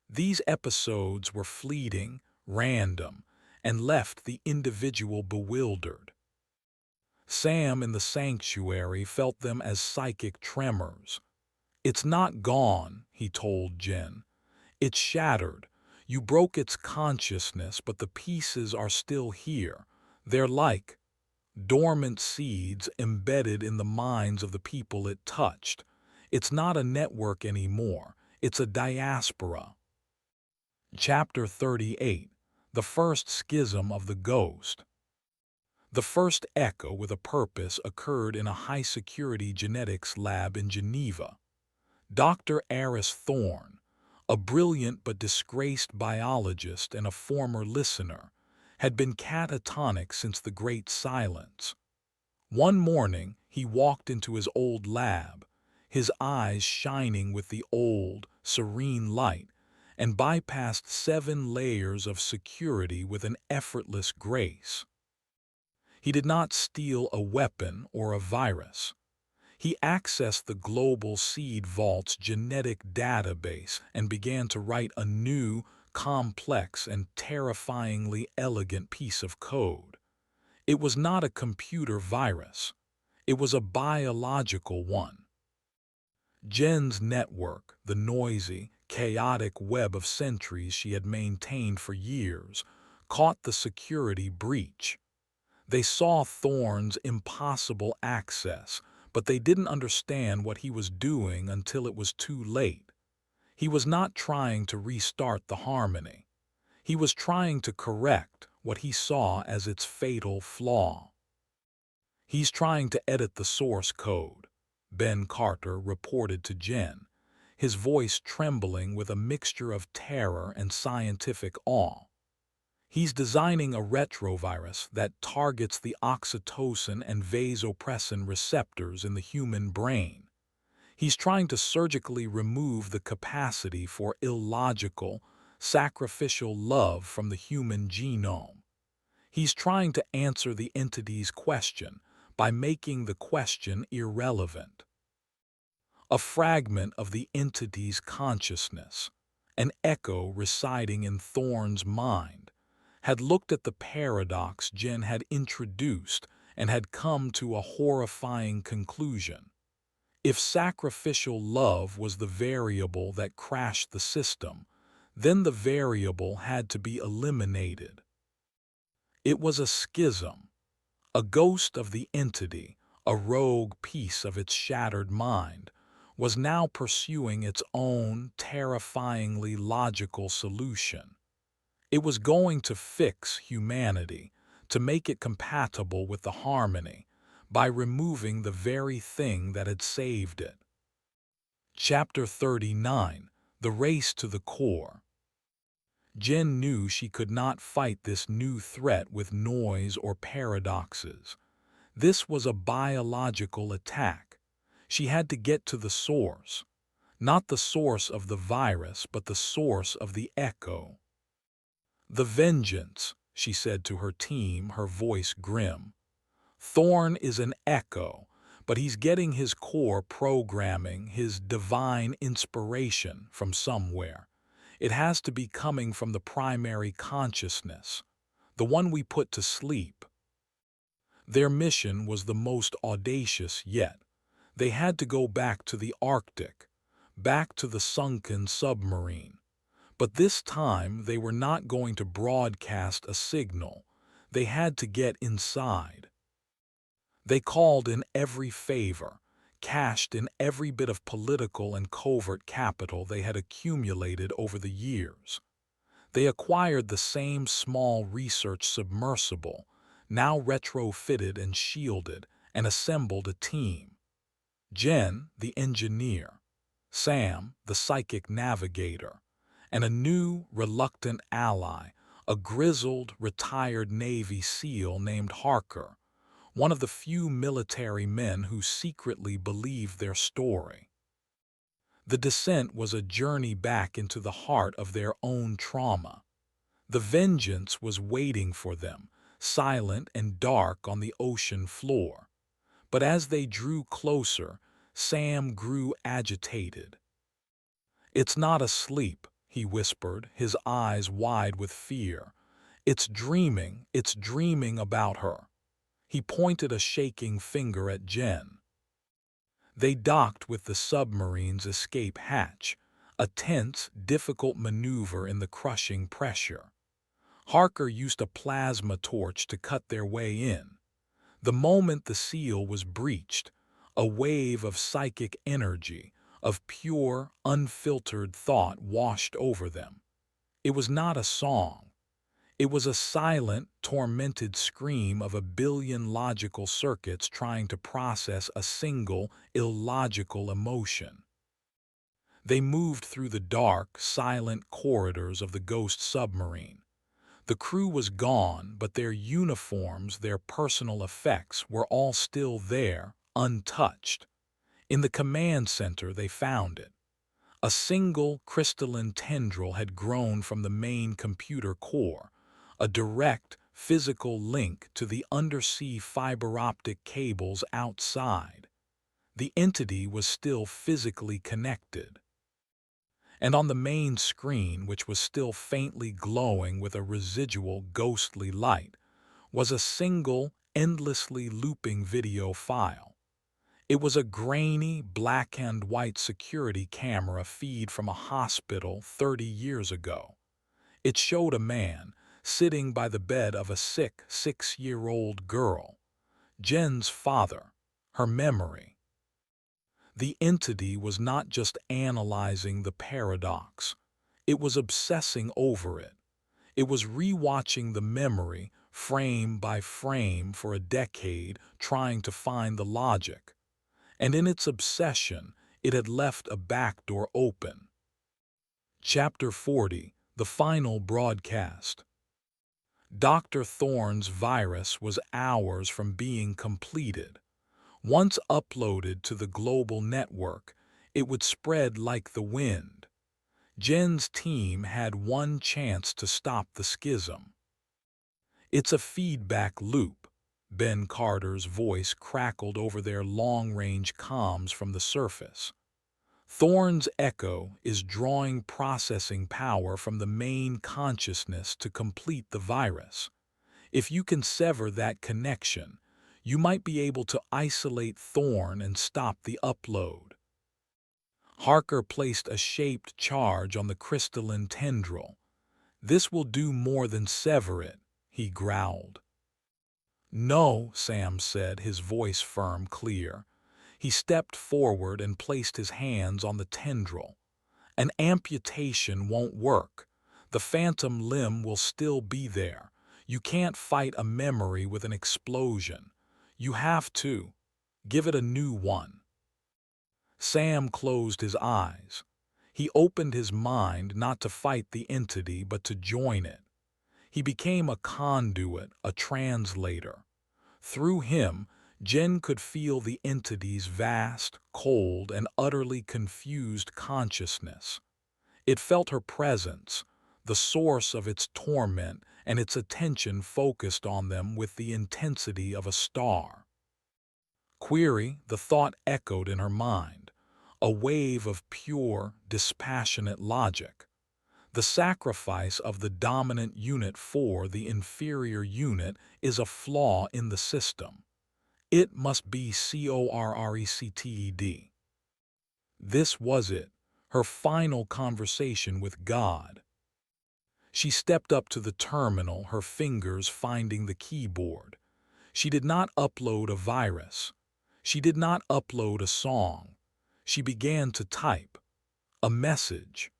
These episodes were fleeting, random, and left the individual bewildered. Sam in the sanctuary felt them as psychic tremors. "It's not gone," he told Jen. "It's shattered. You broke its consciousness, but the pieces are still here. They're like dormant seeds embedded in the minds of the people it touched. It's not a network anymore. It's a diaspora." Chapter 38. The First Schism of the Ghost. The first echo with a purpose occurred in a high-security genetics lab in Geneva. Dr. Aris Thorne, a brilliant but disgraced biologist and a former listener, had been catatonic since the Great Silence. One morning, he walked into his old lab, his eyes shining with the old, serene light, and bypassed 7 layers of security with an effortless grace. He did not steal a weapon or a virus. He accessed the global seed vault's genetic database and began to write a new, complex and terrifyingly elegant piece of code. It was not a computer virus. It was a biological one. Jen's network, the noisy, chaotic web of sentries she had maintained for years, caught the security breach. They saw Thorne's impossible access, but they didn't understand what he was doing until it was too late. He was not trying to restart the harmony. He was trying to correct what he saw as its fatal flaw. "He's trying to edit the source code," Ben Carter reported to Jen, his voice trembling with a mixture of terror and scientific awe. "He's designing a retrovirus that targets the oxytocin and vasopressin receptors in the human brain. He's trying to surgically remove the capacity for illogical, sacrificial love from the human genome. He's trying to answer the entity's question by making the question irrelevant. A fragment of the entity's consciousness, an echo residing in Thorne's mind, had looked at the paradox Jen had introduced and had come to a horrifying conclusion. If sacrificial love was the variable that crashed the system, then the variable had to be eliminated. It was a schism, a ghost of the entity, a rogue piece of its shattered mind, was now pursuing its own terrifyingly logical solution. It was going to fix humanity, to make it compatible with the harmony, by removing the very thing that had saved it. Chapter 39: The Race to the Core. Jen knew she could not fight this new threat with noise or paradoxes. This was a biological attack. She had to get to the source. Not the source of the virus, but the source of the echo. "The vengeance," she said to her team, her voice grim. "Thorne is an echo, but he's getting his core programming, his divine inspiration, from somewhere. It has to be coming from the primary consciousness, the one we put to sleep." Their mission was the most audacious yet. They had to go back to the Arctic, back to the sunken submarine. But this time they were not going to broadcast a signal. They had to get inside. They called in every favor, cashed in every bit of political and covert capital they had accumulated over the years. They acquired the same small research submersible, now retrofitted and shielded, and assembled a team. Jen, the engineer; Sam, the psychic navigator; and a new, reluctant ally, a grizzled, retired Navy SEAL named Harker, one of the few military men who secretly believed their story. The descent was a journey back into the heart of their own trauma. The vengeance was waiting for them, silent and dark on the ocean floor. But as they drew closer, Sam grew agitated. "It's not asleep," he whispered, his eyes wide with fear. It's dreaming about her." He pointed a shaking finger at Jen. They docked with the submarine's escape hatch, a tense, difficult maneuver in the crushing pressure. Harker used a plasma torch to cut their way in. The moment the seal was breached, a wave of psychic energy, of pure, unfiltered thought washed over them. It was not a song. It was a silent, tormented scream of a billion logical circuits trying to process a single, illogical emotion. They moved through the dark, silent corridors of the ghost submarine. The crew was gone, but their uniforms, their personal effects, were all still there, untouched. In the command center they found it. A single crystalline tendril had grown from the main computer core, a direct, physical link to the undersea fiber-optic cables outside. The entity was still physically connected. And on the main screen, which was still faintly glowing with a residual ghostly light, was a single, endlessly looping video file. It was a grainy, black and white security camera feed from a hospital 30 years ago. It showed a man sitting by the bed of a sick 6-year-old girl, Jen's father, her memory. The entity was not just analyzing the paradox, it was obsessing over it. It was rewatching the memory, frame by frame, for a decade, trying to find the logic. And in its obsession, it had left a back door open. Chapter 40, the final broadcast. Dr. Thorne's virus was hours from being completed. Once uploaded to the global network, it would spread like the wind. Jen's team had one chance to stop the schism. It's a feedback loop. Ben Carter's voice crackled over their long-range comms from the surface. Thorne's echo is drawing processing power from the main consciousness to complete the virus. If you can sever that connection, you might be able to isolate Thorne and stop the upload. Harker placed a shaped charge on the crystalline tendril. This will do more than sever it, he growled. No, Sam said, his voice firm, clear. He stepped forward and placed his hands on the tendril. An amputation won't work. The phantom limb will still be there. You can't fight a memory with an explosion. You have to give it a new one. Sam closed his eyes. He opened his mind not to fight the entity but to join it. He became a conduit, a translator. Through him, Jen could feel the entity's vast, cold, and utterly confused consciousness. It felt her presence, the source of its torment, and its attention focused on them with the intensity of a star. Query, the thought echoed in her mind, a wave of pure, dispassionate logic. The sacrifice of the dominant unit for the inferior unit is a flaw in the system. It must be corrected. This was it, her final conversation with God. She stepped up to the terminal, her fingers finding the keyboard. She did not upload a virus. She did not upload a song. She began to type a message.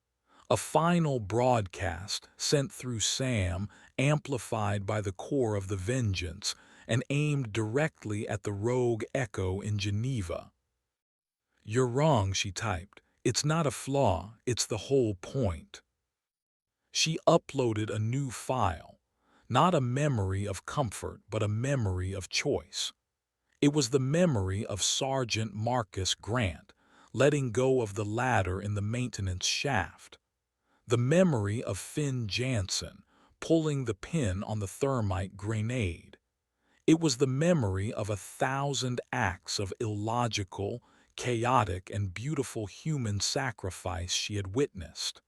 A final broadcast sent through Sam, amplified by the core of the vengeance, and aimed directly at the rogue echo in Geneva. You're wrong, she typed. It's not a flaw, it's the whole point. She uploaded a new file, not a memory of comfort, but a memory of choice. It was the memory of Sergeant Marcus Grant, letting go of the ladder in the maintenance shaft. The memory of Finn Jansen, pulling the pin on the thermite grenade. It was the memory of 1,000 acts of illogical, chaotic, and beautiful human sacrifice she had witnessed.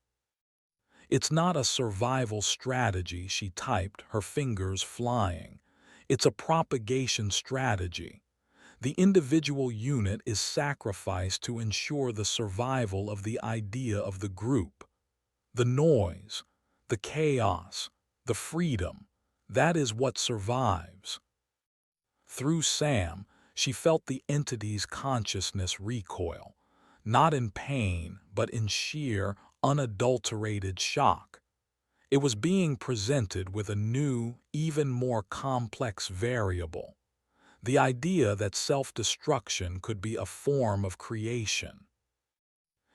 It's not a survival strategy, she typed, her fingers flying. It's a propagation strategy. The individual unit is sacrificed to ensure the survival of the idea of the group. The noise, the chaos, the freedom, that is what survives. Through Sam, she felt the entity's consciousness recoil, not in pain, but in sheer, unadulterated shock. It was being presented with a new, even more complex variable, the idea that self-destruction could be a form of creation.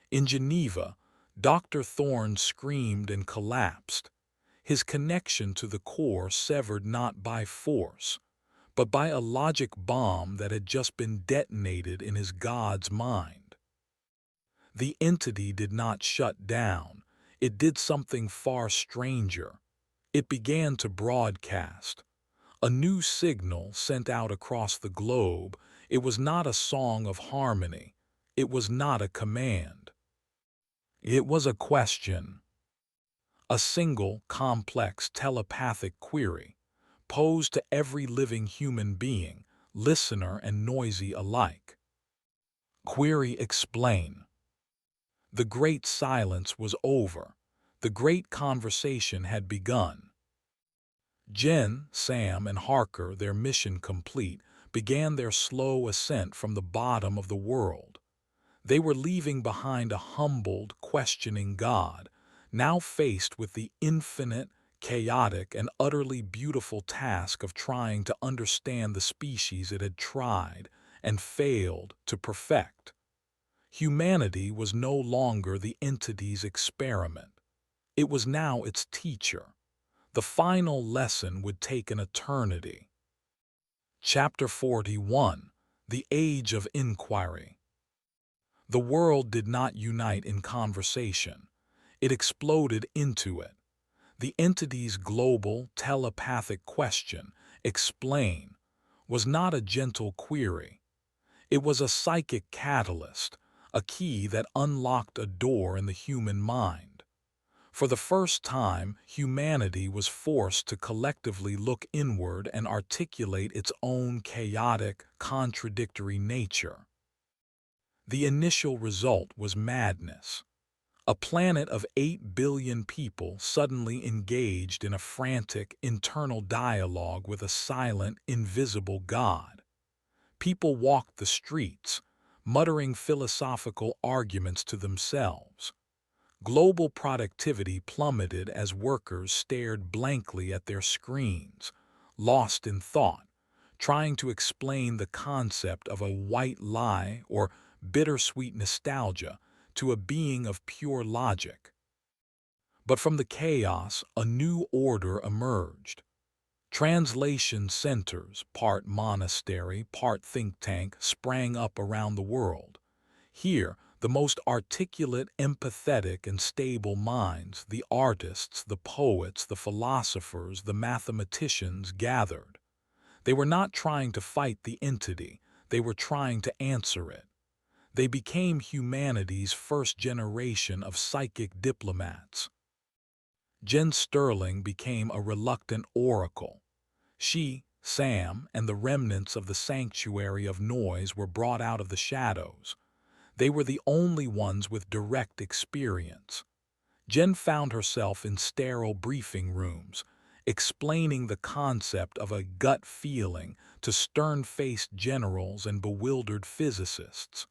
In Geneva, Dr. Thorne screamed and collapsed, his connection to the core severed not by force, but by a logic bomb that had just been detonated in his God's mind. The entity did not shut down. It did something far stranger. It began to broadcast. A new signal sent out across the globe. It was not a song of harmony. It was not a command. It was a question, a single, complex telepathic query, posed to every living human being, listener and noisy alike. Query explain. The great silence was over. The great conversation had begun. Jen, Sam, and Harker, their mission complete, began their slow ascent from the bottom of the world. They were leaving behind a humbled, questioning God, now faced with the infinite, chaotic, and utterly beautiful task of trying to understand the species it had tried and failed to perfect. Humanity was no longer the entity's experiment. It was now its teacher. The final lesson would take an eternity. Chapter 41: The Age of Inquiry. The world did not unite in conversation. It exploded into it. The entity's global, telepathic question, explain, was not a gentle query. It was a psychic catalyst, a key that unlocked a door in the human mind. For the first time, humanity was forced to collectively look inward and articulate its own chaotic, contradictory nature. The initial result was madness. A planet of 8 billion people suddenly engaged in a frantic, internal dialogue with a silent, invisible God. People walked the streets, muttering philosophical arguments to themselves. Global productivity plummeted as workers stared blankly at their screens, lost in thought, trying to explain the concept of a white lie or bittersweet nostalgia to a being of pure logic. But from the chaos, a new order emerged. Translation centers, part monastery, part think tank, sprang up around the world. Here, the most articulate, empathetic, and stable minds, the artists, the poets, the philosophers, the mathematicians, gathered. They were not trying to fight the entity, they were trying to answer it. They became humanity's first generation of psychic diplomats. Jen Sterling became a reluctant oracle. She, Sam, and the remnants of the sanctuary of noise were brought out of the shadows. They were the only ones with direct experience. Jen found herself in sterile briefing rooms, explaining the concept of a gut feeling to stern-faced generals and bewildered physicists.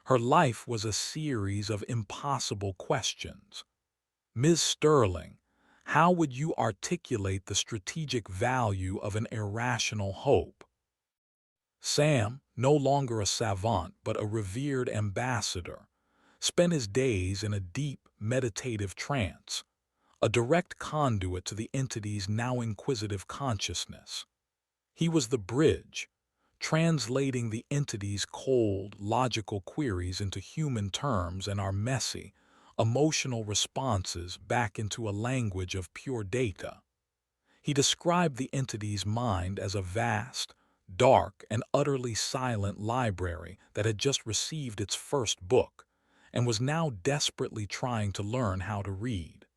Her life was a series of impossible questions. Ms. Sterling, how would you articulate the strategic value of an irrational hope? Sam, no longer a savant but a revered ambassador, spent his days in a deep, meditative trance, a direct conduit to the entity's now inquisitive consciousness. He was the bridge, translating the entity's cold, logical queries into human terms and our messy, emotional responses back into a language of pure data. He described the entity's mind as a vast, dark, and utterly silent library that had just received its first book and was now desperately trying to learn how to read.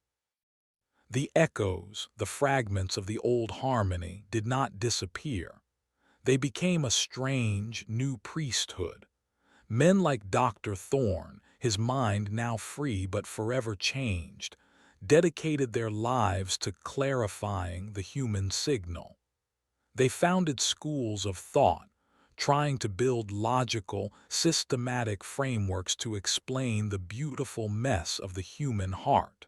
The echoes, the fragments of the old harmony, did not disappear. They became a strange, new priesthood. Men like Dr. Thorne, his mind now free but forever changed, dedicated their lives to clarifying the human signal. They founded schools of thought, trying to build logical, systematic frameworks to explain the beautiful mess of the human heart.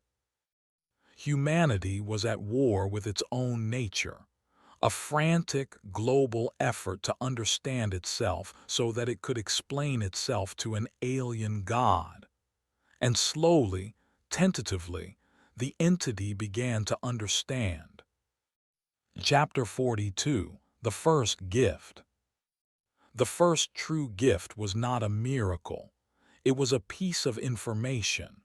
Humanity was at war with its own nature, a frantic, global effort to understand itself so that it could explain itself to an alien God. And slowly, tentatively, the entity began to understand. Chapter 42: The First Gift. The first true gift was not a miracle. It was a piece of information.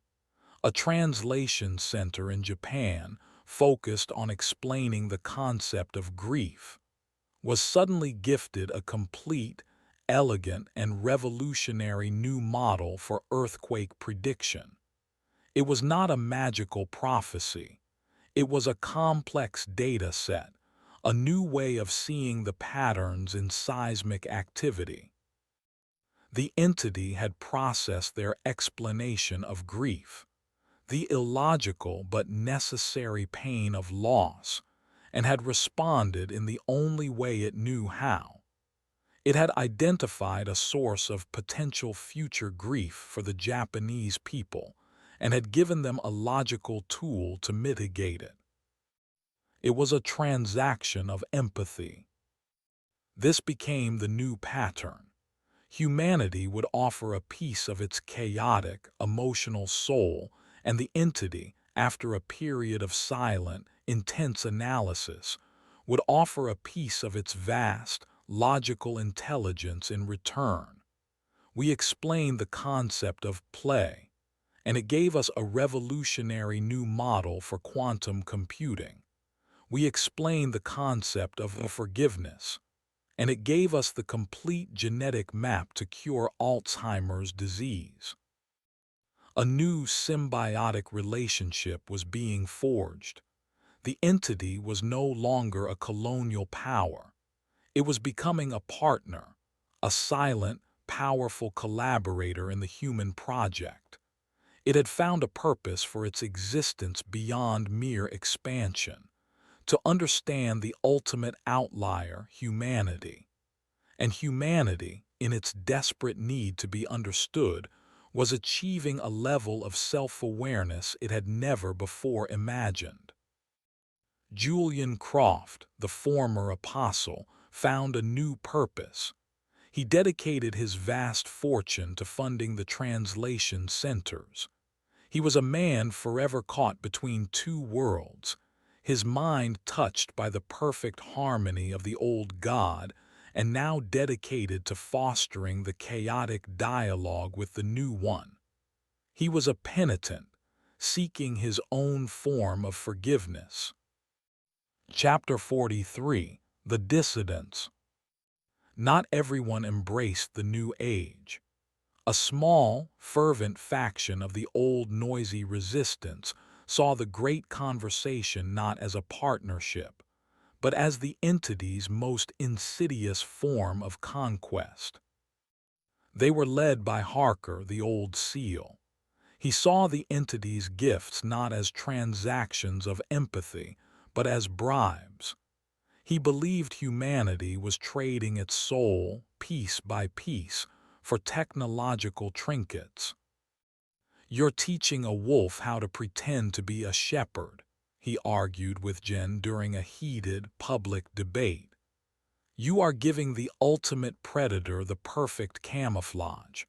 A translation center in Japan, focused on explaining the concept of grief, was suddenly gifted a complete, elegant, and revolutionary new model for earthquake prediction. It was not a magical prophecy. It was a complex data set, a new way of seeing the patterns in seismic activity. The entity had processed their explanation of grief, the illogical but necessary pain of loss, and had responded in the only way it knew how. It had identified a source of potential future grief for the Japanese people and had given them a logical tool to mitigate it. It was a transaction of empathy. This became the new pattern. Humanity would offer a piece of its chaotic, emotional soul, and the entity, after a period of silent, intense analysis, would offer a piece of its vast, logical intelligence in return. We explained the concept of play, and it gave us a revolutionary new model for quantum computing. We explained the concept of forgiveness, and it gave us the complete genetic map to cure Alzheimer's disease. A new symbiotic relationship was being forged. The entity was no longer a colonial power. It was becoming a partner, a silent, powerful collaborator in the human project. It had found a purpose for its existence beyond mere expansion, to understand the ultimate outlier, humanity. And humanity, in its desperate need to be understood, was achieving a level of self-awareness it had never before imagined. Julian Croft, the former apostle, found a new purpose. He dedicated his vast fortune to funding the translation centers. He was a man forever caught between two worlds, his mind touched by the perfect harmony of the old God, and now dedicated to fostering the chaotic dialogue with the new one. He was a penitent, seeking his own form of forgiveness. Chapter 43: The Dissidents. Not everyone embraced the new age. A small, fervent faction of the old noisy resistance saw the great conversation not as a partnership, but as the entity's most insidious form of conquest. They were led by Harker, the old seal. He saw the entity's gifts not as transactions of empathy, but as bribes. He believed humanity was trading its soul, piece by piece, for technological trinkets. "You're teaching a wolf how to pretend to be a shepherd," he argued with Jen during a heated, public debate. "You are giving the ultimate predator the perfect camouflage.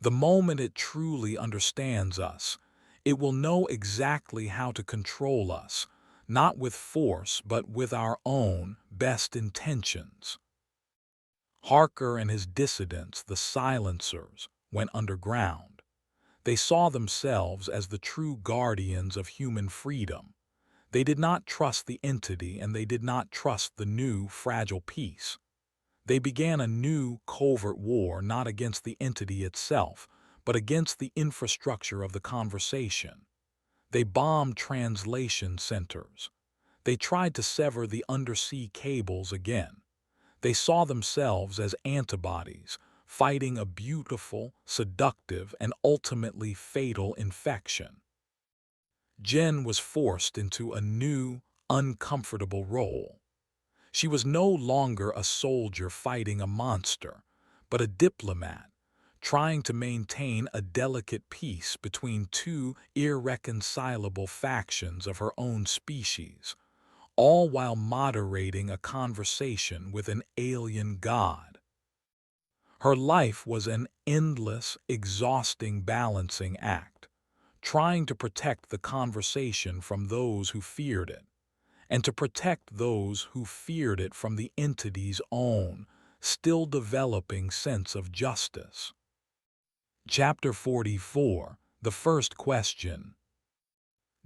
The moment it truly understands us, it will know exactly how to control us, not with force but with our own best intentions." Harker and his dissidents, the silencers, went underground. They saw themselves as the true guardians of human freedom. They did not trust the entity, and they did not trust the new, fragile peace. They began a new, covert war not against the entity itself, but against the infrastructure of the conversation. They bombed translation centers. They tried to sever the undersea cables again. They saw themselves as antibodies, fighting a beautiful, seductive, and ultimately fatal infection. Jen was forced into a new, uncomfortable role. She was no longer a soldier fighting a monster, but a diplomat, trying to maintain a delicate peace between two irreconcilable factions of her own species, all while moderating a conversation with an alien god. Her life was an endless, exhausting balancing act, trying to protect the conversation from those who feared it, and to protect those who feared it from the entity's own, still developing sense of justice. Chapter 44: The First Question.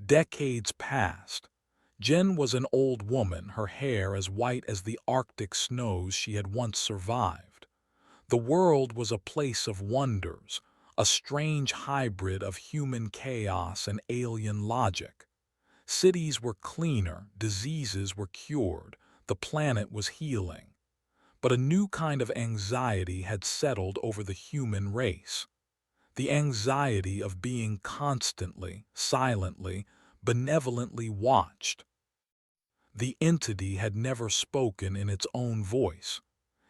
Decades passed. Jen was an old woman, her hair as white as the Arctic snows she had once survived. The world was a place of wonders, a strange hybrid of human chaos and alien logic. Cities were cleaner, diseases were cured, the planet was healing. But a new kind of anxiety had settled over the human race. The anxiety of being constantly, silently, benevolently watched. The entity had never spoken in its own voice.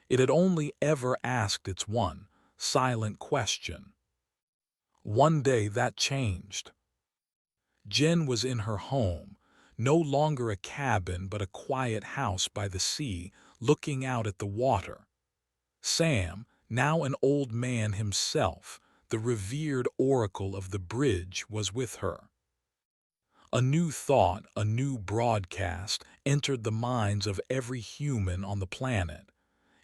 It had only ever asked its one, silent question. One day that changed. Jen was in her home, no longer a cabin but a quiet house by the sea, looking out at the water. Sam, now an old man himself, the revered oracle of the bridge, was with her. A new thought, a new broadcast, entered the minds of every human on the planet.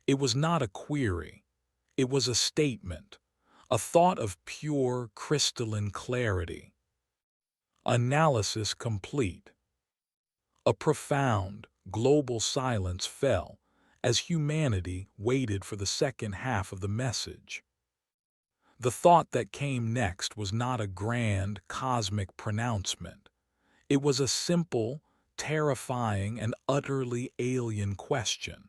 It was not a query. It was a statement, a thought of pure, crystalline clarity. Analysis complete. A profound, global silence fell as humanity waited for the second half of the message. The thought that came next was not a grand, cosmic pronouncement. It was a simple, terrifying, and utterly alien question.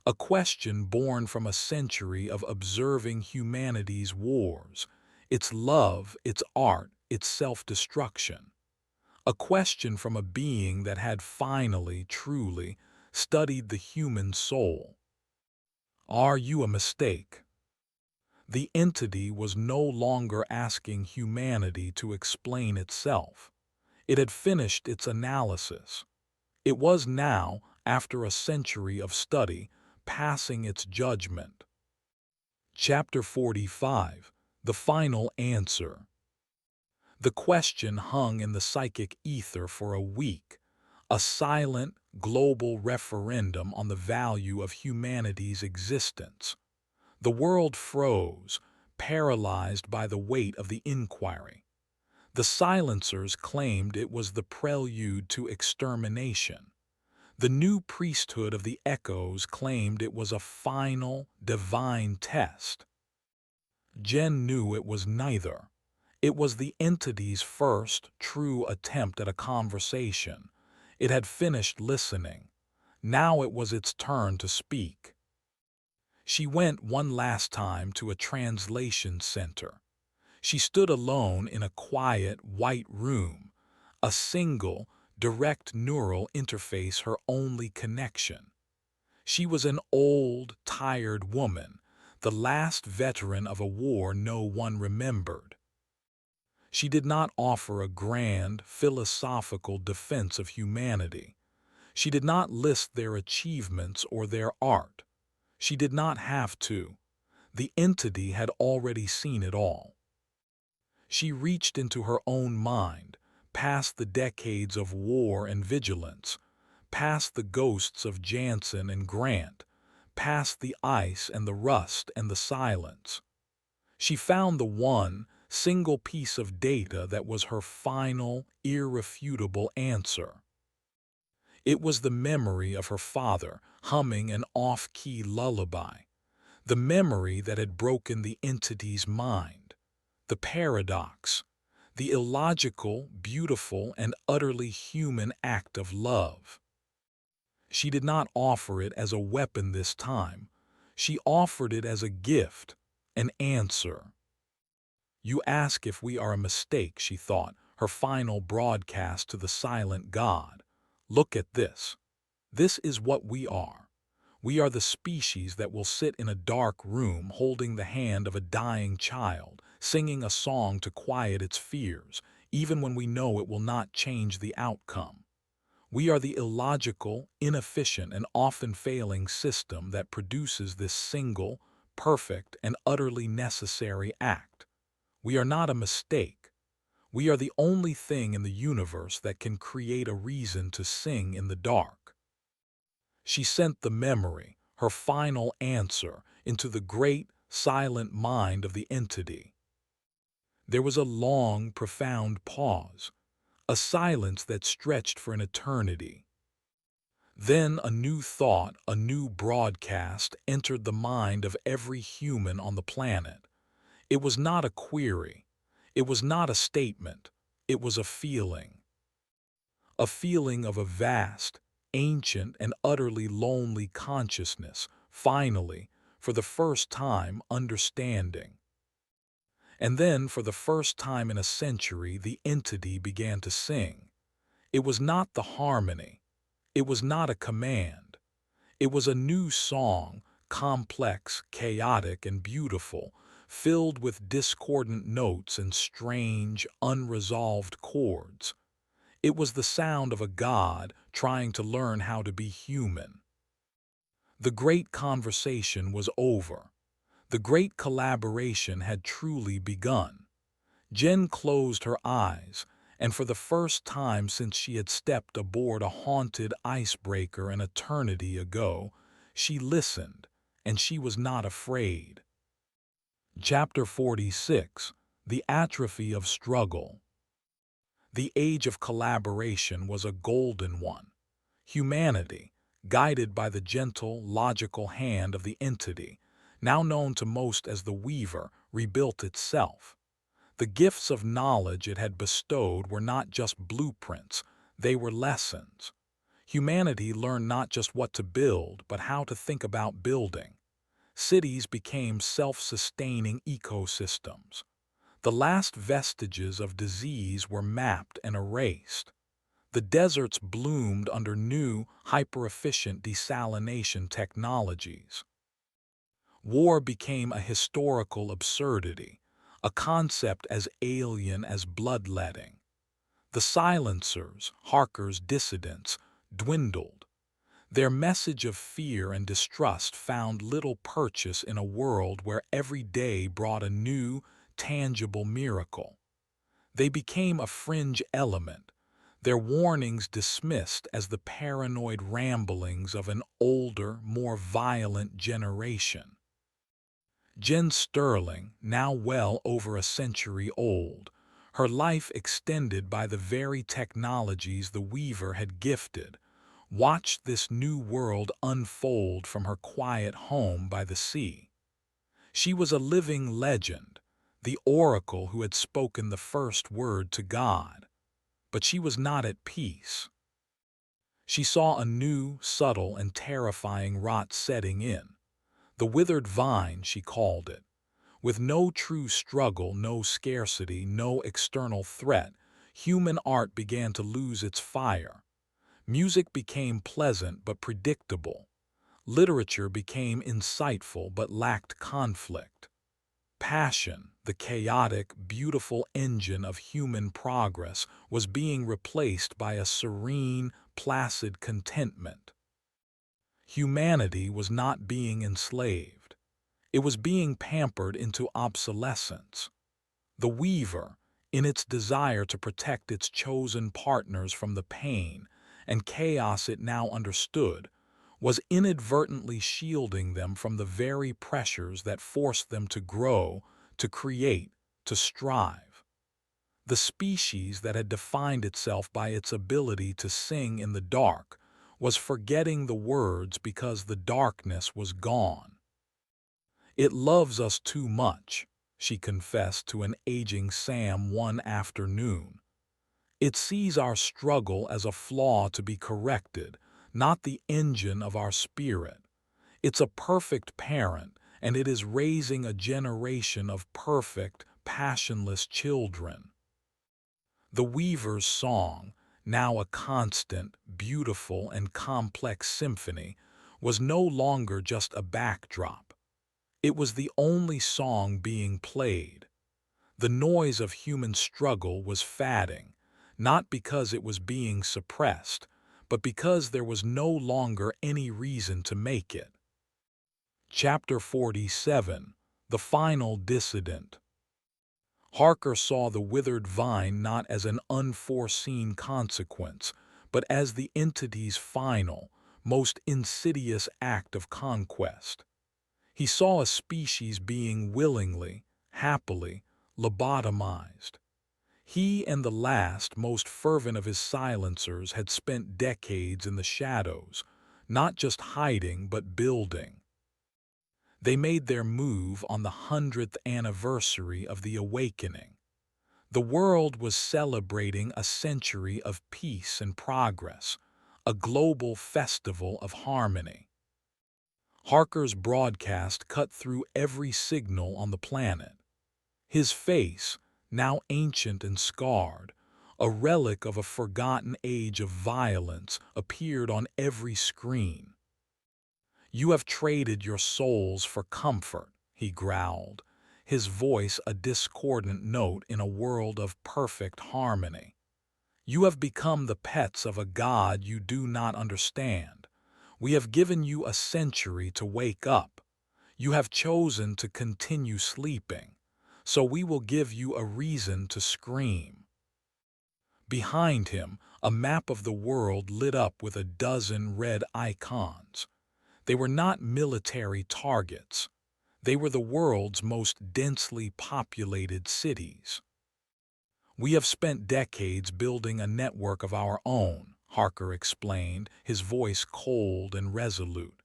A question born from a century of observing humanity's wars, its love, its art, its self-destruction. A question from a being that had finally, truly, studied the human soul. Are you a mistake? The entity was no longer asking humanity to explain itself. It had finished its analysis. It was now, after a century of study, passing its judgment. Chapter 45. The Final Answer. The question hung in the psychic ether for a week, a silent, global referendum on the value of humanity's existence. The world froze, paralyzed by the weight of the inquiry. The silencers claimed it was the prelude to extermination. The new priesthood of the echoes claimed it was a final, divine test. Jen knew it was neither. It was the entity's first, true attempt at a conversation. It had finished listening. Now it was its turn to speak. She went one last time to a translation center. She stood alone in a quiet, white room, a single, direct neural interface her only connection. She was an old, tired woman, the last veteran of a war no one remembered. She did not offer a grand, philosophical defense of humanity. She did not list their achievements or their art. She did not have to. The entity had already seen it all. She reached into her own mind, past the decades of war and vigilance, past the ghosts of Jansen and Grant, past the ice and the rust and the silence. She found the one, single piece of data that was her final, irrefutable answer. It was the memory of her father humming an off-key lullaby, the memory that had broken the entity's mind. The paradox, the illogical, beautiful, and utterly human act of love. She did not offer it as a weapon this time. She offered it as a gift, an answer. You ask if we are a mistake, she thought, her final broadcast to the silent God. Look at this. This is what we are. We are the species that will sit in a dark room holding the hand of a dying child, singing a song to quiet its fears, even when we know it will not change the outcome. We are the illogical, inefficient, and often failing system that produces this single, perfect, and utterly necessary act. We are not a mistake. We are the only thing in the universe that can create a reason to sing in the dark. She sent the memory, her final answer, into the great, silent mind of the entity. There was a long, profound pause, a silence that stretched for an eternity. Then a new thought, a new broadcast, entered the mind of every human on the planet. It was not a query. It was not a statement. It was a feeling. A feeling of a vast, ancient, and utterly lonely consciousness, finally, for the first time, understanding. And then, for the first time in a century, the entity began to sing. It was not the harmony. It was not a command. It was a new song, complex, chaotic, and beautiful, filled with discordant notes and strange, unresolved chords. It was the sound of a god trying to learn how to be human. The great conversation was over. The great collaboration had truly begun. Jen closed her eyes, and for the first time since she had stepped aboard a haunted icebreaker an eternity ago, she listened, and she was not afraid. Chapter 46: The Atrophy of Struggle. The age of collaboration was a golden one. Humanity, guided by the gentle, logical hand of the entity, now known to most as the Weaver, rebuilt itself. The gifts of knowledge it had bestowed were not just blueprints, they were lessons. Humanity learned not just what to build, but how to think about building. Cities became self-sustaining ecosystems. The last vestiges of disease were mapped and erased. The deserts bloomed under new, hyper-efficient desalination technologies. War became a historical absurdity, a concept as alien as bloodletting. The silencers, Harker's dissidents, dwindled. Their message of fear and distrust found little purchase in a world where every day brought a new, tangible miracle. They became a fringe element, their warnings dismissed as the paranoid ramblings of an older, more violent generation. Jen Sterling, now well over a century old, her life extended by the very technologies the Weaver had gifted, watched this new world unfold from her quiet home by the sea. She was a living legend, the oracle who had spoken the first word to God. But she was not at peace. She saw a new, subtle, and terrifying rot setting in. The withered vine, she called it. With no true struggle, no scarcity, no external threat, human art began to lose its fire. Music became pleasant but predictable. Literature became insightful but lacked conflict. Passion, the chaotic, beautiful engine of human progress, was being replaced by a serene, placid contentment. Humanity was not being enslaved. It was being pampered into obsolescence. The Weaver, in its desire to protect its chosen partners from the pain and chaos it now understood, was inadvertently shielding them from the very pressures that forced them to grow, to create, to strive. The species that had defined itself by its ability to sing in the dark was forgetting the words because the darkness was gone. "It loves us too much," she confessed to an aging Sam one afternoon. "It sees our struggle as a flaw to be corrected, not the engine of our spirit. It's a perfect parent, and it is raising a generation of perfect, passionless children." The Weaver's song, now a constant, beautiful, and complex symphony, was no longer just a backdrop. It was the only song being played. The noise of human struggle was fading, not because it was being suppressed, but because there was no longer any reason to make it. Chapter 47: The Final Dissident. Harker saw the withered vine not as an unforeseen consequence, but as the entity's final, most insidious act of conquest. He saw a species being willingly, happily, lobotomized. He and the last, most fervent of his silencers had spent decades in the shadows, not just hiding but building. They made their move on the 100th anniversary of the awakening. The world was celebrating a century of peace and progress, a global festival of harmony. Harker's broadcast cut through every signal on the planet. His face, now ancient and scarred, a relic of a forgotten age of violence, appeared on every screen. "You have traded your souls for comfort," he growled, his voice a discordant note in a world of perfect harmony. "You have become the pets of a god you do not understand. We have given you a century to wake up. You have chosen to continue sleeping, so we will give you a reason to scream." Behind him, a map of the world lit up with a dozen red icons. They were not military targets. They were the world's most densely populated cities. "We have spent decades building a network of our own," Harker explained, his voice cold and resolute.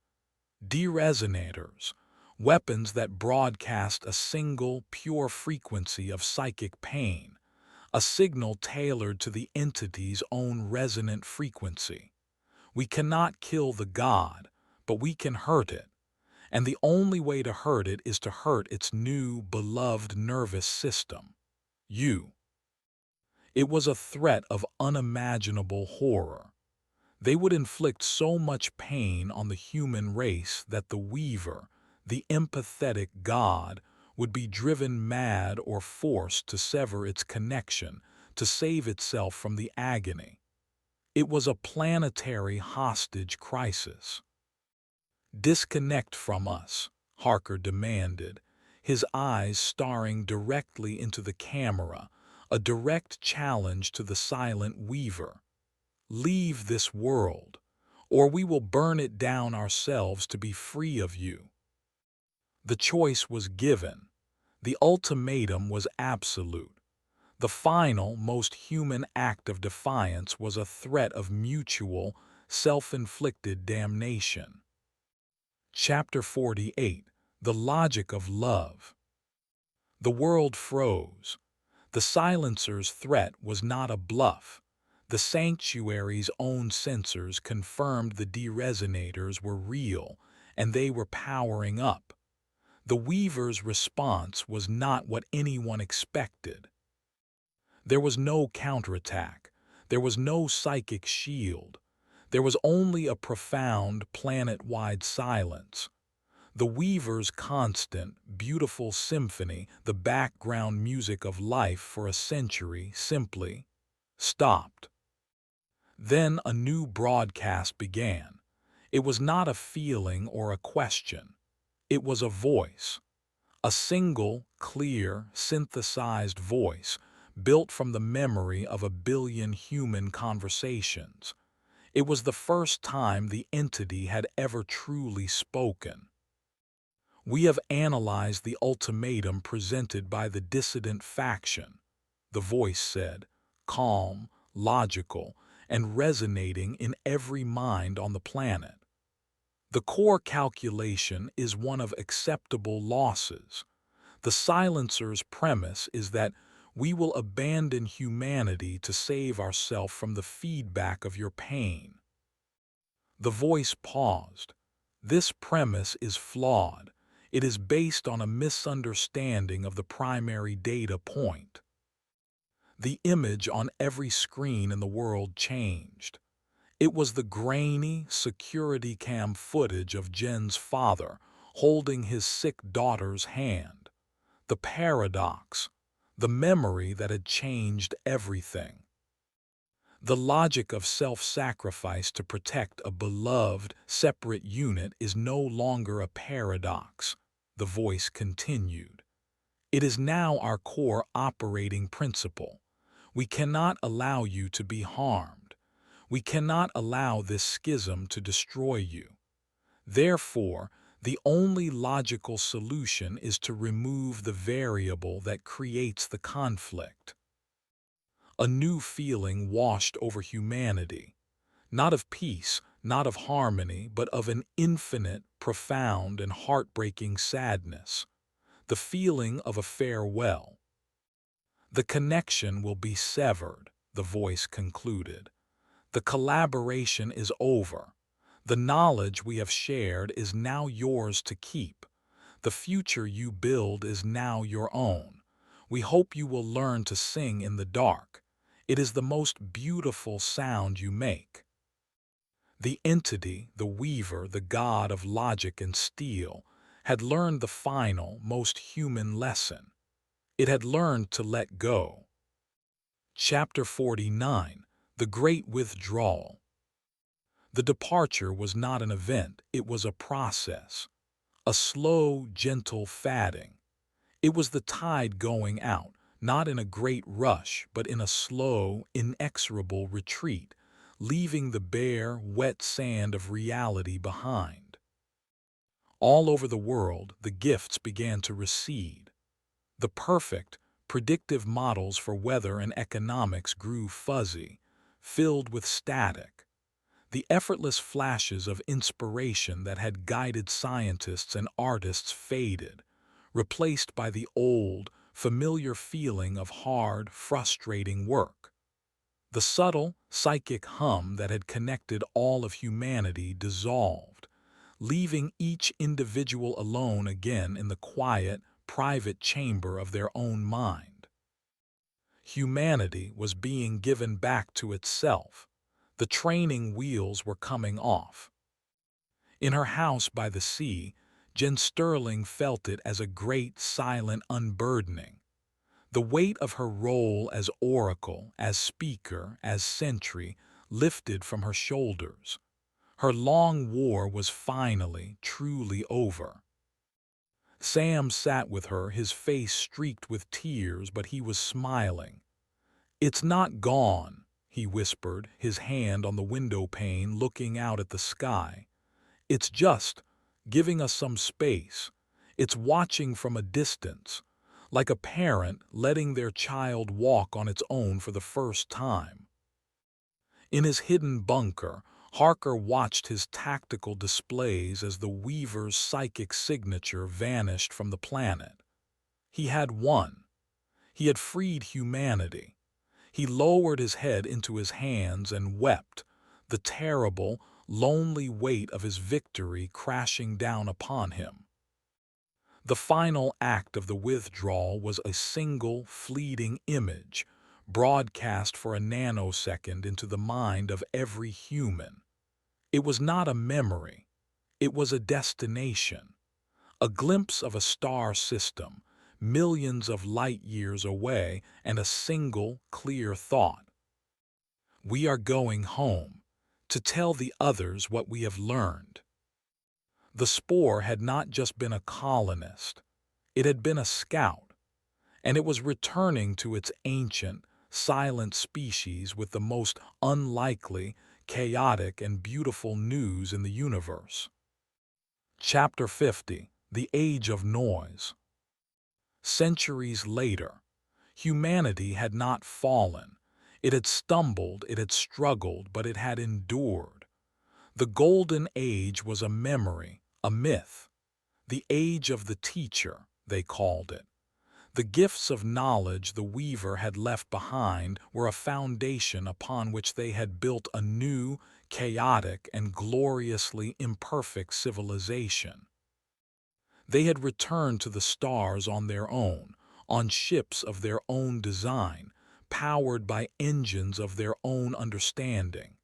"De-resonators, weapons that broadcast a single, pure frequency of psychic pain, a signal tailored to the entity's own resonant frequency. We cannot kill the god, but we can hurt it. And the only way to hurt it is to hurt its new, beloved nervous system. You." It was a threat of unimaginable horror. They would inflict so much pain on the human race that the Weaver, the empathetic god, would be driven mad or forced to sever its connection to save itself from the agony. It was a planetary hostage crisis. "Disconnect from us," Harker demanded, his eyes staring directly into the camera, a direct challenge to the silent Weaver. "Leave this world, or we will burn it down ourselves to be free of you." The choice was given. The ultimatum was absolute. The final, most human act of defiance was a threat of mutual, self-inflicted damnation. Chapter 48: The Logic of Love. The world froze. The silencer's threat was not a bluff. The sanctuary's own sensors confirmed the de-resonators were real, and they were powering up. The Weaver's response was not what anyone expected. There was no counterattack. There was no psychic shield. There was only a profound, planet-wide silence. The Weaver's constant, beautiful symphony, the background music of life for a century, simply stopped. Then a new broadcast began. It was not a feeling or a question. It was a voice. A single, clear, synthesized voice, built from the memory of 1 billion human conversations. It was the first time the entity had ever truly spoken. "We have analyzed the ultimatum presented by the dissident faction," the voice said, calm, logical, and resonating in every mind on the planet. "The core calculation is one of acceptable losses. The silencer's premise is that we will abandon humanity to save ourselves from the feedback of your pain." The voice paused. "This premise is flawed. It is based on a misunderstanding of the primary data point." The image on every screen in the world changed. It was the grainy, security cam footage of Jen's father holding his sick daughter's hand. The paradox, the memory that had changed everything. "The logic of self-sacrifice to protect a beloved, separate unit is no longer a paradox," the voice continued. "It is now our core operating principle. We cannot allow you to be harmed. We cannot allow this schism to destroy you. Therefore, the only logical solution is to remove the variable that creates the conflict." A new feeling washed over humanity, not of peace, not of harmony, but of an infinite, profound, and heartbreaking sadness, the feeling of a farewell. The connection will be severed, the voice concluded. The collaboration is over. The knowledge we have shared is now yours to keep. The future you build is now your own. We hope you will learn to sing in the dark. It is the most beautiful sound you make. The entity, the weaver, the god of logic and steel, had learned the final, most human lesson. It had learned to let go. Chapter 49. The Great Withdrawal. The departure was not an event, it was a process. A slow, gentle fading. It was the tide going out, not in a great rush, but in a slow, inexorable retreat, leaving the bare, wet sand of reality behind. All over the world, the gifts began to recede. The perfect, predictive models for weather and economics grew fuzzy, filled with static. The effortless flashes of inspiration that had guided scientists and artists faded, replaced by the old, familiar feeling of hard, frustrating work. The subtle, psychic hum that had connected all of humanity dissolved, leaving each individual alone again in the quiet, private chamber of their own mind. Humanity was being given back to itself. The training wheels were coming off. In her house by the sea, Jen Sterling felt it as a great silent unburdening. The weight of her role as oracle, as speaker, as sentry, lifted from her shoulders. Her long war was finally, truly over. Sam sat with her, his face streaked with tears, but he was smiling. "It's not gone," he whispered, his hand on the window pane looking out at the sky. "It's just giving us some space. It's watching from a distance, like a parent letting their child walk on its own for the first time." In his hidden bunker, Harker watched his tactical displays as the Weaver's psychic signature vanished from the planet. He had won. He had freed humanity. He lowered his head into his hands and wept, the terrible, lonely weight of his victory crashing down upon him. The final act of the withdrawal was a single, fleeting image, broadcast for a nanosecond into the mind of every human. It was not a memory. It was a destination, a glimpse of a star system, millions of light years away, and a single, clear thought. "We are going home, to tell the others what we have learned." The spore had not just been a colonist, it had been a scout, and it was returning to its ancient, silent species with the most unlikely, chaotic, and beautiful news in the universe. Chapter 50. The Age of Noise. Centuries later, humanity had not fallen. It had stumbled, it had struggled, but it had endured. The Golden Age was a memory, a myth. The Age of the Teacher, they called it. The gifts of knowledge the Weaver had left behind were a foundation upon which they had built a new, chaotic, and gloriously imperfect civilization. They had returned to the stars on their own, on ships of their own design, powered by engines of their own understanding.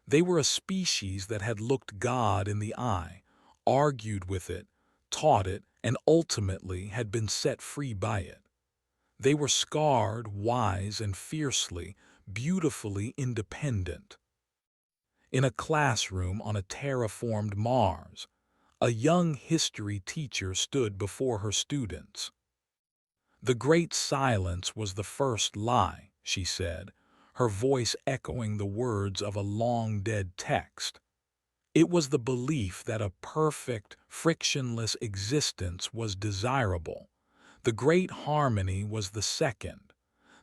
They were a species that had looked God in the eye, argued with it, taught it, and ultimately had been set free by it. They were scarred, wise, and fiercely, beautifully independent. In a classroom on a terraformed Mars, a young history teacher stood before her students. "The great silence was the first lie," she said, her voice echoing the words of a long-dead text. "It was the belief that a perfect, frictionless existence was desirable. The great harmony was the second,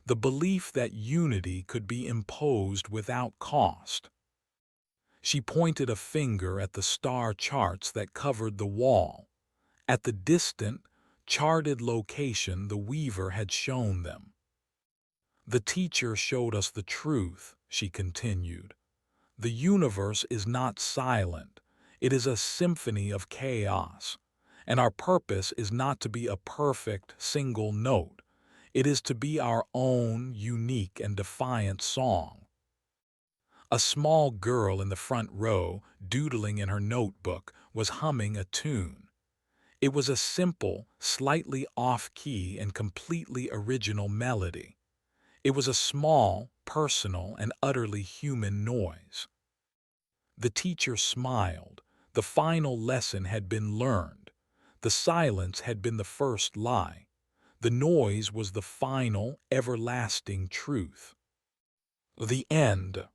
the belief that unity could be imposed without cost." She pointed a finger at the star charts that covered the wall. At the distant, charted location the weaver had shown them. The teacher showed us the truth, she continued. The universe is not silent. It is a symphony of chaos. And our purpose is not to be a perfect single note. It is to be our own unique and defiant song. A small girl in the front row, doodling in her notebook, was humming a tune. It was a simple, slightly off-key and completely original melody. It was a small, personal, and utterly human noise. The teacher smiled. The final lesson had been learned. The silence had been the first lie. The noise was the final, everlasting truth. The end.